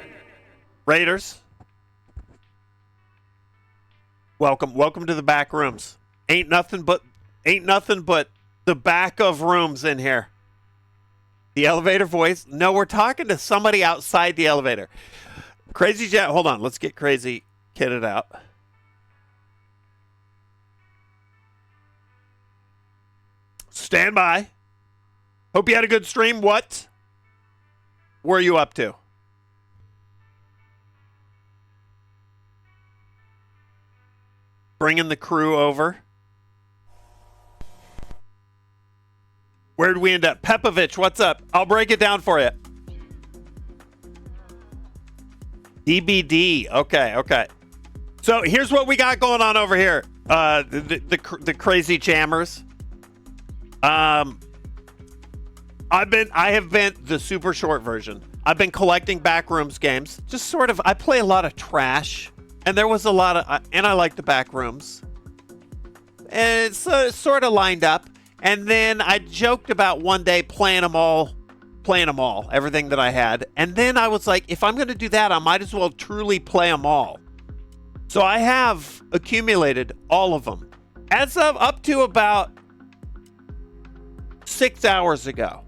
Raiders. Welcome to the back rooms. Ain't nothing but the back of rooms in here. The elevator voice. No, we're talking to somebody outside the elevator. Crazy Jam, hold on. Let's get Crazy kitted out. Stand by. Hope you had a good stream. What were you up to? Bringing the crew over. Where'd we end up? Pepovich, what's up? I'll break it down for you. DBD. Okay. So here's what we got going on over here. The crazy jammers. I have been the super short version. I've been collecting Backrooms games. Just sort of, I play a lot of trash, and there was a lot of, and I like the Backrooms. And it's sort of lined up. And then I joked about one day playing them all, everything that I had. And then I was like, if I'm going to do that, I might as well truly play them all. So I have accumulated all of them as of up to about 6 hours ago.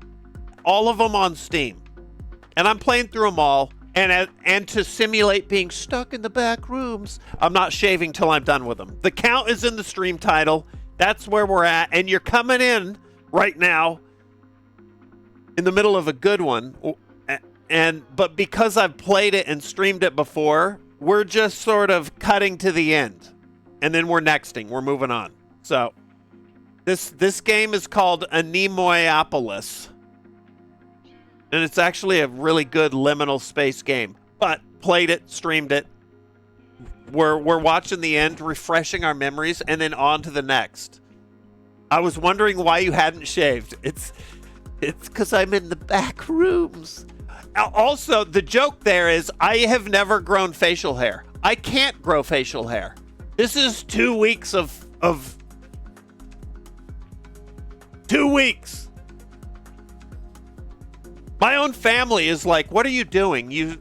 All of them on Steam. And I'm playing through them all. And to simulate being stuck in the back rooms, I'm not shaving till I'm done with them. The count is in the stream title. That's where we're at. And you're coming in right now in the middle of a good one. But because I've played it and streamed it before, we're just sort of cutting to the end. And then we're nexting. We're moving on. So this game is called Anemoiapolis. And it's actually a really good liminal space game. But played it, streamed it. We're watching the end, refreshing our memories, and then on to the next. I was wondering why you hadn't shaved. It's because I'm in the back rooms. Also, the joke there is I have never grown facial hair. I can't grow facial hair. This is 2 weeks of 2 weeks. My own family is like, what are you doing? You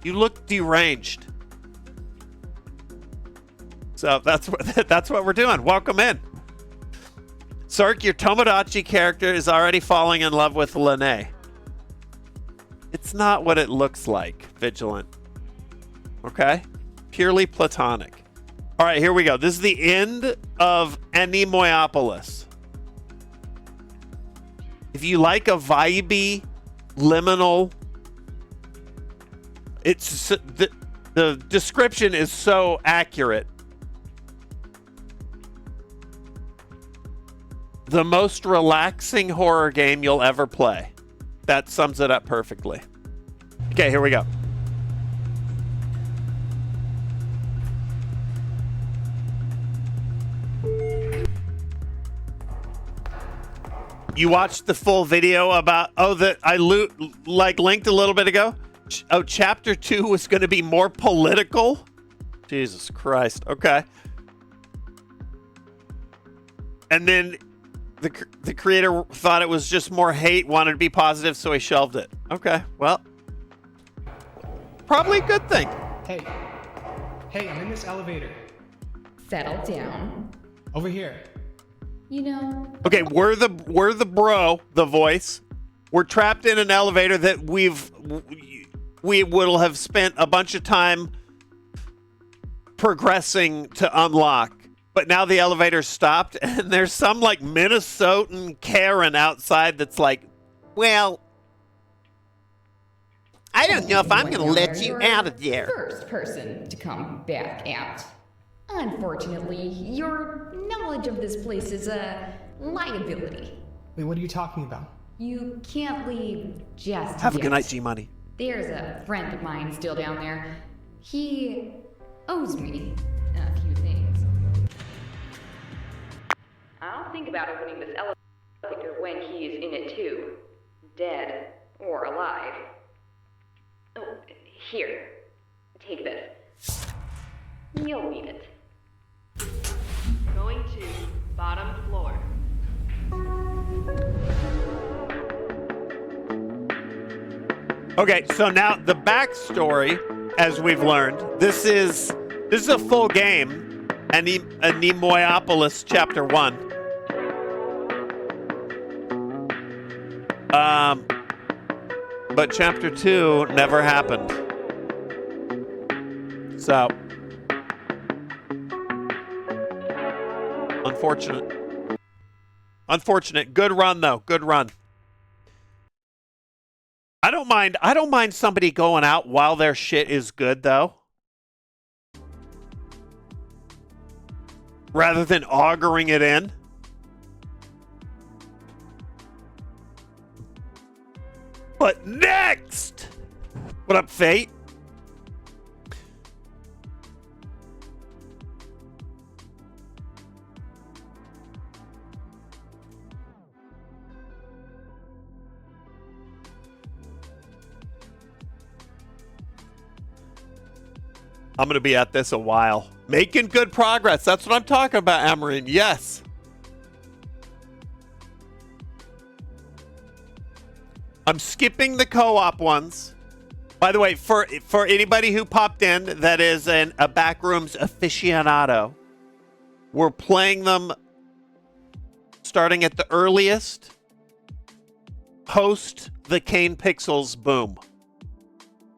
look deranged. So that's what we're doing. Welcome in. Sark, your Tomodachi character is already falling in love with Lene. It's not what it looks like, Vigilant. Okay? Purely platonic. All right, here we go. This is the end of Anemoiapolis. If you like a vibey, liminal, it's the description is so accurate. The most relaxing horror game you'll ever play. That sums it up perfectly. Okay, here we go. You watched the full video about that I linked a little bit ago. Oh, chapter 2 was going to be more political. Jesus Christ. Okay. And then the creator thought it was just more hate, wanted to be positive, so he shelved it. Okay. Well, probably a good thing. Hey. Hey, I'm in this elevator. Settle down. Over here. You know. Okay, we're the bro, the voice. We're trapped in an elevator that we will have spent a bunch of time progressing to unlock. But now the elevator's stopped and there's some like Minnesotan Karen outside that's like, well, I don't know if I'm going to let you out of there. First person to come back out. Unfortunately, your knowledge of this place is a liability. Wait, what are you talking about? You can't leave just Have a yet. good night, G-Money. There's a friend of mine still down there. He owes me a few things. I'll think about opening this elevator when he is in it too. Dead or alive. Oh, here. Take this. You'll need it. Going to bottom floor. Okay, so now the backstory, as we've learned, this is a full game. Anemoiapolis Chapter 1. But Chapter 2 never happened. So, unfortunate. Good run though. Good run. I don't mind somebody going out while their shit is good though. Rather than auguring it in. But next! What up, Fate? I'm going to be at this a while. Making good progress. That's what I'm talking about, Amarin. Yes. I'm skipping the co-op ones. By the way, for anybody who popped in that is a Backrooms aficionado, we're playing them starting at the earliest post the Kane Pixels boom.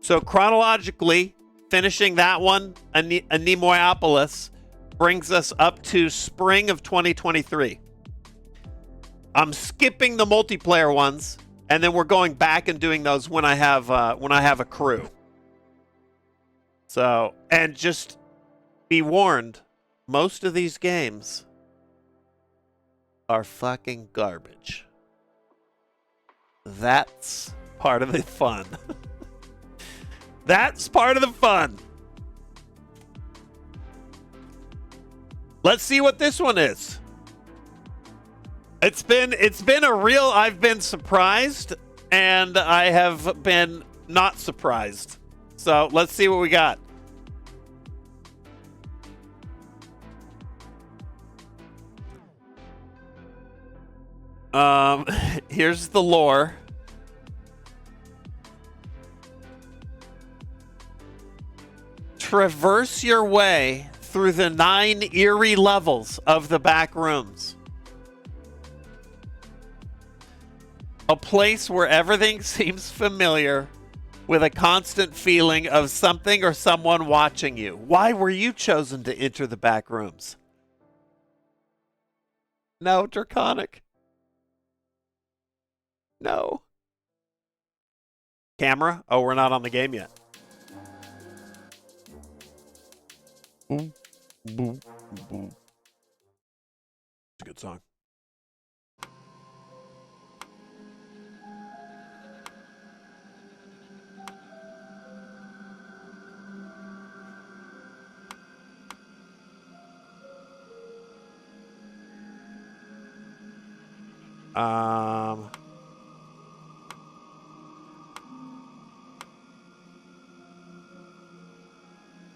So chronologically, finishing that one, Anemoiapolis, brings us up to spring of 2023. I'm skipping the multiplayer ones, and then we're going back and doing those when I have a crew. So, and just be warned, most of these games are fucking garbage. That's part of the fun. That's part of the fun. Let's see what this one is. It's been a real, I've been surprised and I have been not surprised. So let's see what we got. Here's the lore. Traverse your way through the 9 eerie levels of the Backrooms. A place where everything seems familiar with a constant feeling of something or someone watching you. Why were you chosen to enter the Backrooms? No, Draconic. No. Camera? Oh, we're not on the game yet. Boom, boom, boom. It's a good song.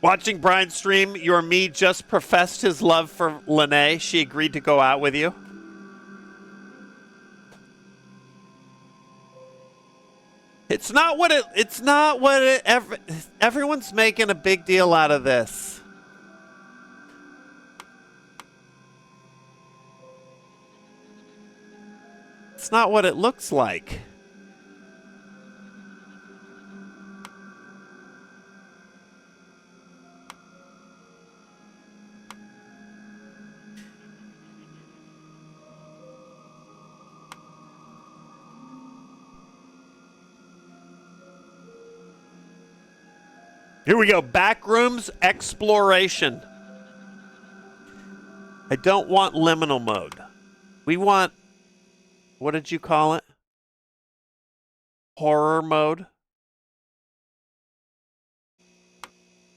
Watching Brian's stream, your me just professed his love for Lene. She agreed to go out with you. It's not what it everyone's making a big deal out of this. It's not what it looks like. Here we go. Backrooms Exploration. I don't want liminal mode. We want, what did you call it? Horror mode.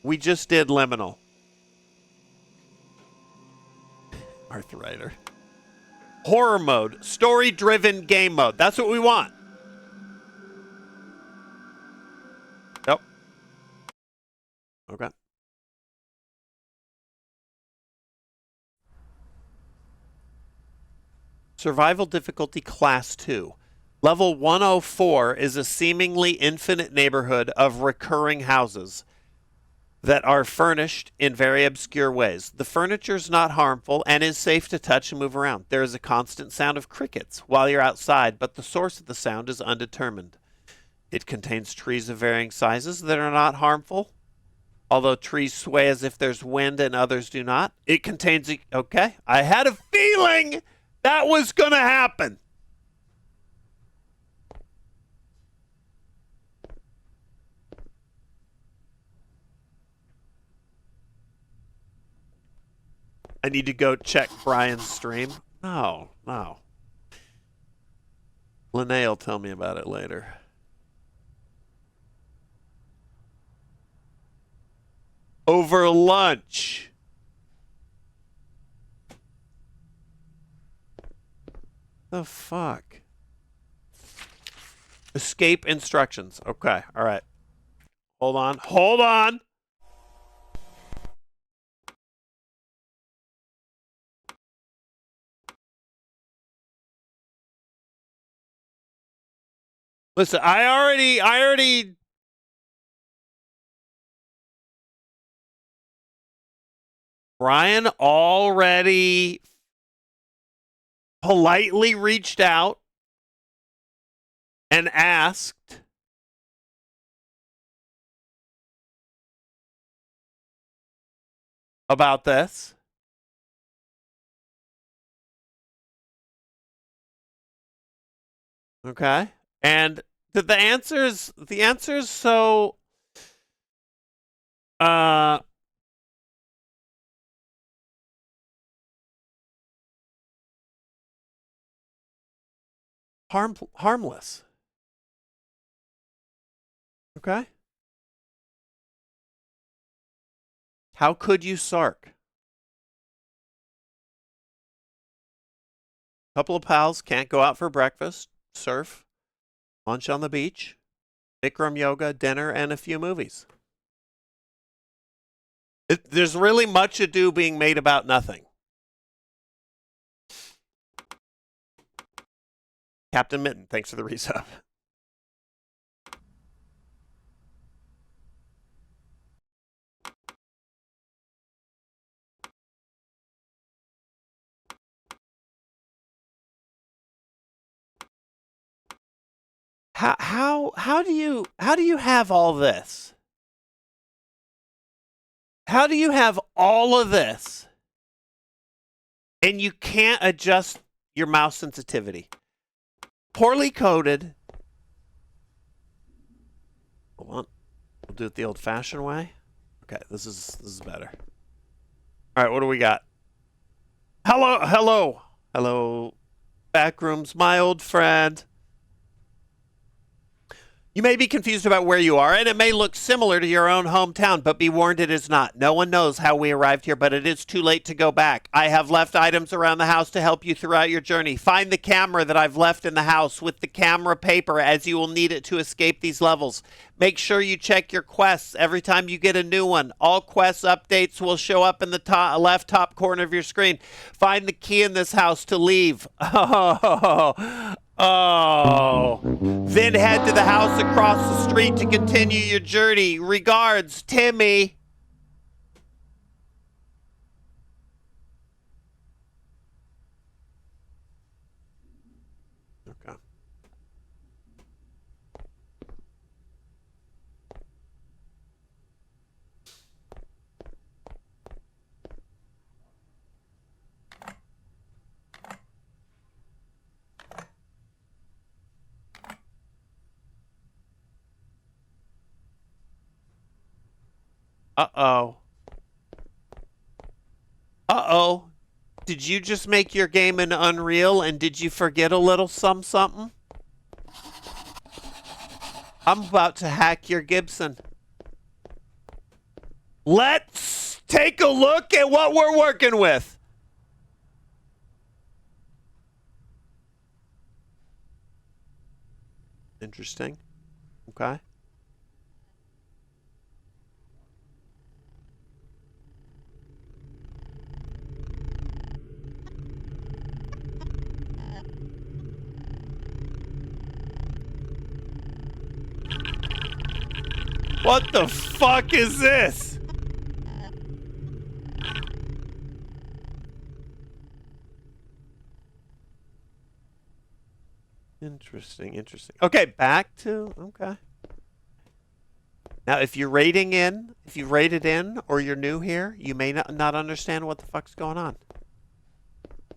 We just did liminal. Arthrider. Horror mode. Story-driven game mode. That's what we want. Yep. Okay. Survival difficulty class 2. Level 104 is a seemingly infinite neighborhood of recurring houses that are furnished in very obscure ways. The furniture is not harmful and is safe to touch and move around. There is a constant sound of crickets while you're outside, but the source of the sound is undetermined. It contains trees of varying sizes that are not harmful, although trees sway as if there's wind and others do not. It contains... Okay, I had a feeling that was going to happen. I need to go check Brian's stream. No. Lene will tell me about it later. Over lunch. The fuck? Escape instructions. Okay, all right. Hold on. Listen, I already Brian already politely reached out and asked about this. Okay. And the answer's so harmless. Okay? How could you Sark? Couple of pals can't go out for breakfast, surf, lunch on the beach, Bikram yoga, dinner, and a few movies. There's really much ado being made about nothing. Captain Mitten, thanks for the resub. How do you have all this? How do you have all of this and you can't adjust your mouse sensitivity? Poorly coded. Hold on. We'll do it the old-fashioned way. Okay, this is better. All right, what do we got? Hello. Backrooms, my old friend. You may be confused about where you are, and it may look similar to your own hometown, but be warned it is not. No one knows how we arrived here, but it is too late to go back. I have left items around the house to help you throughout your journey. Find the camera that I've left in the house with the camera paper, as you will need it to escape these levels. Make sure you check your quests every time you get a new one. All quest updates will show up in the left top corner of your screen. Find the key in this house to leave. Oh. Then head to the house across the street to continue your journey. Regards, Timmy. Okay. Uh-oh. Uh-oh. Did you just make your game in Unreal, and did you forget a little something? I'm about to hack your Gibson. Let's take a look at what we're working with. Interesting. Okay. What the fuck is this? Interesting, interesting. Okay, back to, okay. Now, if you're rated in, or you're new here, you may not understand what the fuck's going on.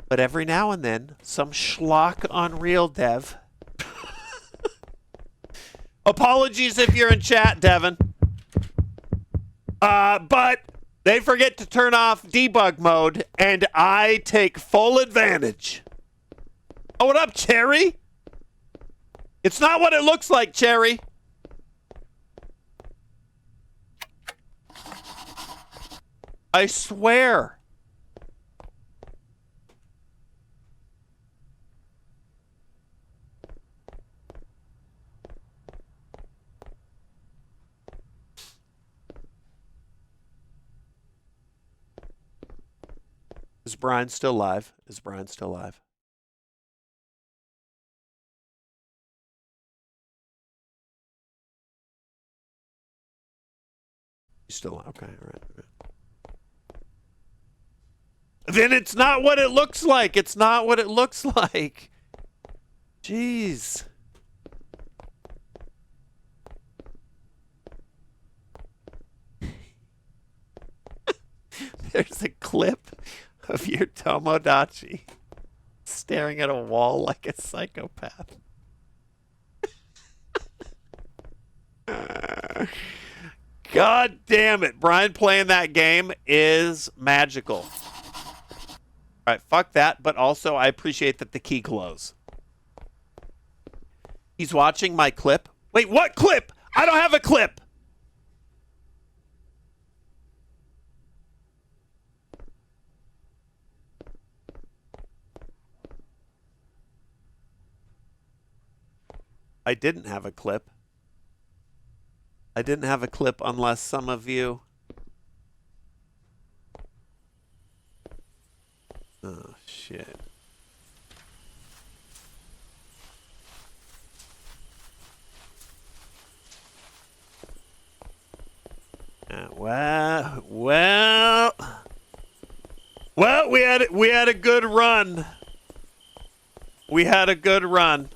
But every now and then, some schlock Unreal dev. Apologies if you're in chat, Devin. But they forget to turn off debug mode, and I take full advantage. Oh, what up, Cherry? It's not what it looks like, Cherry. I swear. Is Brian still live? Is Brian still live? He's still okay. All right. Then it's not what it looks like. It's not what it looks like. Jeez. There's a clip of your Tomodachi staring at a wall like a psychopath. God damn it. Brian playing that game is magical. All right, fuck that, but also I appreciate that the key glows. He's watching my clip. Wait, what clip? I don't have a clip. I didn't have a clip. I didn't have a clip unless some of you... Oh, shit. Well, we had a good run. We had a good run.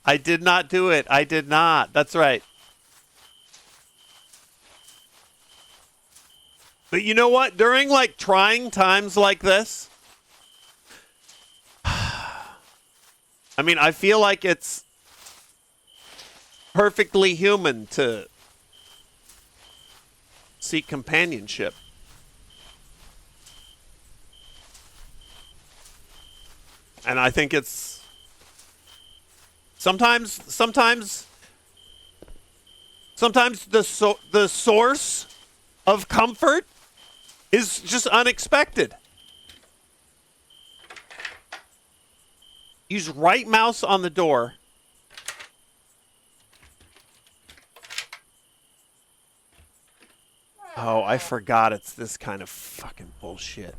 I did not do it. I did not. That's right. But you know what? During like trying times like this, I mean, I feel like it's perfectly human to seek companionship. And I think it's sometimes the source of comfort is just unexpected. Use right mouse on the door. Oh, I forgot it's this kind of fucking bullshit.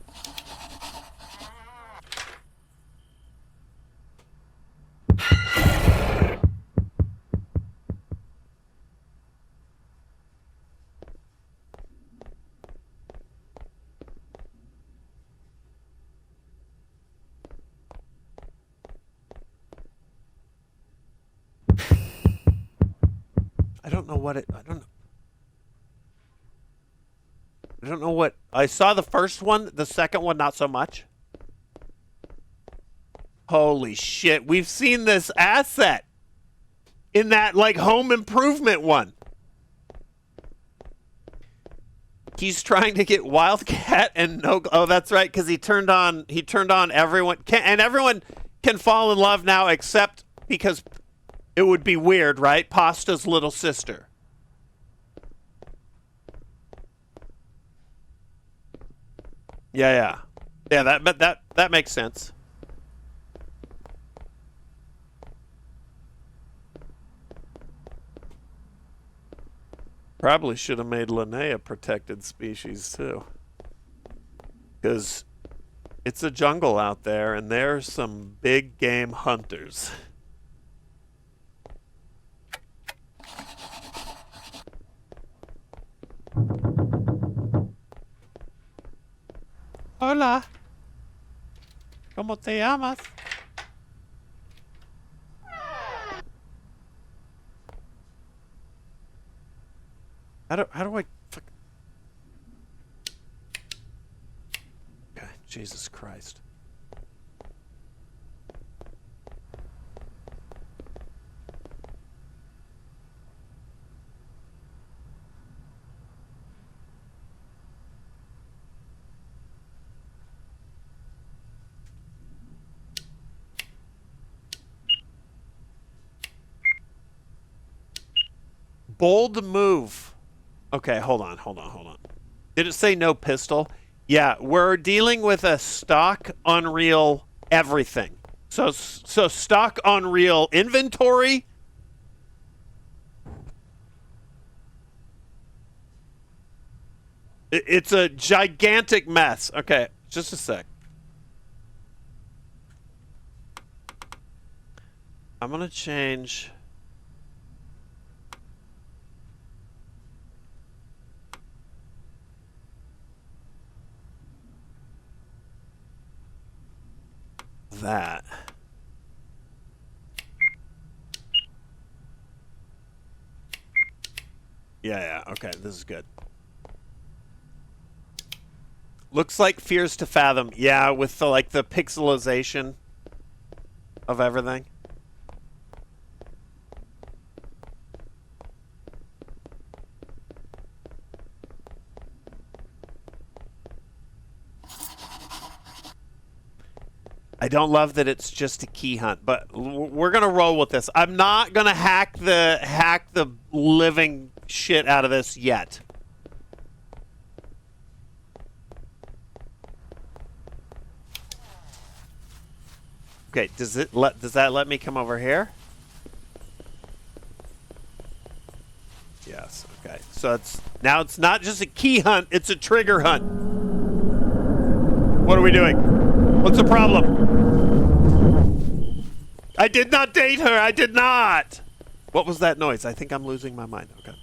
I don't know what I saw the first one, the second one not so much. Holy shit, we've seen this asset in that like home improvement one. He's trying to get Wildcat and no. Oh, that's right, because he turned on everyone, and everyone can fall in love now, except because it would be weird, right? Pasta's little sister. Yeah. That makes sense. Probably should have made Linnea a protected species too, because it's a jungle out there, and there's some big game hunters. Hola. ¿Cómo te llamas? How do I Okay, Jesus Christ. Bold move. Okay, hold on. Did it say no pistol? Yeah, we're dealing with a stock Unreal everything. So stock Unreal inventory. It's a gigantic mess. Okay, just a sec. I'm gonna change. That. Yeah, okay, this is good. Looks like Fears to Fathom. Yeah, with the like the pixelization of everything. I don't love that it's just a key hunt, but we're gonna roll with this. I'm not gonna hack the living shit out of this yet. Okay, does that let me come over here? Yes. Okay. So it's not just a key hunt; it's a trigger hunt. What are we doing? What's the problem? I did not date her. I did not. What was that noise? I think I'm losing my mind. Okay.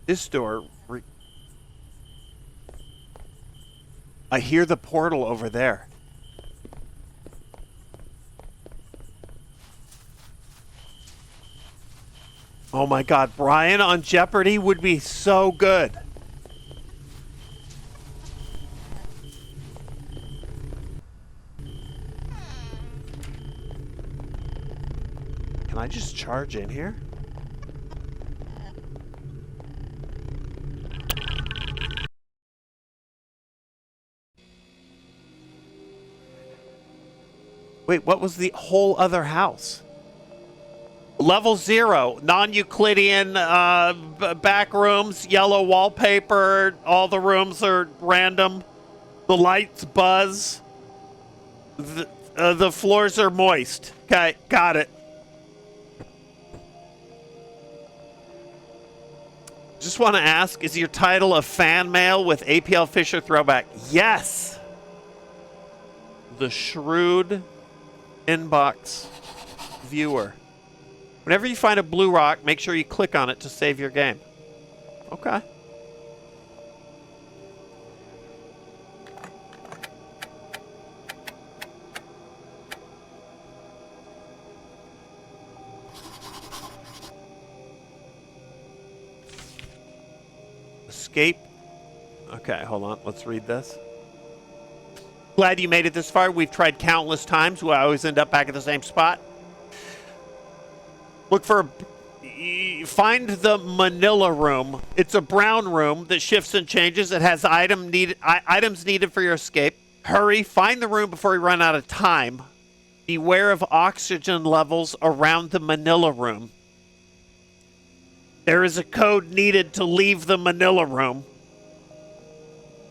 This door. I hear the portal over there. Oh my God, Brian on Jeopardy would be so good. Can I just charge in here? Wait, what was the whole other house? Level 0, non-Euclidean back rooms, yellow wallpaper, all the rooms are random. The lights buzz. The floors are moist. Okay, got it. Just want to ask, is your title a fan mail with APL Fisher throwback? Yes! The shrewd inbox viewer. Whenever you find a blue rock, make sure you click on it to save your game. Okay. Escape. Okay, hold on. Let's read this. Glad you made it this far. We've tried countless times. We always end up back at the same spot. Look for... Find the Manila room. It's a brown room that shifts and changes. It has items needed for your escape. Hurry. Find the room before you run out of time. Beware of oxygen levels around the Manila room. There is a code needed to leave the Manila room.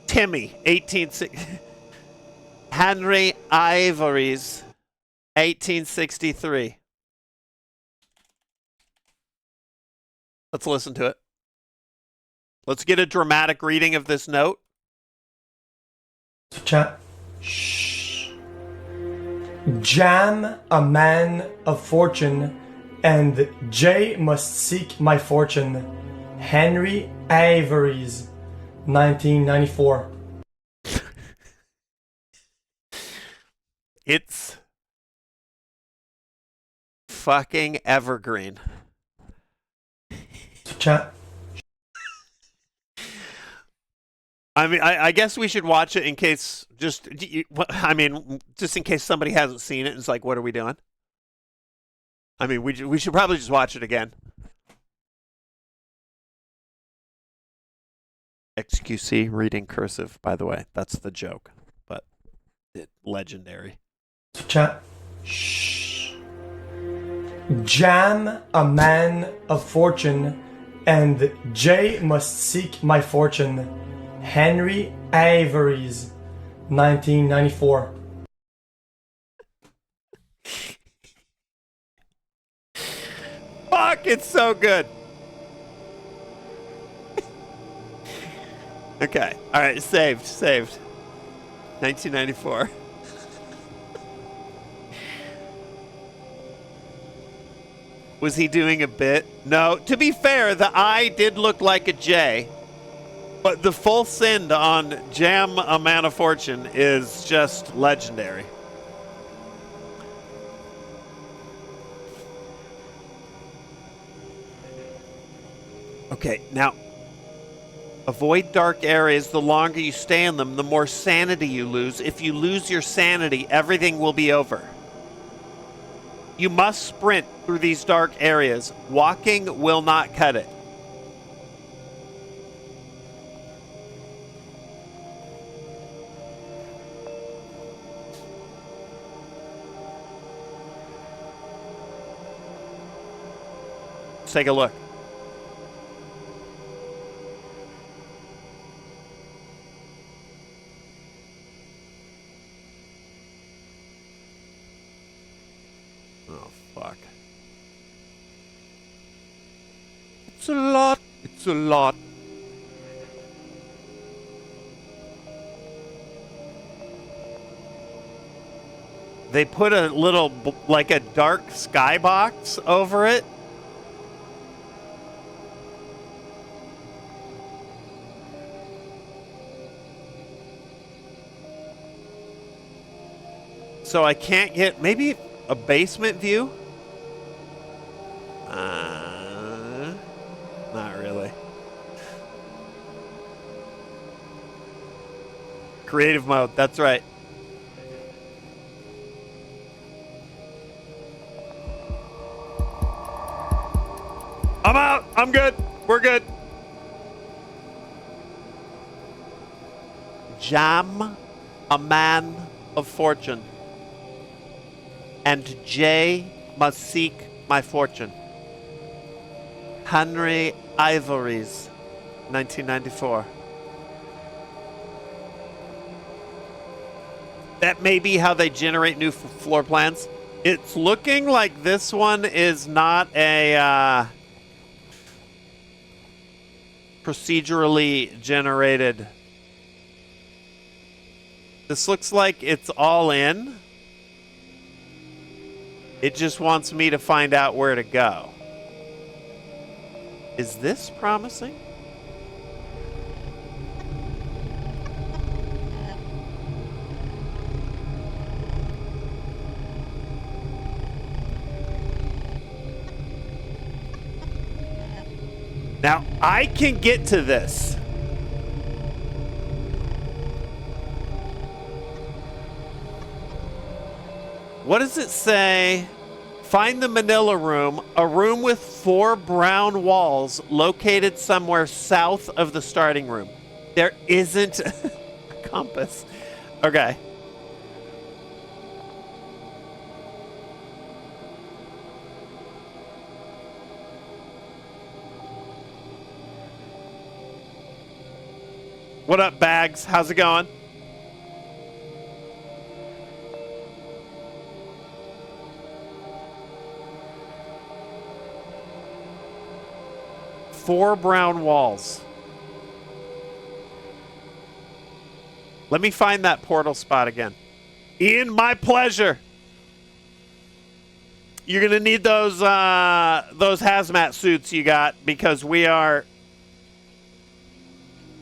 Timmy, 1860. Henry Ivories, 1863. Let's listen to it. Let's get a dramatic reading of this note. Chat. Shh. Jam, a man of fortune, and Jay must seek my fortune. Henry Ivories, 1994. It's fucking evergreen. Chat. I mean, I guess we should watch it in case, just in case somebody hasn't seen it and it's like, what are we doing? I mean, we should probably just watch it again. XQC reading cursive, by the way. That's the joke, but legendary. Chat. Shh. Jam, a man of fortune, and Jay must seek my fortune. Henry Ivories, 1994. Fuck, it's so good. Okay, all right, saved. 1994. Was he doing a bit? No. To be fair, the eye did look like a J, but the full send on Jam a Man of Fortune is just legendary. Okay, now, avoid dark areas. The longer you stay in them, the more sanity you lose. If you lose your sanity, everything will be over. You must sprint through these dark areas. Walking will not cut it. Let's take a look. Oh, fuck. It's a lot. It's a lot. They put a little, like a dark skybox over it. So I can't get, maybe a basement view? Not really. Creative mode, that's right. I'm out. I'm good. We're good. Jam, a man of fortune. and J must seek my fortune. Henry Ivories, 1994. That may be how they generate new floor plans. It's looking like this one is not a procedurally generated. This looks like it's all in. It just wants me to find out where to go. Is this promising? Now, I can get to this. What does it say? Find the Manila room, a room with 4 brown walls located somewhere south of the starting room. There isn't a compass. Okay. What up, Bags? How's it going? Four brown walls. Let me find that portal spot again. Ian, my pleasure. You're gonna need those hazmat suits you got because we are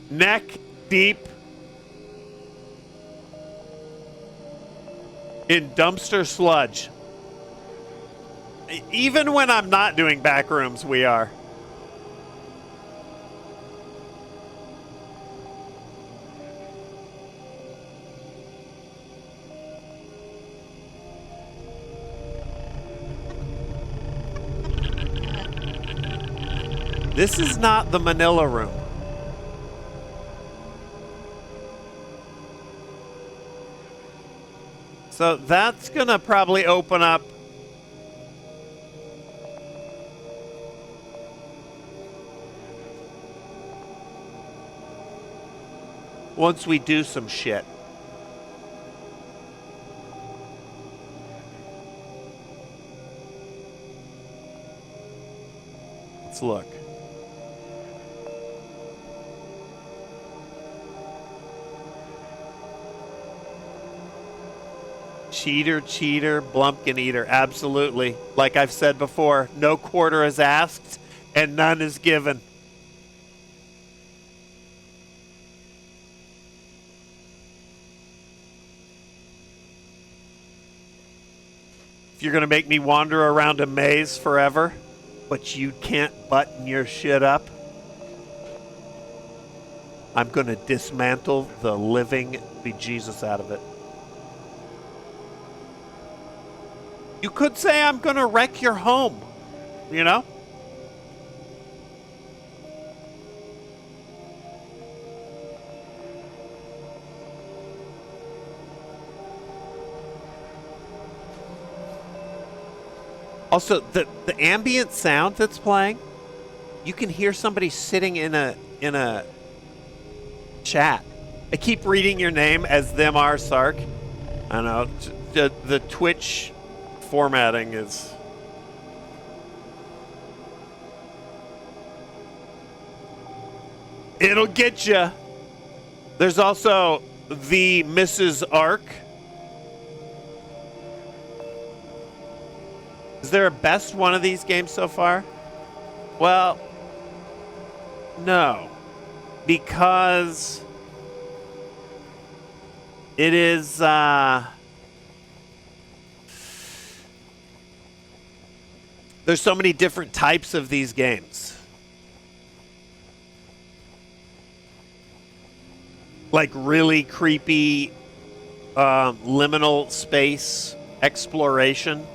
neck deep in dumpster sludge. Even when I'm not doing backrooms, we are. This is not the Manila room. So that's gonna probably open up once we do some shit. Let's look. Cheater, cheater, Blumpkin eater. Absolutely. Like I've said before, no quarter is asked and none is given. If you're going to make me wander around a maze forever, but you can't button your shit up, I'm going to dismantle the living bejesus out of it. You could say I'm going to wreck your home, you know? Also, the ambient sound that's playing, you can hear somebody sitting in a chat. I keep reading your name as TheMrSark. I know the Twitch formatting is it'll get you. There's also the Mrs. Ark. Is there a best one of these games so far? Well, no, because it is there's so many different types of these games. Like really creepy liminal space exploration.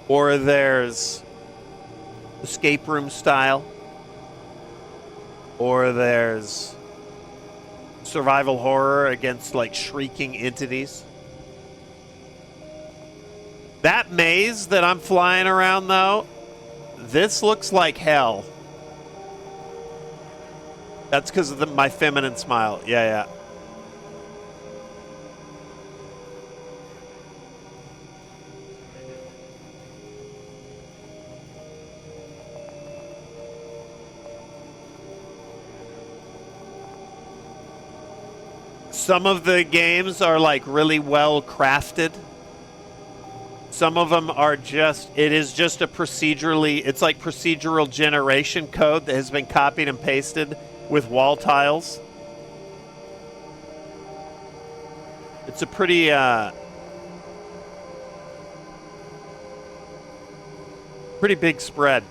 Or there's escape room style. Or there's survival horror against like shrieking entities. That maze that I'm flying around, though, this looks like hell. That's because of my feminine smile. Yeah, yeah. Some of the games are like really well crafted. Some of them are just, it is just a procedurally, it's like procedural generation code that has been copied and pasted with wall tiles. It's a pretty, pretty big spread.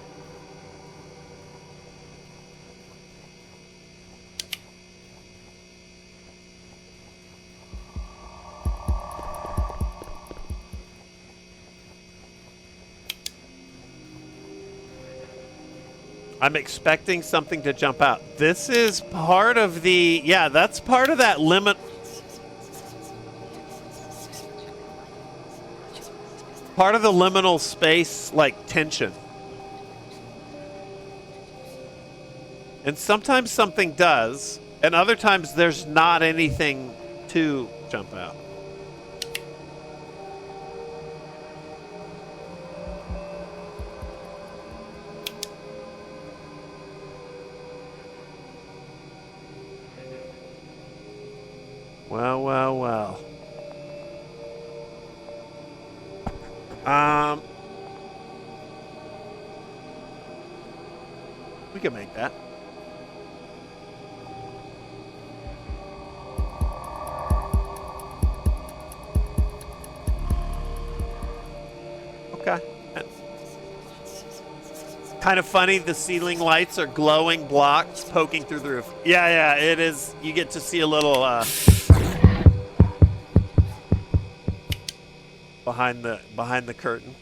I'm expecting something to jump out. This is part of the, yeah, that's part of that limit. Part of the liminal space, like, tension. And sometimes something does, and other times there's not anything to jump out. Well, well, well. We can make that. Okay. Kind of funny, the ceiling lights are glowing blocks poking through the roof. Yeah, yeah, it is. You get to see a little, behind the curtain.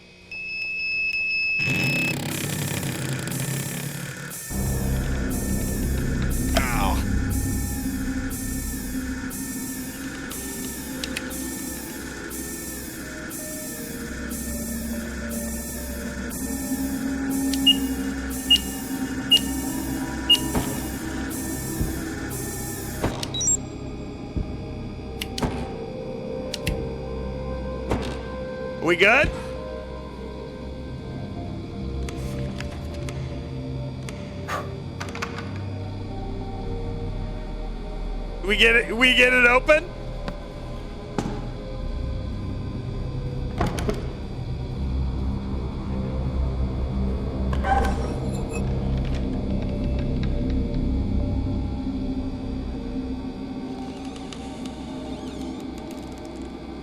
Ow. We good? We get it open?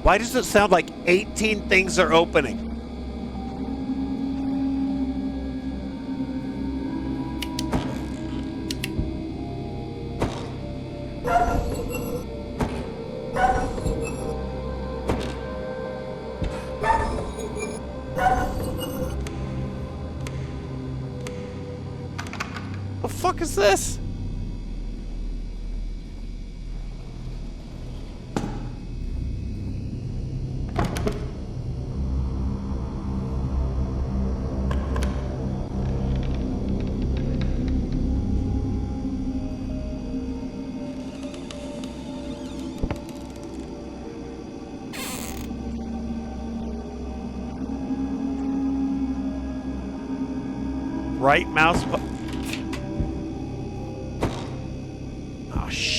Why does it sound like 18 things are opening? The fuck is this? Right mouse button.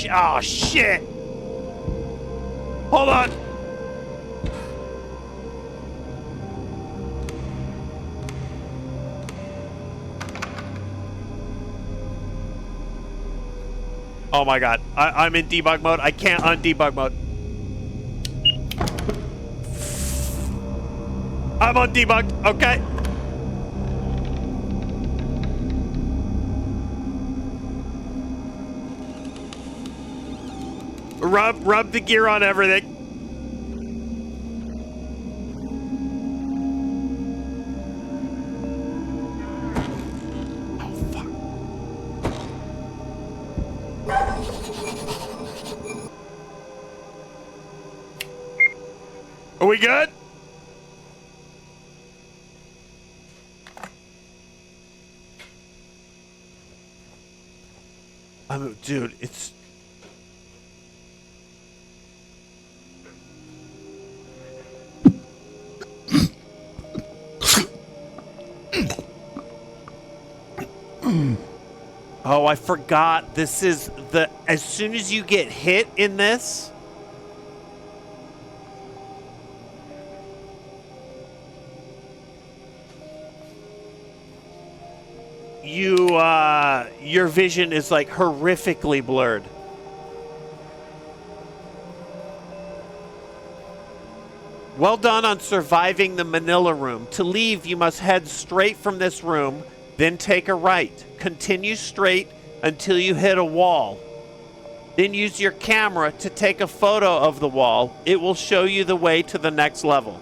Oh shit! Hold on. Oh my god, I'm in debug mode. I can't undebug mode. I'm on debug. Okay. Rub the gear on everything. Oh, fuck. Are we good? Dude, it's... Oh, I forgot. This is the... As soon as you get hit in this... your vision is like horrifically blurred. Well done on surviving the Manila room. To leave, you must head straight from this room, then take a right. Continue straight until you hit a wall. Then use your camera to take a photo of the wall. It will show you the way to the next level.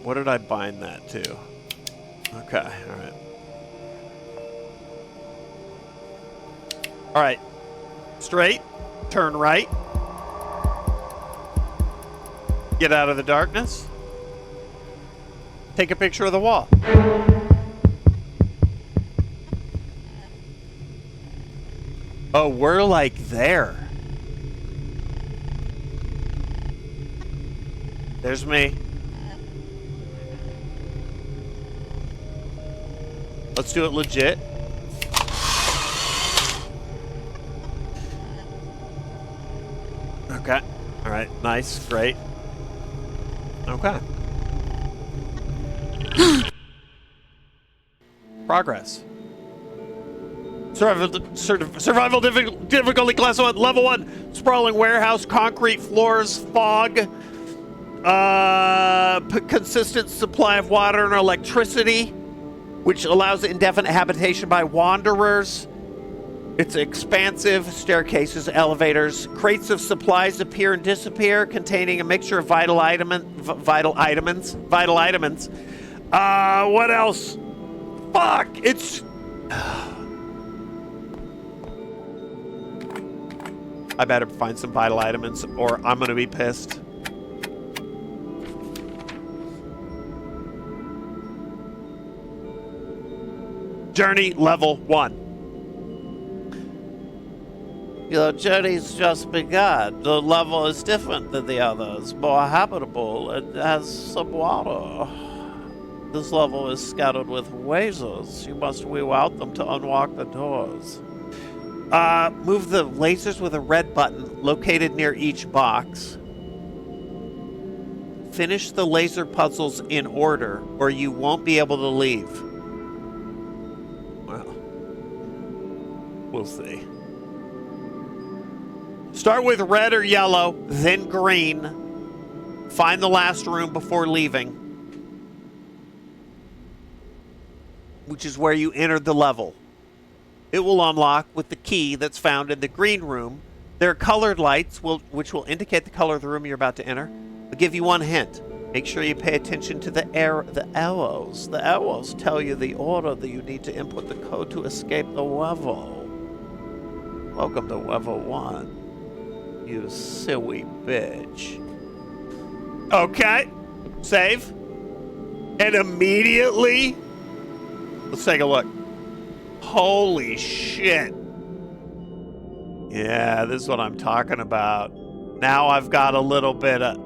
What did I bind that to? Okay, all right. All right, straight, turn right. Get out of the darkness. Take a picture of the wall. Oh, we're like there. There's me. Let's do it legit. Okay. All right. Nice. Great. Okay. Progress. Survival difficulty class 1, level 1. Sprawling warehouse, concrete floors, fog, consistent supply of water and electricity, which allows indefinite habitation by wanderers. It's expansive. Staircases, elevators, crates of supplies appear and disappear, containing a mixture of vital items. What else? Fuck! It's... I better find some vital items or I'm gonna be pissed. Journey level 1. Your journey's just begun. The level is different than the others, more habitable, and has some water. This level is scattered with lasers. You must reroute them to unlock the doors. Move the lasers with a red button located near each box. Finish the laser puzzles in order, or you won't be able to leave. Well, we'll see. Start with red or yellow, then green. Find the last room before leaving, which is where you entered the level. It will unlock with the key that's found in the green room. There are colored lights which will indicate the color of the room you're about to enter. I'll give you one hint. Make sure you pay attention to the arrows. The arrows tell you the order that you need to input the code to escape the level. Welcome to level 1, you silly bitch. Okay, save. And immediately, let's take a look. Holy shit. Yeah, this is what I'm talking about. Now I've got a little bit of...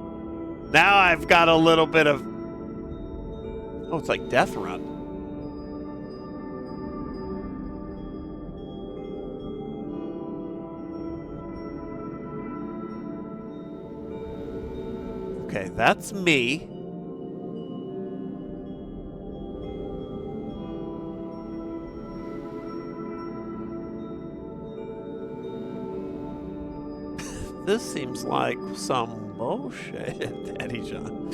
Oh, it's like Death Run. Okay, that's me. This seems like some bullshit, Eddie John.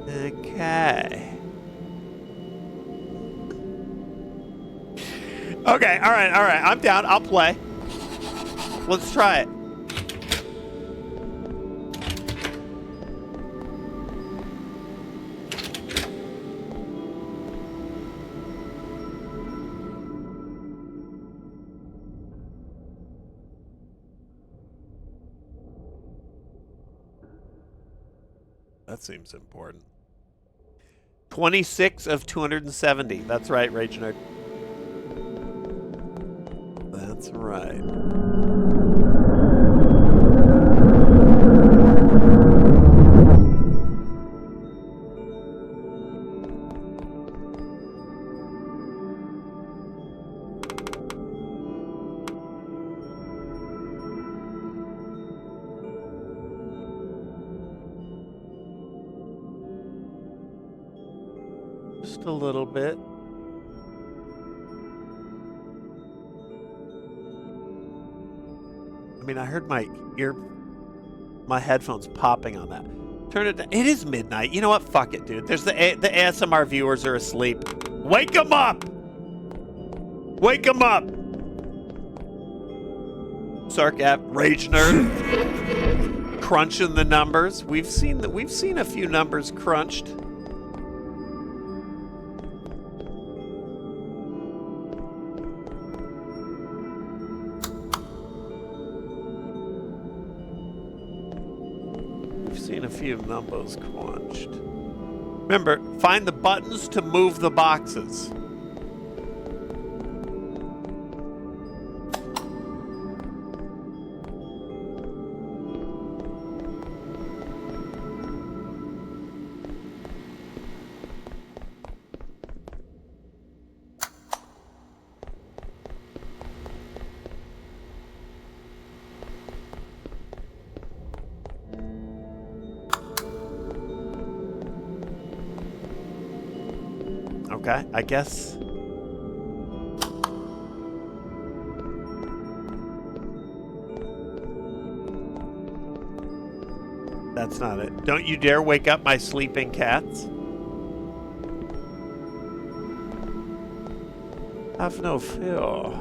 Okay. Okay, all right. I'm down. I'll play. Let's try it. that seems important. 26 of 270. That's right, Rage Nerd. That's right. Just a little bit. I mean, I heard my headphones popping on that. Turn it down. It is midnight. You know what? Fuck it, dude. There's the ASMR viewers are asleep. Wake them up! Wake them up! Sark app, Rage Nerd. Crunching the numbers. We've seen a few numbers crunched. Seen a few numbers crunched. Remember, find the buttons to move the boxes. Okay, I guess. That's not it. Don't you dare wake up my sleeping cats. Have no fear.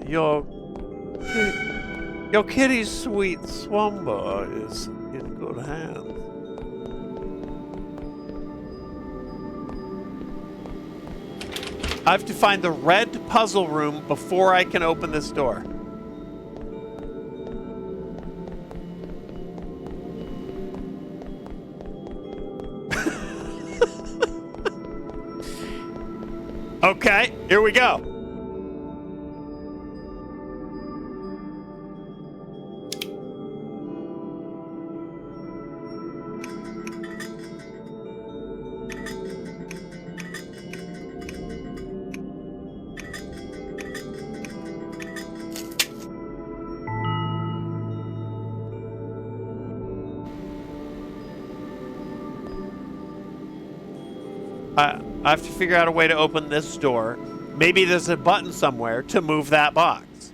Your kitty's sweet slumber is in good hands. I have to find the red puzzle room before I can open this door. Okay, here we go. I have to figure out a way to open this door. Maybe there's a button somewhere to move that box.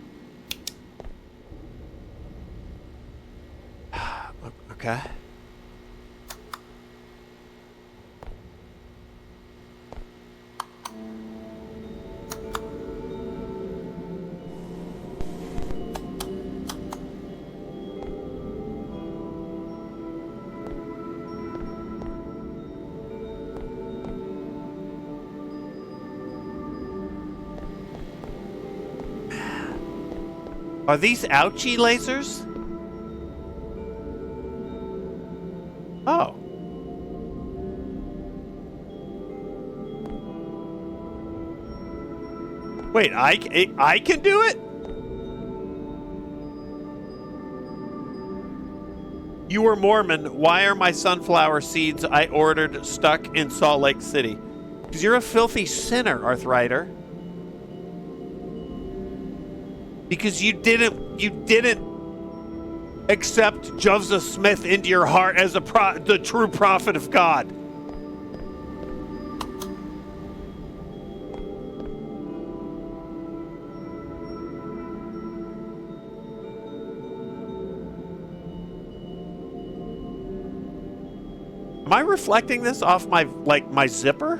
Okay. Are these ouchie lasers? Oh. Wait, I can do it? You were Mormon. Why are my sunflower seeds I ordered stuck in Salt Lake City? Because you're a filthy sinner, Arthrider. Because you didn't accept Joseph Smith into your heart as the true prophet of God. Am I reflecting this off my zipper?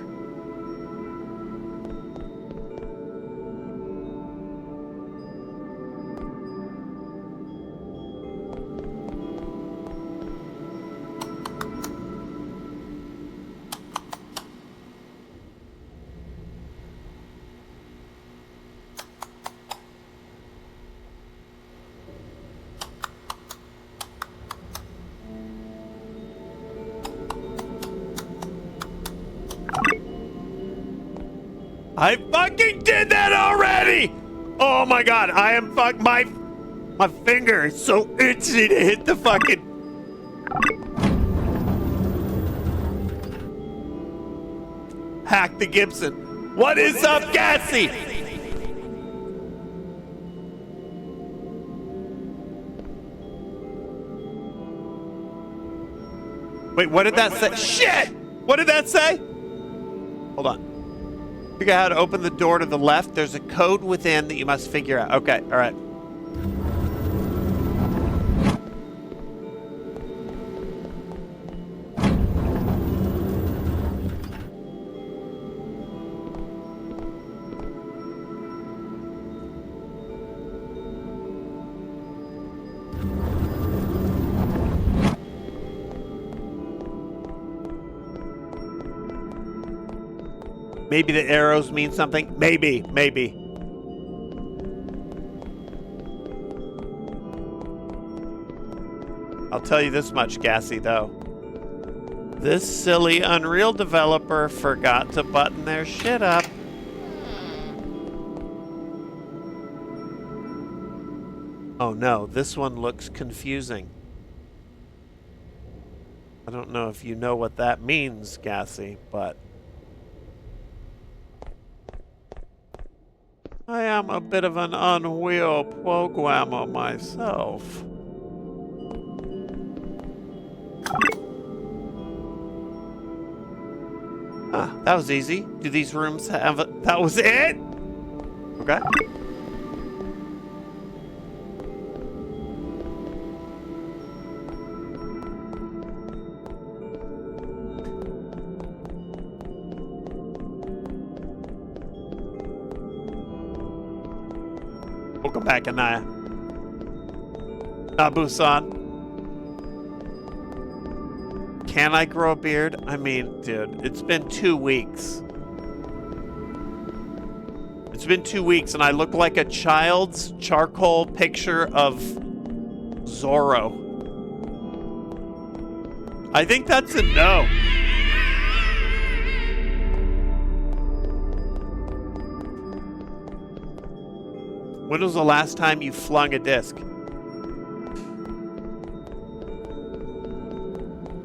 I fucking did that already! Oh my god, I am my finger is so itchy to hit the fucking... Hack the Gibson. What is up, Gassy? Wait, what did that say? Shit! What did that say? Hold on. Figure out how to open the door to the left. There's a code within that you must figure out. Okay, all right. Maybe the arrows mean something. Maybe. I'll tell you this much, Gassy, though. This silly Unreal developer forgot to button their shit up. Oh no, this one looks confusing. I don't know if you know what that means, Gassy, but... I am a bit of an Unreal programmer myself. Ah, that was easy. Do these rooms have a... That was it? Okay. Welcome back, Anaya. Nabu-san. Can I grow a beard? I mean, dude, it's been 2 weeks. It's been 2 weeks and I look like a child's charcoal picture of Zorro. I think that's a no. When was the last time you flung a disc?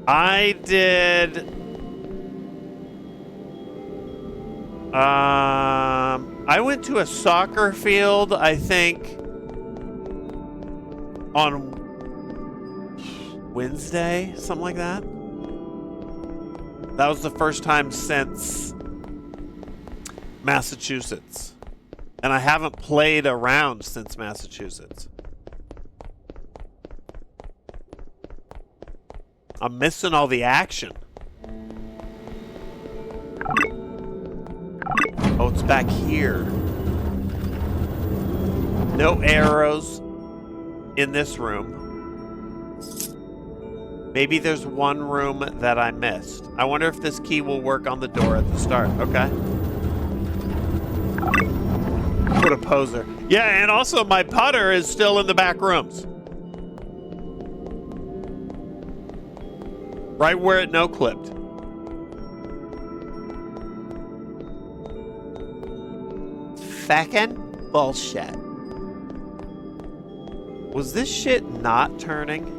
I did... I went to a soccer field, I think, on Wednesday, something like that. That was the first time since Massachusetts. And I haven't played around since Massachusetts. I'm missing all the action. Oh, it's back here. No arrows in this room. Maybe there's one room that I missed. I wonder if this key will work on the door at the start. Okay. What a poser. Yeah, and also my putter is still in the back rooms. Right where it no-clipped. Feckin' bullshit. Was this shit not turning?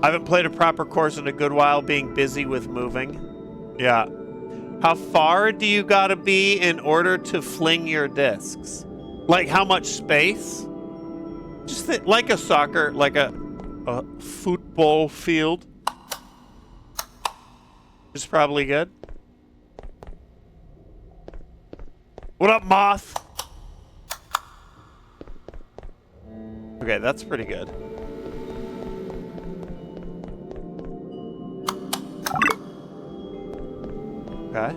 I haven't played a proper course in a good while, being busy with moving. Yeah. How far do you gotta be in order to fling your discs? Like how much space? Just like a soccer, like a football field. Is probably good. What up, Moth? Okay, that's pretty good. Okay.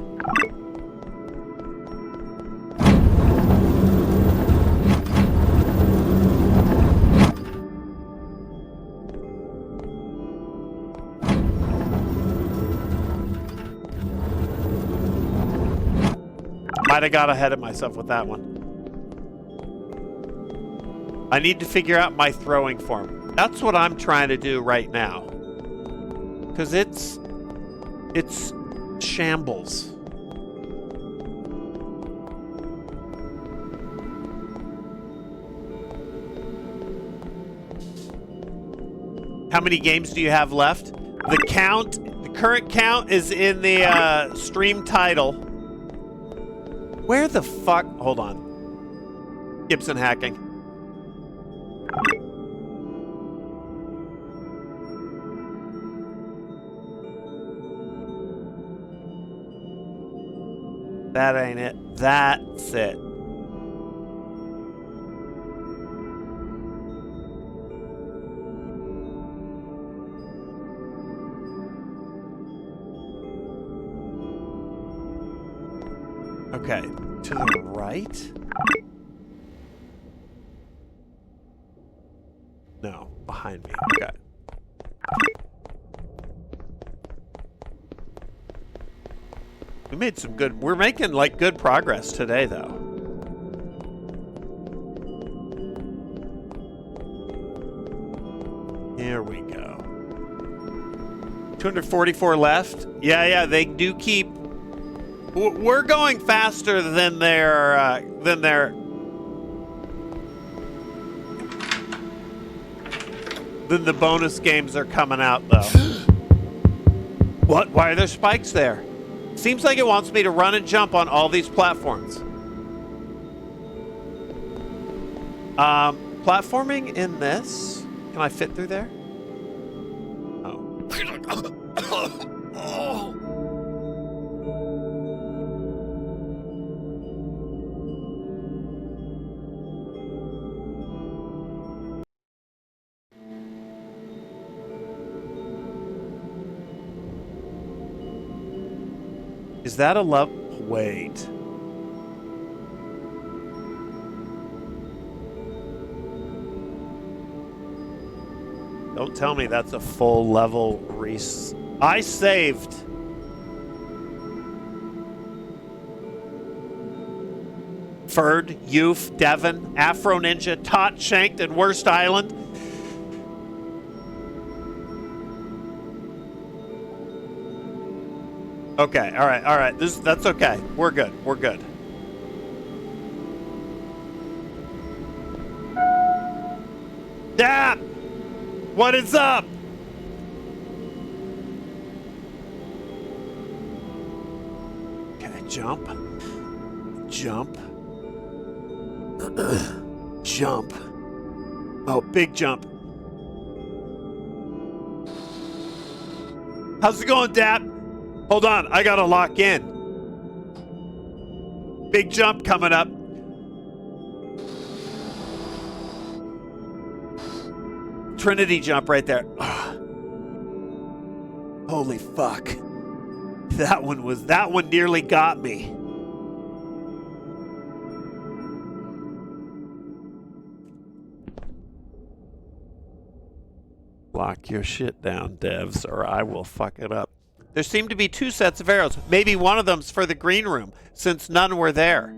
Might have got ahead of myself with that one. I need to figure out my throwing form. That's what I'm trying to do right now. Because it's shambles. How many games do you have left? The current count is in the stream title. Where the fuck? Hold on. Gibson hacking. That ain't it. That's it. Okay, to the right? No, behind me. Okay. We made some good, we're making like good progress today though. Here we go. 244 left. Yeah, they do keep. We're going faster than their than the bonus games are coming out though. What? Why are there spikes there? Seems like it wants me to run and jump on all these platforms. Platforming in this? Can I fit through there? Oh. Is that a love? Wait. Don't tell me that's a full level I saved. Ferd, Youth, Devon, Afro Ninja, Tot, Shanked, and Worst Island. Okay, all right. That's okay. We're good. Dap! What is up? Okay, jump. Jump. Oh, big jump. How's it going, Dap? Hold on, I gotta lock in. Big jump coming up. Trinity jump right there. Ugh. Holy fuck. That one nearly got me. Lock your shit down, devs, or I will fuck it up. There seem to be 2 sets of arrows. Maybe one of them's for the green room, since none were there.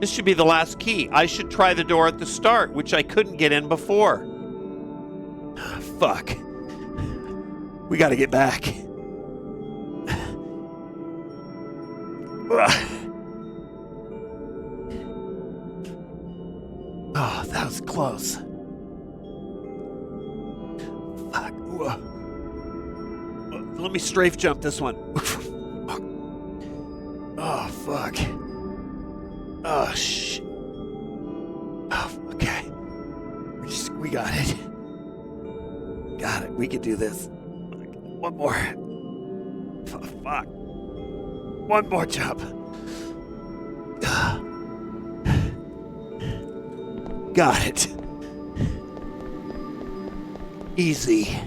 This should be the last key. I should try the door at the start, which I couldn't get in before. Fuck. We gotta get back. Oh, that was close. Fuck. Let me strafe jump this one. Oh, fuck. Oh, shit. Oh, okay. We got it. Got it. We can do this. One more. Oh, fuck. One more jump. Got it. Easy.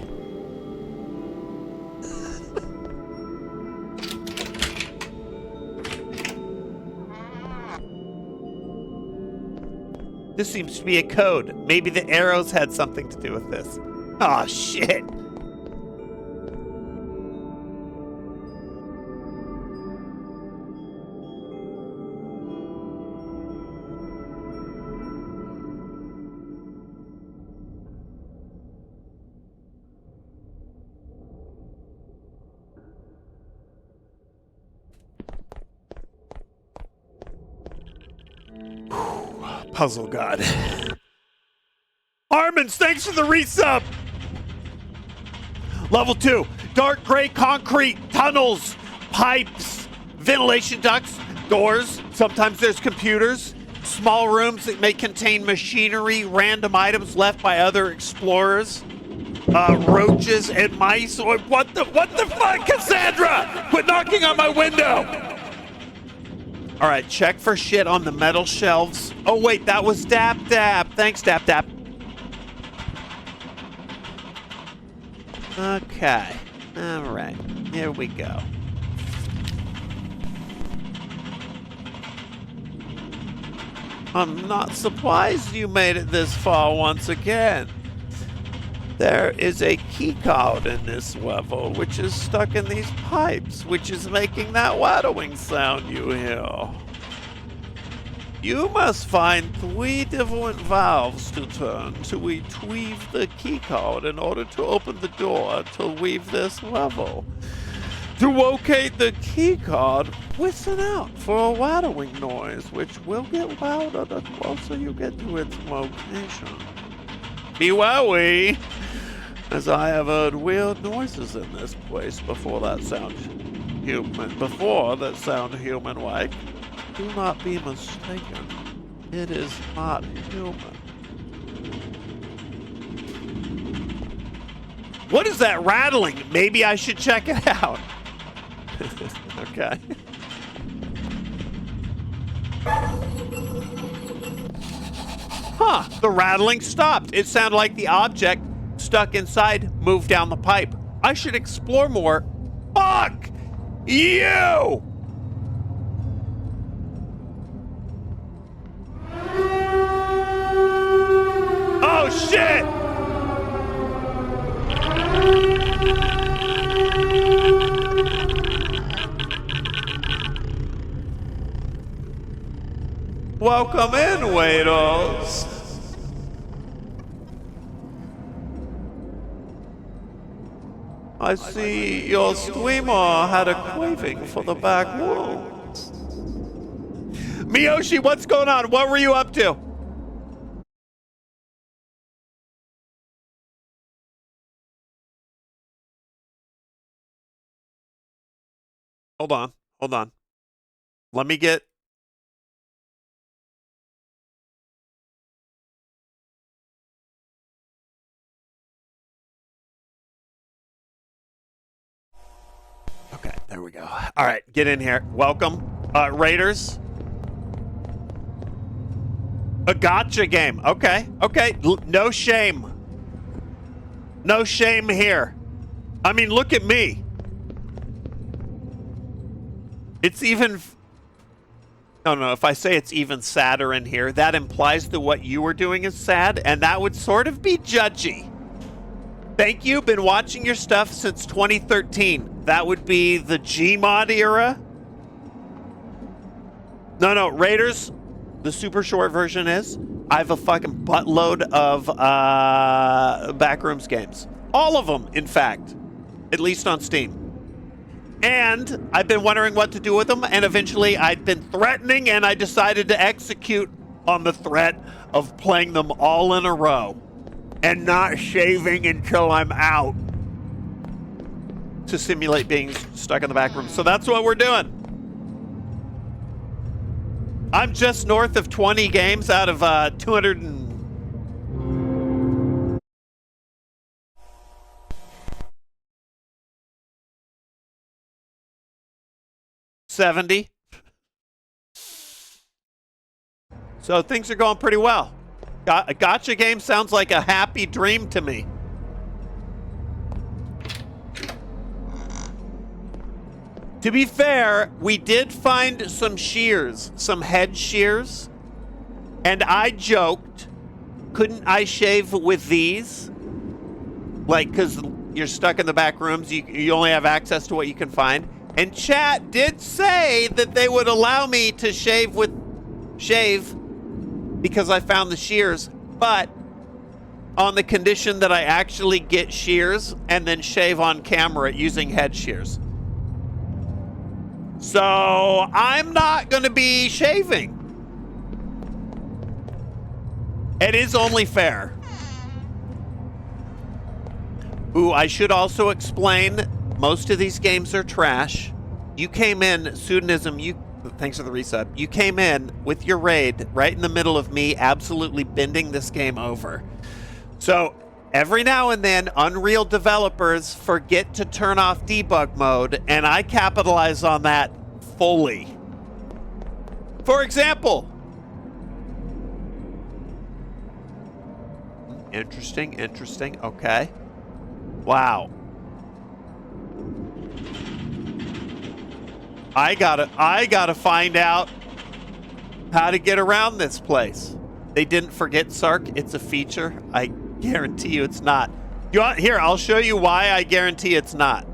This seems to be a code. Maybe the arrows had something to do with this. Oh, shit. Puzzle God. Armins, thanks for the resub. Level 2, dark gray concrete, tunnels, pipes, ventilation ducts, doors. Sometimes there's computers, small rooms that may contain machinery, random items left by other explorers, roaches and mice. What the fuck, Cassandra? Quit knocking on my window. All right, check for shit on the metal shelves. Oh, wait, that was Dap Dap. Thanks, Dap Dap. Okay. All right. Here we go. I'm not surprised you made it this far once again. There is a key card in this level, which is stuck in these pipes, which is making that waddling sound you hear. You must find 3 different valves to turn to retrieve the key card in order to open the door to leave this level. To locate the key card, listen out for a waddling noise, which will get louder the closer you get to its location. Be wary, as I have heard weird noises in this place before that sound human-like. Do not be mistaken. It is not human. What is that rattling? Maybe I should check it out. Okay. Huh, the rattling stopped. It sounded like the object stuck inside moved down the pipe. I should explore more. Fuck you! Oh shit! Welcome in, waiters. I see your streamer had a craving for the back rooms. Miyoshi, what's going on? What were you up to? Hold on. Let me get... Okay, there we go. All right, get in here. Welcome, Raiders. A gotcha game. Okay. No shame. No shame here. I mean, look at me. It's even... No, if I say it's even sadder in here, that implies that what you were doing is sad, and that would sort of be judgy. Thank you. Been watching your stuff since 2013. That would be the Gmod era. No, Raiders, the super short version is, I have a fucking buttload of Backrooms games. All of them, in fact. At least on Steam. And I've been wondering what to do with them, and eventually I'd been threatening, and I decided to execute on the threat of playing them all in a row and not shaving until I'm out to simulate being stuck in the back room. So that's what we're doing. I'm just north of 20 games out of 270. So things are going pretty well. A gotcha game sounds like a happy dream to me. To be fair, we did find some shears, some head shears, and I joked, couldn't I shave with these? Like, because you're stuck in the back rooms, you only have access to what you can find. And chat did say that they would allow me to shave because I found the shears, but on the condition that I actually get shears and then shave on camera using head shears. So I'm not going to be shaving. It is only fair. Ooh, I should also explain, most of these games are trash. You came in, Pseudonism, thanks for the resub. You came in with your raid right in the middle of me absolutely bending this game over. So every now and then, Unreal developers forget to turn off debug mode, and I capitalize on that fully. For example, interesting, okay. Wow. I gotta find out how to get around this place. They didn't forget Sark. It's a feature. I guarantee you it's not. Here, I'll show you why I guarantee it's not.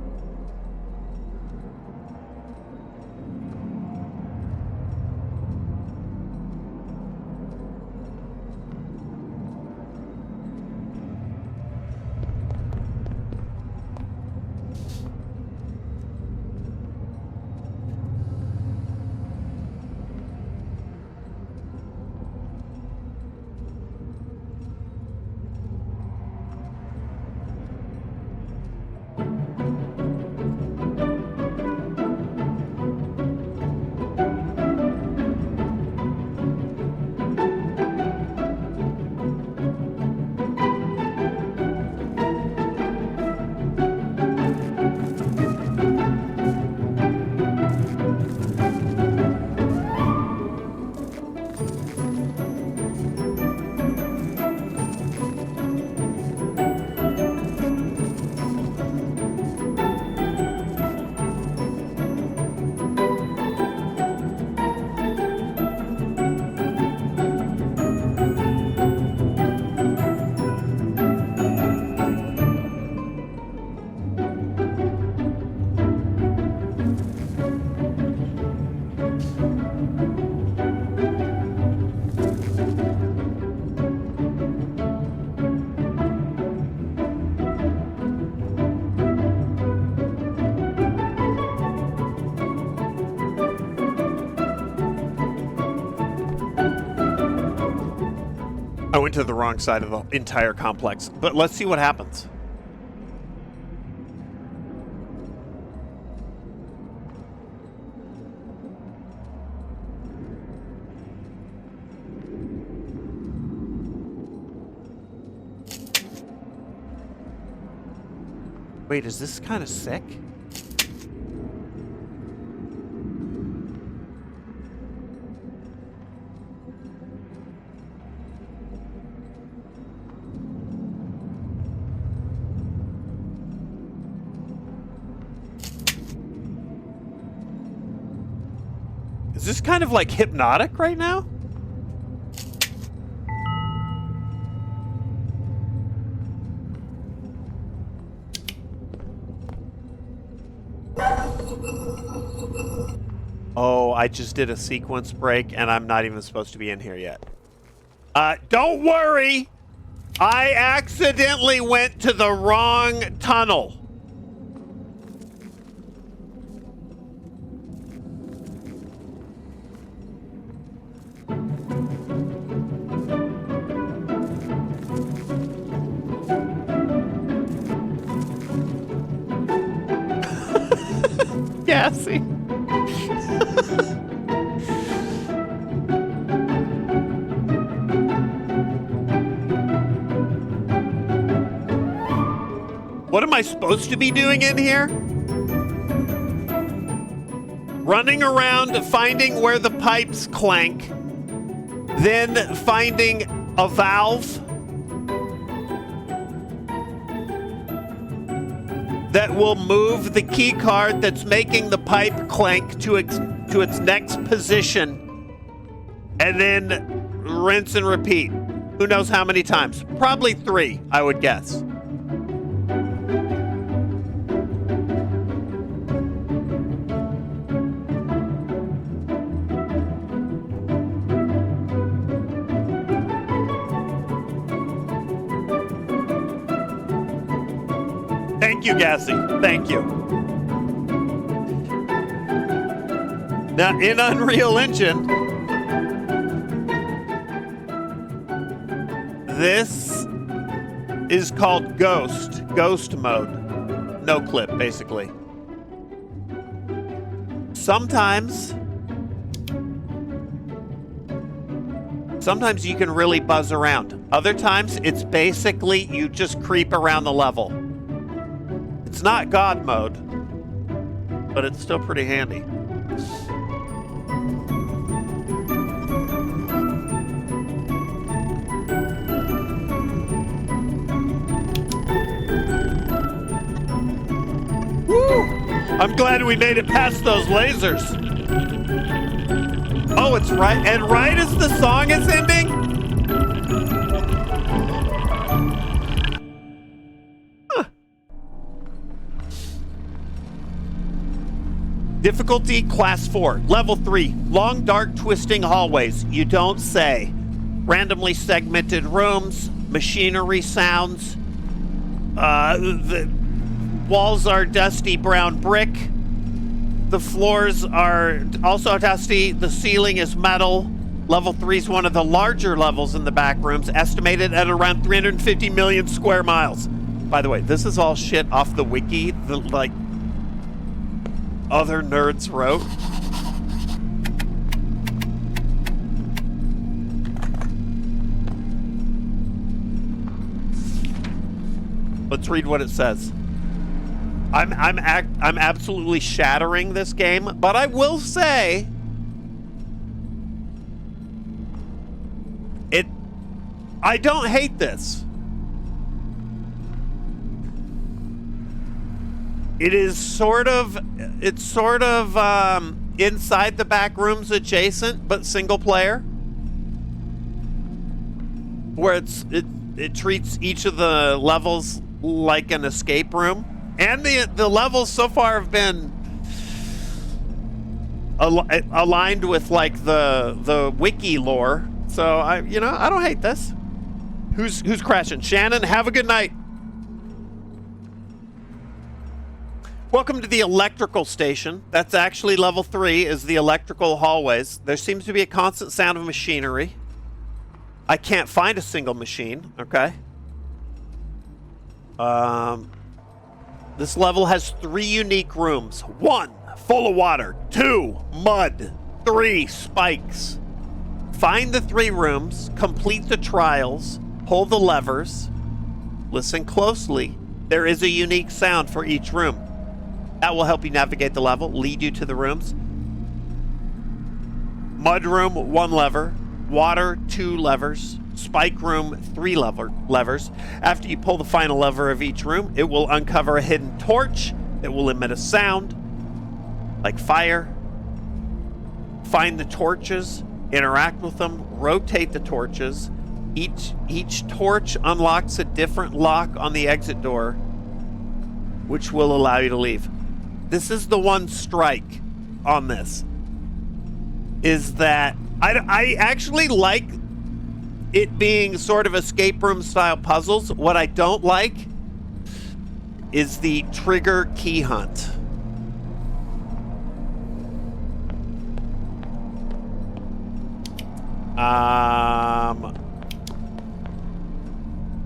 I went to the wrong side of the entire complex, but let's see what happens. Wait, is this kind of sick? Is this kind of like hypnotic right now? Oh, I just did a sequence break and I'm not even supposed to be in here yet. Don't worry. I accidentally went to the wrong tunnel. Yeah, see? What am I supposed to be doing in here? Running around finding where the pipes clank, then finding a valve that will move the key card that's making the pipe clank to its next position, and then rinse and repeat. Who knows how many times? Probably 3, I would guess. Thank you, Gassy. Thank you. Now, in Unreal Engine, this is called Ghost mode. No clip, basically. Sometimes you can really buzz around. Other times, it's basically you just creep around the level. It's not God mode, but it's still pretty handy. Woo! I'm glad we made it past those lasers. Oh, it's right. And right as the song is ending. Huh. Difficulty class 4, level 3. Long, dark, twisting hallways. You don't say. Randomly segmented rooms, machinery sounds. The walls are dusty brown brick. The floors are also dusty. The ceiling is metal. Level 3 is one of the larger levels in the back rooms, estimated at around 350 million square miles. By the way, this is all shit off the wiki that, like, other nerds wrote. Let's read what it says. I'm absolutely shattering this game, but I will say I don't hate this. It's sort of inside the back rooms adjacent, but single player, where it treats each of the levels like an escape room. And the levels so far have been aligned with, like, the wiki lore. So I don't hate this. Who's crashing? Shannon, have a good night. Welcome to the electrical station. That's actually level 3 is the electrical hallways. There seems to be a constant sound of machinery. I can't find a single machine, okay? This level has 3 unique rooms. 1, full of water. 2, mud. 3, spikes. Find the 3 rooms, complete the trials, pull the levers, listen closely. There is a unique sound for each room. That will help you navigate the level, lead you to the rooms. Mud room, 1 lever. Water, 2 levers. Spike room, 3 levers. After you pull the final lever of each room, it will uncover a hidden torch that will emit a sound like fire. Find the torches, interact with them, rotate the torches. Each torch unlocks a different lock on the exit door, which will allow you to leave. This is the one strike on this, is that I actually like it being sort of escape room style puzzles. What I don't like is the trigger key hunt.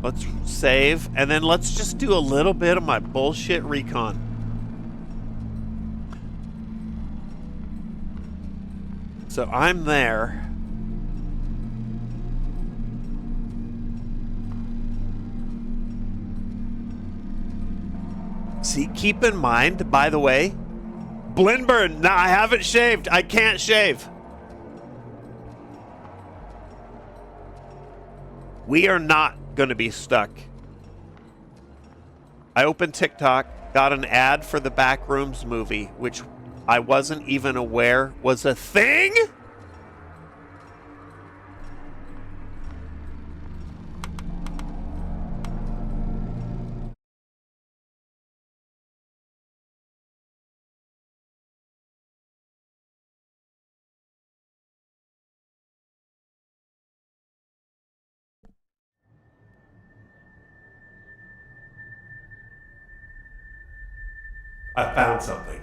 Let's save, and then let's just do a little bit of my bullshit recon. So I'm there. See, keep in mind, by the way, Blinburn, no, I haven't shaved. I can't shave. We are not going to be stuck. I opened TikTok, got an ad for the Backrooms movie, which I wasn't even aware was a thing. I found something.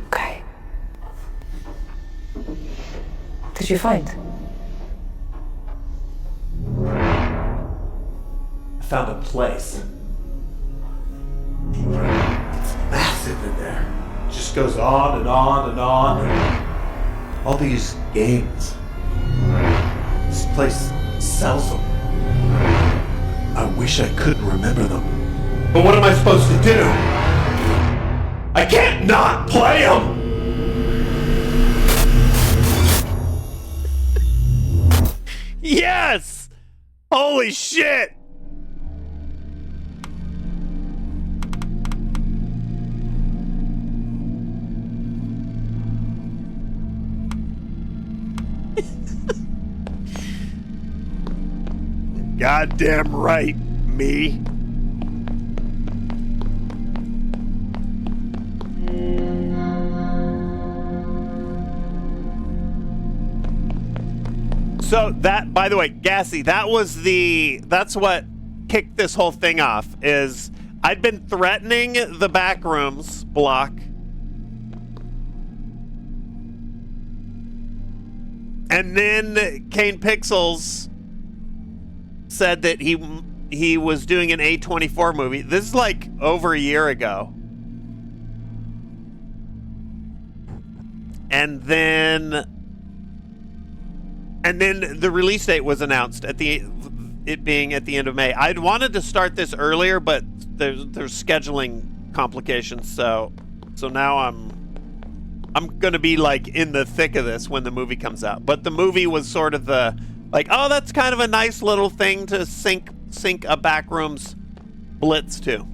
Okay. What did you find? I found a place. It's massive in there. It just goes on and on and on. All these games. This place sells them. I wish I couldn't remember them. But what am I supposed to do? I can't not play them! Yes! Holy shit! Goddamn right, me. So that, by the way, Gassy, that's what kicked this whole thing off, is I'd been threatening the Backrooms block. And then Kane Pixels said that he was doing an A24 movie. This is like over a year ago. And then the release date was announced at it being at the end of May. I'd wanted to start this earlier, but there's scheduling complications, so now I'm gonna be like in the thick of this when the movie comes out. But the movie was sort of the like, oh, that's kind of a nice little thing to sync a Backrooms blitz to.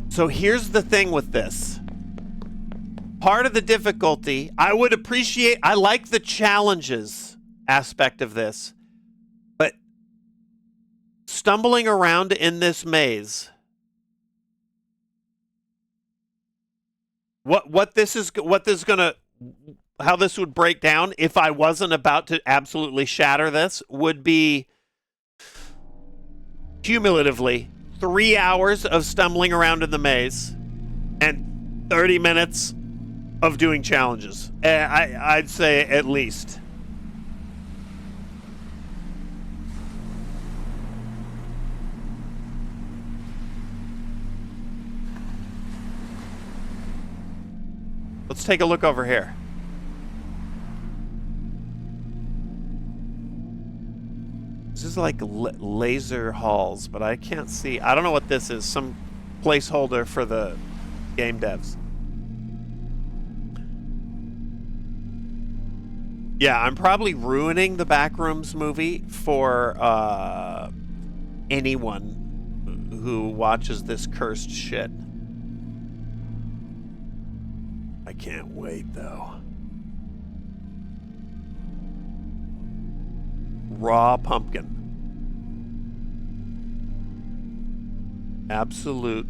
So here's the thing with this. Part of the difficulty, I like the challenges aspect of this, but stumbling around in this maze, how this would break down if I wasn't about to absolutely shatter this would be cumulatively 3 hours of stumbling around in the maze and 30 minutes of doing challenges. I'd say at least. Let's take a look over here. This is like laser halls, but I can't see. I don't know what this is. Some placeholder for the game devs. Yeah, I'm probably ruining the Backrooms movie for anyone who watches this cursed shit. I can't wait, though. Raw pumpkin. Absolute.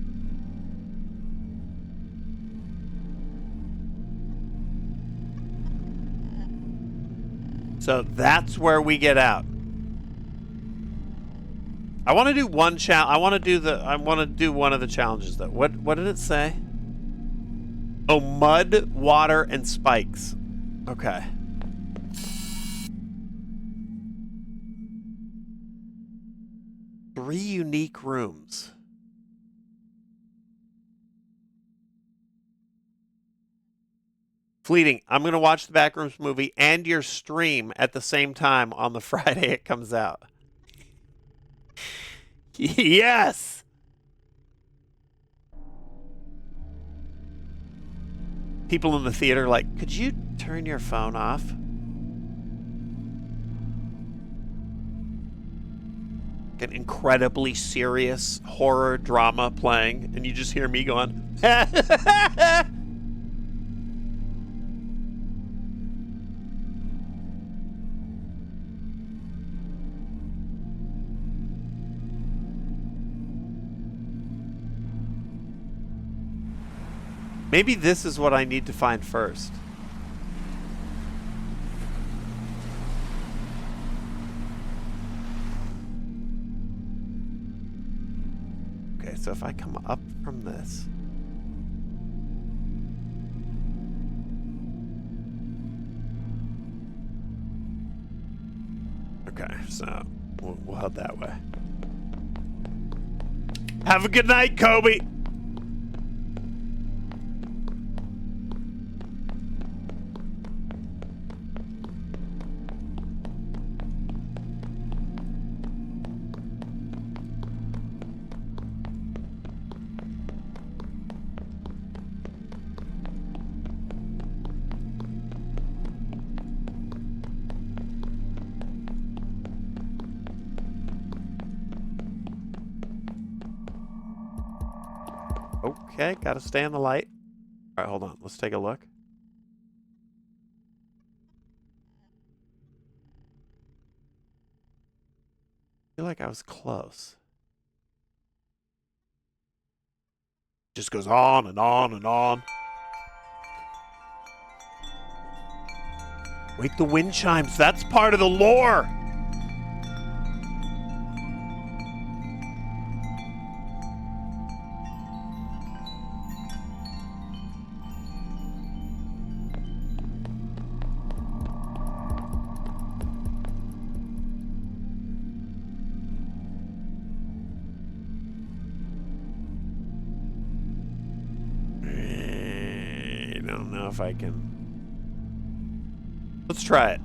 So that's where we get out. I want to do one I want to do one of the challenges though. What did it say? Oh, mud, water, and spikes. Okay. Three unique rooms. Fleeting, I'm going to watch the Backrooms movie and your stream at the same time on the Friday it comes out. Yes! People in the theater like, could you turn your phone off? An incredibly serious horror drama playing, and you just hear me going, maybe this is what I need to find first. Okay, so if I come up from this. Okay, so we'll head that way. Have a good night, Kobe. Okay, gotta stay in the light. All right, hold on. Let's take a look. I feel like I was close. Just goes on and on and on. Wake the wind chimes. That's part of the lore. I don't know if I can. Let's try it.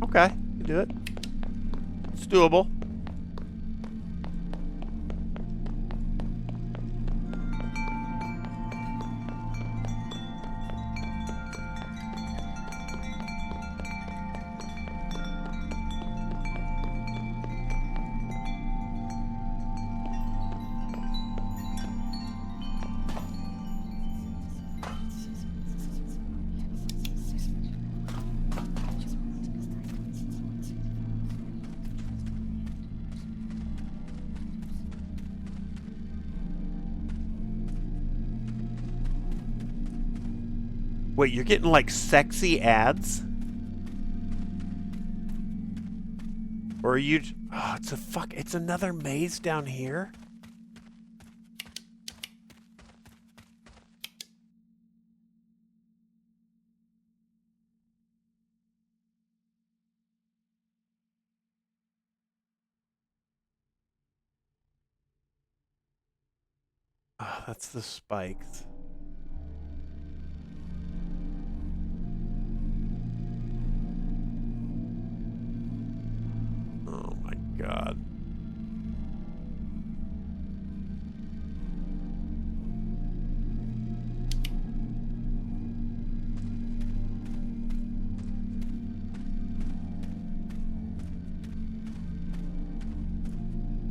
Okay, you do it. It's doable. Wait, you're getting like sexy ads? Or are you... Oh, it's another maze down here? Oh, that's the spikes. Oh my God.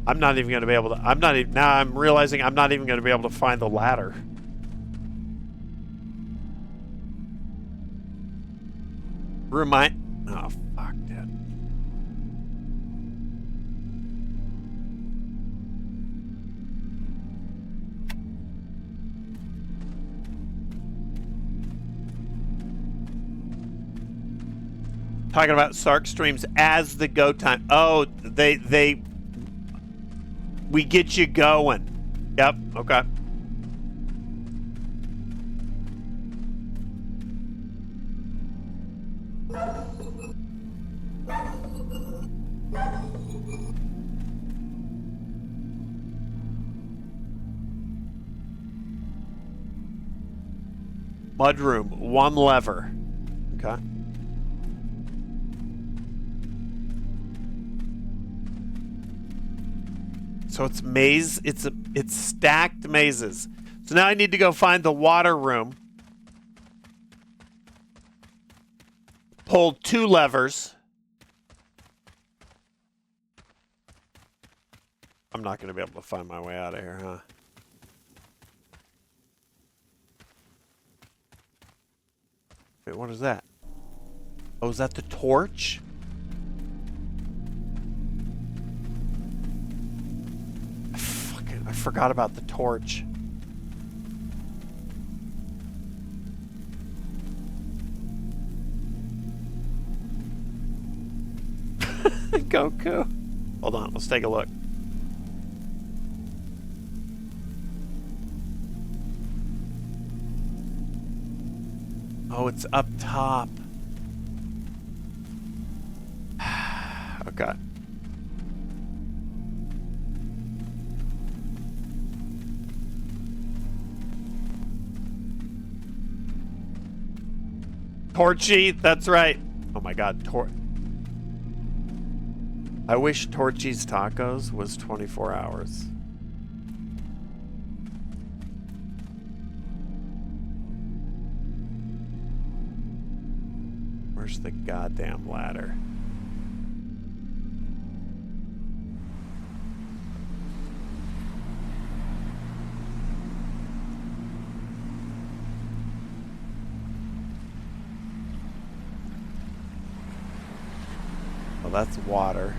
I'm not even going to be able to... now I'm realizing I'm not even going to be able to find the ladder. Remind... Oh, fuck, dude. Talking about Sark streams as the go time. Oh, we get you going. Yep, okay. Mudroom, one lever. Okay. So it's maze, it's stacked mazes. So now I need to go find the water room. Pull 2 levers. I'm not going to be able to find my way out of here, huh? Wait, what is that? Oh, is that the torch? I forgot about the torch. Goku. Hold on, let's take a look. Oh, it's up top. Okay. Torchy, that's right. Oh my god, I wish Torchy's Tacos was 24 hours. Where's the goddamn ladder? Oh, that's water.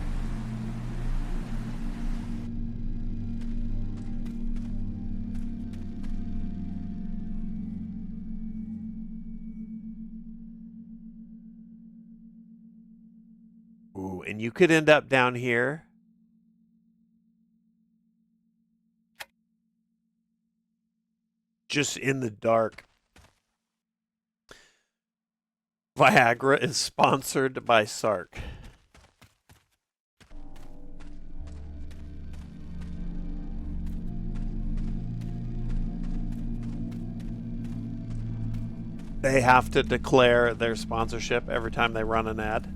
Ooh, and you could end up down here. Just in the dark. Viagra is sponsored by Sark. They have to declare their sponsorship every time they run an ad.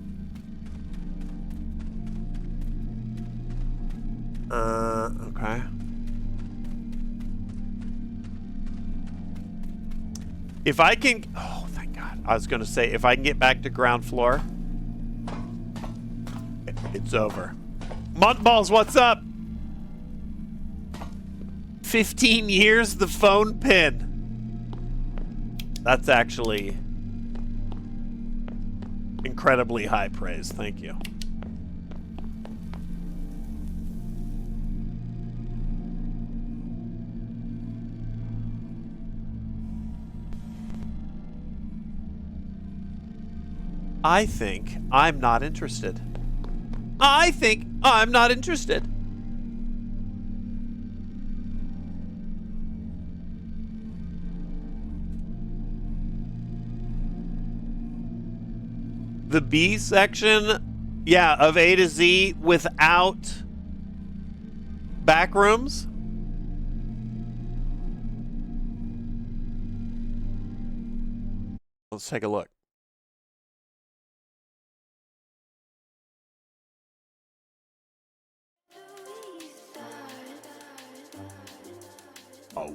Okay. If I can... Oh, thank God. I was going to say, if I can get back to ground floor, it's over. Montballs, what's up? 15 years, the phone pin. That's actually incredibly high praise. Thank you. I think I'm not interested. I think I'm not interested. The B section, yeah, of A to Z without backrooms. Let's take a look. Oh.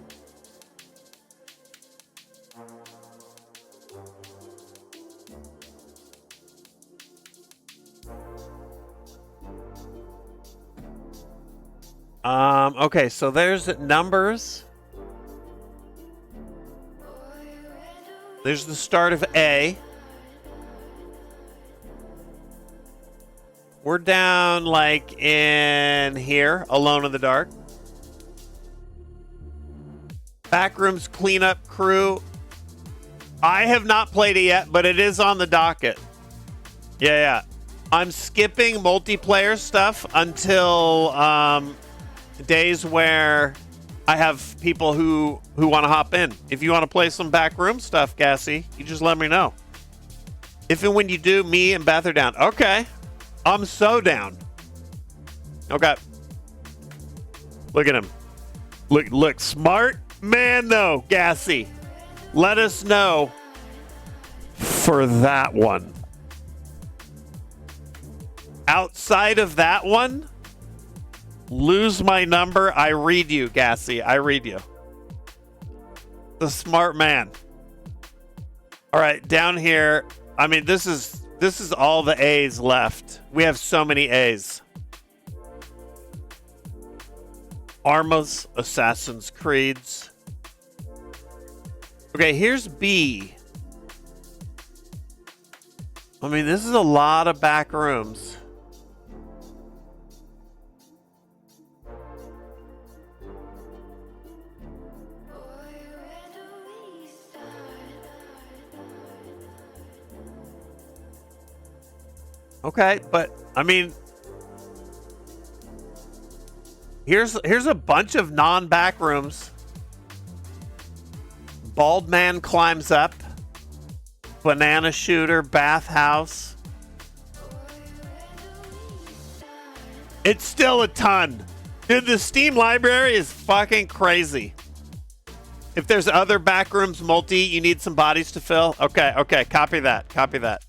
Okay, so there's numbers. There's the start of A. We're down like in here, alone in the dark. Backrooms cleanup crew. I have not played it yet, but it is on the docket. Yeah. I'm skipping multiplayer stuff until days where I have people who want to hop in. If you want to play some backroom stuff, Gassy, you just let me know. If and when you do, me and Beth are down. Okay. I'm so down. Okay. Look at him. Look, smart man though, Gassy. Let us know for that one. Outside of that one, lose my number. I read you, Gassy. I read you. The smart man. All right, down here. I mean, this is all the A's left. We have so many A's. Armas, Assassin's Creeds. Okay, here's B. I mean, this is a lot of back rooms. Okay, but I mean, here's a bunch of non-back rooms. Bald man climbs up. Banana shooter, bathhouse. It's still a ton. Dude, the Steam library is fucking crazy. If there's other backrooms multi, you need some bodies to fill. Okay, okay, copy that. Copy that.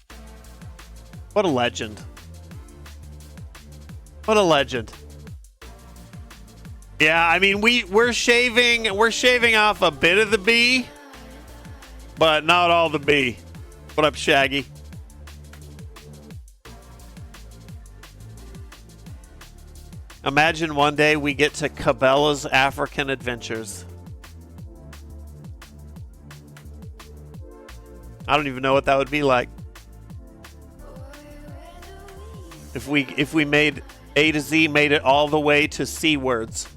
What a legend. What a legend. Yeah, I mean we're shaving off a bit of the B, but not all the B. What up, Shaggy? Imagine one day we get to Cabela's African Adventures. I don't even know what that would be like. If we made A to Z, made it all the way to C words.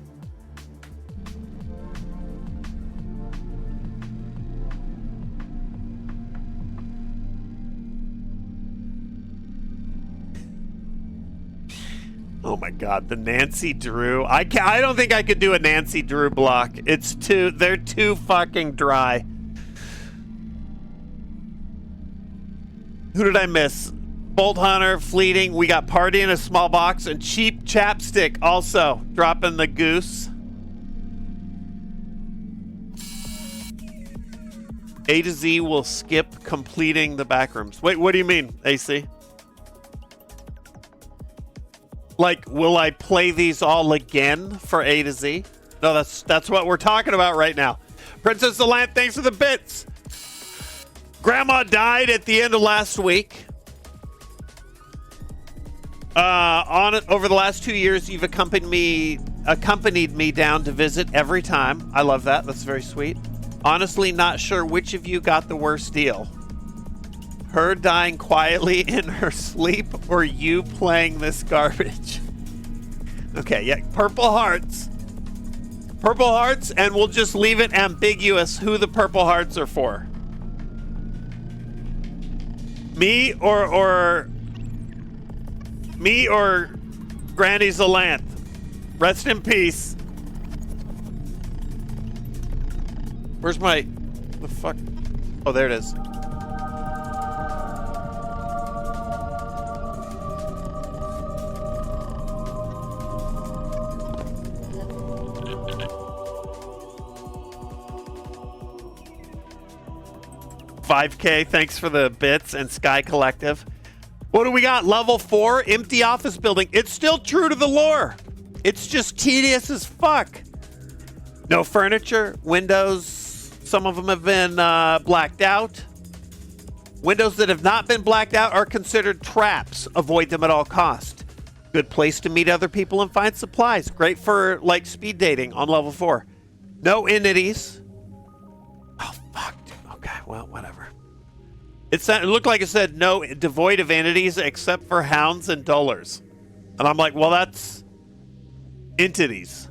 Oh my God, the Nancy Drew. I don't think I could do a Nancy Drew block. They're too fucking dry. Who did I miss? Bolt Hunter, Fleeting. We got Party in a Small Box and Cheap Chapstick also dropping the goose. A to Z will skip completing the backrooms. Wait, what do you mean, AC? Like, will I play these all again for A to Z? No, that's what we're talking about right now. Princess Delant, thanks for the bits. Grandma died at the end of last week. Over the last 2 years, you've accompanied me down to visit every time. I love that. That's very sweet. Honestly, not sure which of you got the worst deal. Her dying quietly in her sleep or you playing this garbage? Okay, yeah, Purple Hearts. Purple Hearts, and we'll just leave it ambiguous who the Purple Hearts are for. Me or Granny Zalanth. Rest in peace. Where's the fuck? Oh, there it is. $5K, thanks for the bits, and Sky Collective. What do we got? Level 4, empty office building. It's still true to the lore. It's just tedious as fuck. No furniture, windows, some of them have been blacked out. Windows that have not been blacked out are considered traps. Avoid them at all costs. Good place to meet other people and find supplies. Great for, like, speed dating on level 4. No entities. Oh, fuck. Okay, well, whatever. It looked like it said no, devoid of entities except for hounds and dullars. And I'm like, well, that's entities.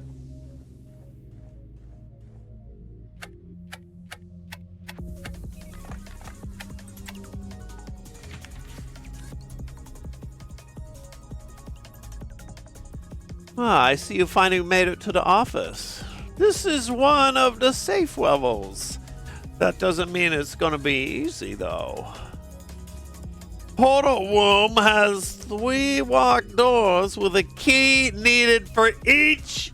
Ah, I see you finally made it to the office. This is one of the safe levels. That doesn't mean it's gonna be easy, though. Portal room has 3 locked doors with a key needed for each.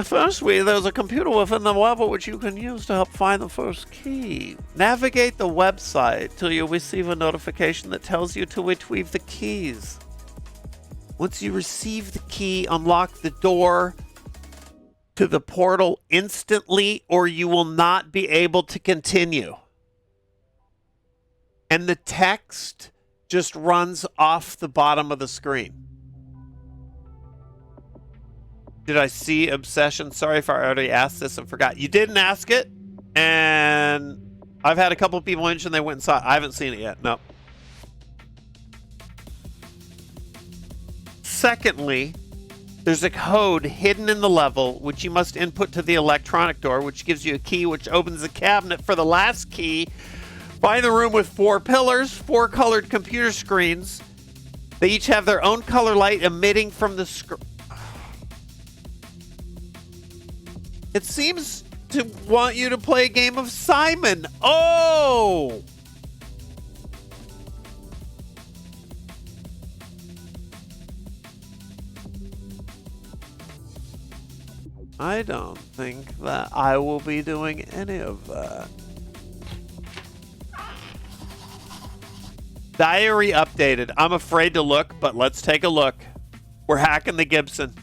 Firstly, there's a computer within the level which you can use to help find the first key. Navigate the website till you receive a notification that tells you to retrieve the keys. Once you receive the key, unlock the door to the portal instantly or you will not be able to continue. And the text just runs off the bottom of the screen. Did I see Obsession? Sorry if I already asked this and forgot. You didn't ask it, and I've had a couple people mention they went and saw it. I haven't seen it yet. No. Secondly, There's a code hidden in the level, which you must input to the electronic door, which gives you a key, which opens the cabinet for the last key. Find the room with 4 pillars, 4 colored computer screens. They each have their own color light emitting from the screen. It seems to want you to play a game of Simon. Oh! I don't think that I will be doing any of that. Diary updated. I'm afraid to look, but let's take a look. We're hacking the Gibson.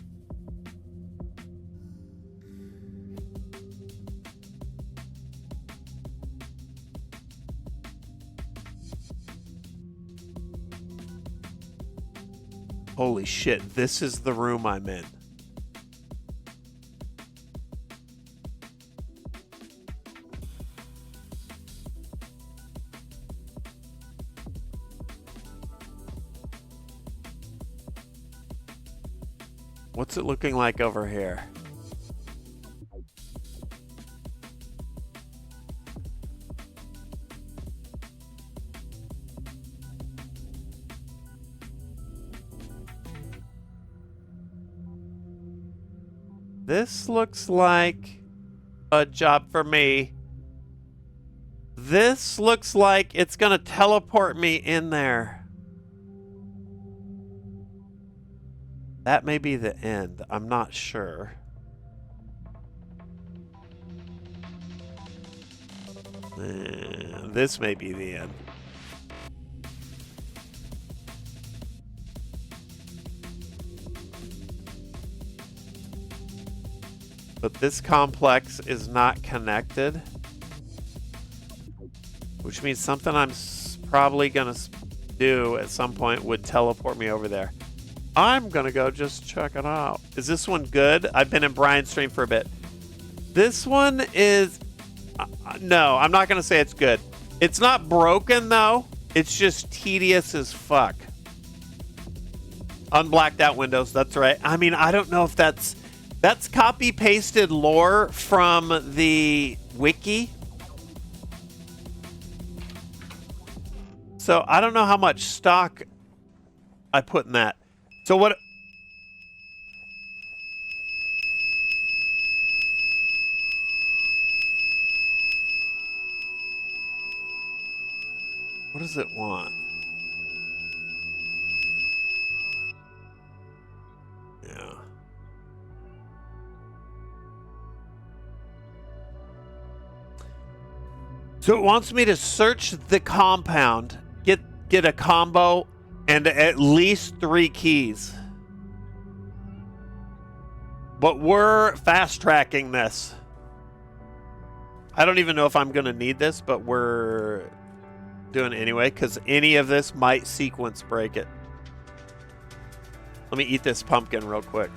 Holy shit, this is the room I'm in. What's it looking like over here? This looks like a job for me. This looks like it's gonna teleport me in there. That may be the end. I'm not sure. This may be the end. But this complex is not connected, which means something I'm probably gonna do at some point would teleport me over there. I'm gonna go just check it out. Is this one good? I've been in Brian's stream for a bit. This one is... no, I'm not gonna say it's good. It's not broken though. It's just tedious as fuck. Unblacked out windows, that's right. I mean, I don't know if that's copy pasted lore from the wiki. So I don't know how much stock I put in that. So what? What does it want? Yeah. So it wants me to search the compound, get a combo and at least 3 keys. But we're fast tracking this. I don't even know if I'm going to need this, but we're doing it anyway because any of this might sequence break it. Let me eat this pumpkin real quick.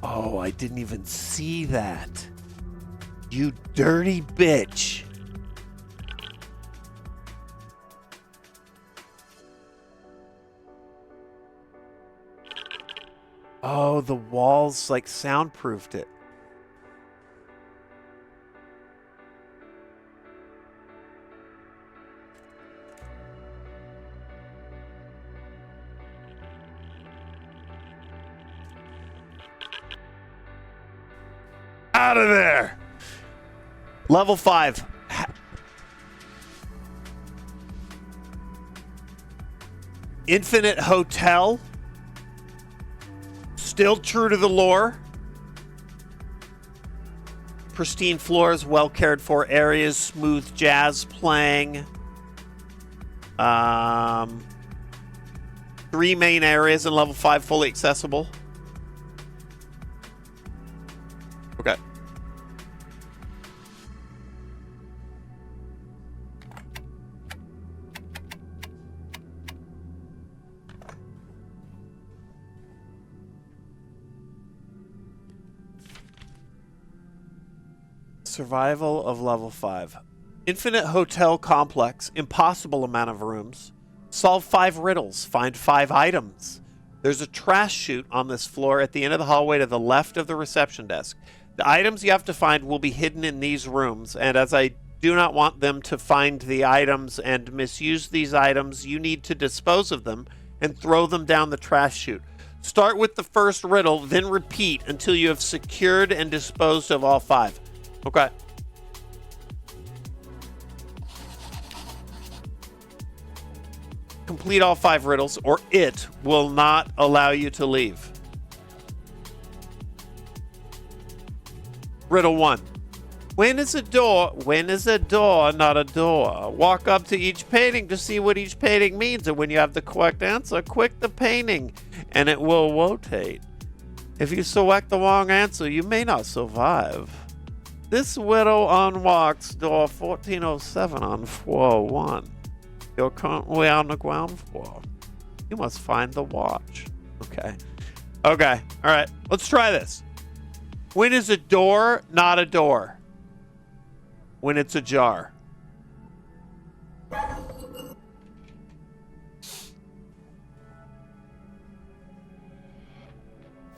Oh, I didn't even see that. You dirty bitch. Oh, the walls like soundproofed it. Out of there. Level 5. Infinite Hotel. Still true to the lore. Pristine floors, well cared for areas, smooth jazz playing. 3 main areas in level 5 fully accessible. Okay. Survival of level 5. Infinite hotel complex, impossible amount of rooms. Solve 5 riddles, find 5 items. There's a trash chute on this floor at the end of the hallway to the left of the reception desk. The items you have to find will be hidden in these rooms, and as I do not want them to find the items and misuse these items, you need to dispose of them and throw them down the trash chute. Start with the first riddle, then repeat until you have secured and disposed of all 5. Okay. Complete all 5 riddles, or it will not allow you to leave. Riddle 1. When is a door not a door? Walk up to each painting to see what each painting means, and when you have the correct answer, click the painting, and it will rotate. If you select the wrong answer, you may not survive. This riddle unlocks door 1407 on floor 1. You're currently on the ground floor. You must find the watch. Okay. Okay. All right. Let's try this. When is a door not a door? When it's ajar. Out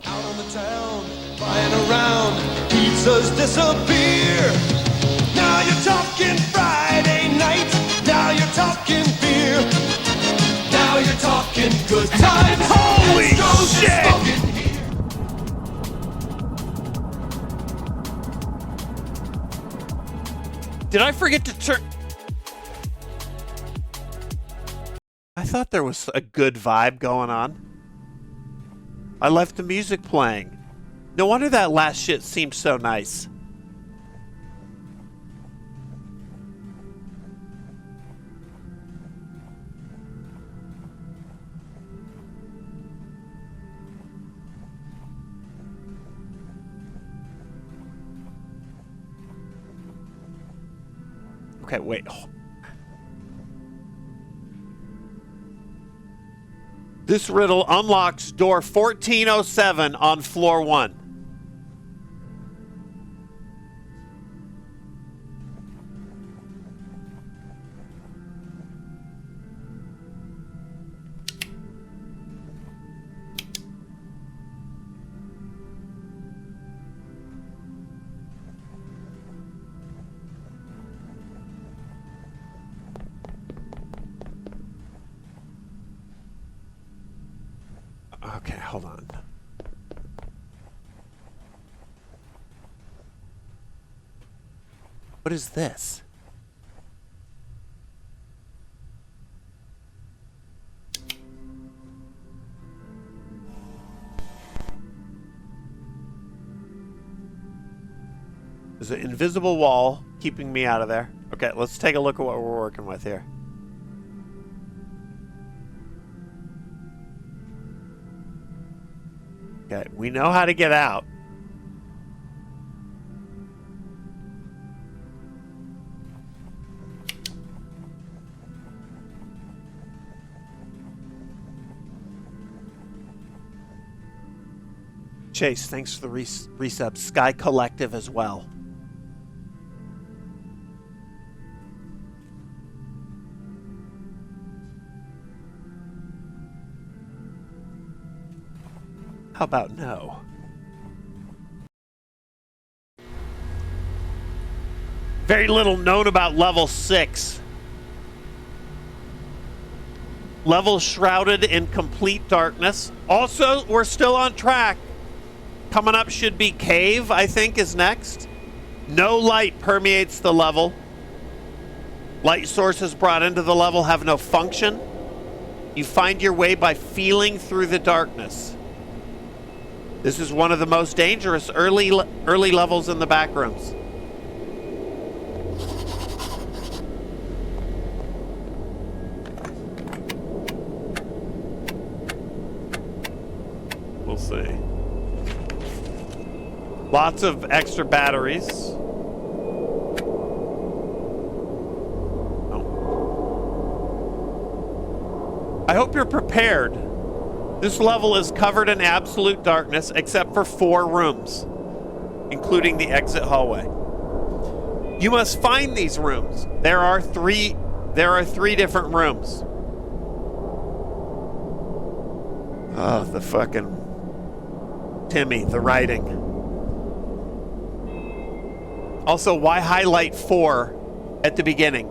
on the town, flying around, pizzas disappear. Now you're talking Friday night. Now you're talking beer. Now you're talking good times. Holy shit! Did I forget to turn? I thought there was a good vibe going on. I left the music playing. No wonder that last shit seemed so nice. Okay, wait. Oh. This riddle unlocks door 1407 on floor 1. Okay, hold on. What is this? There's an invisible wall keeping me out of there. Okay, let's take a look at what we're working with here. Okay, we know how to get out. Chase, thanks for the resub. Sky Collective as well. How about no? Very little known about level 6. Level shrouded in complete darkness. Also, we're still on track. Coming up should be cave, I think, is next. No light permeates the level. Light sources brought into the level have no function. You find your way by feeling through the darkness. This is one of the most dangerous early levels in the Backrooms. We'll see. Lots of extra batteries. Oh. I hope you're prepared. This level is covered in absolute darkness except for 4 rooms, including the exit hallway. You must find these rooms. There are three different rooms. Oh, the fucking Timmy, the writing. Also, why highlight 4 at the beginning?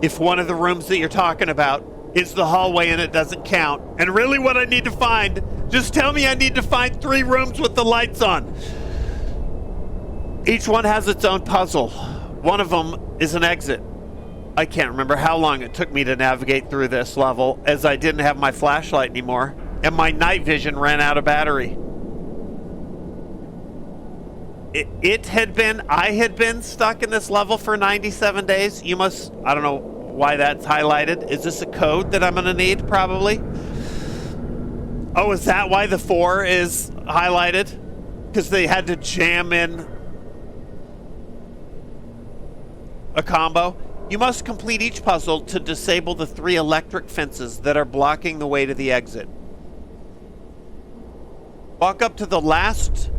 If one of the rooms that you're talking about is the hallway and it doesn't count. And really what I need to find, just tell me I need to find 3 rooms with the lights on. Each one has its own puzzle. One of them is an exit. I can't remember how long it took me to navigate through this level, as I didn't have my flashlight anymore, and my night vision ran out of battery. I had been stuck in this level for 97 days. You must, I don't know why that's highlighted. Is this a code that I'm gonna need? Probably. Oh, is that why the 4 is highlighted? Because they had to jam in a combo. You must complete each puzzle to disable the 3 electric fences that are blocking the way to the exit. Walk up to the last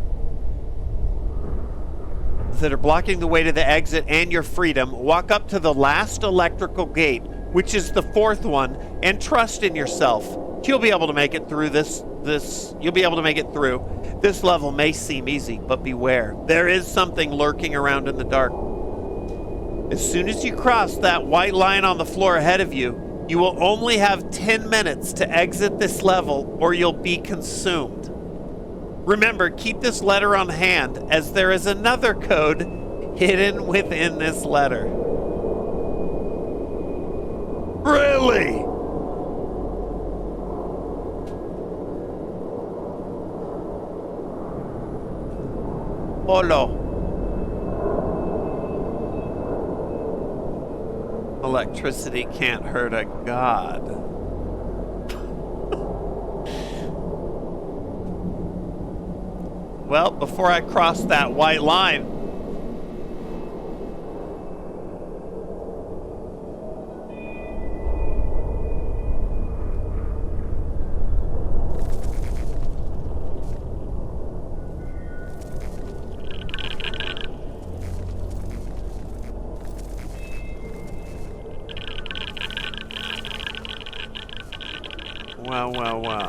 that are blocking the way to the exit and your freedom. Walk up to the last electrical gate, which is the 4th one, and trust in yourself. You'll be able to make it through you'll be able to make it through. This level may seem easy, but beware. There is something lurking around in the dark. As soon as you cross that white line on the floor ahead of you, you will only have 10 minutes to exit this level or you'll be consumed. Remember, keep this letter on hand, as there is another code hidden within this letter. Really? Holo. Electricity can't hurt a god. Well, before I cross that white line, wow.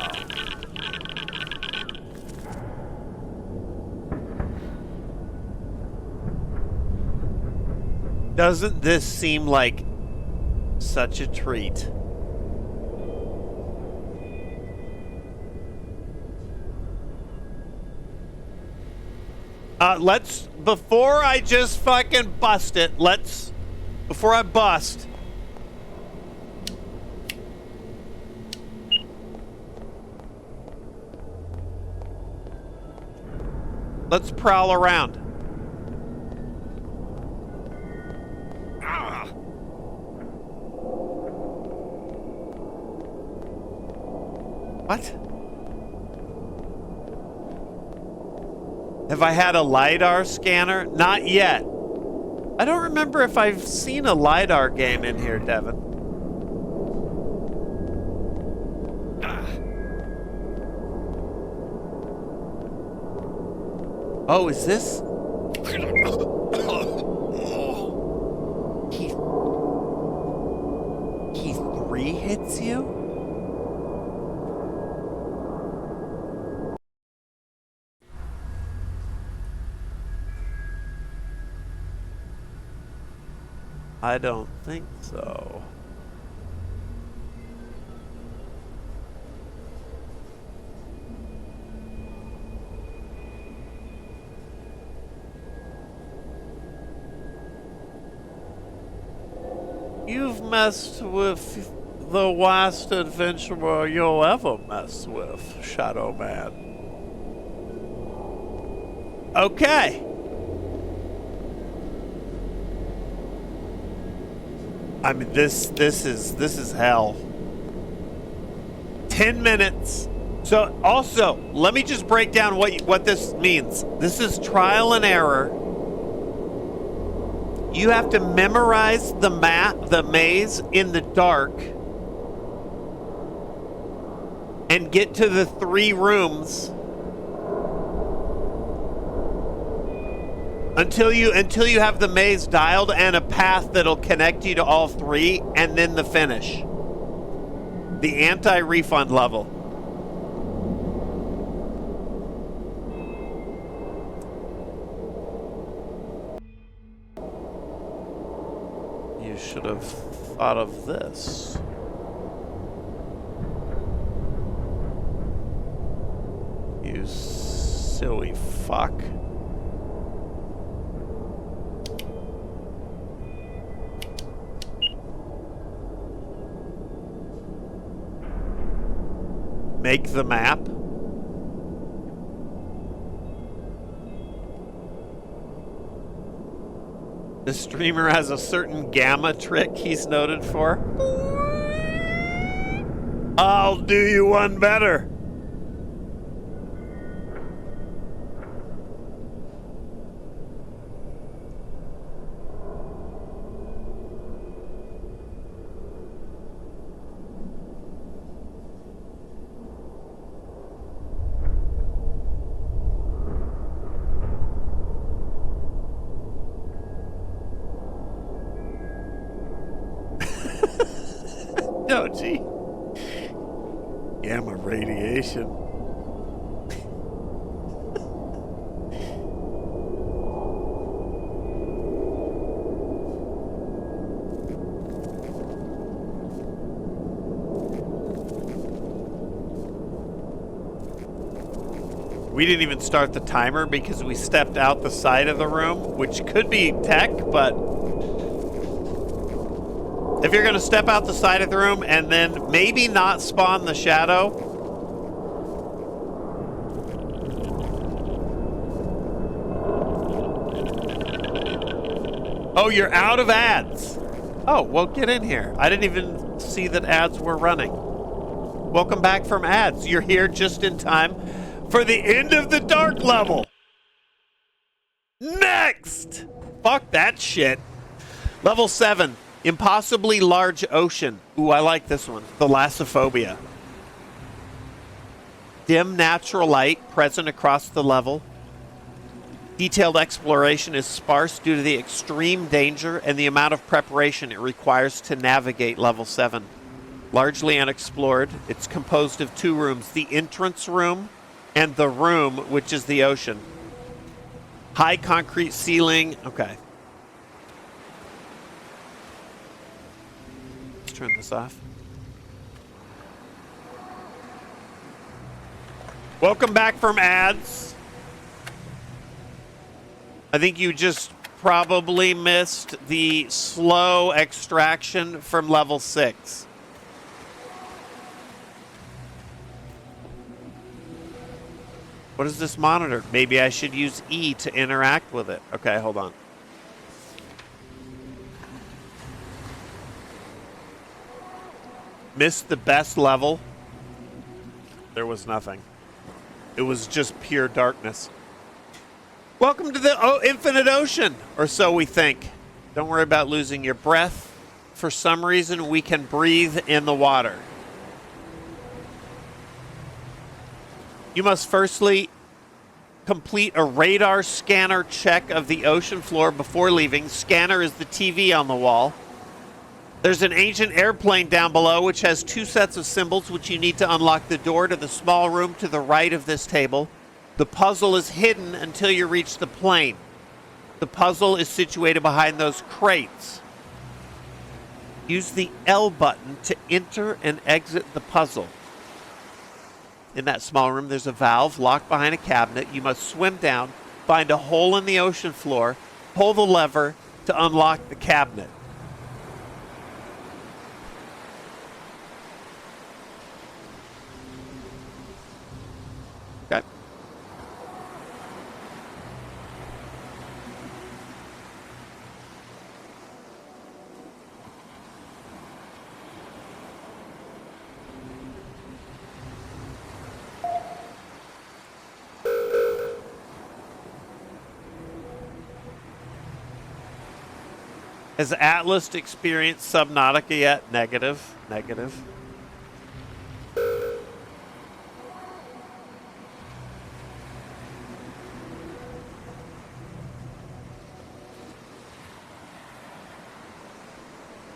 Doesn't this seem like such a treat? Before I just fucking bust it, before I bust, let's prowl around. What? Have I had a LiDAR scanner? Not yet. I don't remember if I've seen a LiDAR game in here, Devin. Oh, is this? He 3 hits you? I don't think so. You've messed with the worst adventurer you'll ever mess with, Shadow Man. Okay. I mean, this is hell. 10 minutes. So also, let me just break down what this means. This is trial and error. You have to memorize the maze in the dark, and get to the 3 rooms until you have the maze dialed and a path that'll connect you to all 3, and then the finish. The anti-refund level. You should have thought of this. You silly fuck. Make the map. The streamer has a certain gamma trick he's noted for. I'll do you one better. No, gee. Gamma radiation. We didn't even start the timer because we stepped out the side of the room, which could be tech, but if you're going to step out the side of the room and then maybe not spawn the shadow. Oh, you're out of ads. Oh, well, get in here. I didn't even see that ads were running. Welcome back from ads. You're here just in time for the end of the dark level. Next! Fuck that shit. Level 7. Impossibly large ocean. Ooh, I like this one. Thalassophobia. Dim natural light present across the level. Detailed exploration is sparse due to the extreme danger and the amount of preparation it requires to navigate level 7. Largely unexplored, it's composed of 2 rooms. The entrance room and the room, which is the ocean. High concrete ceiling. Okay. Turn this off. Welcome back from ads. I think you just probably missed the slow extraction from level 6. What is this monitor? Maybe I should use E to interact with it. Okay, hold on. Missed the best level. There was nothing. It was just pure darkness. Welcome to the infinite ocean, or so we think. Don't worry about losing your breath. For some reason, we can breathe in the water. You must firstly complete a radar scanner check of the ocean floor before leaving. Scanner is the TV on the wall. There's an ancient airplane down below which has 2 sets of symbols which you need to unlock the door to the small room to the right of this table. The puzzle is hidden until you reach the plane. The puzzle is situated behind those crates. Use the L button to enter and exit the puzzle. In that small room, there's a valve locked behind a cabinet. You must swim down, find a hole in the ocean floor, pull the lever to unlock the cabinet. Okay. Has Atlas experienced Subnautica yet? Negative. Negative.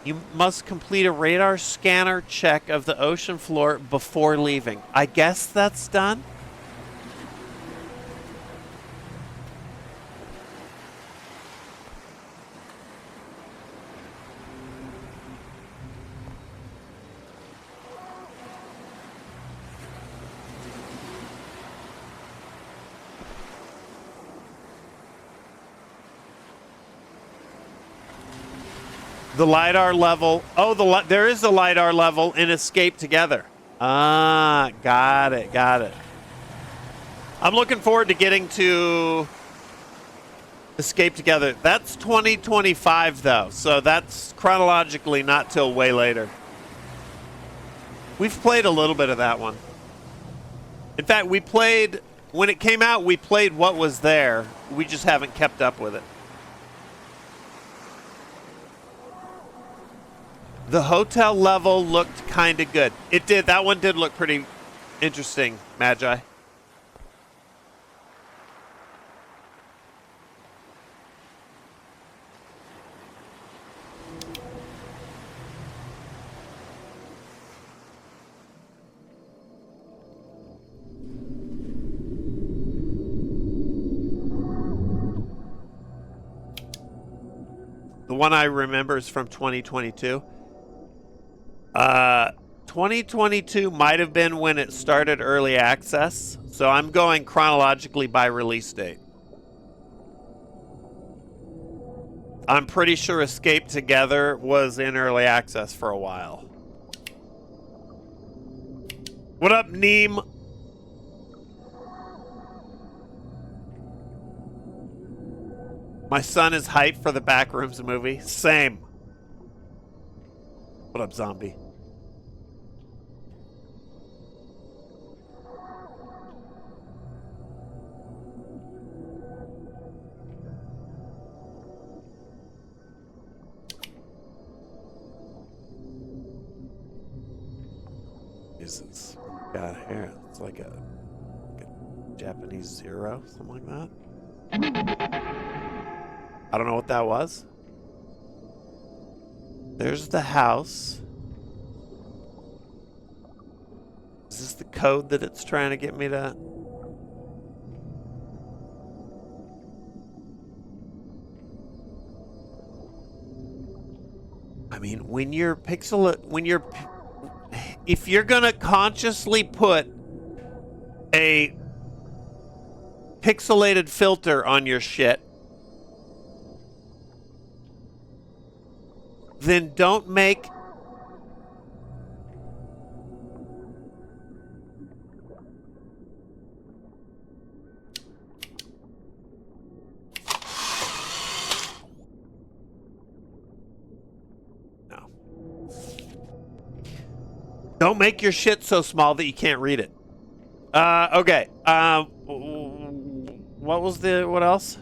You must complete a radar scanner check of the ocean floor before leaving. I guess that's done. The LiDAR level. Oh, there is a LiDAR level in Escape Together. Ah, got it, got it. I'm looking forward to getting to Escape Together. That's 2025, though, so that's chronologically not till way later. We've played a little bit of that one. In fact, we played, when it came out, we played what was there. We just haven't kept up with it. The hotel level looked kind of good. It did. That one did look pretty interesting, Magi. The one I remember is from 2022. 2022 might have been when it started early access, so I'm going chronologically by release date. I'm pretty sure Escape Together was in early access for a while. What up, Neem? My son is hyped for the Backrooms movie. Same. What up, zombie? Jesus. Got hair. It's like a Japanese zero, something like that. I don't know what that was. There's the house. Is this the code that it's trying to get me to? I mean, if you're gonna consciously put a pixelated filter on your shit, then don't make Don't make your shit so small that you can't read it. Okay. What else?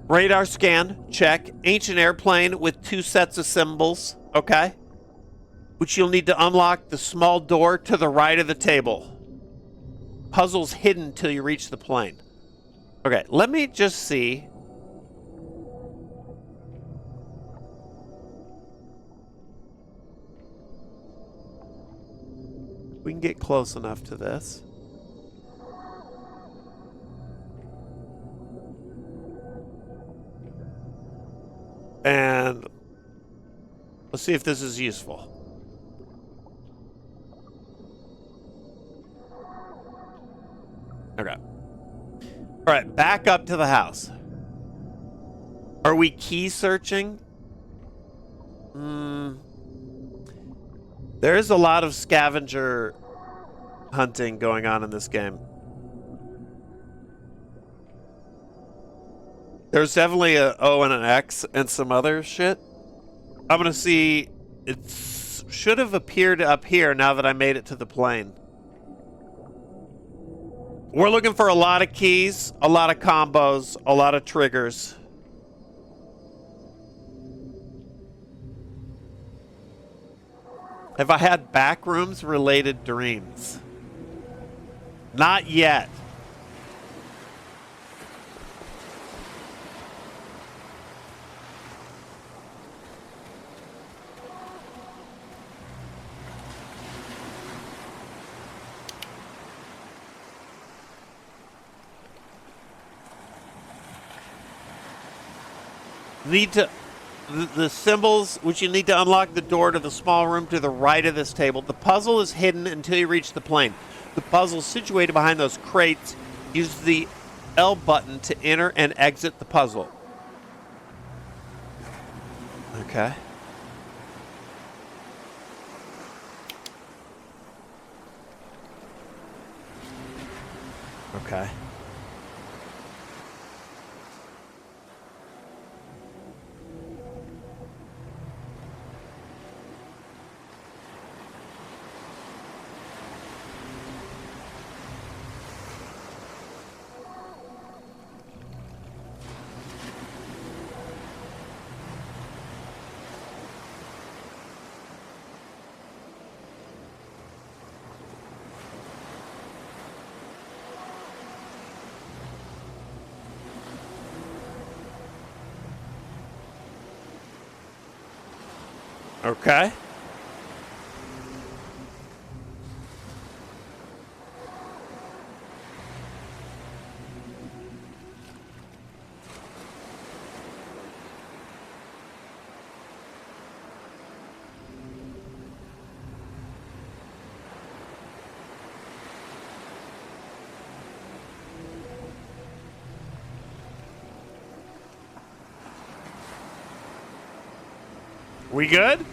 Radar scan, check. Ancient airplane with 2 sets of symbols, okay? Which you'll need to unlock the small door to the right of the table. Puzzle's hidden till you reach the plane. Okay, let me just see. We can get close enough to this. And let's see if this is useful. Okay. All right, back up to the house. Are we key searching? There is a lot of scavenger hunting going on in this game. There's definitely a O and an X and some other shit. I'm gonna see. It should have appeared up here now that I made it to the plane. We're looking for a lot of keys, a lot of combos, a lot of triggers. Have I had Backrooms related dreams? Not yet. Need to the symbols which you need to unlock the door to the small room to the right of this table. The puzzle is hidden until you reach the plane. The puzzle is situated behind those crates. Use the L button to enter and exit the puzzle. Okay. Okay. Okay. We good?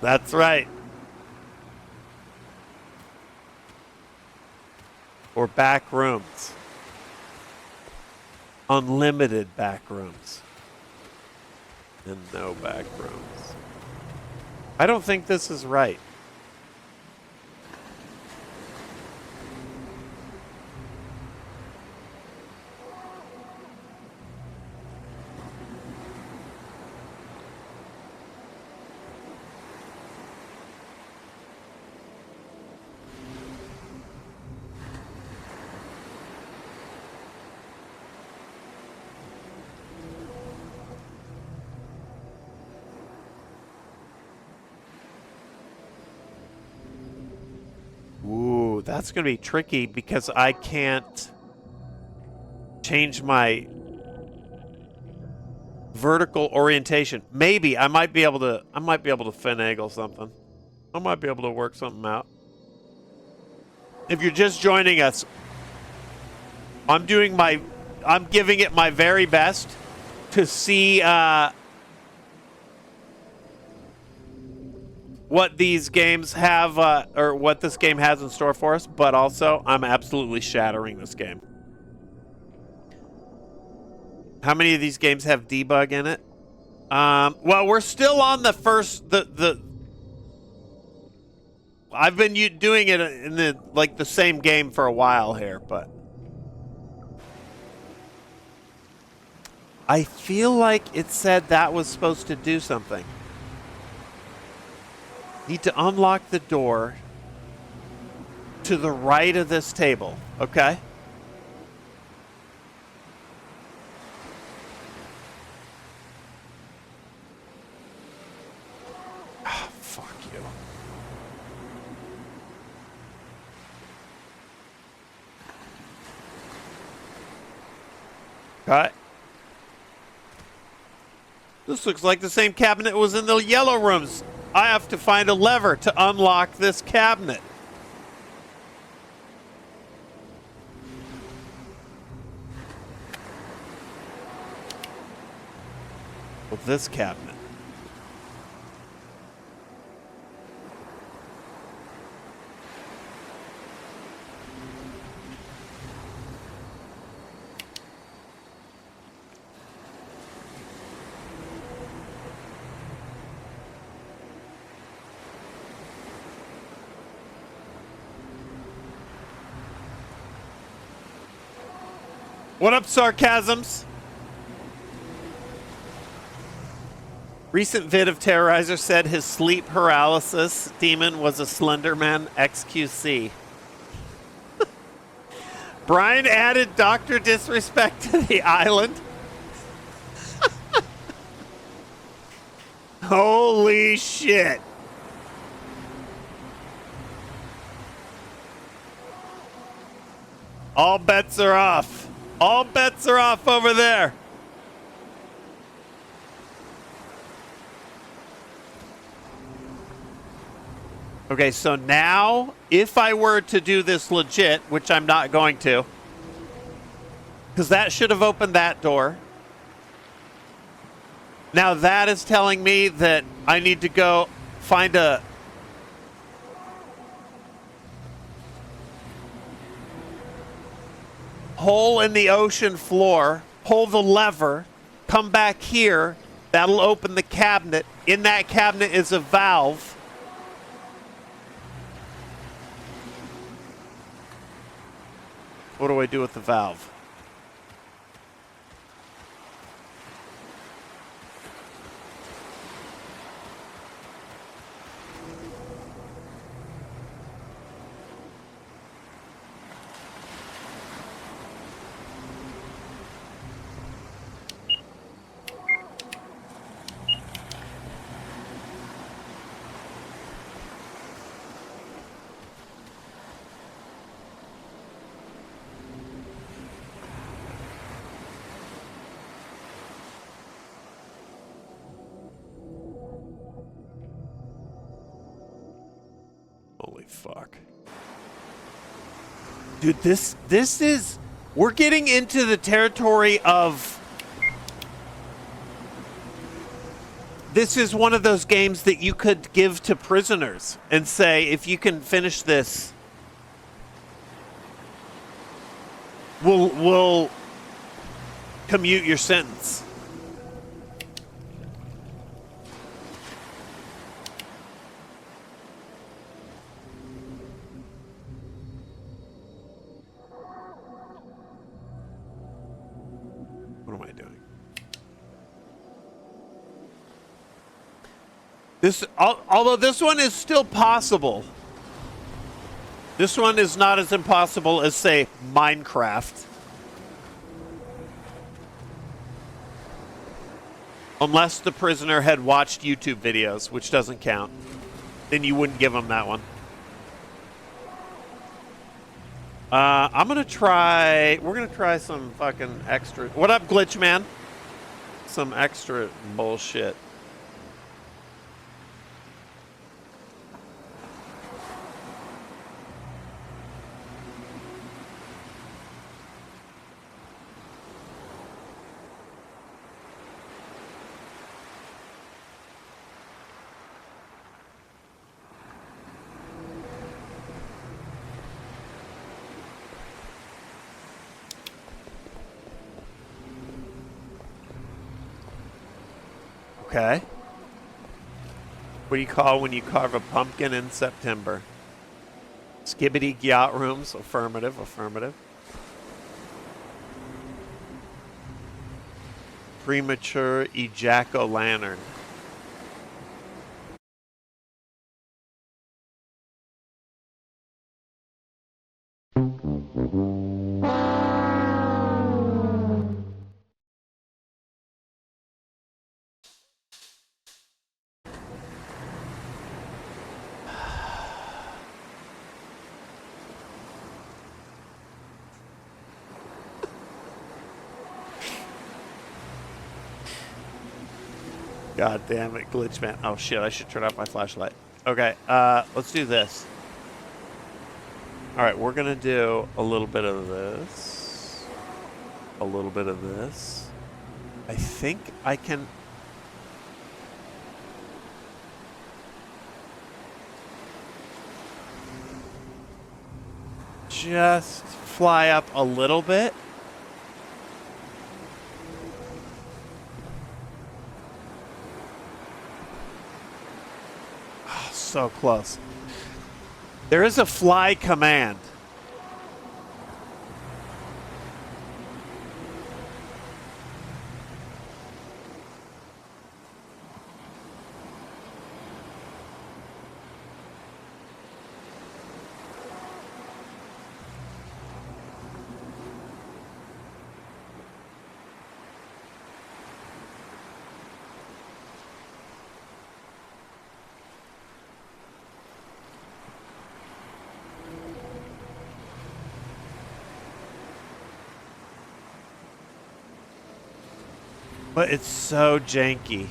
That's right. Or back rooms. Unlimited back rooms. And no back rooms. I don't think this is right. Ooh, that's going to be tricky because I can't change my vertical orientation. Maybe I might be able to finagle something. I might be able to work something out. If you're just joining us, I'm giving it my very best to see what these games have, or what this game has in store for us, but also I'm absolutely shattering this game. How many of these games have debug in it? Well, we're still on the first, I've been doing it in the same game for a while here, but I feel like it said that was supposed to do something. Need to unlock the door to the right of this table, okay? Ah, fuck you. Okay. This looks like the same cabinet was in the yellow rooms. I have to find a lever to unlock this cabinet. Well, this cabinet. What up, sarcasms? Recent vid of Terrorizer said his sleep paralysis demon was a Slenderman XQC. Brian added Dr. Disrespect to the island. Holy shit. All bets are off. All bets are off over there. Okay, so now, if I were to do this legit, which I'm not going to, because that should have opened that door. Now that is telling me that I need to go find a... hole in the ocean floor, pull the lever, come back here, that'll open the cabinet. In that cabinet is a valve. What do I do with the valve? Holy fuck. Dude, this is... We're getting into the territory of... This is one of those games that you could give to prisoners and say, if you can finish this, we'll commute your sentence. What am I doing? This, although this one is still possible. This one is not as impossible as, say, Minecraft. Unless the prisoner had watched YouTube videos, which doesn't count. Then you wouldn't give him that one. I'm gonna try... We're gonna try some fucking extra... What up, Glitch Man? Some extra bullshit. Okay. What do you call when you carve a pumpkin in September? Skibbity yacht rooms. Affirmative, affirmative. Premature ejack-o'-lantern. God damn it, Glitch Man. Oh shit, I should turn off my flashlight. Okay, let's do this. Alright, we're gonna do a little bit of this. A little bit of this. I think I can... just fly up a little bit. So close. There is a fly command. But it's so janky.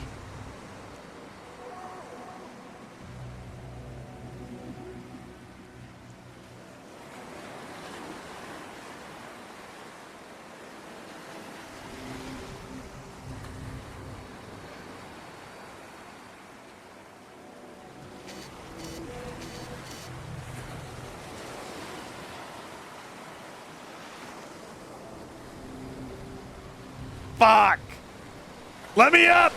Fuck! Let me up!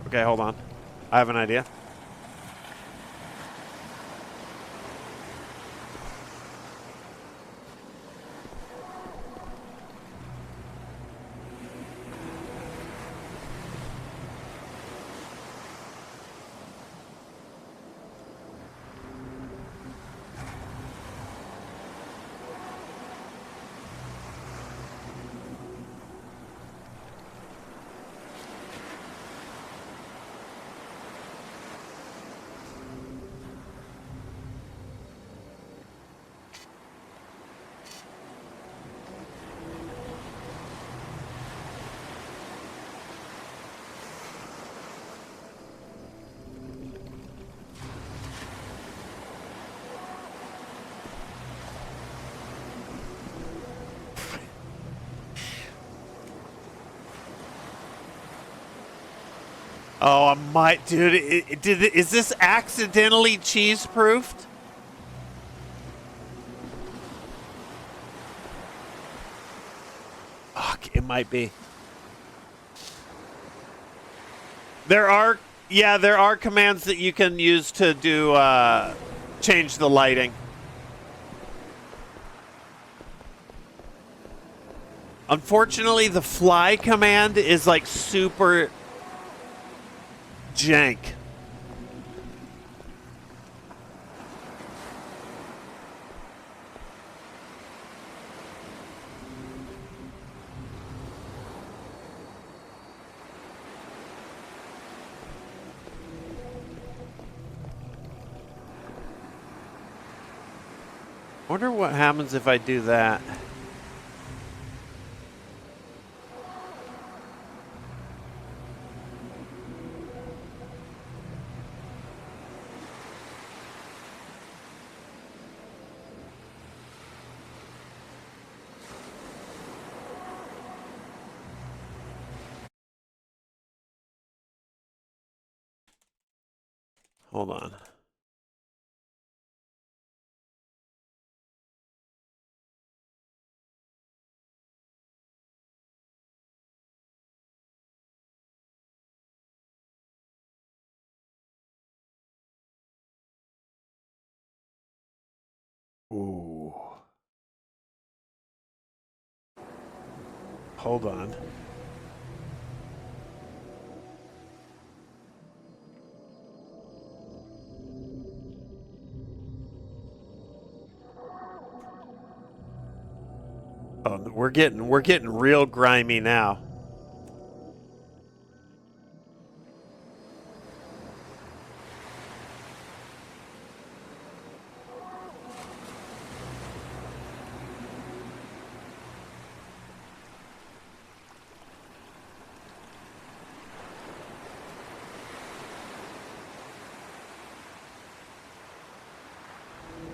Okay, hold on. I have an idea. Oh, I might, dude. Is this accidentally cheese-proofed? Fuck, it might be. There are commands that you can use to do change the lighting. Unfortunately, the fly command is like super jank. Wonder what happens if I do that. Hold on. Ooh. Hold on. Oh, we're getting real grimy now.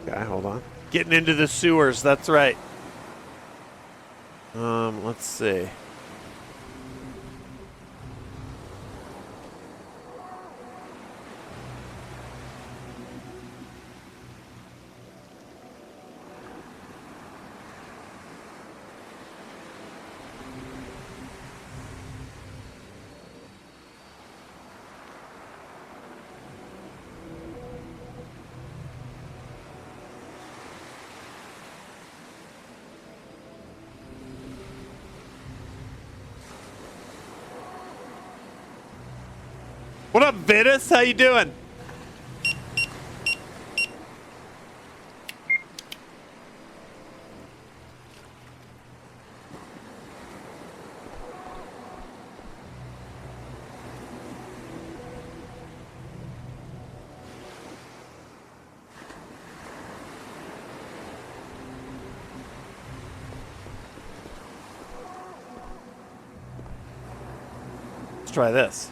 Okay, hold on. Getting into the sewers, that's right. Let's see. What up, Vitus? How you doing? try this.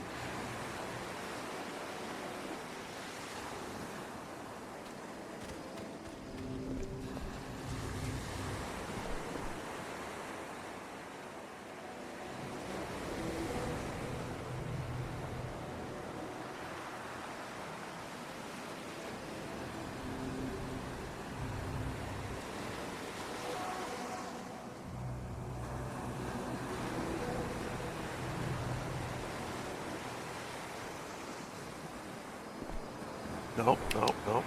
No, no, no.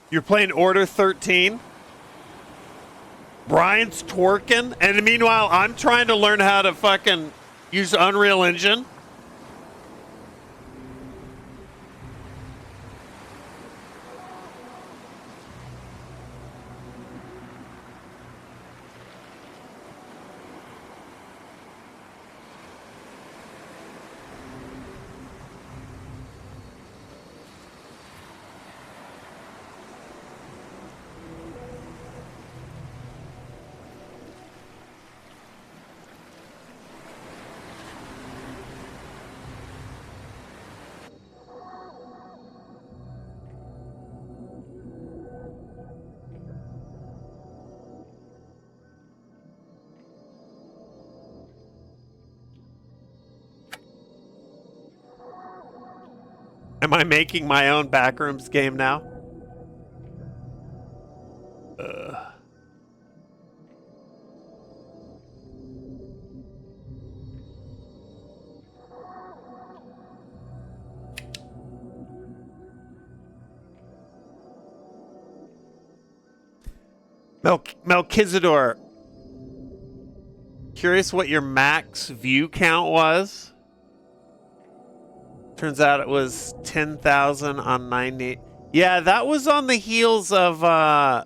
You're playing Order 13? Brian's twerking, and meanwhile, I'm trying to learn how to fucking use Unreal Engine. Am I making my own Backrooms game now? Melchizedor. Curious what your max view count was? Turns out it was 10,000 on 90. Yeah, that was on the heels of my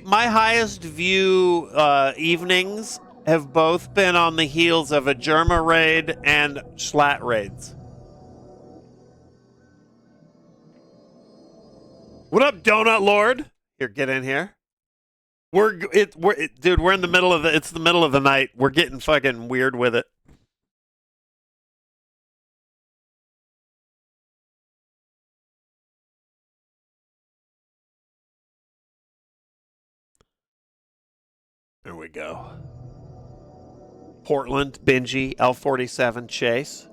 highest view evenings have both been on the heels of a Germa raid and Schlatt raids. What up, Donut Lord? Here, get in here. Dude, we're in the middle of it's the middle of the night. We're getting fucking weird with it. There we go. Portland, Benji, L47, Chase.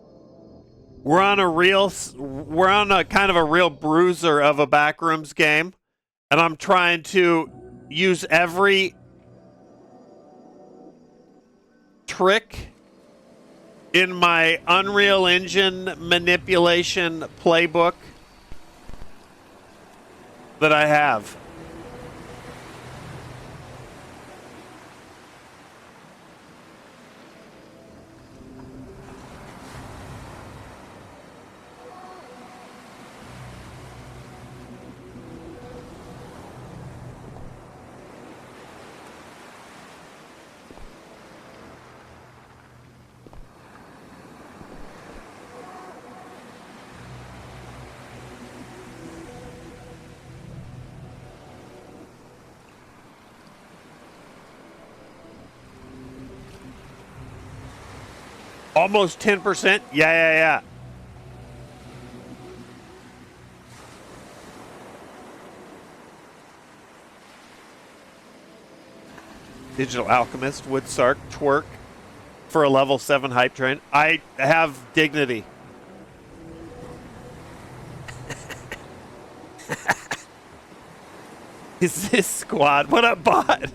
We're on a kind of a real bruiser of a Backrooms game, and I'm trying to use every trick in my Unreal Engine manipulation playbook that I have. Almost 10%? Yeah. Digital Alchemist, Woodsark, Twerk for a level 7 hype train. I have dignity. Is this squad? What up, bot?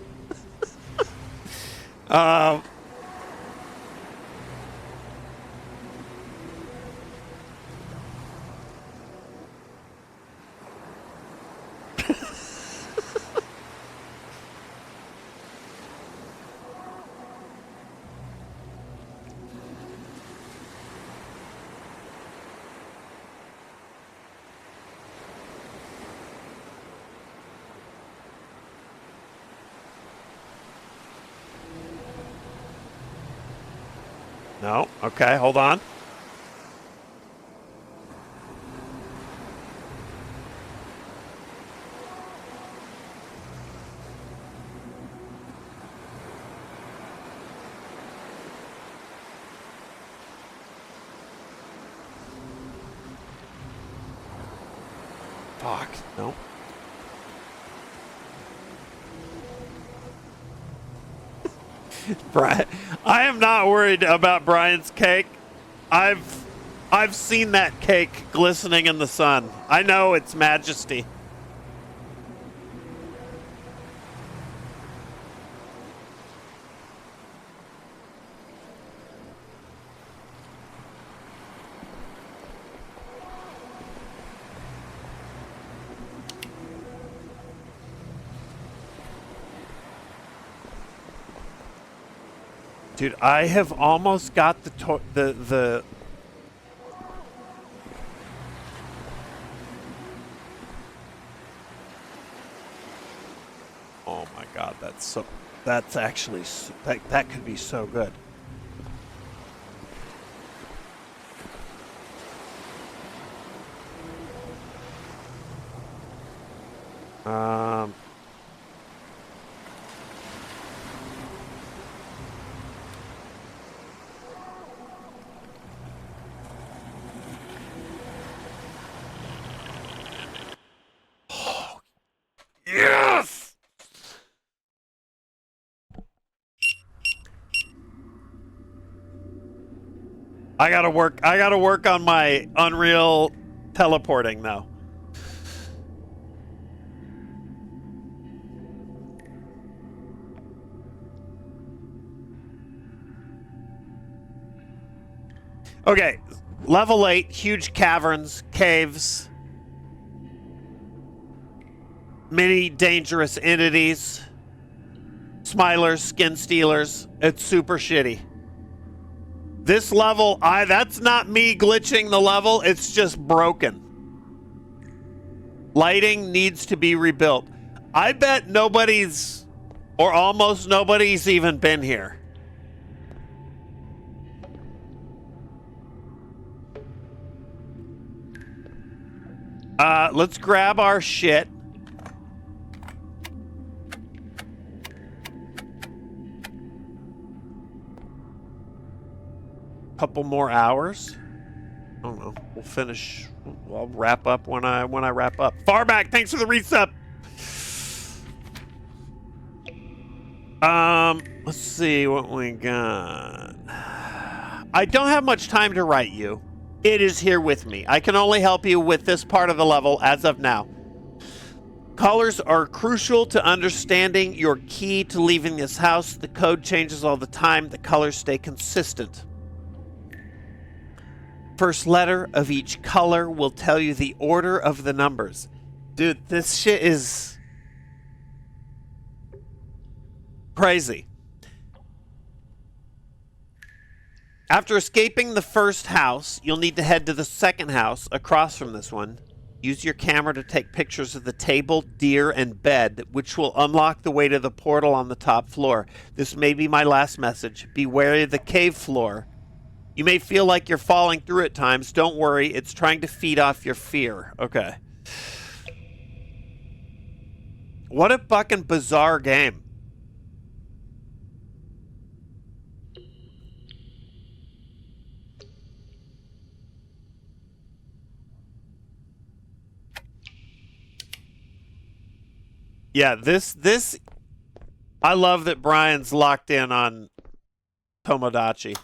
No. Okay, hold on. Fuck. Nope. Brian, I am not worried about Brian's cake. I've seen that cake glistening in the sun. I know its majesty. Dude, I have almost got the Oh my god, that's actually that could be so good. Yes! I gotta work on my Unreal teleporting now. Okay, level 8, huge caverns, caves, many dangerous entities, smilers, skin stealers. It's super shitty. This level, that's not me glitching the level, it's just broken. Lighting needs to be rebuilt. I bet nobody's, or almost nobody's even been here. Let's grab our shit. Couple more hours. I don't know. We'll finish. I'll wrap up when I wrap up. Farback, thanks for the resub. Let's see what we got. I don't have much time to write you. It is here with me. I can only help you with this part of the level as of now. Colors are crucial to understanding your key to leaving this house. The code changes all the time. The colors stay consistent. First letter of each color will tell you the order of the numbers. Dude, this shit is crazy. After escaping the first house, you'll need to head to the second house across from this one. Use your camera to take pictures of the table, deer, and bed, which will unlock the way to the portal on the top floor. This may be my last message. Be wary of the cave floor. You may feel like you're falling through at times. Don't worry, it's trying to feed off your fear. Okay. What a fucking bizarre game. Yeah, this I love that Brian's locked in on Tomodachi.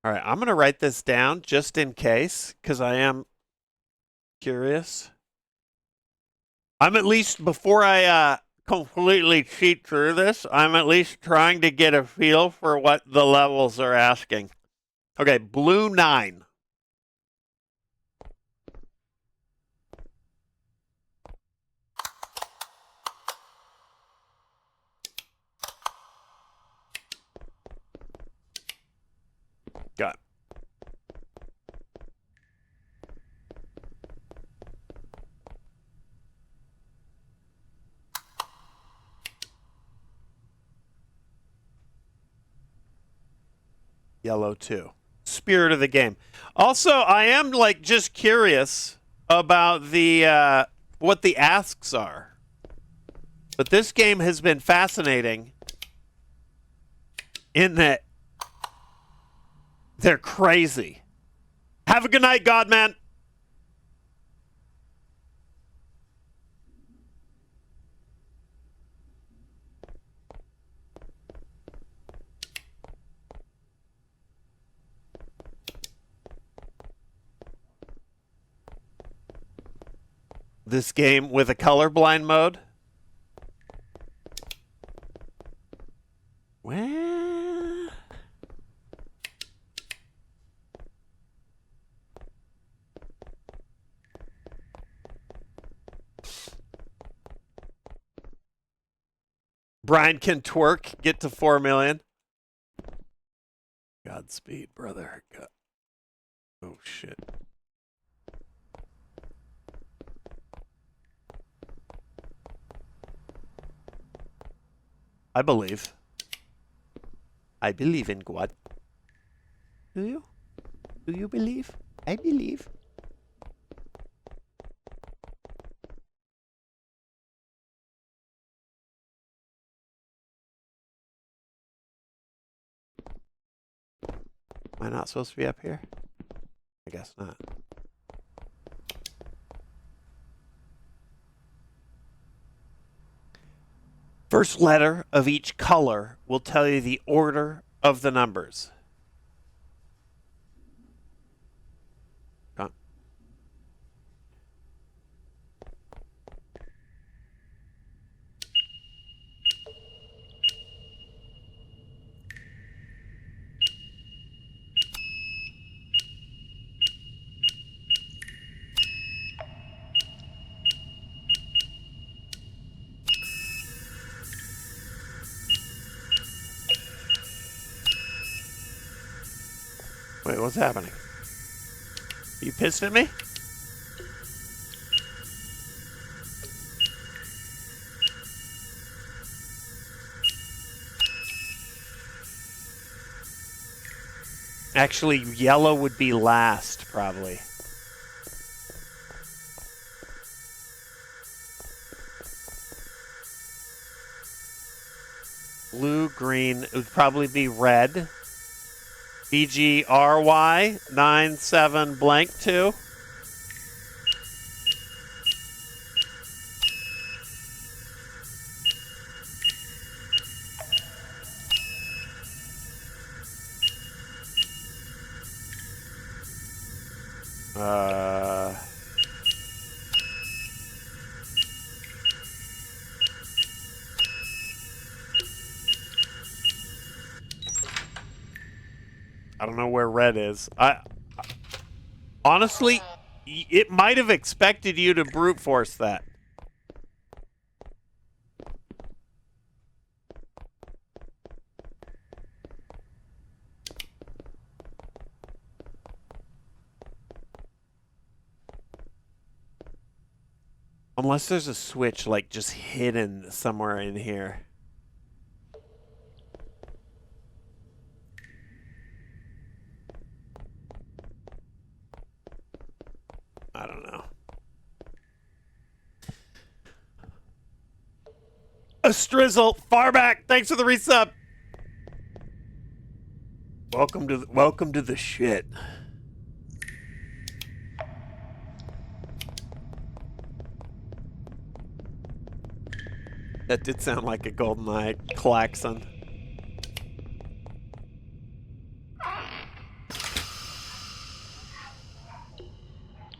All right, I'm going to write this down just in case, because I am curious. I'm at least, before I completely cheat through this, I'm at least trying to get a feel for what the levels are asking. Okay, blue 9. Got it. Yellow 2. Spirit of the game. Also, I am like just curious about the what the asks are. But this game has been fascinating in that They're crazy. Have a good night, Godman. This game with a colorblind mode? Well, Brian can twerk, get to 4 million. Godspeed, brother. God. Oh, shit. I believe. I believe in God. Do you? Do you believe? I believe. Am I not supposed to be up here? I guess not. First letter of each color will tell you the order of the numbers. Wait, what's happening? Are you pissed at me? Actually, yellow would be last, probably. Blue, green, it would probably be red. BGRY 97 blank 2. I don't know where red is. Honestly, it might have expected you to brute force that. Unless there's a switch, like, just hidden somewhere in here. I don't know. A strizzle, far back. Thanks for the resub. Welcome to the shit. That did sound like a GoldenEye klaxon.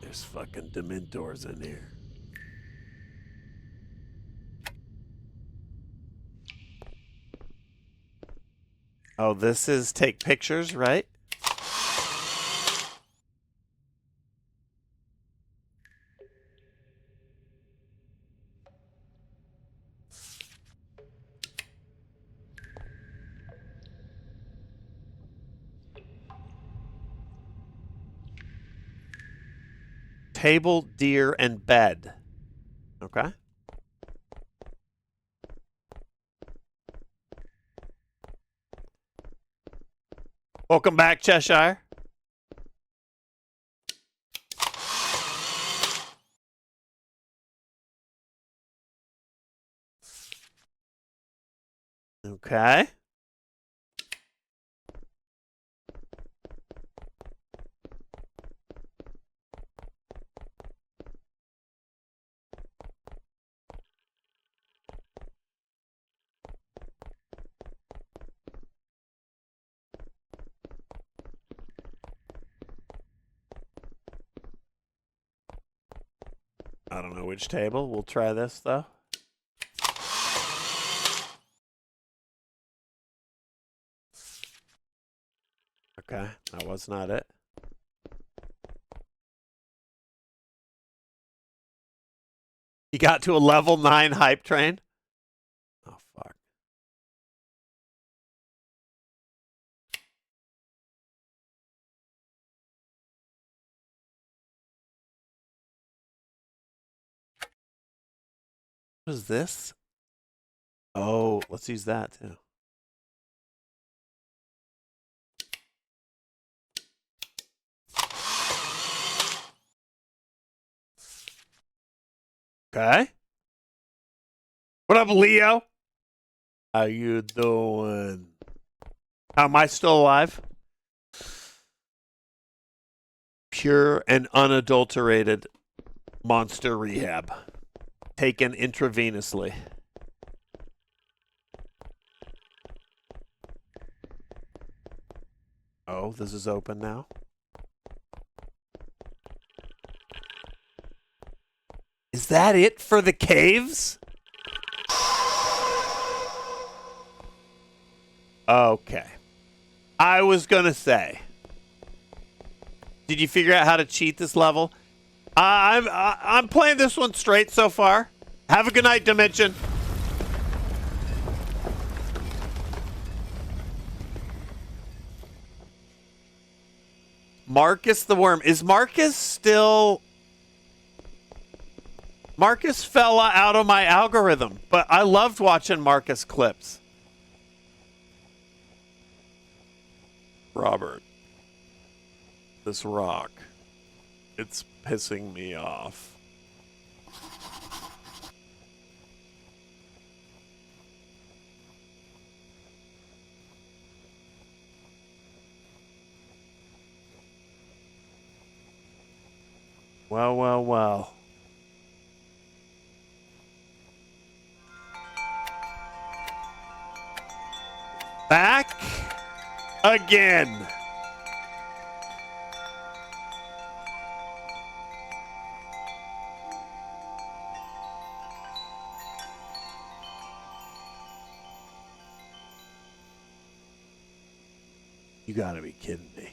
There's fucking Dementors in here. Oh, this is take pictures, right? Table, deer, and bed. Okay. Welcome back, Cheshire. Okay. don't know which table. We'll try this, though. Okay, that was not it. You got to a level 9 hype train? Oh, fuck. What is this? Oh, let's use that, too. Okay. What up, Leo? How you doing? How am I still alive? Pure and unadulterated monster rehab. Taken intravenously. Oh, this is open now. Is that it for the caves? Okay. I was gonna say. Did you figure out how to cheat this level? I'm playing this one straight so far. Have a good night, Dimension. Marcus the Worm. Is Marcus still... Marcus fell out of my algorithm, but I loved watching Marcus clips. Robert. This rock. It's pissing me off. Well, well, well. Back again. You gotta be kidding me.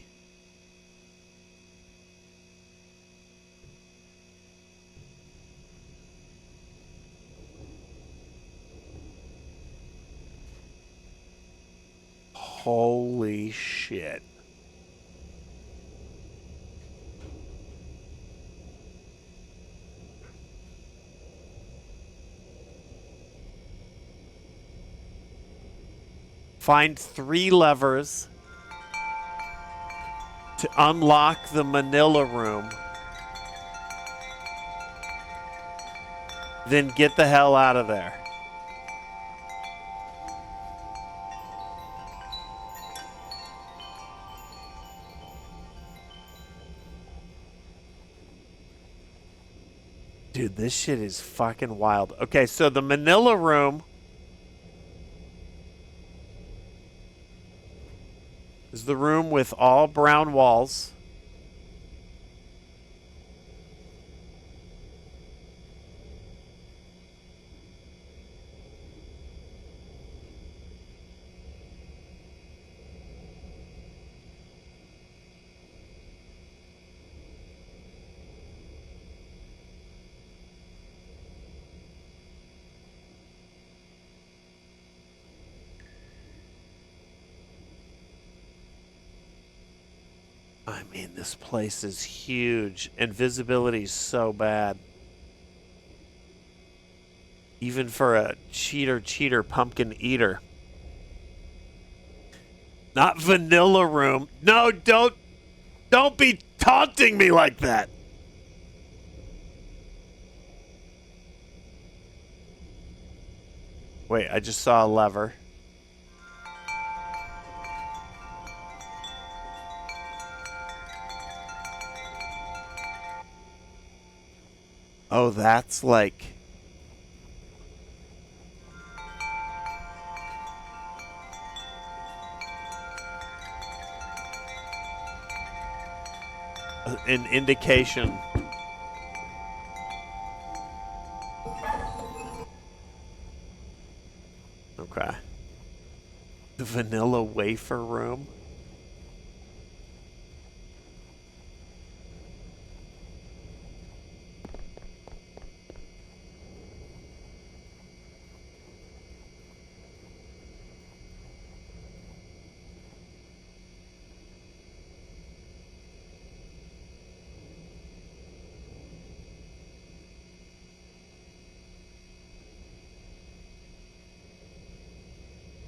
Holy shit. Find 3 levers to unlock the Manila room. Then get the hell out of there. Dude, this shit is fucking wild. Okay, so the Manila room is the room with all brown walls. I mean, this place is huge, and visibility is so bad. Even for a cheater pumpkin eater. Not vanilla room. No, don't be taunting me like that. Wait, I just saw a lever. Oh, that's like... an indication. wafer room.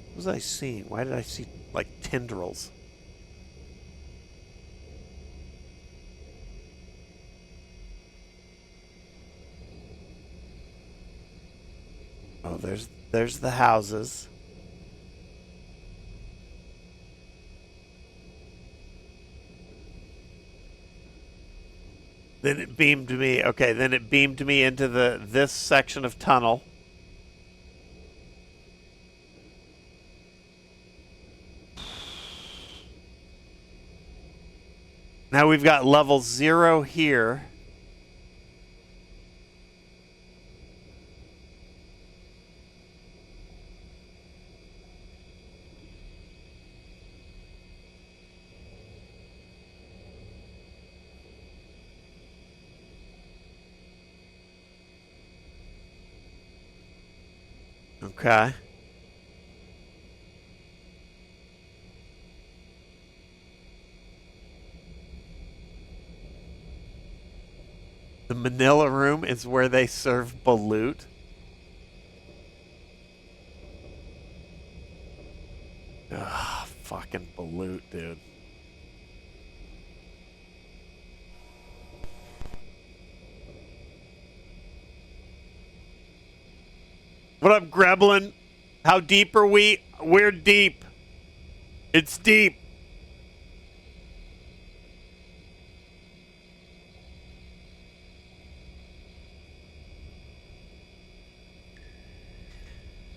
What was I seeing? Why did I see, like, tendrils? Oh, there's the houses. Then it beamed me. Okay, then it beamed me into this section of tunnel. Now we've got level 0 here. Okay. The Manila room is where they serve balut. Ugh, fucking balut, dude. What up, Greblin? How deep are we? We're deep. It's deep.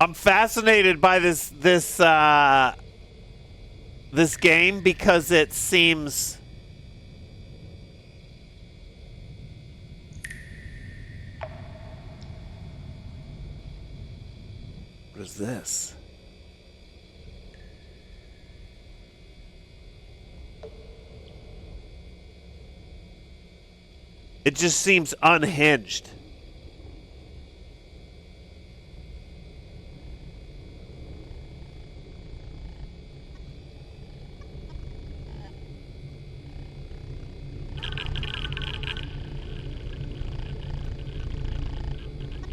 I'm fascinated by this game because it seems what is this? It just seems unhinged.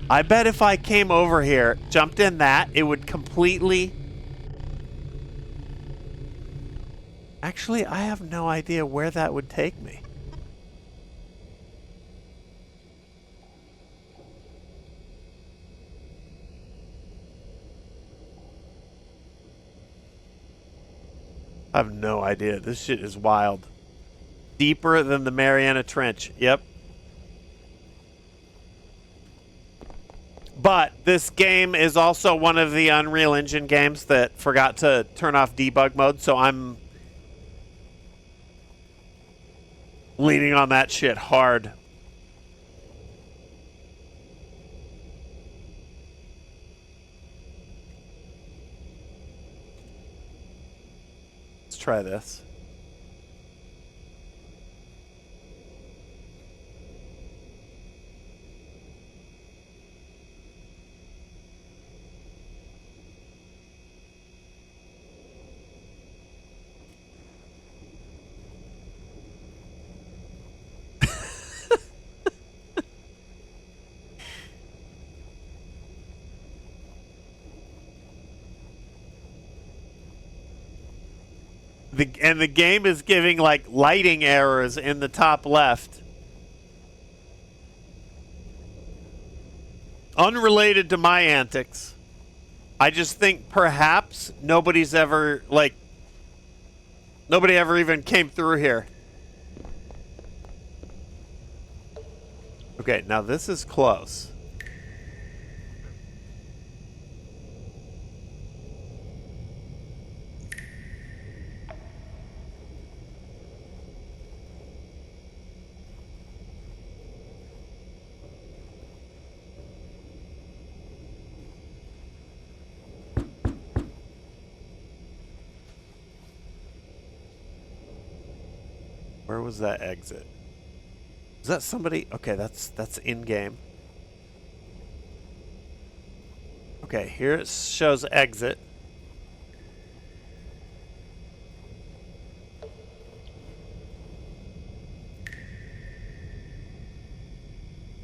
I bet if I came over here, jumped in that, it would completely... Actually, I have no idea where that would take me. I have no idea. This shit is wild. Deeper than the Mariana Trench. Yep. But this game is also one of the Unreal Engine games that forgot to turn off debug mode, so I'm leaning on that shit hard. Let's try this. And the game is giving like lighting errors in the top left. Unrelated to my antics. I just think perhaps nobody ever even came through here. Okay, now this is close. Where was that exit? Is that somebody? Okay, that's in game. Okay, here it shows exit.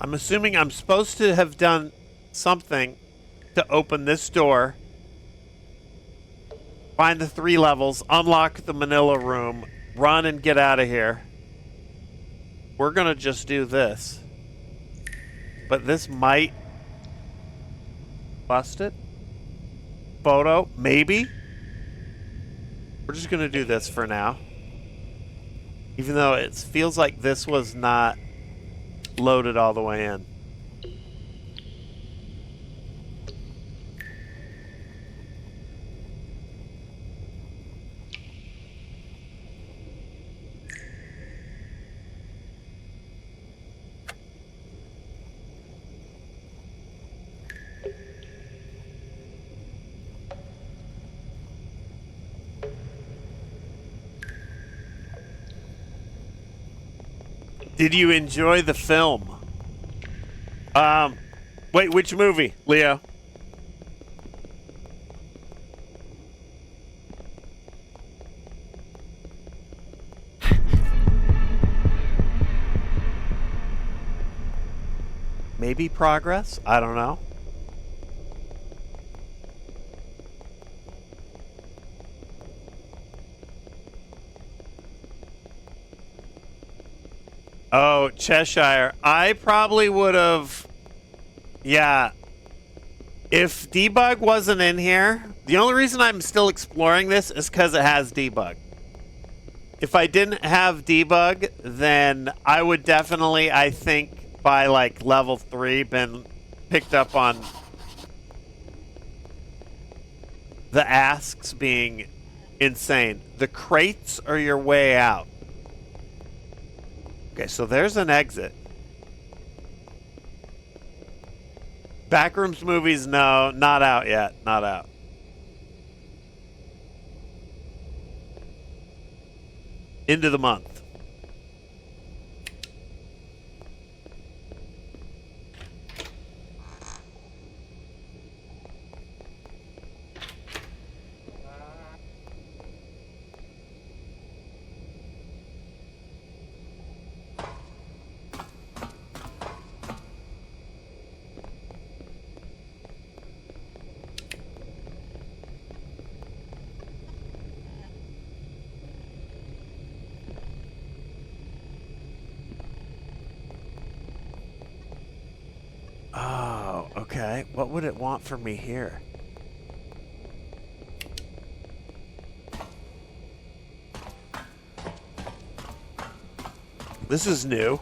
I'm assuming I'm supposed to have done something to open this door. Find the 3 levels, unlock the Manila room, run and get out of here. We're gonna just do this. But this might bust it. Photo, maybe. We're just gonna do this for now. Even though it feels like this was not loaded all the way in. Did you enjoy the film? Wait, which movie, Leo? Maybe Progress? I don't know. Oh, Cheshire. I probably would have... Yeah. If debug wasn't in here, the only reason I'm still exploring this is because it has debug. If I didn't have debug, then I would definitely, I think, by like level 3, been picked up on the asks being insane. The crates are your way out. Okay, so there's an exit. Backrooms movies, no, not out yet. Not out. End of the month. Oh, okay. What would it want from me here? This is new.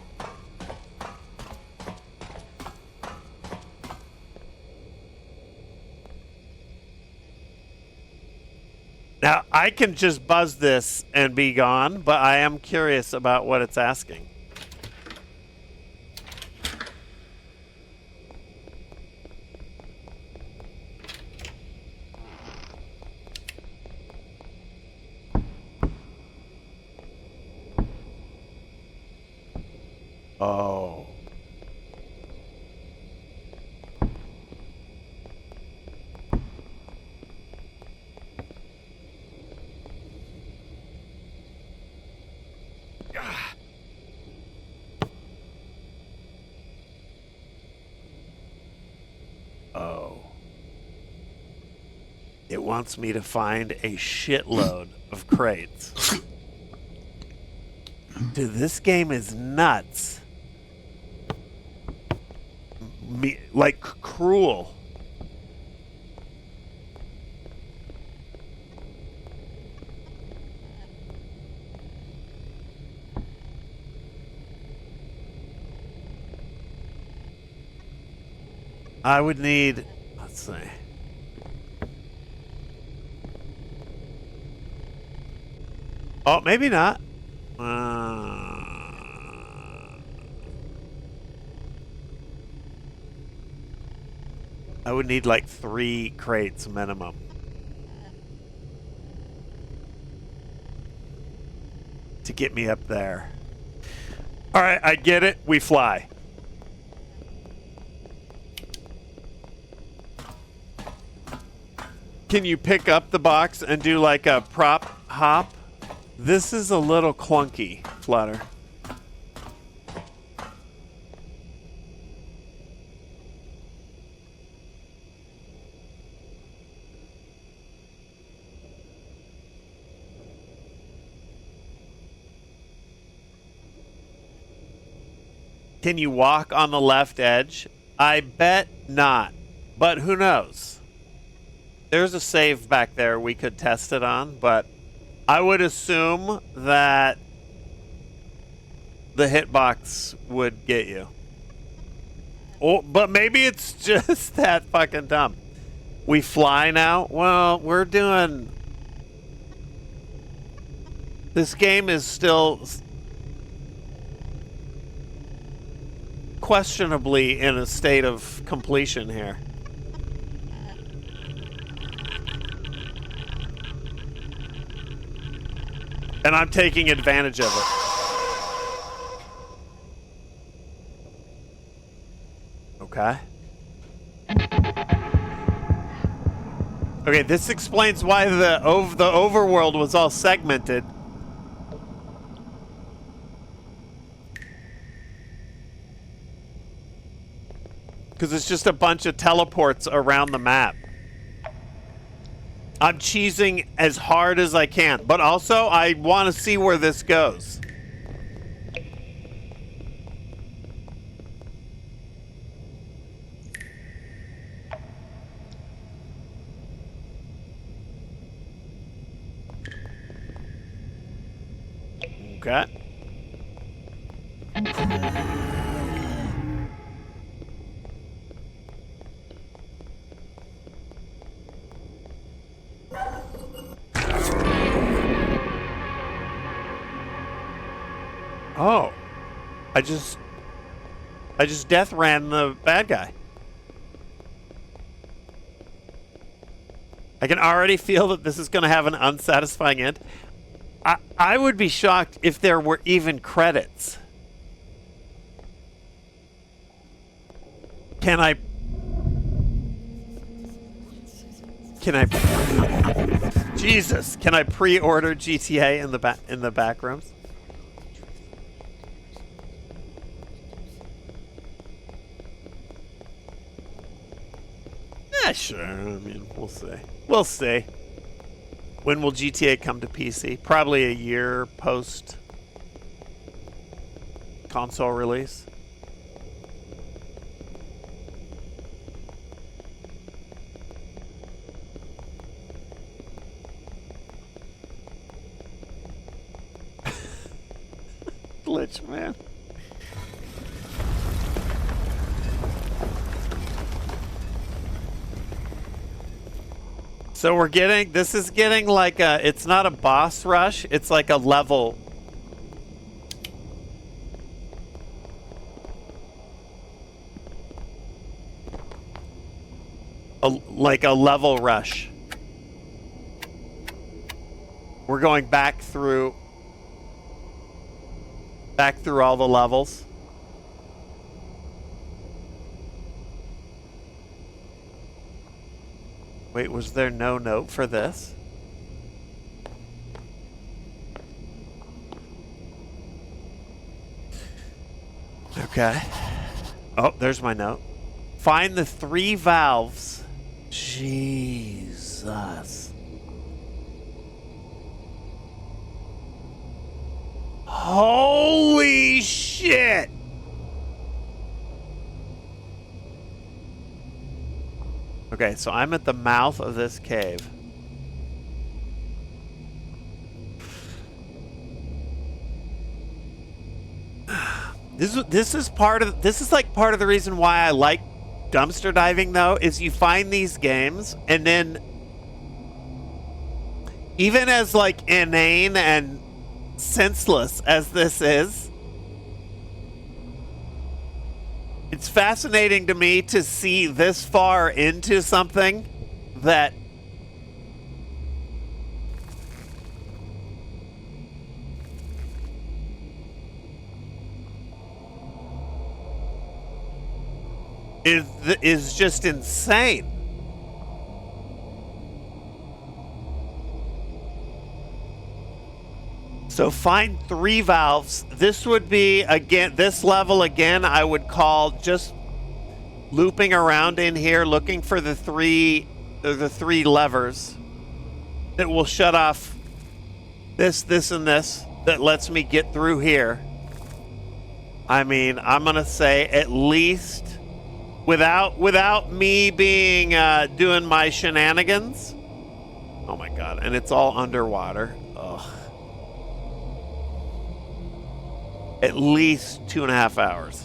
Now, I can just buzz this and be gone, but I am curious about what it's asking. Oh. Oh. It wants me to find a shitload of crates. Dude, this game is nuts. Like cruel. I would need, let's see. Oh, maybe not. I would need like 3 crates minimum. to get me up there. All right, I get it. We fly. Can you pick up the box and do like a prop hop? This is a little clunky, Flutter. Can you walk on the left edge? I bet not, but who knows? There's a save back there we could test it on, but I would assume that the hitbox would get you. Oh, but maybe it's just that fucking dumb. We fly now? Well, we're doing... This game is still questionably in a state of completion here. And I'm taking advantage of it. Okay. Okay, this explains why the overworld was all segmented. Because it's just a bunch of teleports around the map. I'm cheesing as hard as I can, but also I want to see where this goes. Okay. Oh, I just death ran the bad guy. I can already feel that this is going to have an unsatisfying end. I would be shocked if there were even credits. Can I Jesus, can I pre-order GTA in the Backrooms? Yeah, sure. I mean, we'll see. We'll see. When will GTA come to PC? Probably a year post console release. Glitch, man. So we're getting, this is getting like a, it's not a boss rush, it's like a level. Like a level rush. We're going back through all the levels. Wait, was there no note for this? Okay. Oh, there's my note. Find the 3 valves. Jesus. Holy shit! Okay, so I'm at the mouth of this cave. This is like part of the reason why I like dumpster diving, though, is you find these games and then even as like inane and senseless as this is, it's fascinating to me to see this far into something that is just insane. So find 3 valves. This would be, again, this level again, I would call just looping around in here, looking for the three levers that will shut off this, and this, that lets me get through here. I mean, I'm gonna say at least, without me being doing my shenanigans. Oh my god, and it's all underwater. Ugh. At least 2.5 hours.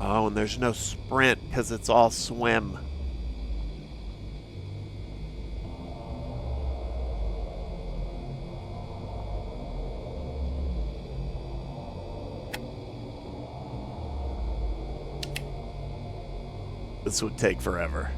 Oh, and there's no sprint because it's all swim. This would take forever.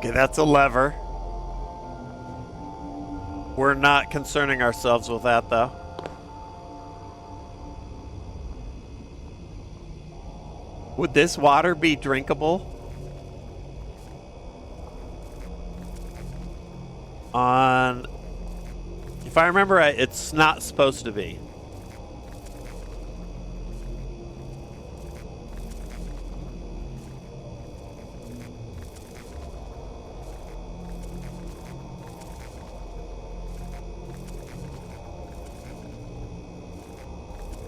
Okay, that's a lever. We're not concerning ourselves with that, though. Would this water be drinkable? If I remember right, it's not supposed to be.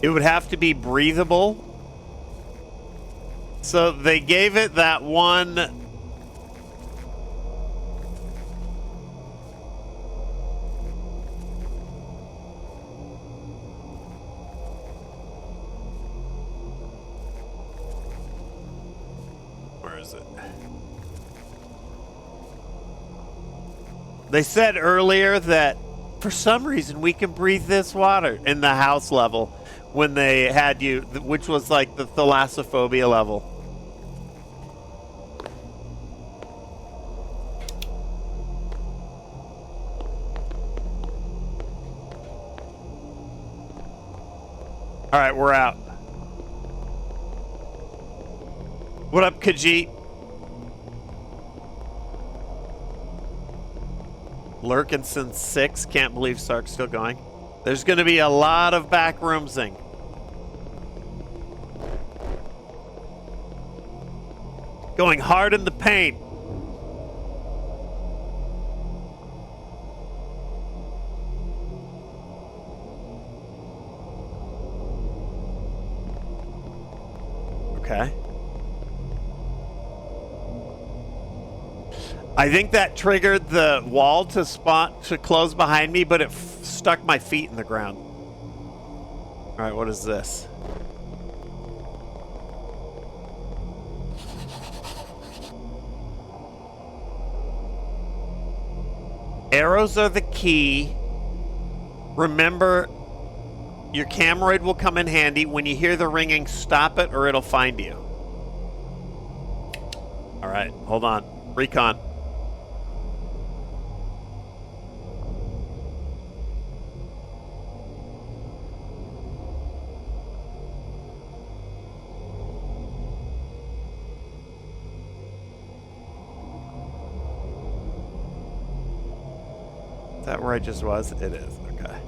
It would have to be breathable. So they gave it that one. Where is it? They said earlier that for some reason we can breathe this water in the house level. When they had you, which was like the thalassophobia level. All right, we're out. What up, Khajiit? Lurkinson 6, can't believe Sark's still going. There's going to be a lot of backroomsing. Going hard in the paint. Okay. I think that triggered the wall to close behind me, but it stuck my feet in the ground. All right, what is this? Arrows are the key. Remember, your cameroid will come in handy. When you hear the ringing, stop it or it'll find you. All right, hold on. Recon. Is that where I just was? It is. Okay.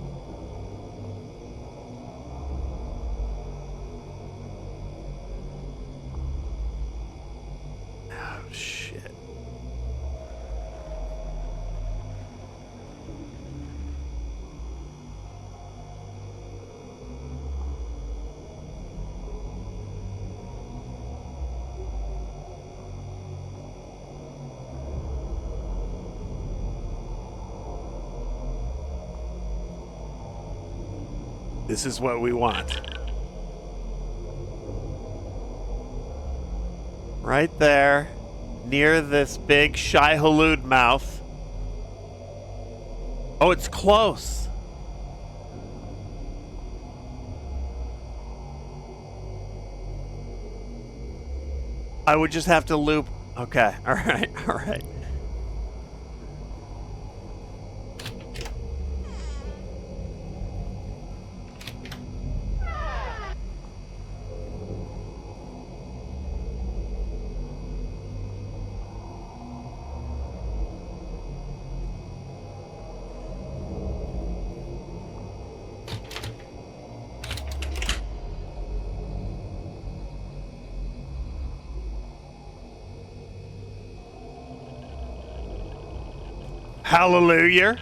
Oh, shit. This is what we want. Right there, near this big Shai-Hulud mouth. Oh, it's close. I would just have to loop. Okay, all right, all right. Hallelujah.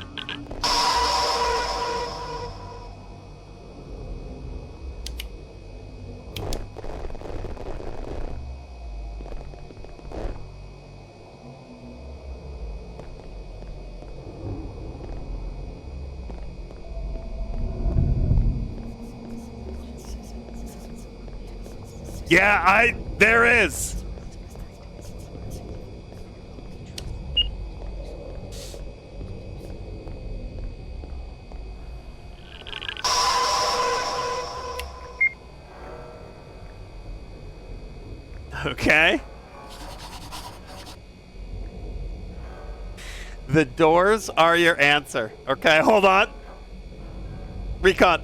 Yeah, there is. Okay. The doors are your answer. Okay, hold on. Recon.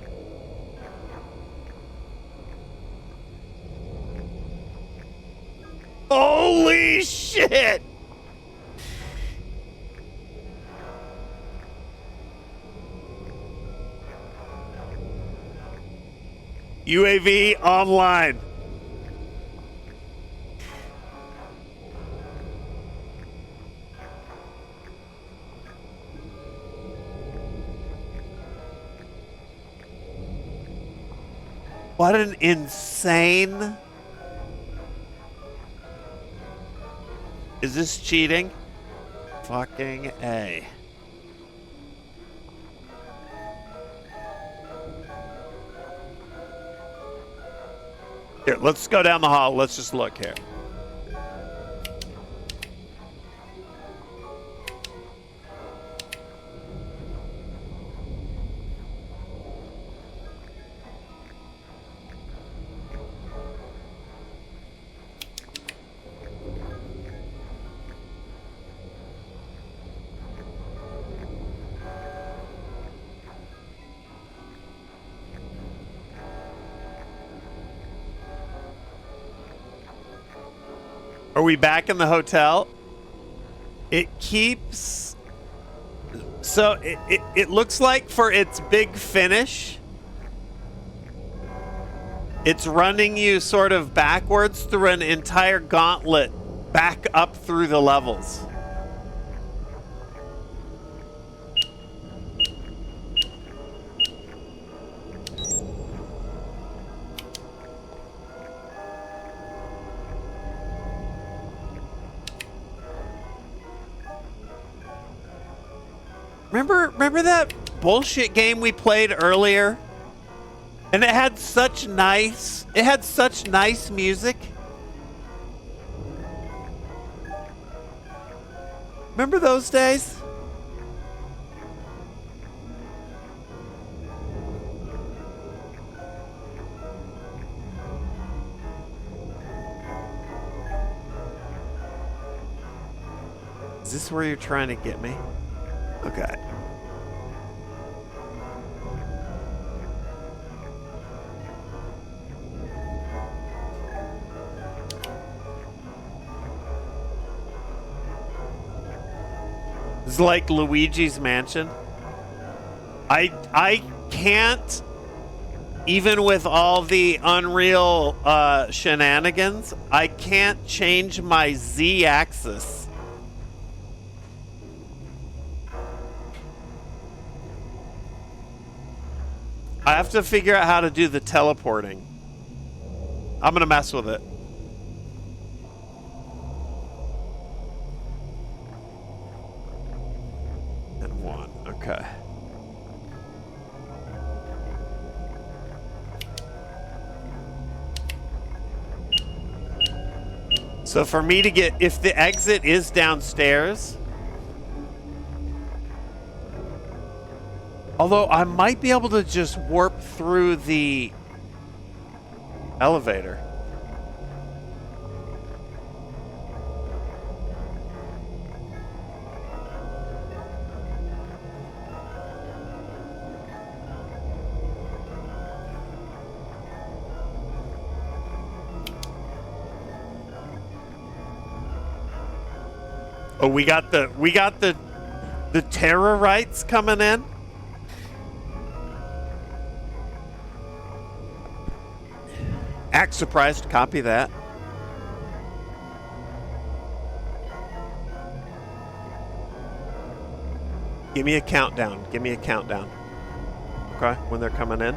Holy shit! UAV online. What an insane... Is this cheating? Fucking A. Here, let's go down the hall. Let's just look here. Are we back in the hotel? It keeps... So it looks like for its big finish, it's running you sort of backwards through an entire gauntlet back up through the levels. Remember that bullshit game we played earlier? And it had such nice music. Remember those days? Is this where you're trying to get me? Okay. It's like Luigi's Mansion. I can't, even with all the Unreal shenanigans, I can't change my Z axis. I have to figure out how to do the teleporting. I'm gonna mess with it. And one, okay. So for me to get, if the exit is downstairs, although I might be able to just warp through the elevator. Oh, we got the terrorites coming in. Act surprised, copy that. Give me a countdown. Give me a countdown. Okay, when they're coming in.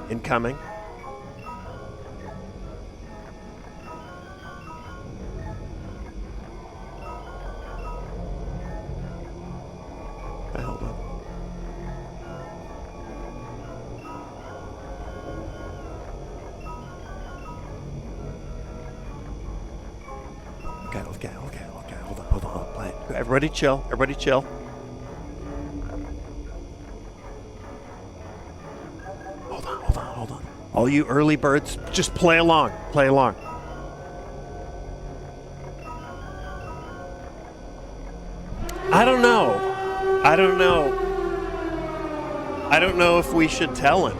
Incoming. Okay, hold on. Okay. Hold on. Play it. Everybody chill. Everybody chill. Hold on. All you early birds, just play along. Play along. I don't know if we should tell him.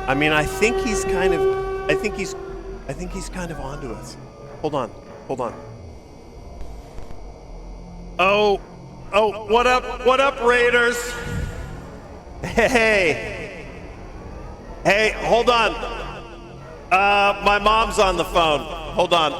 I mean, I think he's kind of onto us. Hold on. Oh, what up, Raiders? Hey, hold on. My mom's on the phone. Hold on.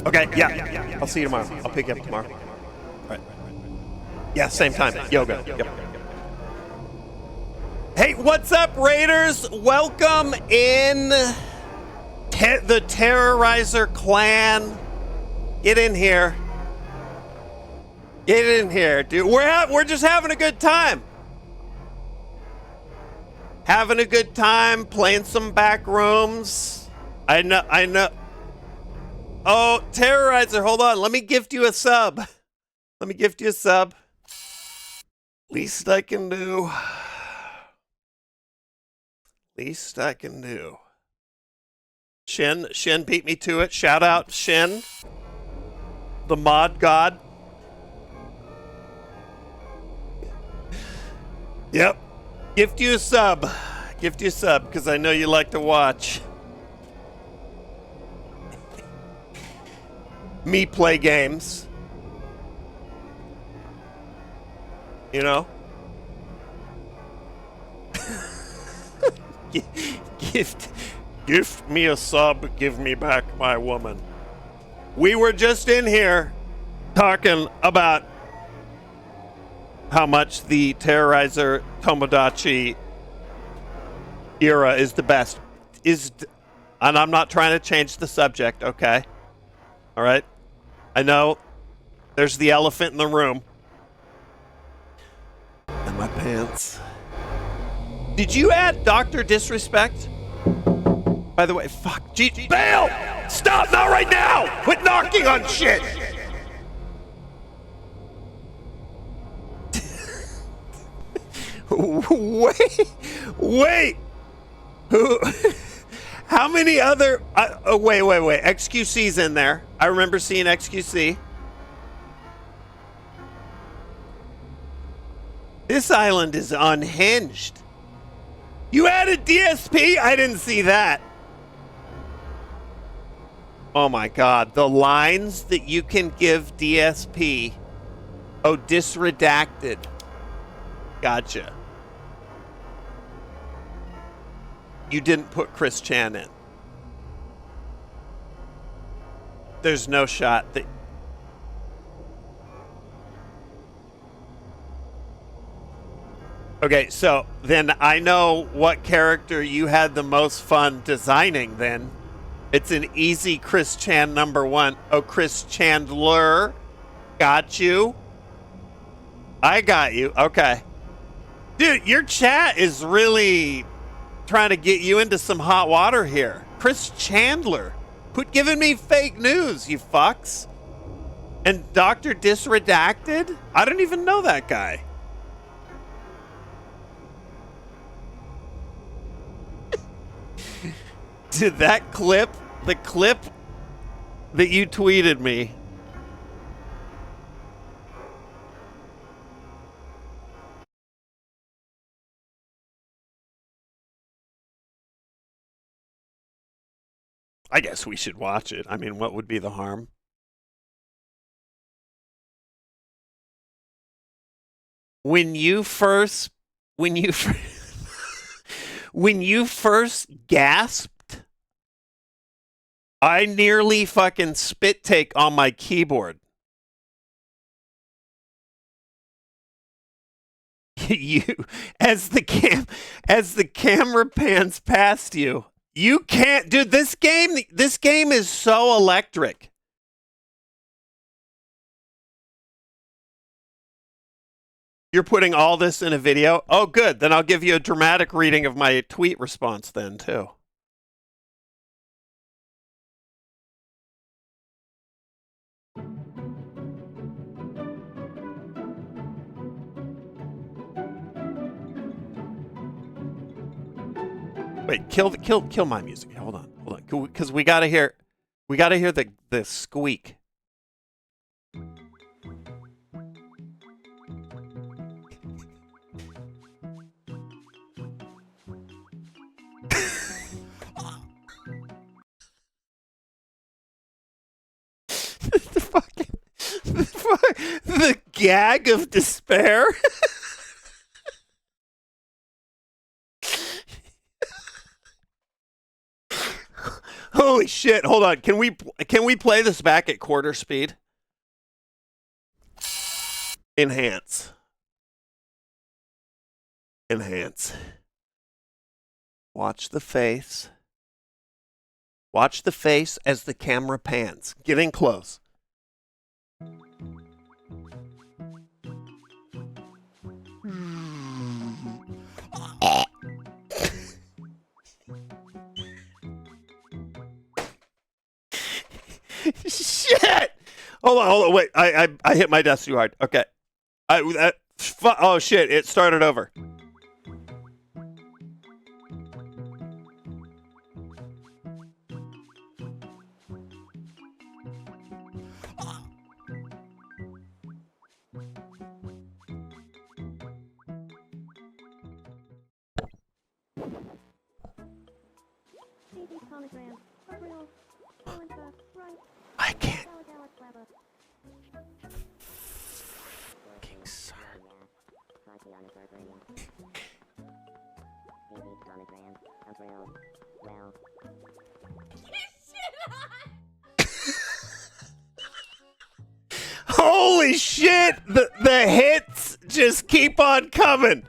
Okay, yeah. I'll see you tomorrow. I'll pick you up tomorrow. All right. Yeah, same time. Yoga. Yep. Hey, what's up, Raiders? Welcome in the Terrorizer clan. Get in here. Get in here, dude. We're just having a good time. Having a good time, playing some Backrooms. I know. Oh, Terrorizer, hold on. Let me gift you a sub. Least I can do. Shin beat me to it. Shout out Shin, the mod god. Yep. Gift you a sub, because I know you like to watch me play games. You know? Gift me a sub, give me back my woman. We were just in here talking about how much the Terrorizer Tomodachi era is the best. And I'm not trying to change the subject, okay? All right? I know there's the elephant in the room. And my pants. Did you add Dr. Disrespect? By the way, fuck. Bail! Stop! Not right now! Quit knocking on shit! Wait! Who? How many other... wait. XQC's in there. I remember seeing XQC. This island is unhinged. You added DSP? I didn't see that. Oh my god. The lines that you can give DSP. Oh, disredacted. Gotcha. you didn't put Chris Chan in. There's no shot that... Okay, so then I know what character you had the most fun designing then. It's an easy Chris Chan #1. Oh, Chris Chandler. Got you. I got you. Okay. Dude, your chat is really trying to get you into some hot water here. Chris Chandler. Quit giving me fake news, you fucks. And Dr. Disredacted? I don't even know that guy. Did that clip, the clip that you tweeted me, I guess we should watch it. I mean, what would be the harm? When you first gasped, I nearly fucking spit take on my keyboard. You, as the camera pans past you, you can't, dude. This game is so electric. You're putting all this in a video? Oh, good. Then I'll give you a dramatic reading of my tweet response then too. Wait, kill my music. Hold on, because we gotta hear the squeak. The gag of despair. Holy shit, hold on. Can we play this back at quarter speed? Enhance. Watch the face. Watch the face as the camera pans. Getting close. Shit! Hold on, wait. I hit my desk too hard. Okay. Oh shit! It started over. I can't. Holy shit! The hits just keep on coming.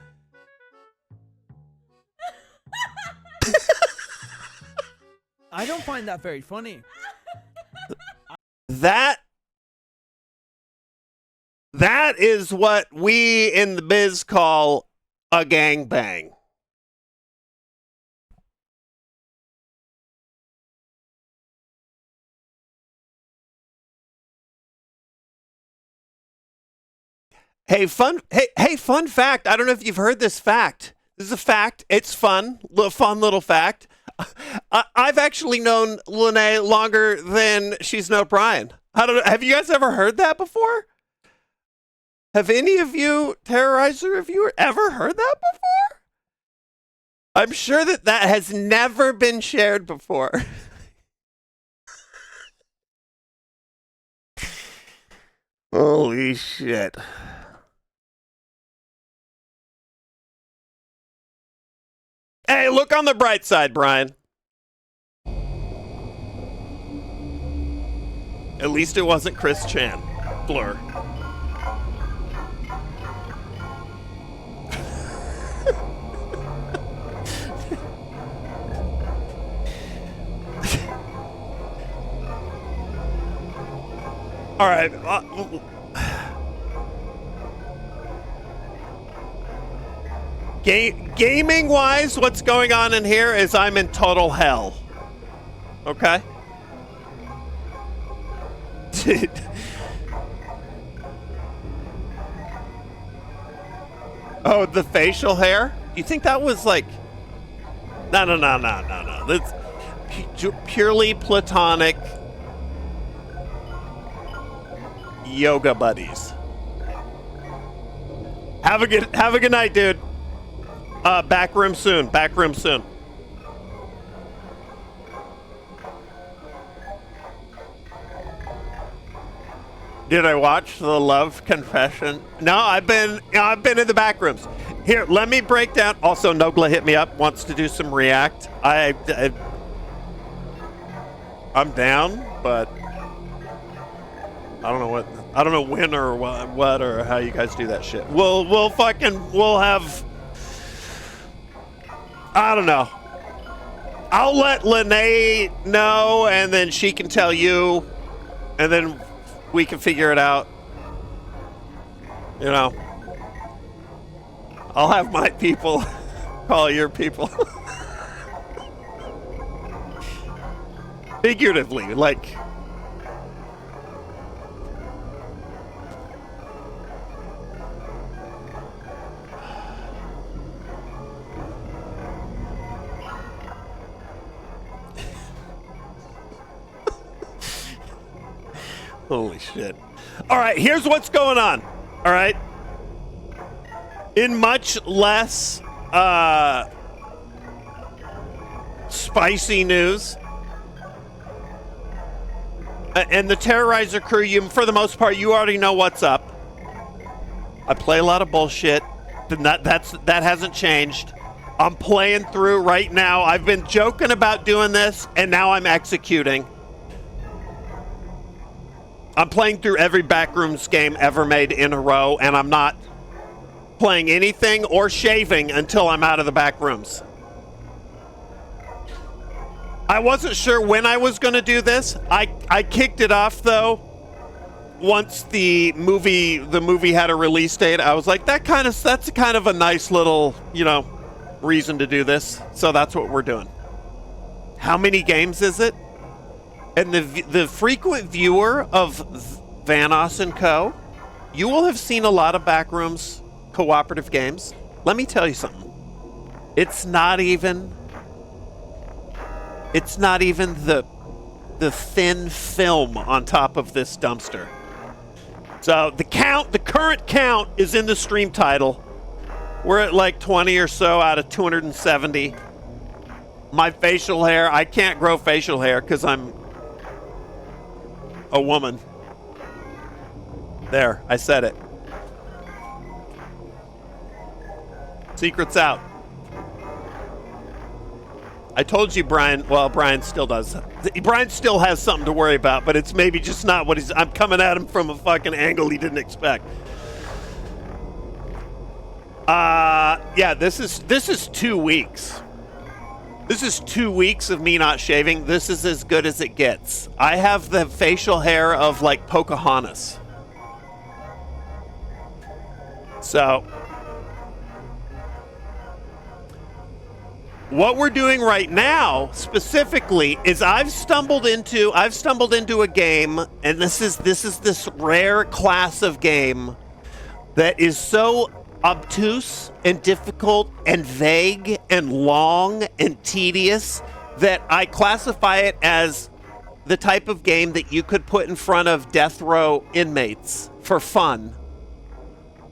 I don't find that very funny. That is what we in the biz call a gangbang. Hey, fun fact. I don't know if you've heard this fact. This is a fact. It's fun little fact. I've actually known Lene longer than she's known Brian. I don't know. Have you guys ever heard that before? Have any of you, Terrorizer, have you ever heard that before? I'm sure that has never been shared before. Holy shit. Hey, look on the bright side, Brian. At least it wasn't Chris Chan. Blur. All right. Gaming-wise, what's going on in here is I'm in total hell. Okay? Oh, the facial hair? You think that was like... No. That's purely platonic yoga buddies. Have a good night, dude. Backroom soon. Backroom soon. Did I watch the Love Confession? No, I've been in the back rooms. Here, let me break down. Also, Nogla hit me up, wants to do some React. I'm down, but I don't know when or what or how you guys do that shit. We'll have, I don't know. I'll let Lene know, and then she can tell you, and then we can figure it out. You know, I'll have my people call your people. Figuratively, like. Holy shit. All right, here's what's going on. All right. In much less spicy news, and the Terrorizer crew, you, for the most part, you already know what's up. I play a lot of bullshit. That hasn't changed. I'm playing through right now. I've been joking about doing this, and now I'm executing. I'm playing through every Backrooms game ever made in a row, and I'm not playing anything or shaving until I'm out of the Backrooms. I wasn't sure when I was going to do this. I kicked it off, though, once the movie had a release date. I was like, that's kind of a nice little, reason to do this. So that's what we're doing. How many games is it? And the frequent viewer of Vanos and Co., you will have seen a lot of Backrooms cooperative games. Let me tell you something. It's not even the thin film on top of this dumpster. So the current count is in the stream title. We're at like 20 or so out of 270. My facial hair, I can't grow facial hair because I'm a woman. There, I said it. Secret's out. I told you, Brian. Well, Brian still does. Brian still has something to worry about, but it's maybe just not what I'm coming at him from a fucking angle he didn't expect. Yeah, this is 2 weeks. This is 2 weeks of me not shaving. This is as good as it gets. I have the facial hair of like Pocahontas. So what we're doing right now specifically is I've stumbled into a game, and this is this rare class of game that is so obtuse and difficult and vague and long and tedious that I classify it as the type of game that you could put in front of death row inmates for fun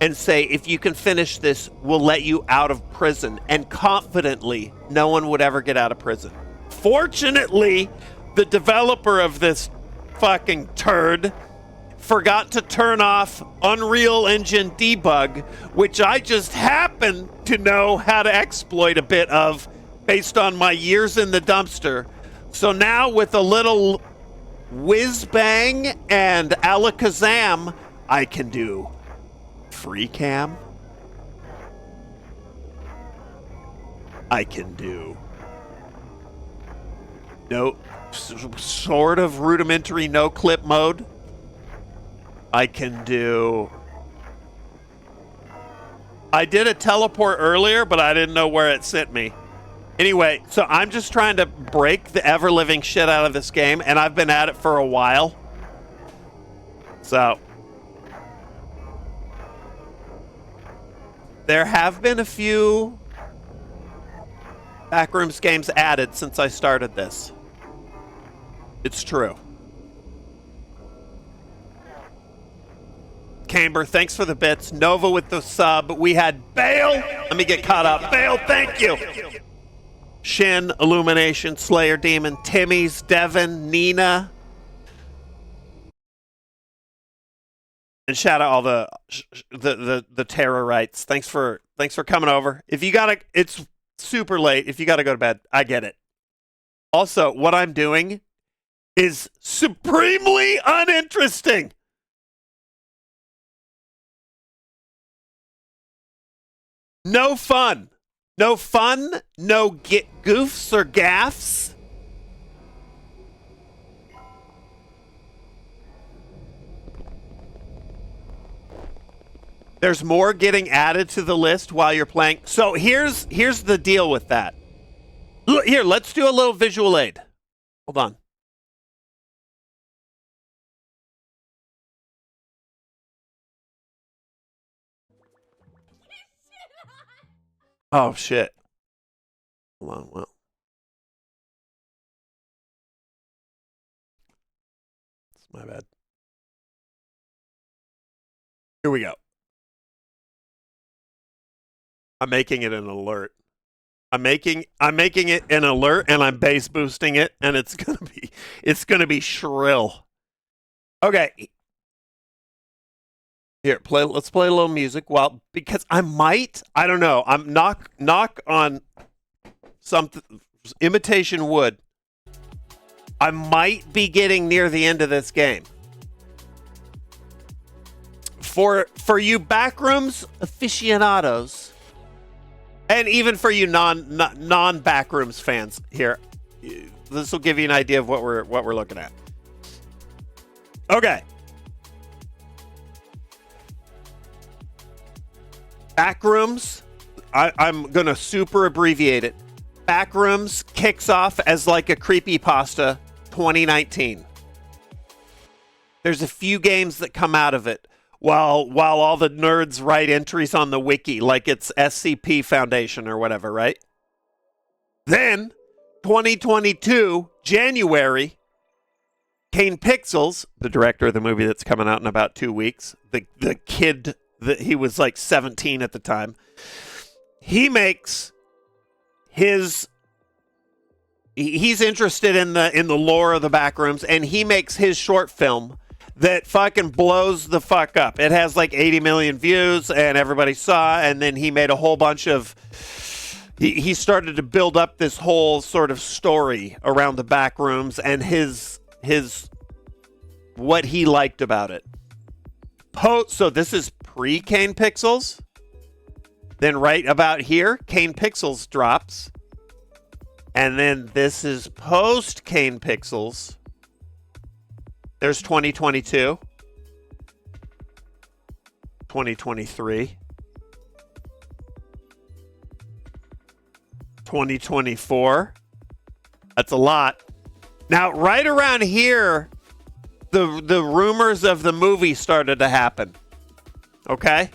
and say, if you can finish this, we'll let you out of prison. And confidently, no one would ever get out of prison. Fortunately, the developer of this fucking turd forgot to turn off Unreal Engine debug, which I just happen to know how to exploit a bit of based on my years in the dumpster. So now with a little whiz bang and alakazam, I can do free cam. I can do no sort of rudimentary no clip mode. I can do. I did a teleport earlier, but I didn't know where it sent me. Anyway, so I'm just trying to break the ever-living shit out of this game, and I've been at it for a while. So there have been a few Backrooms games added since I started this. It's true. Camber, thanks for the bits. Nova with the sub. We had Bale. Let me get caught up. Bale, thank you. Shin, Illumination, Slayer Demon, Timmy's, Devin, Nina. And shout out all the terrorites. Thanks for coming over. If you gotta, it's super late. If you gotta go to bed, I get it. Also, what I'm doing is supremely uninteresting. No fun. No fun. No goofs or gaffs. There's more getting added to the list while you're playing. So here's the deal with that. Here, let's do a little visual aid. Hold on. Oh, shit. Hold on, well. It's my bad. Here we go. I'm making it an alert. I'm making it an alert, and I'm bass boosting it, and it's gonna be shrill. Okay. Here, let's play a little music because I don't know. I'm knock on something, imitation wood. I might be getting near the end of this game. For you Backrooms aficionados, and even for you non Backrooms fans here, this will give you an idea of what we're looking at. Okay. Backrooms, I'm going to super abbreviate it. Backrooms kicks off as like a creepypasta 2019. There's a few games that come out of it while all the nerds write entries on the wiki like it's SCP Foundation or whatever, right? Then, 2022, January, Kane Pixels, the director of the movie that's coming out in about 2 weeks, the kid... he was like 17 at the time. He makes he's interested in the lore of the Backrooms, and he makes his short film that fucking blows the fuck up. It has like 80 million views, and everybody saw. And then he made a whole bunch of. He started to build up this whole sort of story around the Backrooms and his what he liked about it. So this is pre-Kane Pixels. Then right about here, Kane Pixels drops. And then this is post-Kane Pixels. There's 2022. 2023. 2024. That's a lot. Now, right around here, the rumors of the movie started to happen. Okay?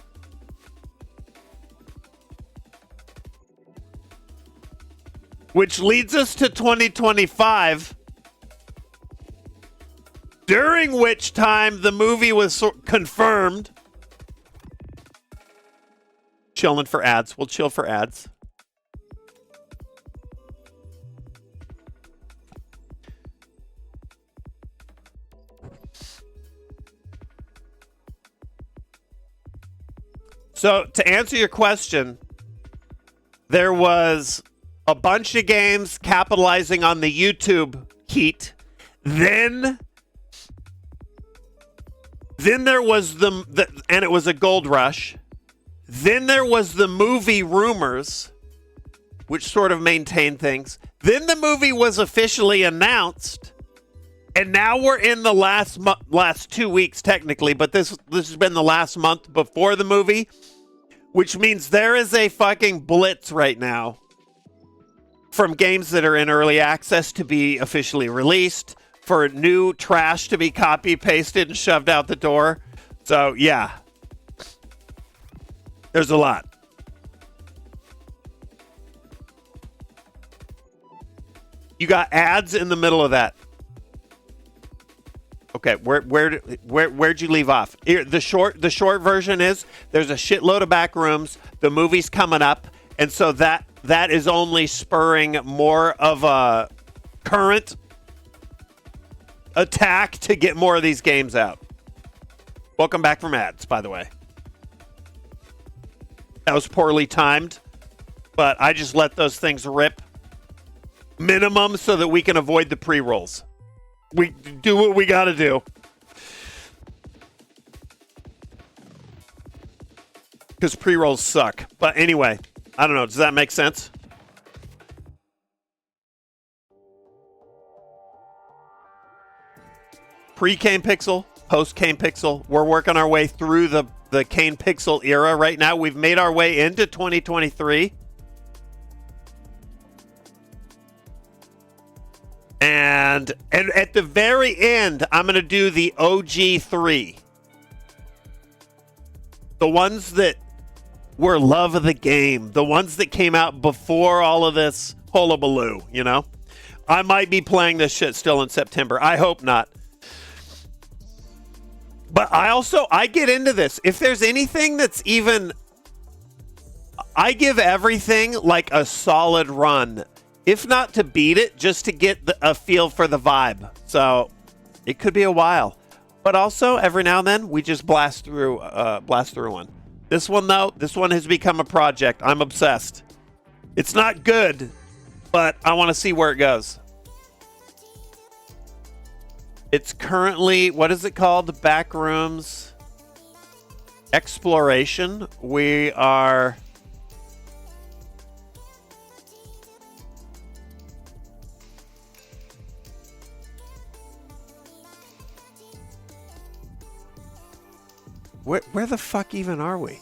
Which leads us to 2025, during which time the movie was confirmed. Chilling for ads. We'll chill for ads. So, to answer your question, there was a bunch of games capitalizing on the YouTube heat. Then there was and it was a gold rush. Then there was the movie rumors, which sort of maintained things. Then the movie was officially announced, and now we're in the last 2 weeks technically, but this has been the last month before the movie, which means there is a fucking blitz right now from games that are in early access to be officially released, for new trash to be copy pasted and shoved out the door. So yeah, there's a lot. You got ads in the middle of that. Okay, where'd you leave off? Here, the short version is there's a shitload of Backrooms. The movie's coming up, and so that is only spurring more of a current attack to get more of these games out. Welcome back from ads, by the way. That was poorly timed, but I just let those things rip. Minimum so that we can avoid the pre-rolls. We do what we gotta do. Because pre-rolls suck. But anyway, I don't know. Does that make sense? Pre-Cane Pixel, post-Cane Pixel. We're working our way through the Cane Pixel era right now. We've made our way into 2023. And at the very end, I'm going to do the OG3. The ones that were love of the game. The ones that came out before all of this hullabaloo, you know? I might be playing this shit still in September. I hope not. But I get into this. If there's anything that's even... I give everything like a solid run. If not to beat it, just to get a feel for the vibe. So it could be a while. But also, every now and then, we just blast through one. This one, though, has become a project. I'm obsessed. It's not good, but I want to see where it goes. It's currently, what is it called? Backrooms Exploration. We are... Where the fuck even are we?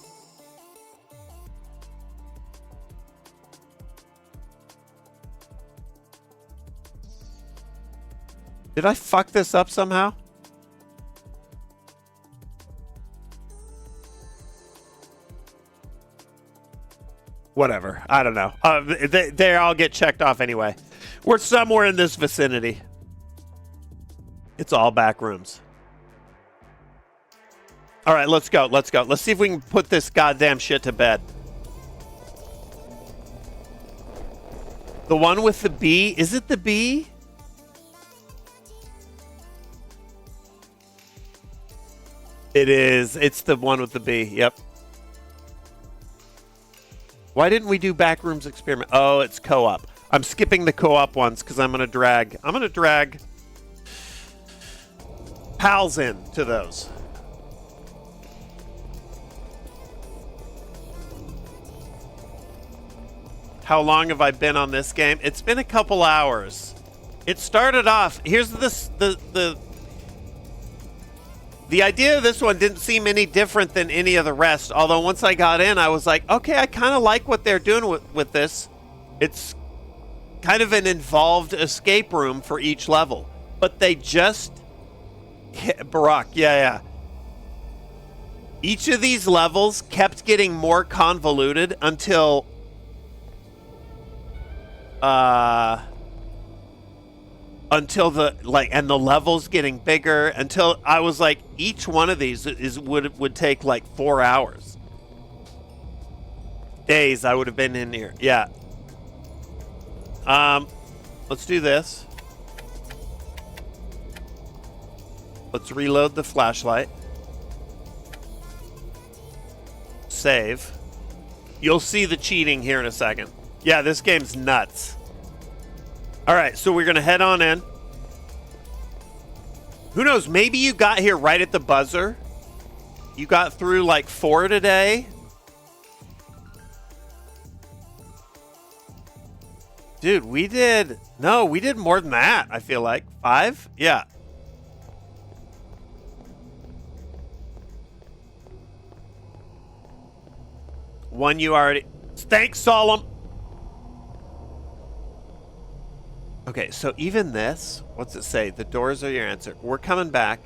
Did I fuck this up somehow? Whatever. I don't know. They all get checked off anyway. We're somewhere in this vicinity. It's all Backrooms. All right, let's go. Let's go. Let's see if we can put this goddamn shit to bed. The one with the bee. Is it the bee? It is. It's the one with the bee. Yep. Why didn't we do Backrooms Experiment? Oh, it's co-op. I'm skipping the co-op ones because I'm going to drag pals in to those. How long have I been on this game? It's been a couple hours. It started off, here's the idea of this one didn't seem any different than any of the rest. Although once I got in, I was like, okay, I kind of like what they're doing with this. It's kind of an involved escape room for each level. But they just hit Barack, yeah. Each of these levels kept getting more convoluted until the levels getting bigger, until I was like, each one of these would take like 4 hours. Days I would have been in here. Yeah. Let's do this. Let's reload the flashlight. Save. You'll see the cheating here in a second. Yeah, this game's nuts. All right, so we're going to head on in. Who knows? Maybe you got here right at the buzzer. You got through like 4 today. Dude, we did more than that, I feel like. 5? Yeah. One you already... Thanks, Solemn! Okay, so even this, what's it say? The doors are your answer. We're coming back.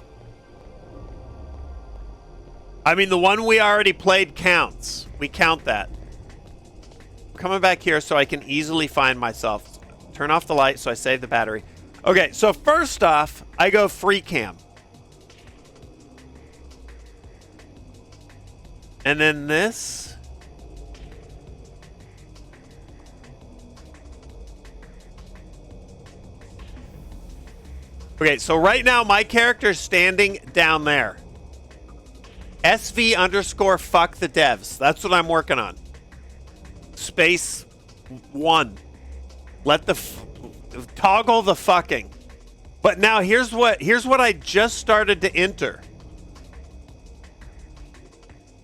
I mean, the one we already played counts. We count that. We're coming back here so I can easily find myself. Turn off the light so I save the battery. Okay, so first off, I go free cam. And then this... Okay, so right now my character's standing down there. SV_ fuck the devs. That's what I'm working on. Space 1. Let the toggle the fucking. But now here's what I just started to enter.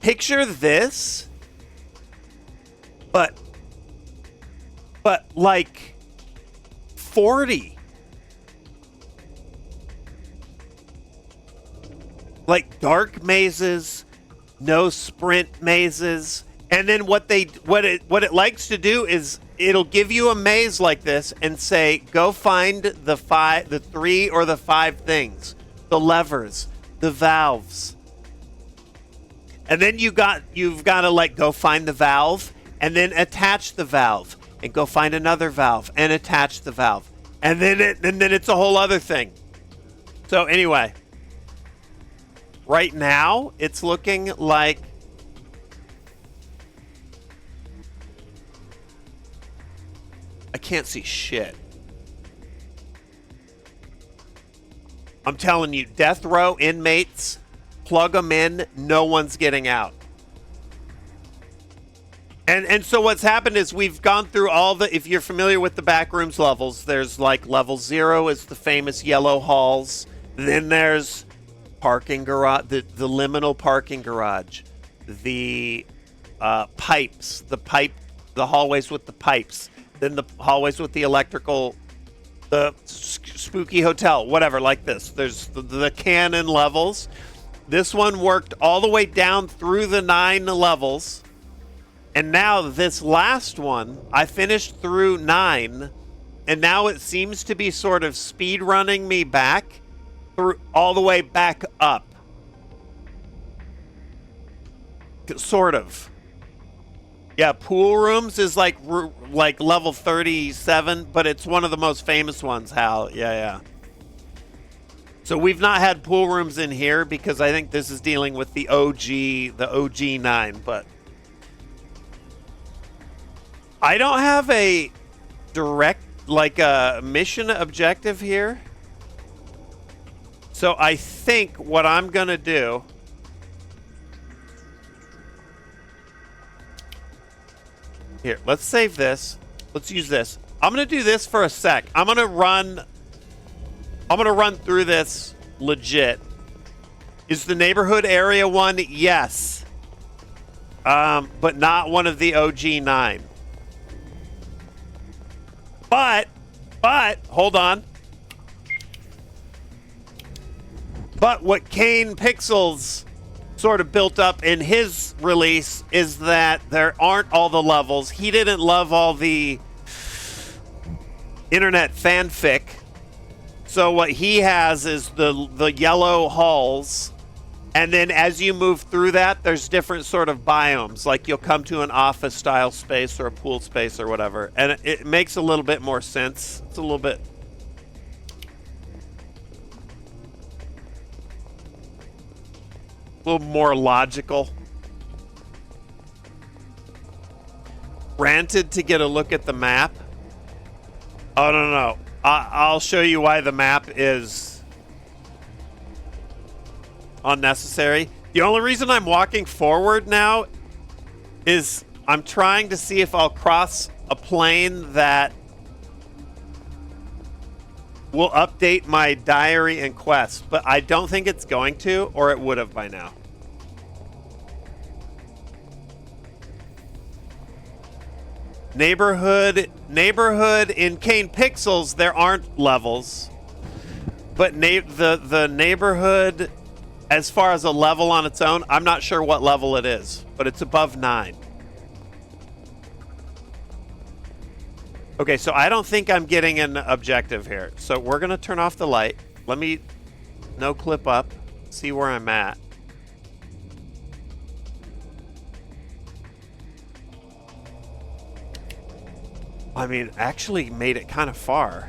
Picture this, but like 40. Like dark mazes, no sprint mazes, and then what it likes to do is it'll give you a maze like this and say, go find the 3 or the 5 things, the levers, the valves, and then you've got to like go find the valve and then attach the valve and go find another valve and attach the valve, and then it's a whole other thing. So anyway. Right now, it's looking like I can't see shit. I'm telling you, death row inmates, plug them in, no one's getting out. And so what's happened is we've gone through all the, if you're familiar with the Backrooms levels, there's like level 0 is the famous yellow halls. Then there's parking garage, the liminal parking garage, the pipes, the hallways with the pipes, then the hallways with the electrical, the spooky hotel, whatever, like this. There's the canon levels. This one worked all the way down through the 9 levels. And now this last one, I finished through 9, and now it seems to be sort of speed running me back through all the way back up. Sort of. Yeah, pool rooms is like level 37, but it's one of the most famous ones, Hal. Yeah. So we've not had pool rooms in here because I think this is dealing with the OG 9, but I don't have a direct, like a mission objective here. So I think what I'm going to do, here, let's save this. Let's use this. I'm going to do this for a sec. I'm going to run through this legit. Is the neighborhood area one? Yes. But not one of the OG 9. But hold on. But what Kane Pixels sort of built up in his release is that there aren't all the levels. He didn't love all the internet fanfic. So what he has is the yellow halls. And then as you move through that, there's different sort of biomes. Like you'll come to an office style space or a pool space or whatever. And it makes a little bit more sense. It's a little bit... a little more logical. Granted to get a look at the map. Oh, no. I'll show you why the map is unnecessary. The only reason I'm walking forward now is I'm trying to see if I'll cross a plane that will update my diary and quest, but I don't think it's going to, or it would have by now. Neighborhood in Kane Pixels, there aren't levels, but the neighborhood, as far as a level on its own, I'm not sure what level it is, but it's above 9. Okay, so I don't think I'm getting an objective here. So we're going to turn off the light. Let me no clip up, see where I'm at. I mean, actually made it kind of far.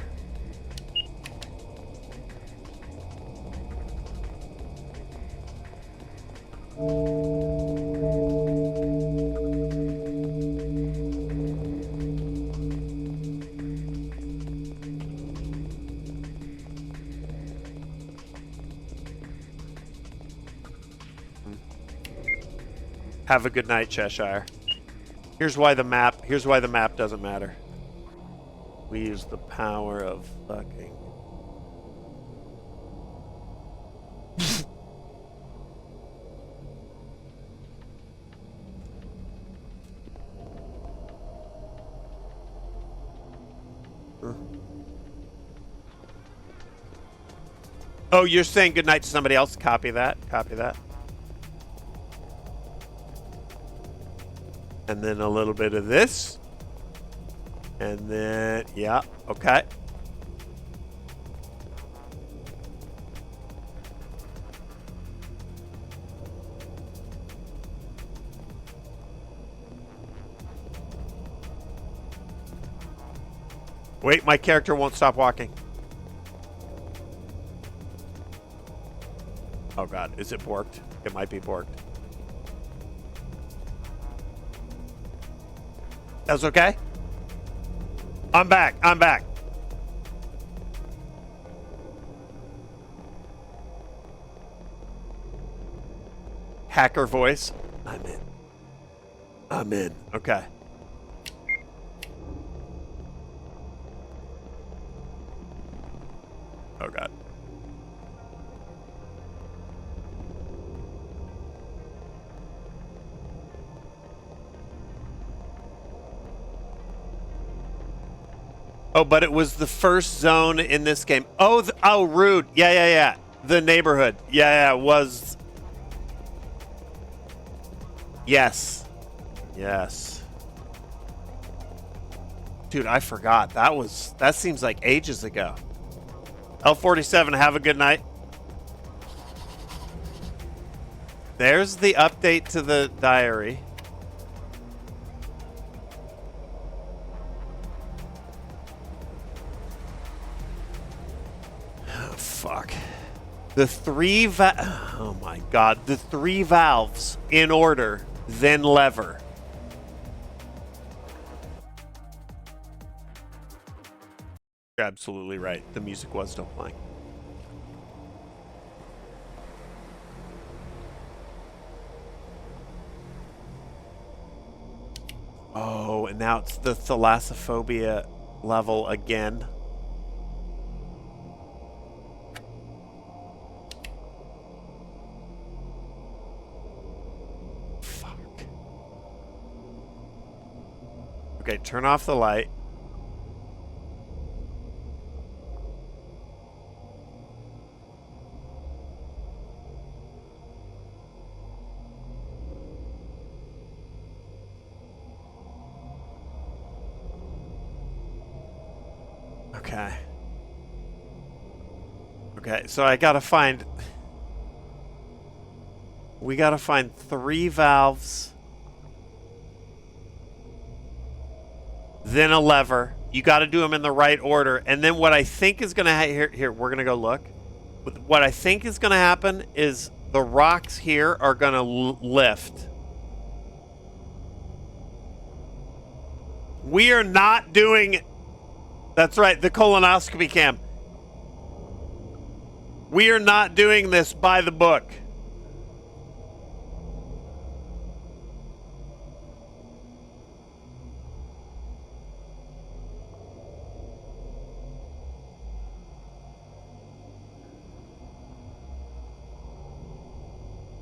Have a good night, Cheshire. Here's why the map doesn't matter. We use the power of fucking. Oh, you're saying goodnight to somebody else? Copy that. Copy that. And then a little bit of this. And then, yeah, okay. Wait, my character won't stop walking. Oh god, is it borked? It might be borked. That's okay? I'm back. I'm back. Hacker voice. I'm in. I'm in. Okay. Oh god. Oh, but it was the first zone in this game. Oh, oh, rude. Yeah. The neighborhood. Yeah, it was. Yes. Dude, I forgot. That seems like ages ago. L47, have a good night. There's the update to the diary. Fuck. Oh my god. The 3 valves in order, then lever. You're absolutely right. The music was still playing. Oh, and now it's the thalassophobia level again. Okay, turn off the light. Okay. Okay, so I gotta find... We gotta find 3 valves. Then a lever. You got to do them in the right order. And then what I think is going to here, we're going to go look. What I think is going to happen is the rocks here are going to lift. We are not doing... That's right, the colonoscopy cam. We are not doing this by the book.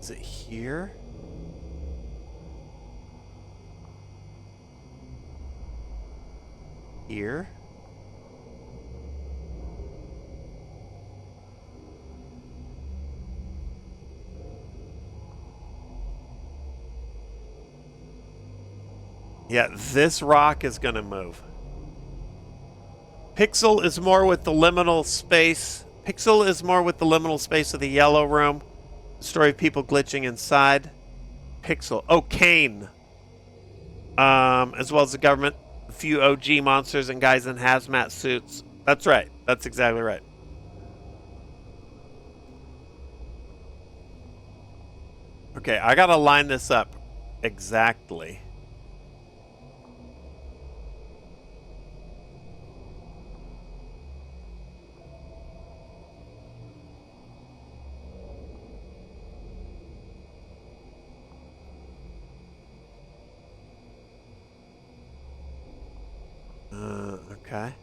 Is it here? Here? Yeah, this rock is gonna move. Pixel is more with the liminal space. Pixel is more with the liminal space of the yellow room. The story of people glitching inside. Pixel. Oh, Kane. As well as the government. A few OG monsters and guys in hazmat suits. That's right. That's exactly right. Okay, I gotta line this up exactly. Okay.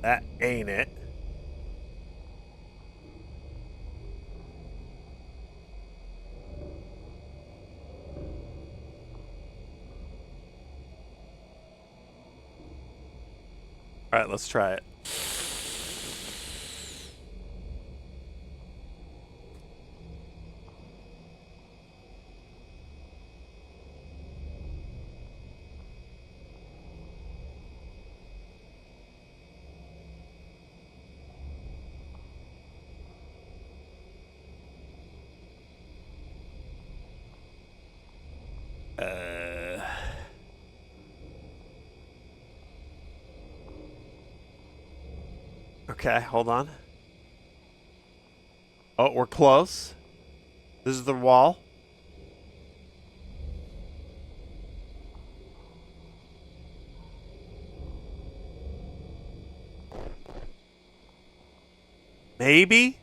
That ain't it. All right, let's try it. Okay, hold on. Oh, we're close. This is the wall. Maybe?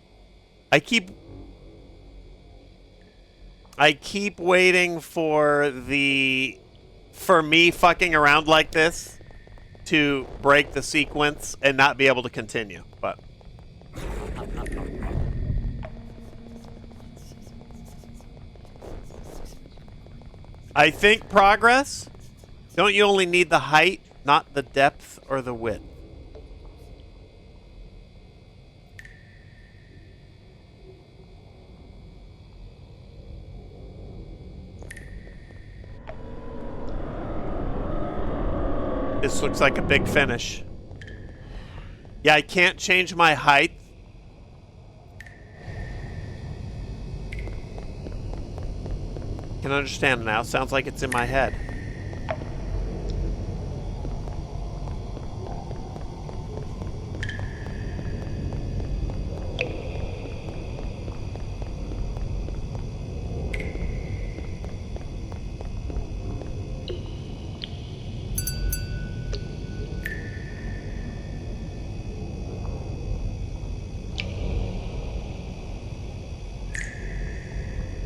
I keep waiting for me fucking around like this to break the sequence and not be able to continue, but I think progress. Don't you only need the height, not the depth or the width? This looks like a big finish. Yeah, I can't change my height. Can understand now. Sounds like it's in my head.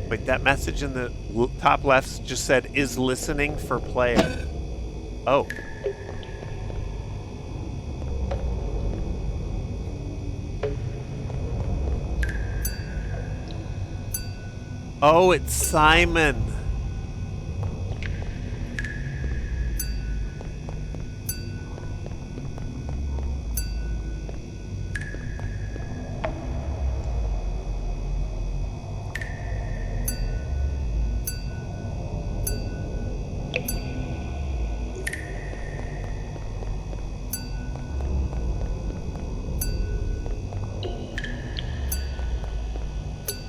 Wait, that message in the top left just said, is listening for player. Oh. Oh, it's Simon.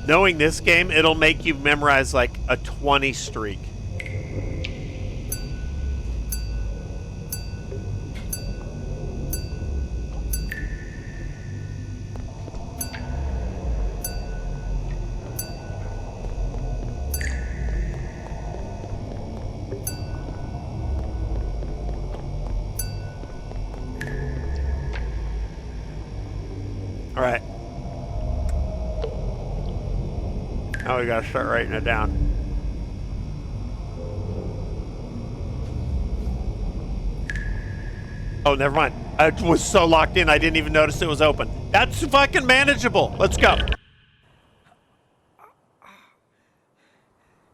Knowing this game, it'll make you memorize like a 20 streak. All right. Now we gotta start writing it down. Oh, never mind. I was so locked in, I didn't even notice it was open. That's fucking manageable. Let's go.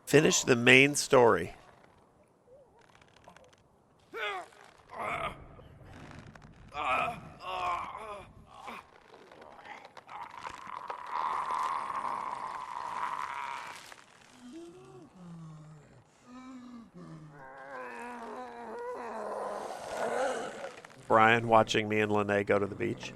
Finish the main story. Brian watching me and Lene go to the beach.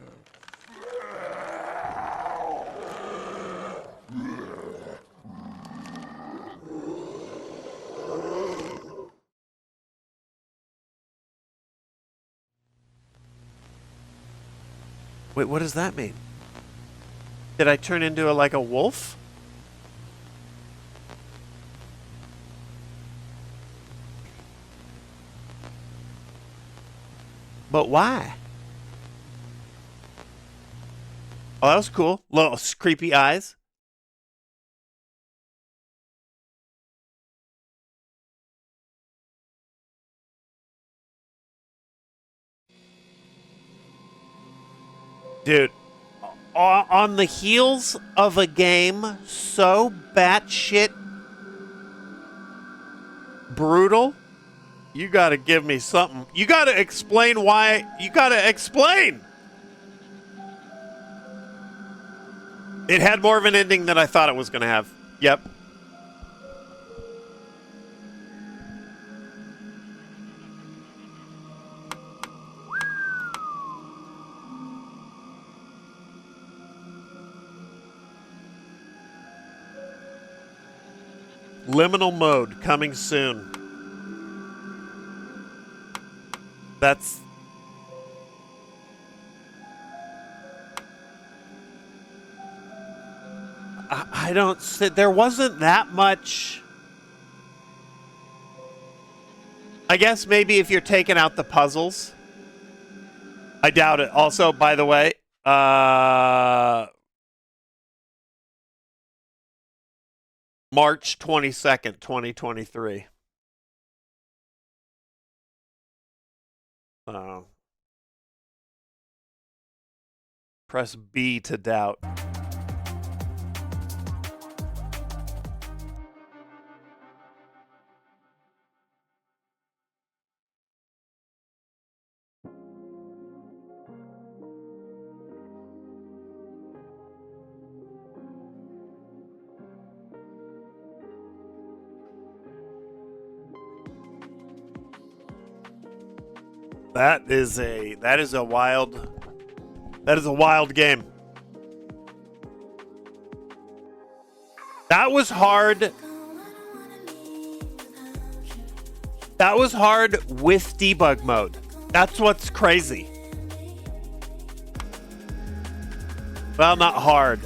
Wait, what does that mean? Did I turn into like a wolf? But why? Oh, that was cool. Little creepy eyes. Dude, on the heels of a game so batshit brutal, you gotta give me something. You gotta explain why. You gotta explain. It had more of an ending than I thought it was gonna have. Yep. Liminal mode coming soon. That's... I don't... There wasn't that much... I guess maybe if you're taking out the puzzles. I doubt it. Also, by the way, March 22nd, 2023. Press B to doubt. That is a wild game. That was hard. That was hard with debug mode. That's what's crazy. Well, not hard.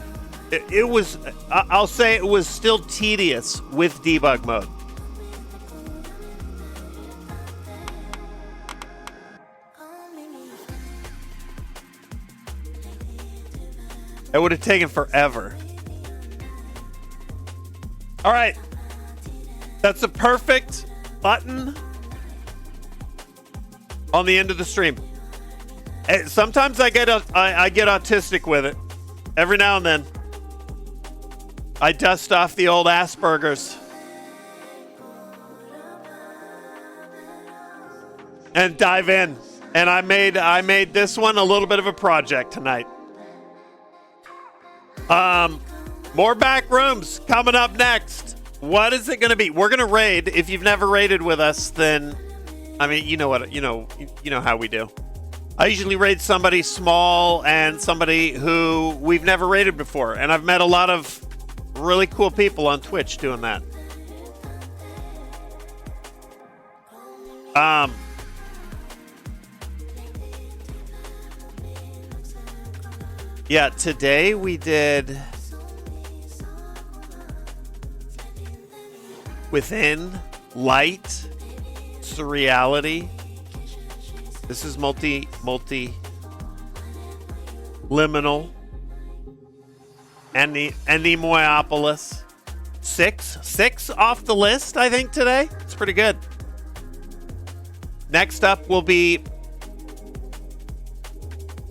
It was, I'll say it was still tedious with debug mode. It would have taken forever. All right. That's a perfect button on the end of the stream. Sometimes I get autistic with it. Every now and then. I dust off the old Asperger's. And dive in. And I made this one a little bit of a project tonight. More Backrooms coming up next. What is it going to be? We're going to raid. If you've never raided with us, then, I mean, you know how we do. I usually raid somebody small and somebody who we've never raided before. And I've met a lot of really cool people on Twitch doing that. Yeah, today we did Within, Light, Surreality. This is multi Liminal, Anemoiapolis. Six off the list, I think, today. It's pretty good. Next up will be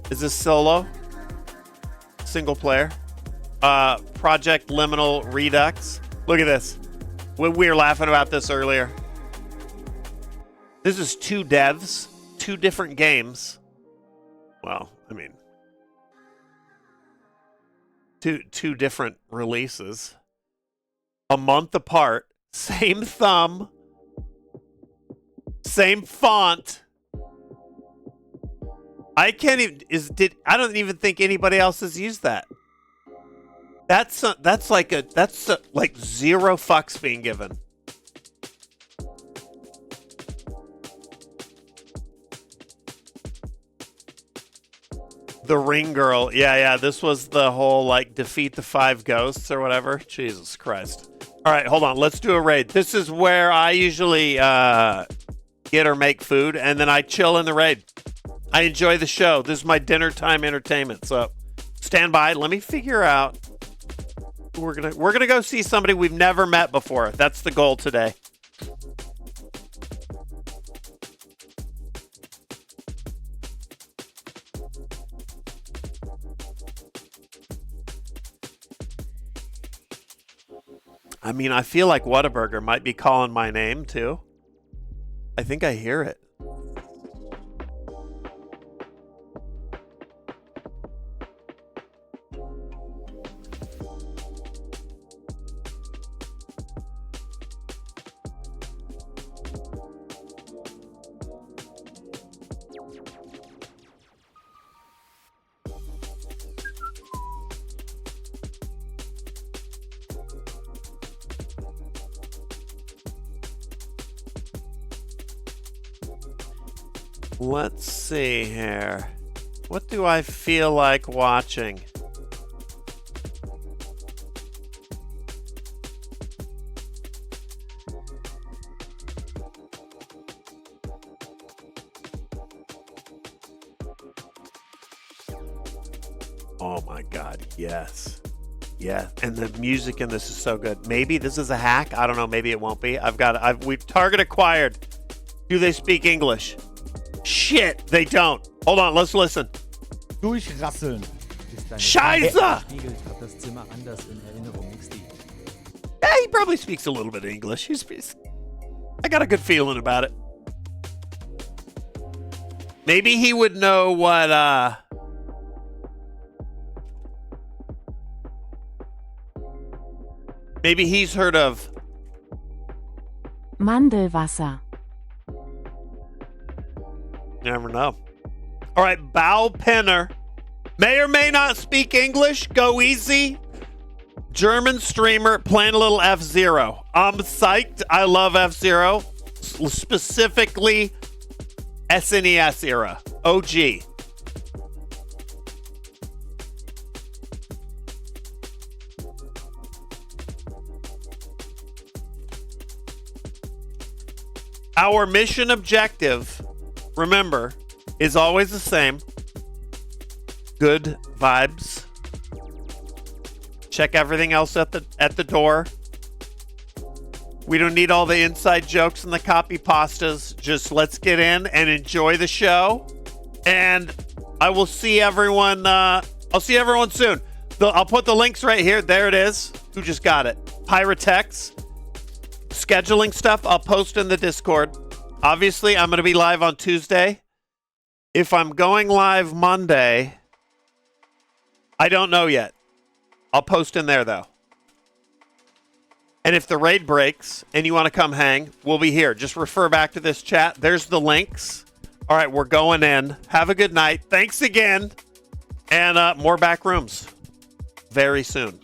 Is this solo? Single player? Project Liminal Redux. Look at this. We were laughing about this earlier. This is 2 devs, 2 different games. Well, I mean, two different releases. A month apart. Same thumb. Same font. I can't even I don't even think anybody else has used that. That's like like 0 fucks being given. The Ring Girl. Yeah, this was the whole like defeat the 5 ghosts or whatever. Jesus Christ. All right, hold on. Let's do a raid. This is where I usually get or make food, and then I chill in the raid. I enjoy the show. This is my dinner time entertainment. So stand by. Let me figure out. We're gonna go see somebody we've never met before. That's the goal today. I mean, I feel like Whataburger might be calling my name too. I think I hear it. Let's see here. What do I feel like watching? Oh my God, yes. Yeah, and the music in this is so good. Maybe this is a hack. I don't know. Maybe it won't be. We've target acquired. Do they speak English? Shit, they don't. Hold on, let's listen. Durchrasseln. Scheiße! Hat das Zimmer anders in Erinnerung, Steve. Yeah, he probably speaks a little bit of English. I got a good feeling about it. Maybe he would know what, maybe he's heard of Mandelwasser. Never know. All right, Bow Penner. May or may not speak English. Go easy. German streamer playing a little F-Zero. I'm psyched. I love F-Zero. Specifically SNES era. OG. Our mission objective, remember, is always the same. Good vibes. Check everything else at the door. We don't need all the inside jokes and the copy pastas. Just let's get in and enjoy the show. And I will see everyone. I'll see everyone soon. I'll put the links right here. There it is. Who just got it? Pyrotex. Scheduling stuff I'll post in the Discord. Obviously, I'm going to be live on Tuesday. If I'm going live Monday, I don't know yet. I'll post in there, though. And if the raid breaks and you want to come hang, we'll be here. Just refer back to this chat. There's the links. All right, we're going in. Have a good night. Thanks again. And more back rooms very soon.